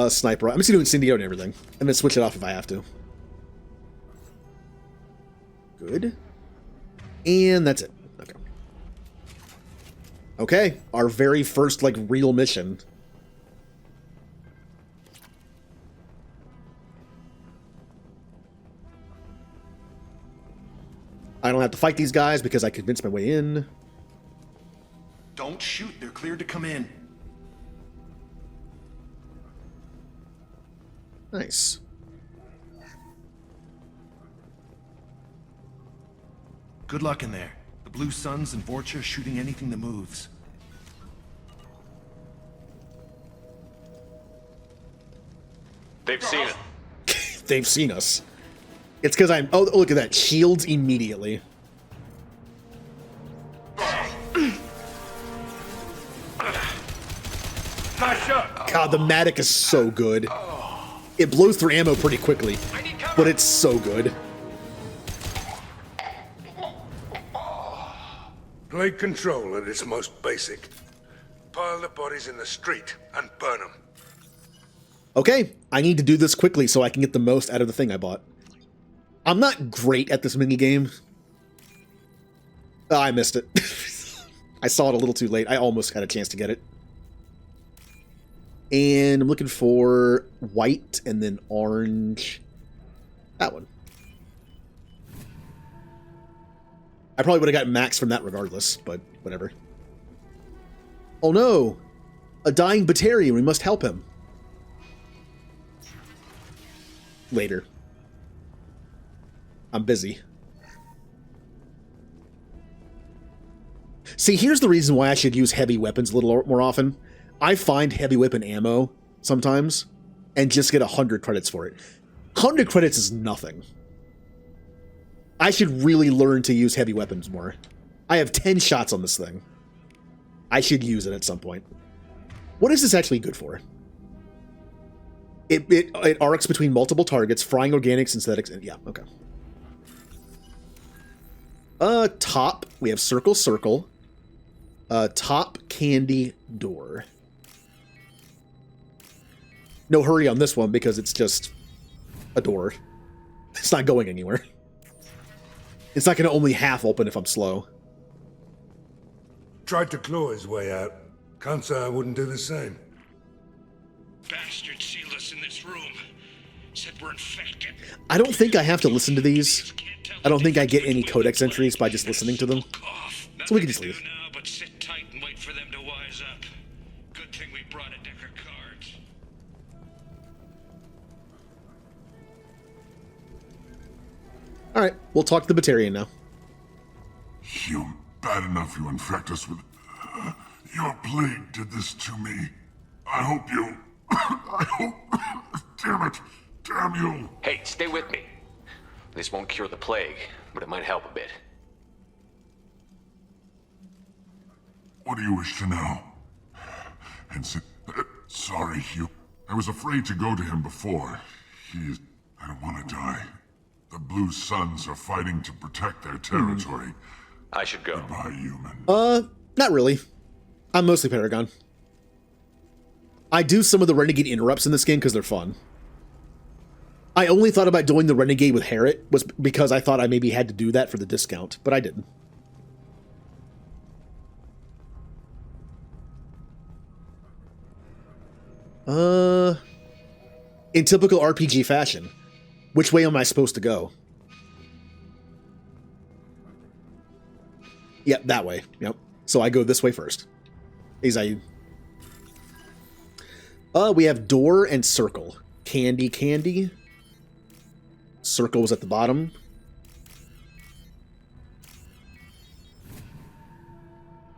Sniper. I'm just going to do Incendiary and everything. And then switch it off if I have to. Good. And that's it. Okay. Okay. Our very first, like, real mission. I don't have to fight these guys because I convinced my way in. Don't shoot. They're cleared to come in. Nice. Good luck in there. The Blue Suns and Vorcha are shooting anything that moves. They've seen it. They've seen us. It's because I'm... Oh, look at that. Shields immediately. Nice shot. God, the Matic is so good. It blows through ammo pretty quickly, but it's so good. Blade control at its most basic. Pile the bodies in the street and burn them. Okay, I need to do this quickly so I can get the most out of the thing I bought. I'm not great at this minigame. Oh, I missed it. I saw it a little too late. I almost had a chance to get it. And I'm looking for white and then orange. That one. I probably would have gotten max from that regardless, but whatever. Oh no! A dying Batarian. We must help him. Later. I'm busy. See, here's the reason why I should use heavy weapons a little more often. I find heavy weapon ammo sometimes and just get 100 credits for it. 100 credits is nothing. I should really learn to use heavy weapons more. I have 10 shots on this thing. I should use it at some point. What is this actually good for? It arcs between multiple targets, frying organic, synthetics, and yeah, okay. Top, we have circle, circle. Top, candy, door. No hurry on this one because it's just a door. It's not going anywhere. It's not going to only half open if I'm slow. Tried to claw his way out. Can't say I wouldn't do the same. Bastard sealed us in this room. Said we're infected. I don't think I have to listen to these. I don't think I get any codex entries by just listening to them. So we can just leave. Now, but sit tight and wait for them to wise up. Good thing we brought a deck of cards. Alright, we'll talk to the Batarian now. You bad enough you infect us with... your plague did this to me. I hope you... I hope... Damn it. Damn you. Hey, stay with me. This won't cure the plague, but it might help a bit. What do you wish to know? And sorry, Hugh. I was afraid to go to him before. He is... I don't want to die. The Blue Suns are fighting to protect their territory. I should go. Goodbye, human. Not really. I'm mostly Paragon. I do some of the Renegade interrupts in this game because they're fun. I only thought about doing the Renegade with Harriet was because I thought I maybe had to do that for the discount, but I didn't. In typical RPG fashion, which way am I supposed to go? Yep, that way. Yep. So I go this way first. Hey, Zaid. We have door and circle. Candy, candy. Circle was at the bottom.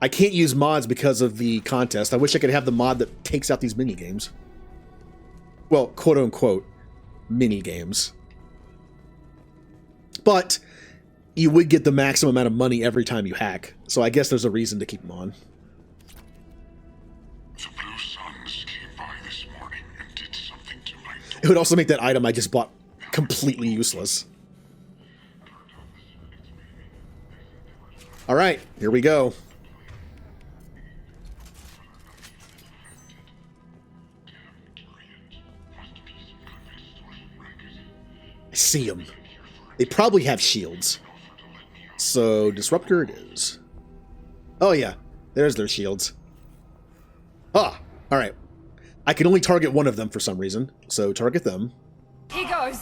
I can't use mods because of the contest. I wish I could have the mod that takes out these mini games. Well, quote-unquote, mini games. But you would get the maximum amount of money every time you hack, so I guess there's a reason to keep them on. The Blue Suns came by this morning and did something to my door. It would also make that item I just bought completely useless. Alright, here we go. I see them. They probably have shields. So, Disruptor it is. Oh yeah, there's their shields. Ah, alright. I can only target one of them for some reason, so target them. He goes.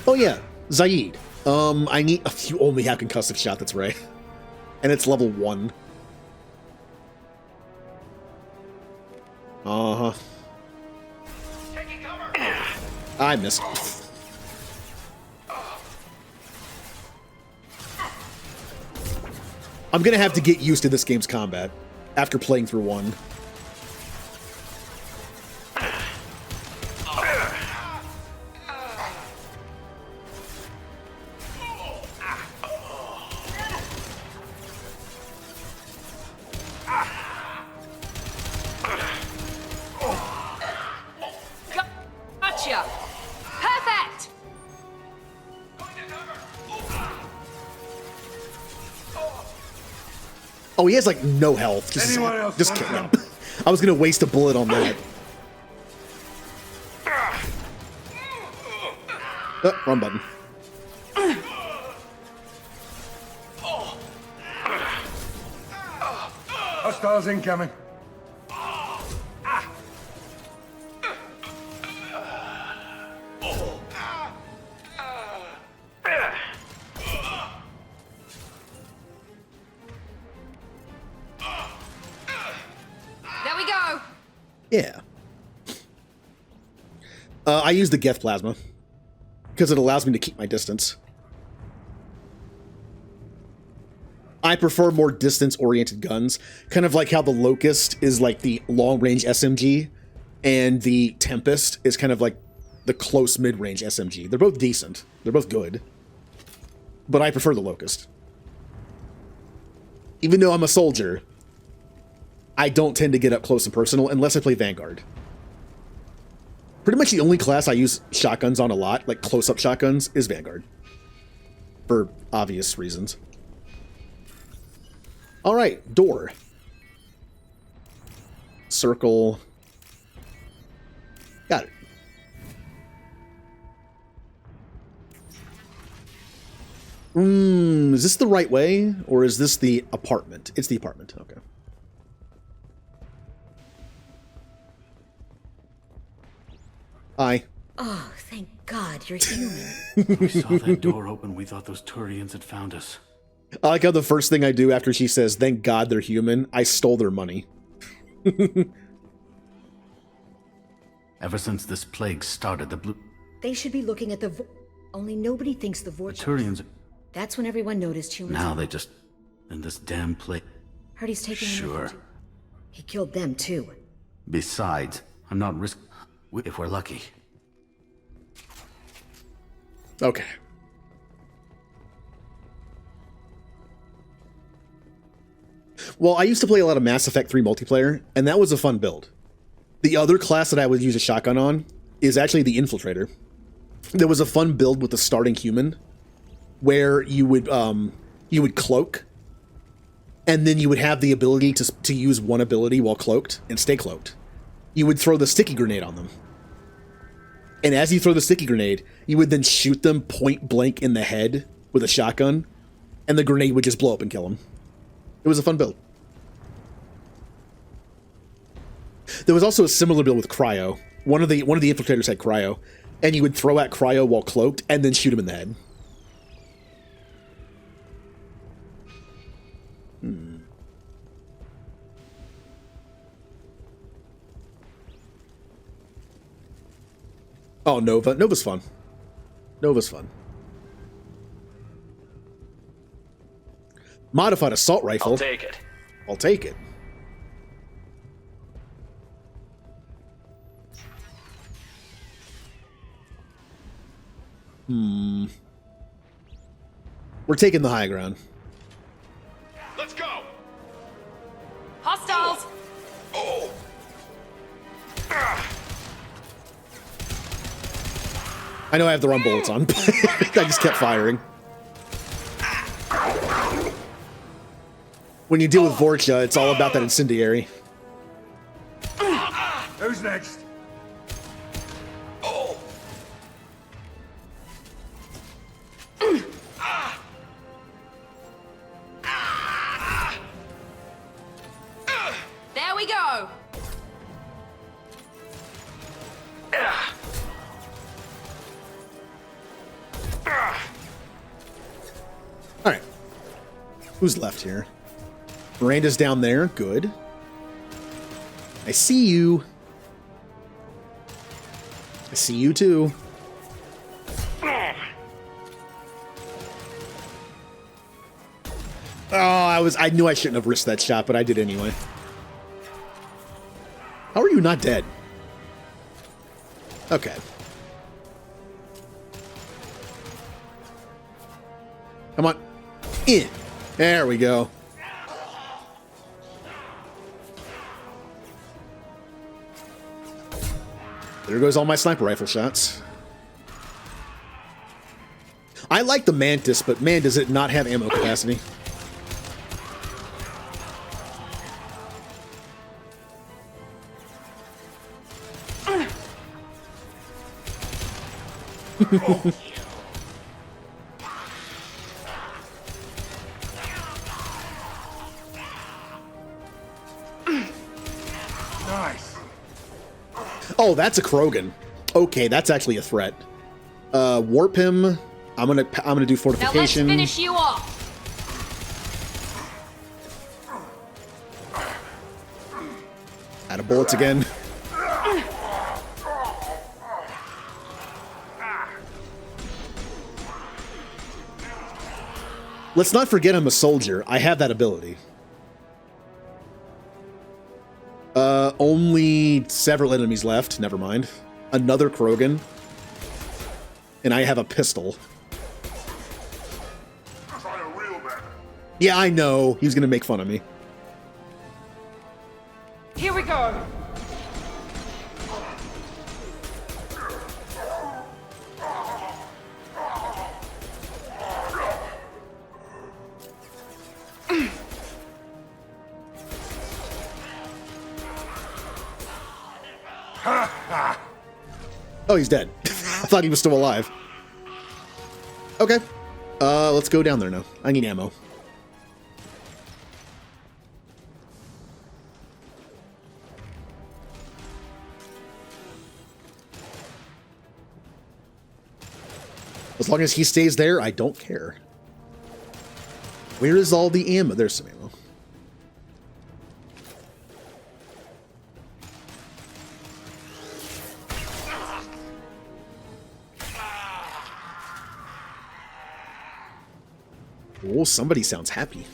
Oh yeah, Zaid. I need... You only have concussive shot, that's right. And it's level 1. Uh-huh. I missed. I'm gonna have to get used to this game's combat after playing through 1. Gotcha. Perfect. Oh, he has like no health. Just kidding. No. I was gonna waste a bullet on that. Oh, wrong button. Hostiles incoming. There we go. Yeah. I use the Geth Plasma because it allows me to keep my distance. I prefer more distance-oriented guns, kind of like how the Locust is like the long-range SMG, and the Tempest is kind of like the close mid-range SMG. They're both decent. They're both good. But I prefer the Locust. Even though I'm a soldier, I don't tend to get up close and personal unless I play Vanguard. Pretty much the only class I use shotguns on a lot, like close-up shotguns, is Vanguard. For obvious reasons. Alright, door. Circle. Got it. Is this the right way? Or is this the apartment? It's the apartment, okay. Hi. Oh, thank God you're human. We saw that door open, we thought those Turians had found us. I like how the first thing I do after she says, thank God they're human, I stole their money. Ever since this plague started, the blue... They should be looking at the only nobody thinks the The vortex. Turians... That's when everyone noticed humans. Now they just... in this damn plague... Heard he's taking them Sure. with him. He killed them too. Besides, I'm not risk... if we're lucky. Okay. Well, I used to play a lot of Mass Effect 3 multiplayer, and that was a fun build. The other class that I would use a shotgun on is actually the Infiltrator. There was a fun build with the starting human, where you would cloak, and then you would have the ability to use one ability while cloaked and stay cloaked. You would throw the sticky grenade on them. And as you throw the sticky grenade, you would then shoot them point blank in the head with a shotgun, and the grenade would just blow up and kill them. It was a fun build. There was also a similar build with Cryo. One of the infiltrators had Cryo, and you would throw at Cryo while cloaked, and then shoot him in the head. Oh, Nova. Nova's fun. Nova's fun. Modified assault rifle. I'll take it. I'll take it. We're taking the high ground. Let's go. Hostiles! Oh. I know I have the wrong bullets on, but I just kept firing. When you deal with Vorcha, it's all about that incendiary. Who's next? Oh. There we go! Alright. Who's left here? Miranda's down there. Good. I see you. I see you too. Oh, I knew I shouldn't have risked that shot, but I did anyway. How are you not dead? Okay. Come on. In. There we go. There goes all my sniper rifle shots. I like the Mantis, but man, does it not have ammo capacity. Nice. Oh, that's a Krogan. Okay, that's actually a threat. Warp him. I'm gonna do Now let's fortification. finish you off! Out of bullets again. Let's not forget I'm a soldier. I have that ability. Only several enemies left. Never mind. Another Krogan. And I have a pistol. Yeah, I know. He's gonna make fun of me. Oh, he's dead. I thought he was still alive. Okay. Let's go down there now. I need ammo. As long as he stays there, I don't care. Where is all the ammo? There's some ammo. Oh, somebody sounds happy.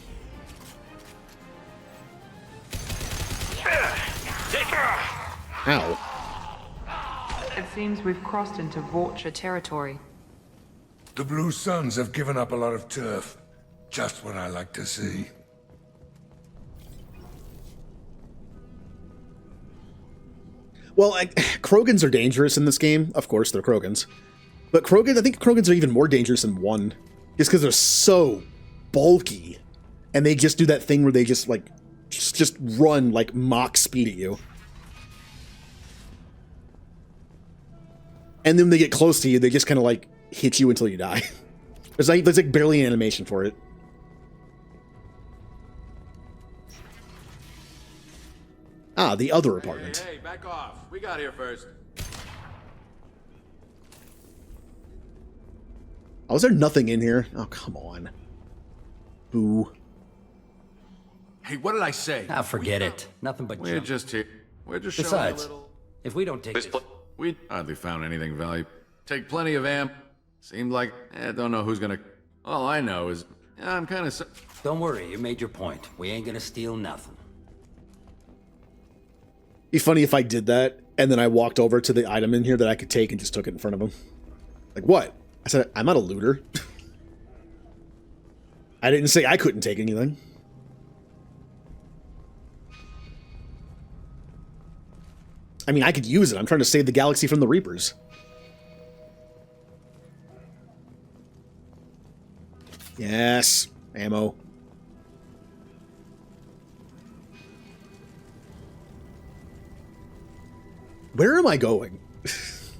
Ow. It seems we've crossed into Vorcha territory. The Blue Suns have given up a lot of turf. Just what I like to see. Well, Krogans are dangerous in this game. Of course, they're Krogans. But Krogan, I think Krogans are even more dangerous in 1. Just because they're so bulky. And they just do that thing where they just, like, just run, like, Mach speed at you. And then when they get close to you, they just kind of, like, hit you until you die. There's like barely an animation for it. Ah, the other apartment. Hey, back off. We got here first. Oh, is there nothing in here? Oh, come on. Boo. Hey, what did I say? Ah, forget it. Nothing but We're junk. just here. We're just showing Besides, a little. if we don't take this... We hardly found anything valuable. Take plenty of amp. Seemed like, don't know who's gonna... All I know is, I'm kind of... Don't worry, you made your point. We ain't gonna steal nothing. Be funny if I did that, and then I walked over to the item in here that I could take and just took it in front of him. Like, what? I said, I'm not a looter. I didn't say I couldn't take anything. I mean, I could use it. I'm trying to save the galaxy from the Reapers. Yes, ammo. Where am I going?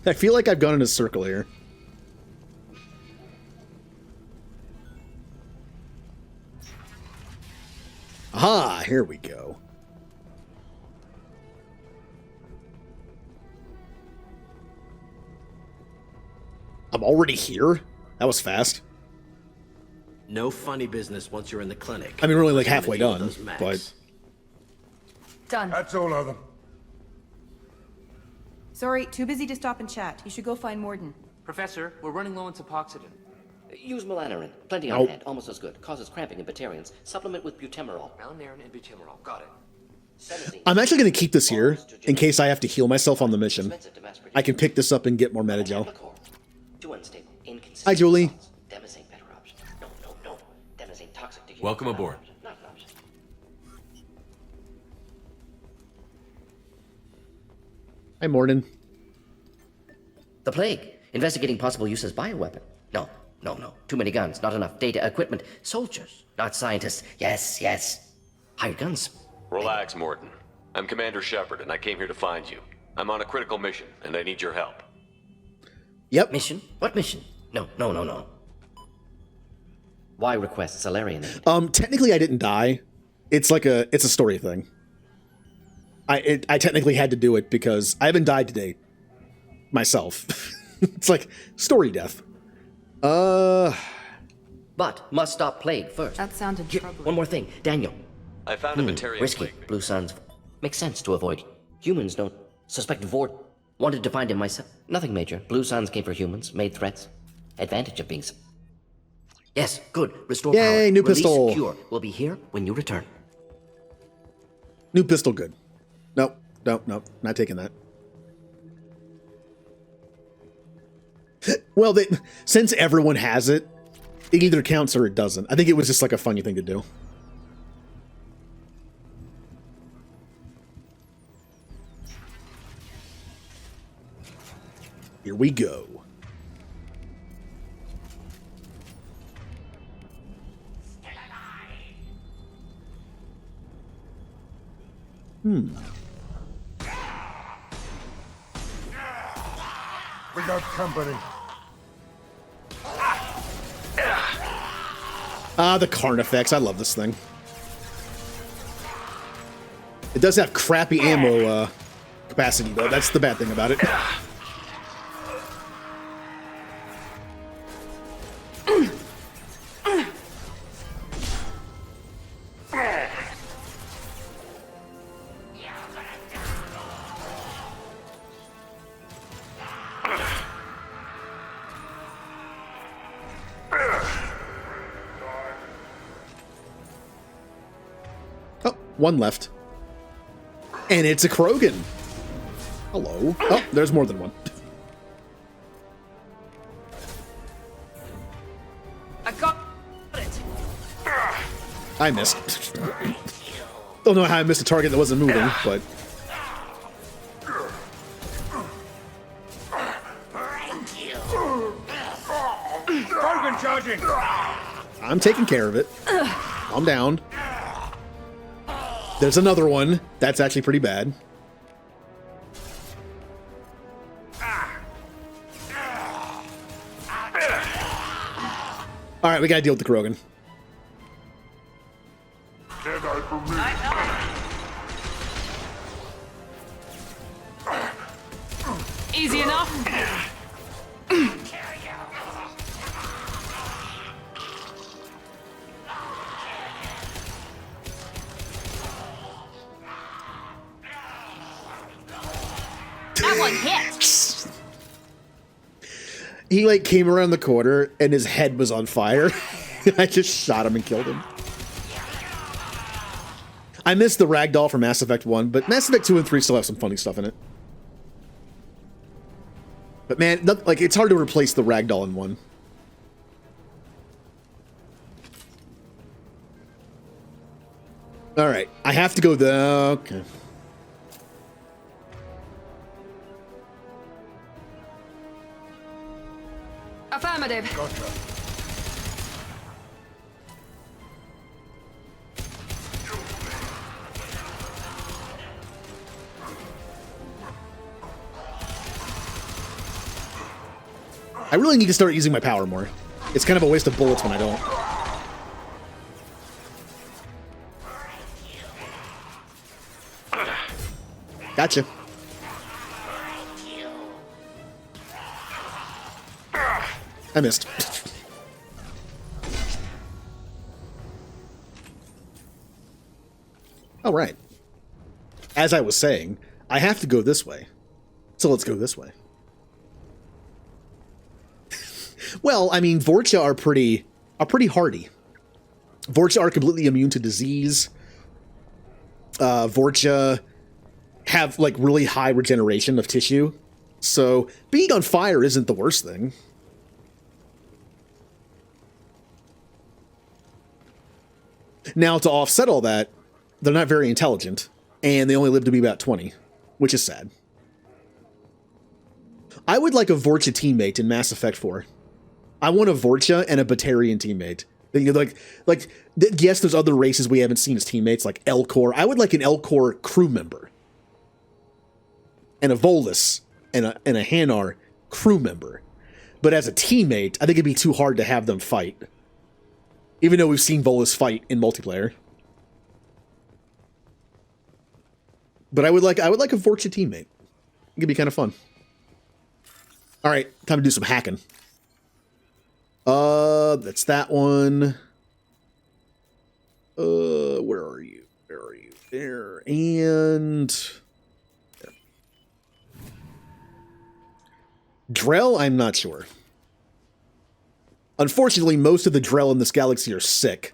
I feel like I've gone in a circle here. Aha, here we go. I'm already here? That was fast. No funny business once you're in the clinic. I mean, we're only like Trying to halfway deal with done, those mechs. but... Done. That's all of them. Sorry, too busy to stop and chat. You should go find Morden. Professor, we're running low on Suboxidin. Use melanorin. Plenty on Nope. hand. Almost as good. Causes cramping in Batarians. Supplement with butemerol. Malnarin and butemerol. Got it. Sedative. I'm actually going to keep this here, in case I have to heal myself on the mission. I can pick this up and get more Metagel. Too unstable. Inconsistent. Hi, Julie. results. Demazine better option. No. Demazine toxic to humans. Welcome Not an aboard. option. Not an option. Hi, Morden. The plague. Investigating possible use as bioweapon. No. Too many guns. Not enough data, equipment. Soldiers, not scientists. Yes. Hired guns. Relax, Morton. I'm Commander Shepard, and I came here to find you. I'm on a critical mission, and I need your help. Yep. Mission? What mission? No. Why request Salarian aid? Technically I didn't die. It's a story thing. I technically had to do it because I haven't died today myself. It's like story death. But must stop plague first. That sounded troubling. One more thing, Daniel. I found a Batarian Risky. plague. Blue Suns. Makes sense to avoid. Humans don't suspect Vort. Wanted to find him myself. Nothing major. Blue Suns came for humans. Made threats. Advantage of being. Yes, good. Restore power. Yay, new Release pistol. Cure. We'll be here when you return. New pistol, good. Nope, not taking that. Well, since everyone has it, it either counts or it doesn't. I think it was just like a funny thing to do. Here we go. We got company. Ah, the Carnifex. I love this thing. It does have crappy ammo capacity, though. That's the bad thing about it. Oh, one left. And it's a Krogan. Hello. Oh, there's more than one. I got it. I missed. Don't know how I missed a target that wasn't moving, but... Krogan charging! I'm taking care of it. Calm down. There's another one. That's actually pretty bad. Alright, we gotta deal with the Krogan. Easy enough. That one hit. He like came around the corner and his head was on fire. I just shot him and killed him. I missed the ragdoll from Mass Effect 1, but Mass Effect 2 and 3 still have some funny stuff in it. But man, like it's hard to replace the ragdoll in 1. All right, I have to go there. Okay. Affirmative. Gotcha. I really need to start using my power more. It's kind of a waste of bullets when I don't. Gotcha. I missed. All right. As I was saying, I have to go this way. So let's go this way. Well, I mean, Vorcha are pretty hardy. Vorcha are completely immune to disease. Vorcha have like really high regeneration of tissue. So being on fire isn't the worst thing. Now, to offset all that, they're not very intelligent, and they only live to be about 20, which is sad. I would like a Vorcha teammate in Mass Effect 4. I want a Vorcha and a Batarian teammate. You know, like yes, there's other races we haven't seen as teammates, like Elcor. I would like an Elcor crew member. And a Volus and a Hanar crew member. But as a teammate, I think it'd be too hard to have them fight. Even though we've seen Volus fight in multiplayer. But I would like a Vorcha teammate. It could be kind of fun. Alright, time to do some hacking. That's that one. Where are you? Where are you? There. And there. Drell, I'm not sure. Unfortunately, most of the Drell in this galaxy are sick.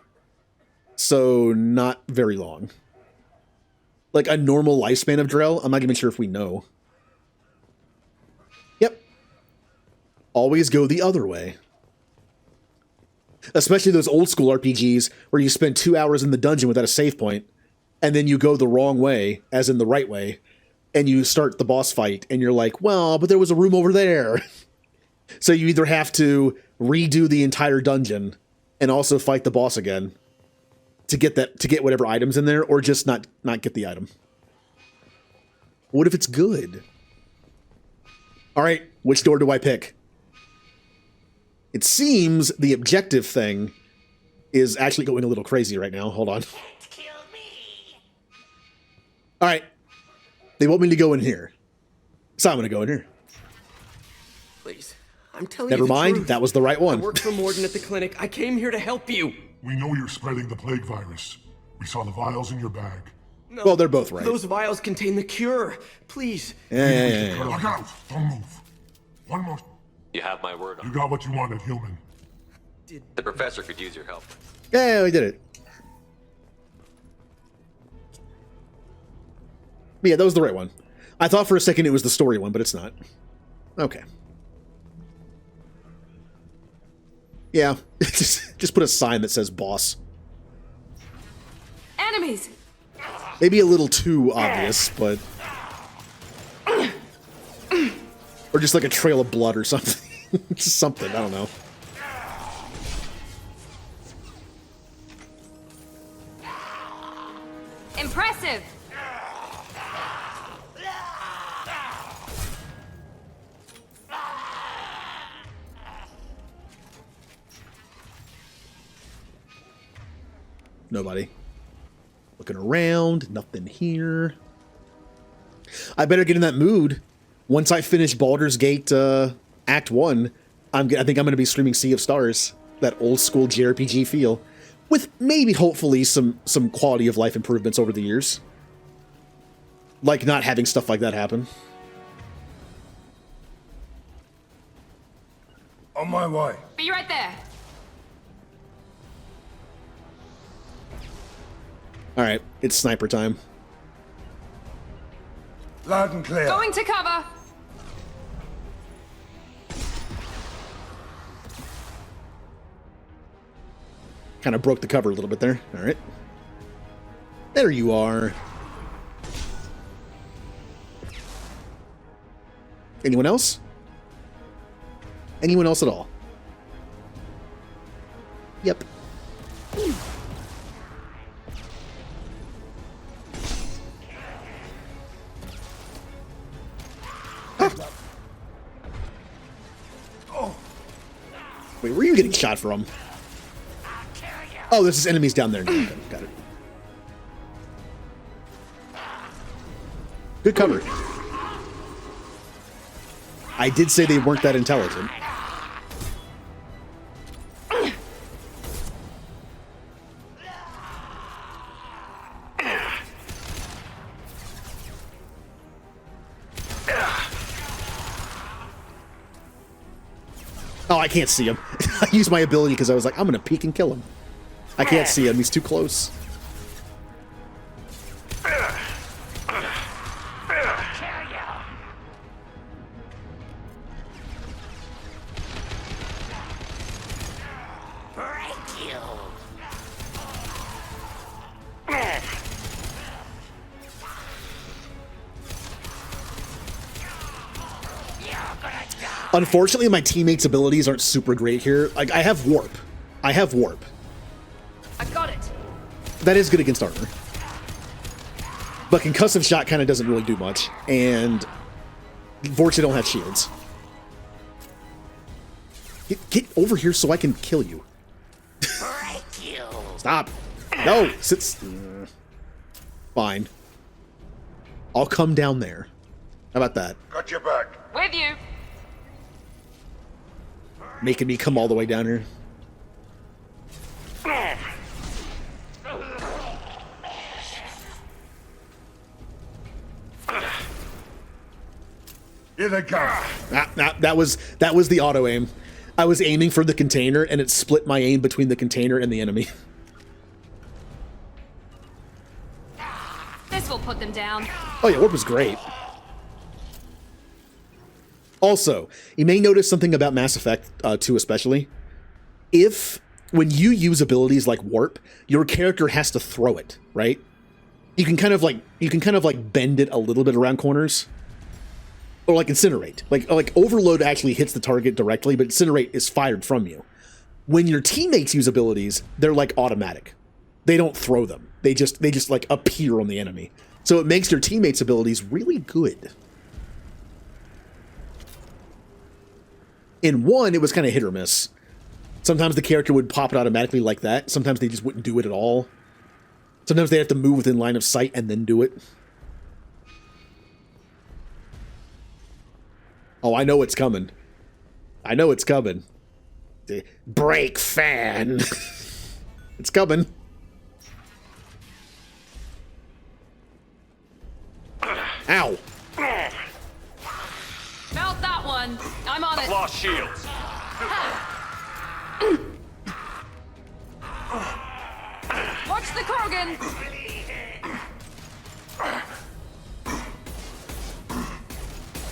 So, not very long. Like, a normal lifespan of Drell, I'm not even sure if we know. Yep. Always go the other way. Especially those old school RPGs where you spend 2 hours in the dungeon without a save point, and then you go the wrong way, as in the right way, and you start the boss fight, and you're like, well, but there was a room over there. So you either have to redo the entire dungeon and also fight the boss again to get whatever items in there, or just not get the item. What if it's good? All right, which door do I pick? It seems the objective thing is actually going a little crazy right now. Hold on. All right. They want me to go in here. So I'm going to go in here. Please. I'm telling Never you the mind. truth. That was the right one. I work for Morden at the clinic. I came here to help you. We know you're spreading the plague virus. We saw the vials in your bag. No, well, they're both right. Those vials contain the cure. Please. Yeah. Look out. Don't move. One more. You have my word on You got what you wanted, human. The professor could use your help. Yeah, we did it. But yeah, that was the right one. I thought for a second it was the story one, but it's not. Okay. Yeah, just put a sign that says boss. Enemies! Maybe a little too obvious, but... Or just like a trail of blood or something. Just something, I don't know. Impressive! Nobody. Looking around, nothing here. I better get in that mood. Once I finish Baldur's Gate Act 1, I think I'm going to be streaming Sea of Stars. That old school JRPG feel. With maybe, hopefully, some quality of life improvements over the years. Like not having stuff like that happen. On my way. Be right there. Alright, it's sniper time. Loud and clear. Going to cover. Kind of broke the cover a little bit there. Alright. There you are. Anyone else? Anyone else at all? Yep. Wait, where are you getting shot from? Oh, there's just enemies down there. Okay, got it. Good cover. I did say they weren't that intelligent. Oh, I can't see him. I used my ability because I was like, I'm going to peek and kill him. I can't see him. He's too close. Unfortunately, my teammates' abilities aren't super great here. Like, I have warp. I got it. That is good against armor. But concussive shot kind of doesn't really do much. And unfortunately, don't have shields. Get over here so I can kill you. Stop. No. Sit. Fine. I'll come down there. How about that? Got your back. With you. Making me come all the way down here. Here they come. That was the auto aim. I was aiming for the container, and it split my aim between the container and the enemy. This will put them down. Oh yeah, warp was great. Also, you may notice something about Mass Effect 2 especially. When you use abilities like warp, your character has to throw it, right? you can kind of like bend it a little bit around corners. Or like incinerate. Like overload actually hits the target directly, but incinerate is fired from you. When your teammates use abilities, they're like automatic. They don't throw them. They just like appear on the enemy. So it makes your teammates' abilities really good. In 1, it was kind of hit or miss. Sometimes the character would pop it automatically like that. Sometimes they just wouldn't do it at all. Sometimes they have to move within line of sight and then do it. Oh, I know it's coming. I know it's coming. The break fan. It's coming. Ow. Mount that one. I'm on it. Lost shields. Watch the Krogan.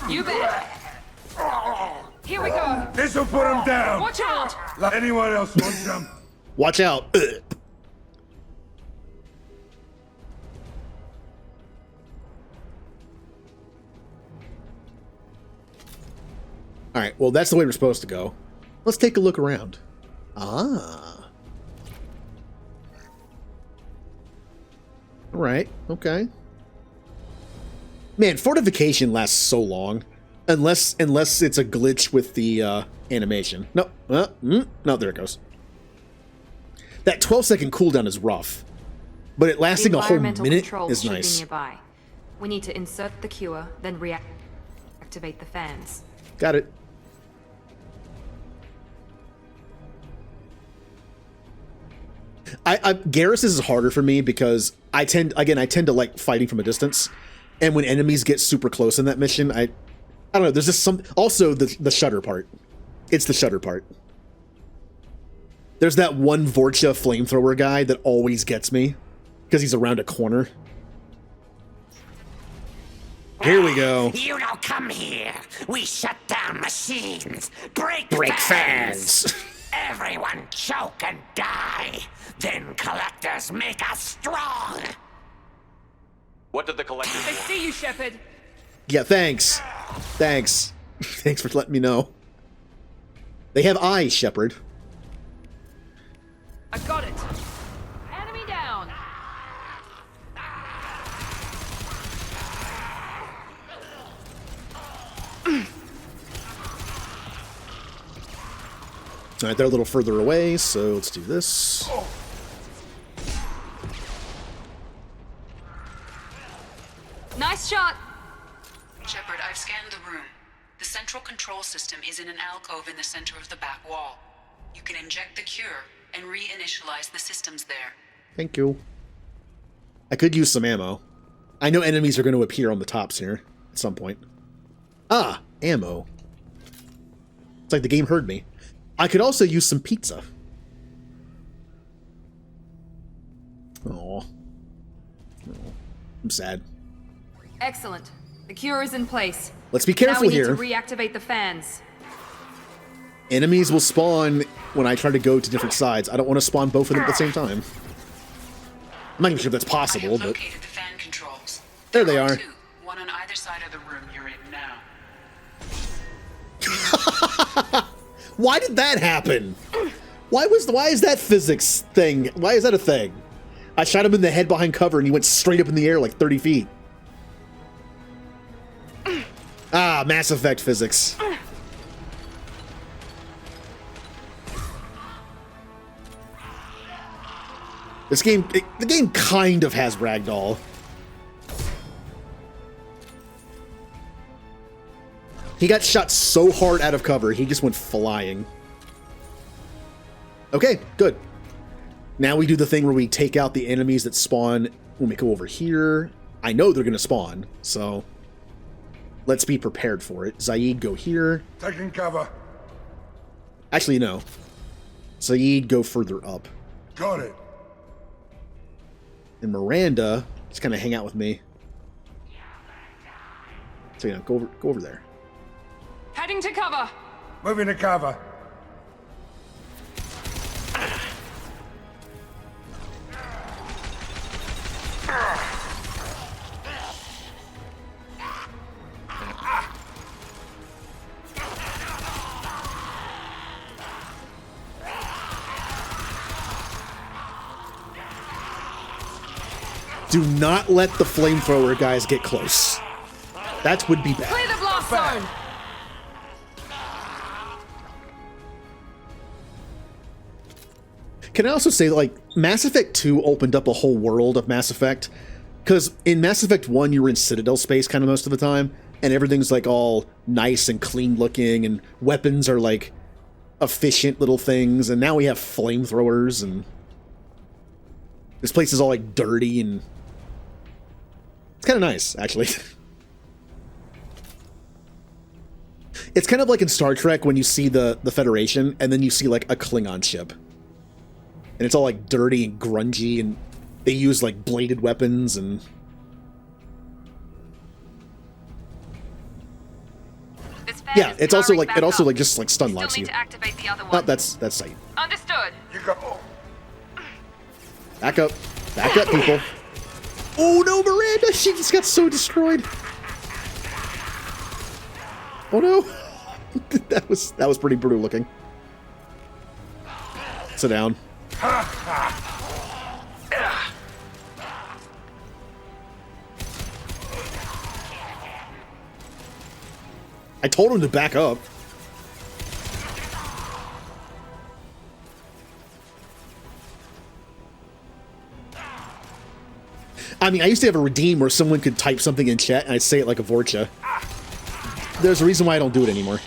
You bet. Here we go. This'll put him down. Watch out. Let anyone else want jump. Watch out. Alright, well that's the way we're supposed to go. Let's take a look around. Ah. Alright, okay. Man, fortification lasts so long. Unless it's a glitch with the animation. No, no, there it goes. That 12-second cooldown is rough. But it lasting a whole minute is should nice. Be nearby. We need to insert the cure, then reactivate the fans. Got it. Garrus is harder for me because I tend to like fighting from a distance, and when enemies get super close in that mission, I don't know. There's just some. Also, the shutter part. It's the shutter part. There's that one Vorcha flamethrower guy that always gets me because he's around a corner. Here we go. You don't come here. We shut down machines. Break fans. Everyone choke and die. Then collectors make us strong. What did the collectors I want? see you, Shepard. Yeah, thanks. Thanks. Thanks for letting me know. They have eyes, Shepard. I got it. Enemy down. Alright, they're a little further away, so let's do this. Nice shot. Shepard, I've scanned the room. The central control system is in an alcove in the center of the back wall. You can inject the cure and reinitialize the systems there. Thank you. I could use some ammo. I know enemies are going to appear on the tops here at some point. Ah, ammo. It's like the game heard me. I could also use some pizza. Aw. I'm sad. Excellent. The cure is in place. Let's be careful now we need here. to reactivate the fans. Enemies will spawn when I try to go to different sides. I don't want to spawn both of them at the same time. I'm not even sure if that's possible, but... Located the fan controls. There they are. Two, one on either side of the room you're in now. Why did that happen? Why is that physics thing? Why is that a thing? I shot him in the head behind cover and he went straight up in the air like 30 feet. Ah, Mass Effect physics. This game, the game kind of has ragdoll. He got shot so hard out of cover, he just went flying. Okay, good. Now we do the thing where we take out the enemies that spawn when we go over here. I know they're going to spawn, so let's be prepared for it. Zaid, go here. Taking cover. Actually, no. Zaid, go further up. Got it. And Miranda, just kind of hang out with me. So, you know, go over there. Heading to cover. Moving to cover. Do not let the flamethrower guys get close. That would be bad. Clear the blast zone! Can I also say, like, Mass Effect 2 opened up a whole world of Mass Effect? Because in Mass Effect 1, you were in Citadel space kind of most of the time, and everything's, like, all nice and clean looking, and weapons are, like, efficient little things, and now we have flamethrowers, and this place is all, like, dirty, and it's kind of nice, actually. It's kind of like in Star Trek when you see the Federation, and then you see, like, a Klingon ship. And it's all, like, dirty and grungy, and they use, like, bladed weapons, and... Yeah, it's also, like, it also, like, just, like, stun locks you. Oh, that's sight. Understood. You go. Back up. Back up, people. Oh, no, Miranda! She just got so destroyed. Oh, no. that was pretty brutal looking. Sit down. I told him to back up. I mean, I used to have a redeem where someone could type something in chat and I'd say it like a Vorcha. There's a reason why I don't do it anymore.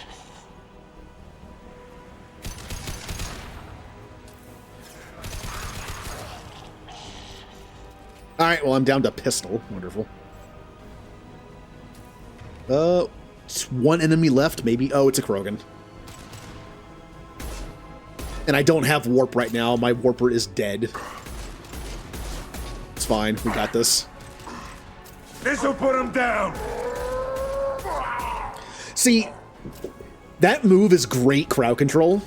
Alright, well, I'm down to pistol. Wonderful. It's one enemy left, maybe. Oh, it's a Krogan. And I don't have warp right now. My warper is dead. It's fine. We got this. This'll put him down. See, that move is great crowd control,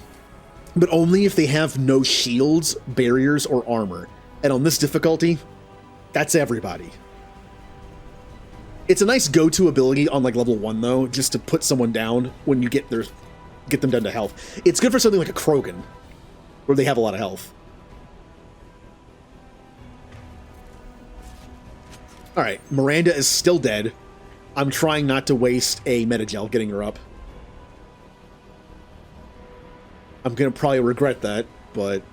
but only if they have no shields, barriers, or armor. And on this difficulty, that's everybody. It's a nice go-to ability on like level 1 though, just to put someone down when you get them down to health. It's good for something like a Krogan, where they have a lot of health. Alright, Miranda is still dead. I'm trying not to waste a Metagel getting her up. I'm gonna probably regret that, but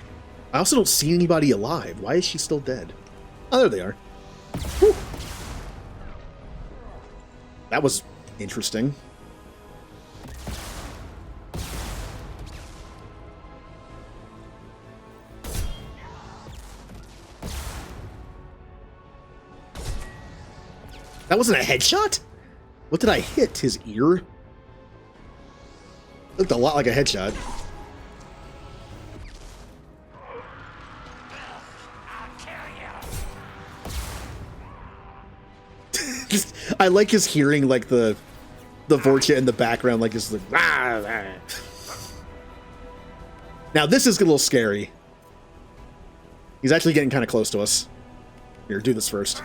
I also don't see anybody alive. Why is she still dead? Oh, there they are. Whew. That was interesting. That wasn't a headshot? What did I hit? His ear? Looked a lot like a headshot. I like his hearing, like the Vorcha in the background, like just like. Rah, rah. Now this is a little scary. He's actually getting kind of close to us. Here, do this first.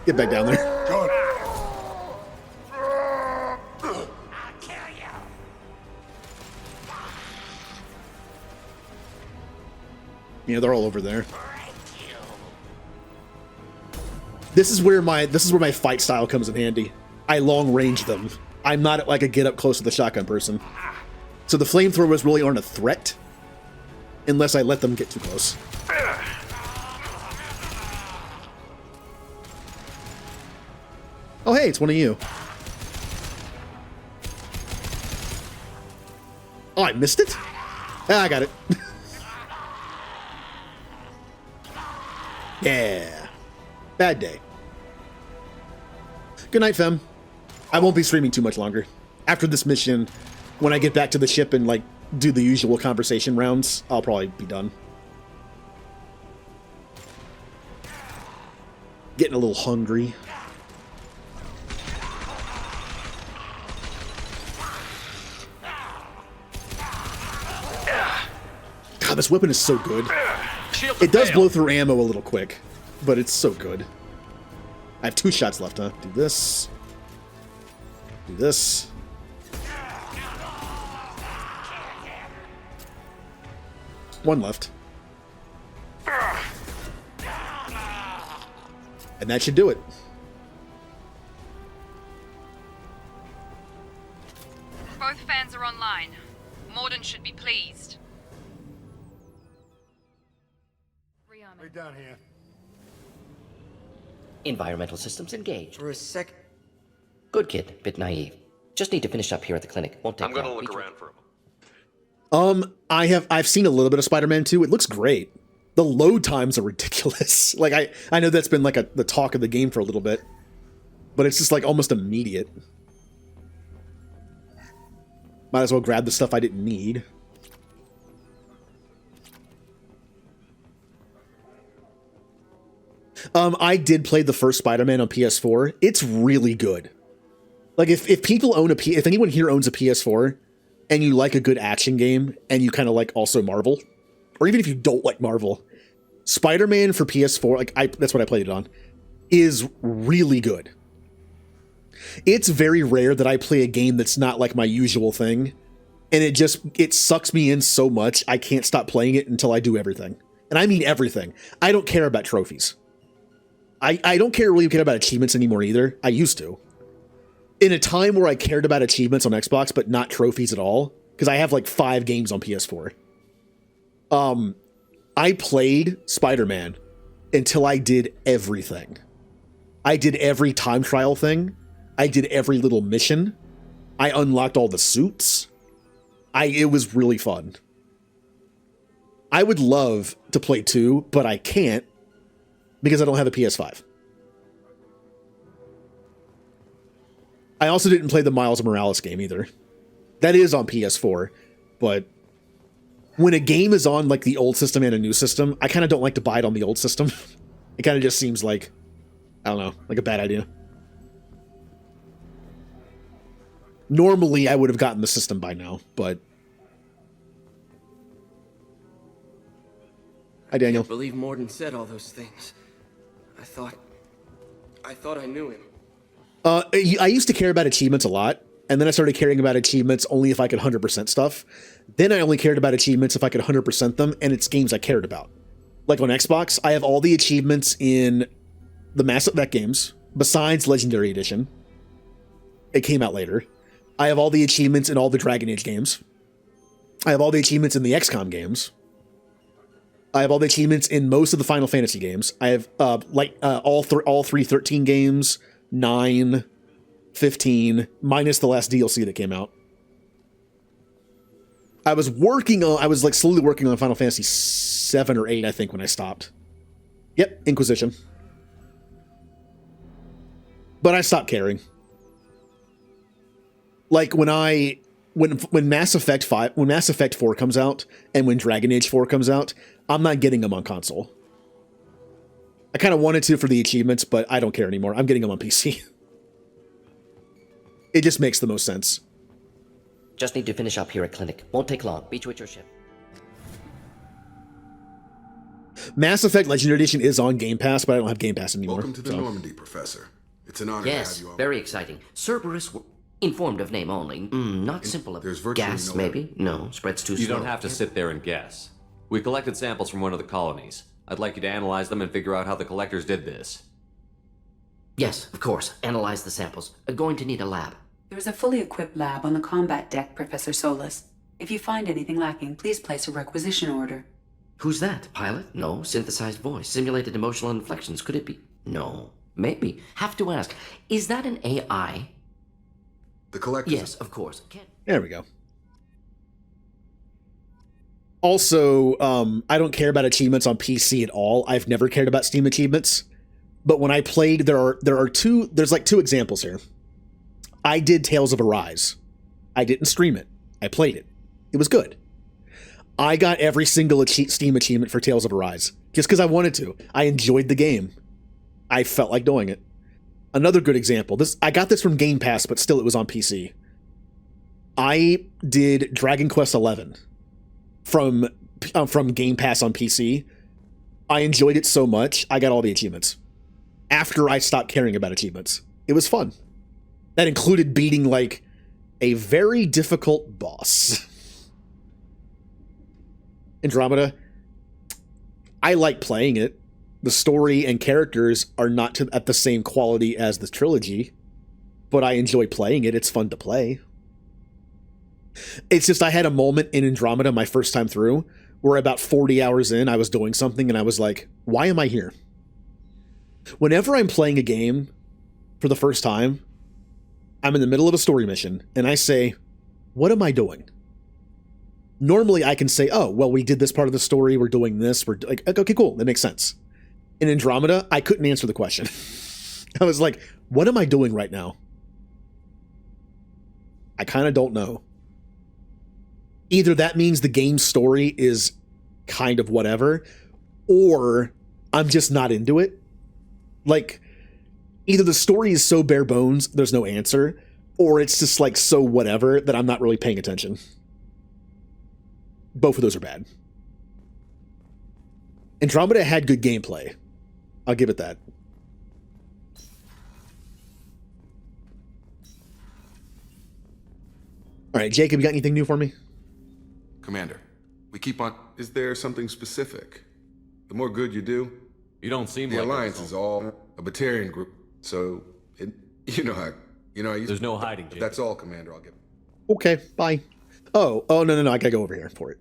Get back down there. Yeah, they're all over there. This is where my fight style comes in handy. I long range them. I'm not like a get up close to the shotgun person. So the flamethrowers really aren't a threat unless I let them get too close. Oh hey, it's one of you. Oh, I missed it? Ah, I got it. Yeah. Bad day. Good night, Fem. I won't be streaming too much longer. After this mission, when I get back to the ship and, like, do the usual conversation rounds, I'll probably be done. Getting a little hungry. God, this weapon is so good. It does blow through ammo a little quick, but it's so good. I have 2 shots left, huh? Do this. Do this. One left. And that should do it. Both fans are online. Morden should be pleased. Way down here. Environmental systems engaged. For a sec. Good kid, bit naive. Just need to finish up here at the clinic. Won't take I'm gonna long. look around for him. I've seen a little bit of Spider-Man 2. It looks great. The load times are ridiculous. Like I know that's been like the talk of the game for a little bit, but it's just like almost immediate. Might as well grab the stuff I didn't need. I did play the first Spider-Man on PS4. It's really good. Like if people own if anyone here owns a PS4 and you like a good action game and you kind of like also Marvel, or even if you don't like Marvel, Spider-Man for PS4, that's what I played it on, is really good. It's very rare that I play a game that's not like my usual thing, and it sucks me in so much I can't stop playing it until I do everything. And I mean everything. I don't care about trophies. I don't really care about achievements anymore either. I used to. In a time where I cared about achievements on Xbox, but not trophies at all, because I have like 5 games on PS4. I played Spider-Man until I did everything. I did every time trial thing. I did every little mission. I unlocked all the suits. It was really fun. I would love to play 2, but I can't because I don't have a PS5. I also didn't play the Miles Morales game either. That is on PS4, but when a game is on like the old system and a new system, I kind of don't like to buy it on the old system. It kind of just seems like, I don't know, like a bad idea. Normally, I would have gotten the system by now, but... Hi, Daniel. I can't believe Morden said all those things. I thought I knew him. I used to care about achievements a lot, and then I started caring about achievements only if I could 100% stuff. Then I only cared about achievements if I could 100% them, and it's games I cared about. Like on Xbox, I have all the achievements in the Mass Effect games, besides Legendary Edition. It came out later. I have all the achievements in all the Dragon Age games. I have all the achievements in the XCOM games. I have all the achievements in most of the Final Fantasy games. I have all 313 games, 9, 15, minus the last DLC that came out. I was like slowly working on Final Fantasy 7 or 8, I think, when I stopped. Yep, Inquisition. But I stopped caring. Like when Mass Effect 4 comes out and when Dragon Age 4 comes out, I'm not getting them on console. I kind of wanted to for the achievements, but I don't care anymore. I'm getting them on PC. It just makes the most sense. Just need to finish up here at clinic. Won't take long. Beach with your ship. Mass Effect Legendary Edition is on Game Pass, but I don't have Game Pass anymore. Welcome to the Normandy, Professor. It's an honor to have Yes, you all. very exciting. Cerberus, informed of name only. Not simple. There's virtually gas, no maybe? No, spreads too You slow. don't have to sit there and guess. We collected samples from one of the colonies. I'd like you to analyze them and figure out how the collectors did this. Yes, of course. Analyze the samples. Going to need a lab. There's a fully equipped lab on the combat deck, Professor Solus. If you find anything lacking, please place a requisition order. Who's that? Pilot? No. Synthesized voice. Simulated emotional inflections. Could it be? No. Maybe. Have to ask. Is that an AI? The collectors. Yes, of course. There we go. Also, I don't care about achievements on PC at all. I've never cared about Steam achievements. But when I played, there's like 2 examples here. I did Tales of Arise. I didn't stream it. I played it. It was good. I got every single Steam achievement for Tales of Arise just because I wanted to. I enjoyed the game. I felt like doing it. Another good example. I got this from Game Pass, but still it was on PC. I did Dragon Quest XI from Game Pass on PC. I enjoyed it so much, I got all the achievements. After I stopped caring about achievements. It was fun. That included beating, like, a very difficult boss. Andromeda. I like playing it. The story and characters are not at the same quality as the trilogy, but I enjoy playing it. It's fun to play. It's just I had a moment in Andromeda my first time through where about 40 hours in, I was doing something and I was like, why am I here? Whenever I'm playing a game for the first time, I'm in the middle of a story mission and I say, what am I doing? Normally I can say, oh, well, we did this part of the story. We're doing this. We're like, okay, cool. That makes sense. In Andromeda, I couldn't answer the question. I was like, what am I doing right now? I kind of don't know. Either that means the game's story is kind of whatever, or I'm just not into it. Like, either the story is so bare bones, there's no answer, or it's just like so whatever that I'm not really paying attention. Both of those are bad. Andromeda had good gameplay. I'll give it that. All right, Jacob, you got anything new for me? Commander, we keep on... Is there something specific? The more good you do... You don't seem the like Alliance is all a Batarian group, so... you know how... There's no hiding, Jacob. That's all, Commander, I'll give... Okay, bye. Oh, no, I gotta go over here for it.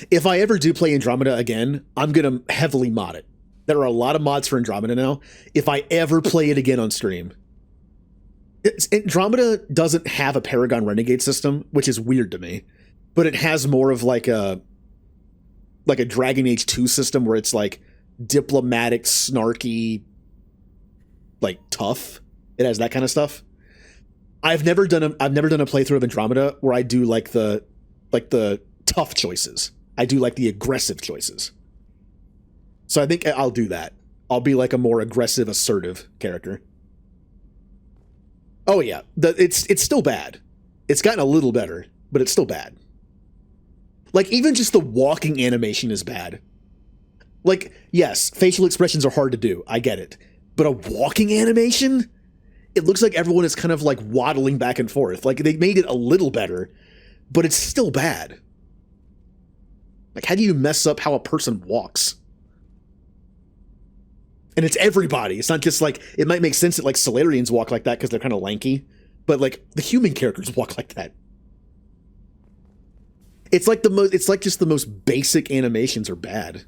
If I ever do play Andromeda again, I'm gonna heavily mod it. There are a lot of mods for Andromeda now. If I ever play it again on stream... Andromeda doesn't have a Paragon Renegade system, which is weird to me, but it has more of like a Dragon Age 2 system where it's like diplomatic, snarky, like tough. It has that kind of stuff. I've never done a playthrough of Andromeda where I do like the tough choices. I do like the aggressive choices. So I think I'll do that. I'll be like a more aggressive, assertive character. Oh yeah, it's still bad. It's gotten a little better, but it's still bad. Like, even just the walking animation is bad. Like, yes, facial expressions are hard to do. I get it. But a walking animation? It looks like everyone is kind of like waddling back and forth. Like, they made it a little better, but it's still bad. Like, how do you mess up how a person walks? And it's everybody. It's not just like, it might make sense that like Solarians walk like that because they're kind of lanky, but like the human characters walk like that. It's like just the most basic animations are bad.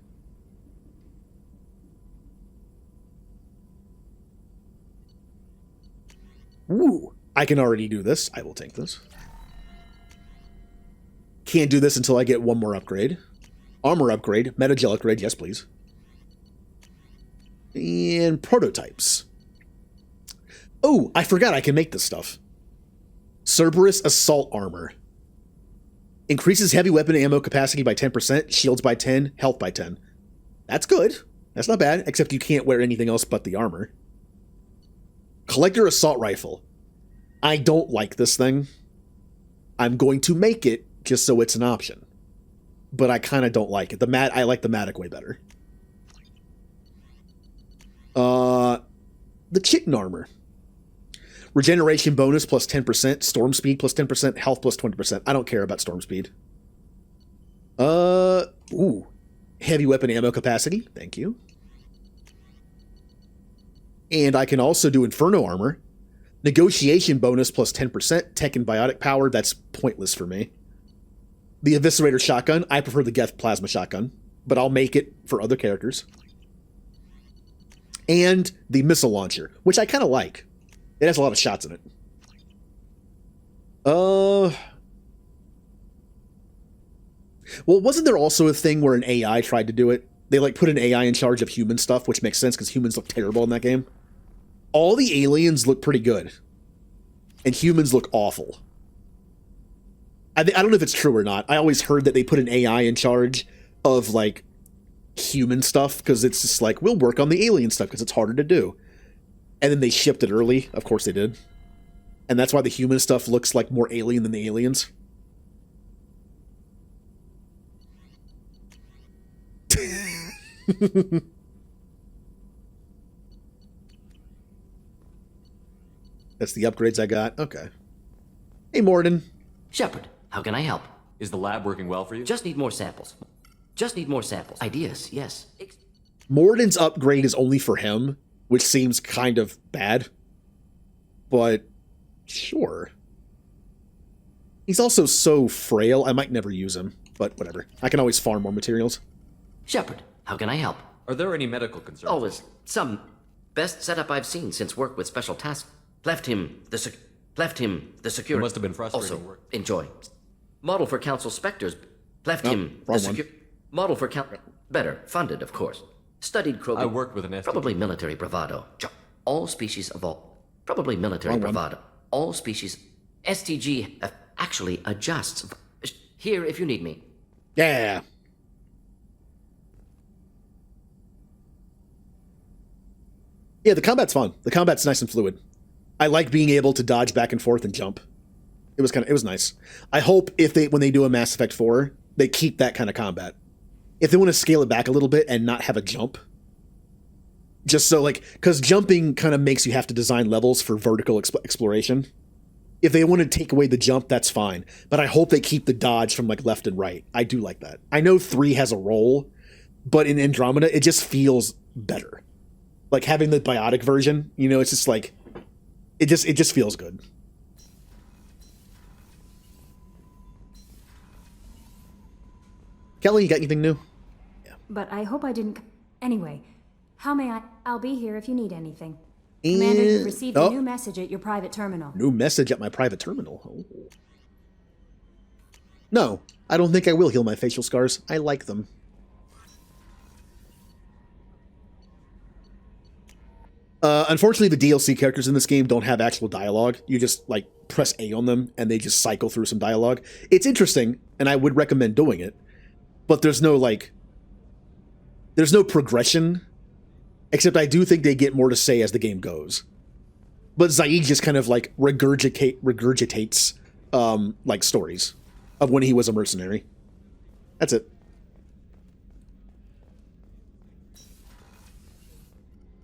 Ooh, I can already do this. I will take this. Can't do this until I get one more upgrade. Armor upgrade, metagel upgrade, yes please. And prototypes. Oh, I forgot I can make this stuff. Cerberus Assault Armor. Increases heavy weapon ammo capacity by 10%, shields by 10, health by 10. That's good. That's not bad, except you can't wear anything else but the armor. Collector Assault Rifle. I don't like this thing. I'm going to make it just so it's an option. But I kind of don't like it. I like the Matic way better. The Chitin Armor. Regeneration bonus plus 10%, storm speed plus 10%, health plus 20%. I don't care about storm speed. Ooh. Heavy weapon ammo capacity. Thank you. And I can also do Inferno Armor. Negotiation bonus plus 10%, tech and biotic power. That's pointless for me. The Eviscerator Shotgun. I prefer the Geth Plasma Shotgun, but I'll make it for other characters. And the Missile Launcher, which I kind of like. It has a lot of shots in it. Well, wasn't there also a thing where an AI tried to do it? They like put an AI in charge of human stuff, which makes sense because humans look terrible in that game. All the aliens look pretty good. And humans look awful. I don't know if it's true or not. I always heard that they put an AI in charge of like human stuff because it's just like, we'll work on the alien stuff because it's harder to do. And then they shipped it early. Of course they did. And that's why the human stuff looks like more alien than the aliens. That's the upgrades I got. Okay. Hey, Morden. Shepard, how can I help? Is the lab working well for you? Just need more samples. Just need more samples. Ideas, yes. Morden's upgrade is only for him, which seems kind of bad. But sure. He's also so frail, I might never use him. But whatever. I can always farm more materials. Shepard, how can I help? Are there any medical concerns? Always. Some. Best setup I've seen since work with Special Task. Left him the security. It must have been frustrating Also, work. enjoy. Model for Council Spectres. Left him the wrong security. Model for better, funded, of course. Studied Krogan. I worked with an SDG. Probably military bravado. All species of all. Probably military Wrong one. bravado. All species. STG actually adjusts. Here if you need me. Yeah. Yeah, the combat's fun. The combat's nice and fluid. I like being able to dodge back and forth and jump. It was nice. I hope when they do a Mass Effect 4, they keep that kind of combat. If they want to scale it back a little bit and not have a jump, just so because jumping kind of makes you have to design levels for vertical exploration. If they want to take away the jump, that's fine. But I hope they keep the dodge from left and right. I do like that. I know 3 has a role, but in Andromeda, it just feels better. Like having the biotic version, it's just it just feels good. Kelly, you got anything new? But I hope I didn't... Anyway, how may I... I'll be here if you need anything. Commander, you've received a new message at your private terminal. New message at my private terminal. Oh. No, I don't think I will heal my facial scars. I like them. Unfortunately, the DLC characters in this game don't have actual dialogue. You just, press A on them, and they just cycle through some dialogue. It's interesting, and I would recommend doing it. But there's no, there's no progression. Except I do think they get more to say as the game goes. But Zaid just kind of, regurgitates, stories of when he was a mercenary. That's it.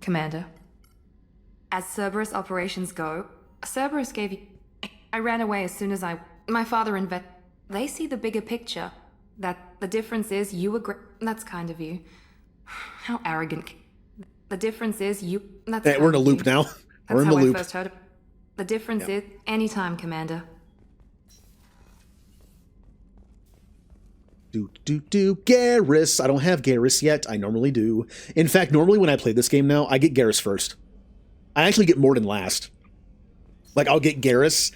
Commander, as Cerberus operations go, Cerberus gave you... I ran away as soon as my father and they see the bigger picture. That the difference is you agree... That's kind of you. How arrogant... The difference is you... That's Hey, we're in a loop now. We're in the loop. I first heard of... The difference is... Anytime, Commander. Garrus. I don't have Garrus yet. I normally do. In fact, normally when I play this game now, I get Garrus first. I actually get Morden last. I'll get Garrus,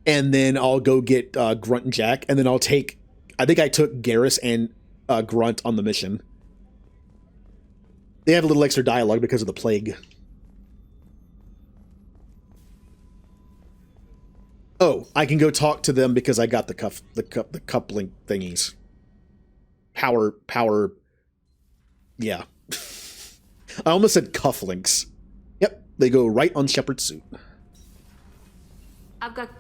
and then I'll go get Grunt and Jack, and then I'll take... I think I took Garrus and Grunt on the mission. They have a little extra dialogue because of the plague. Oh, I can go talk to them because I got the coupling thingies. Power. Yeah. I almost said cufflinks. Yep, they go right on Shepard's suit. I've got...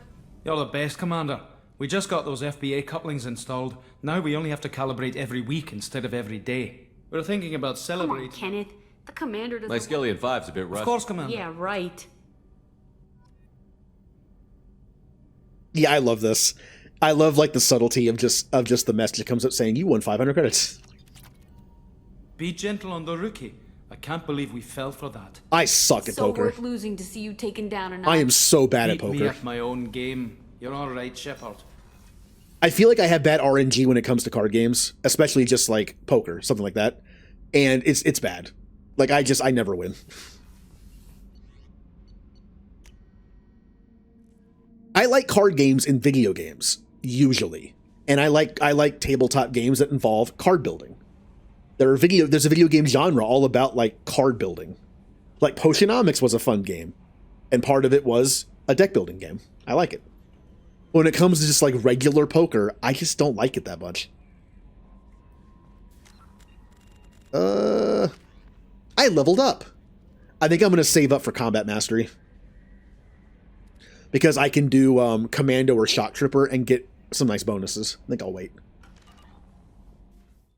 You're the best, Commander. We just got those FBA couplings installed. Now we only have to calibrate every week instead of every day. We're thinking about celebrating... Come on, Kenneth. The Commander doesn't... My Skillian 5's a bit rusty. Of course, Commander. Yeah, right. Yeah, I love this. I love the subtlety of just the message that comes up saying you won 500 credits. Be gentle on the rookie. I can't believe we fell for that. I suck at poker. So worth losing to see you taken down a notch. I am so bad at Beat me poker. at my own game. You're all right, Shepard. I feel like I have bad RNG when it comes to card games, especially just poker, something like that. And it's bad. I never win. I like card games in video games, usually. And I like tabletop games that involve card building. There's a video game genre all about card building. Potionomics was a fun game. And part of it was a deck building game. I like it. When it comes to just regular poker, I just don't like it that much. I leveled up. I think I'm going to save up for Combat Mastery. Because I can do Commando or Shock Trooper and get some nice bonuses. I think I'll wait.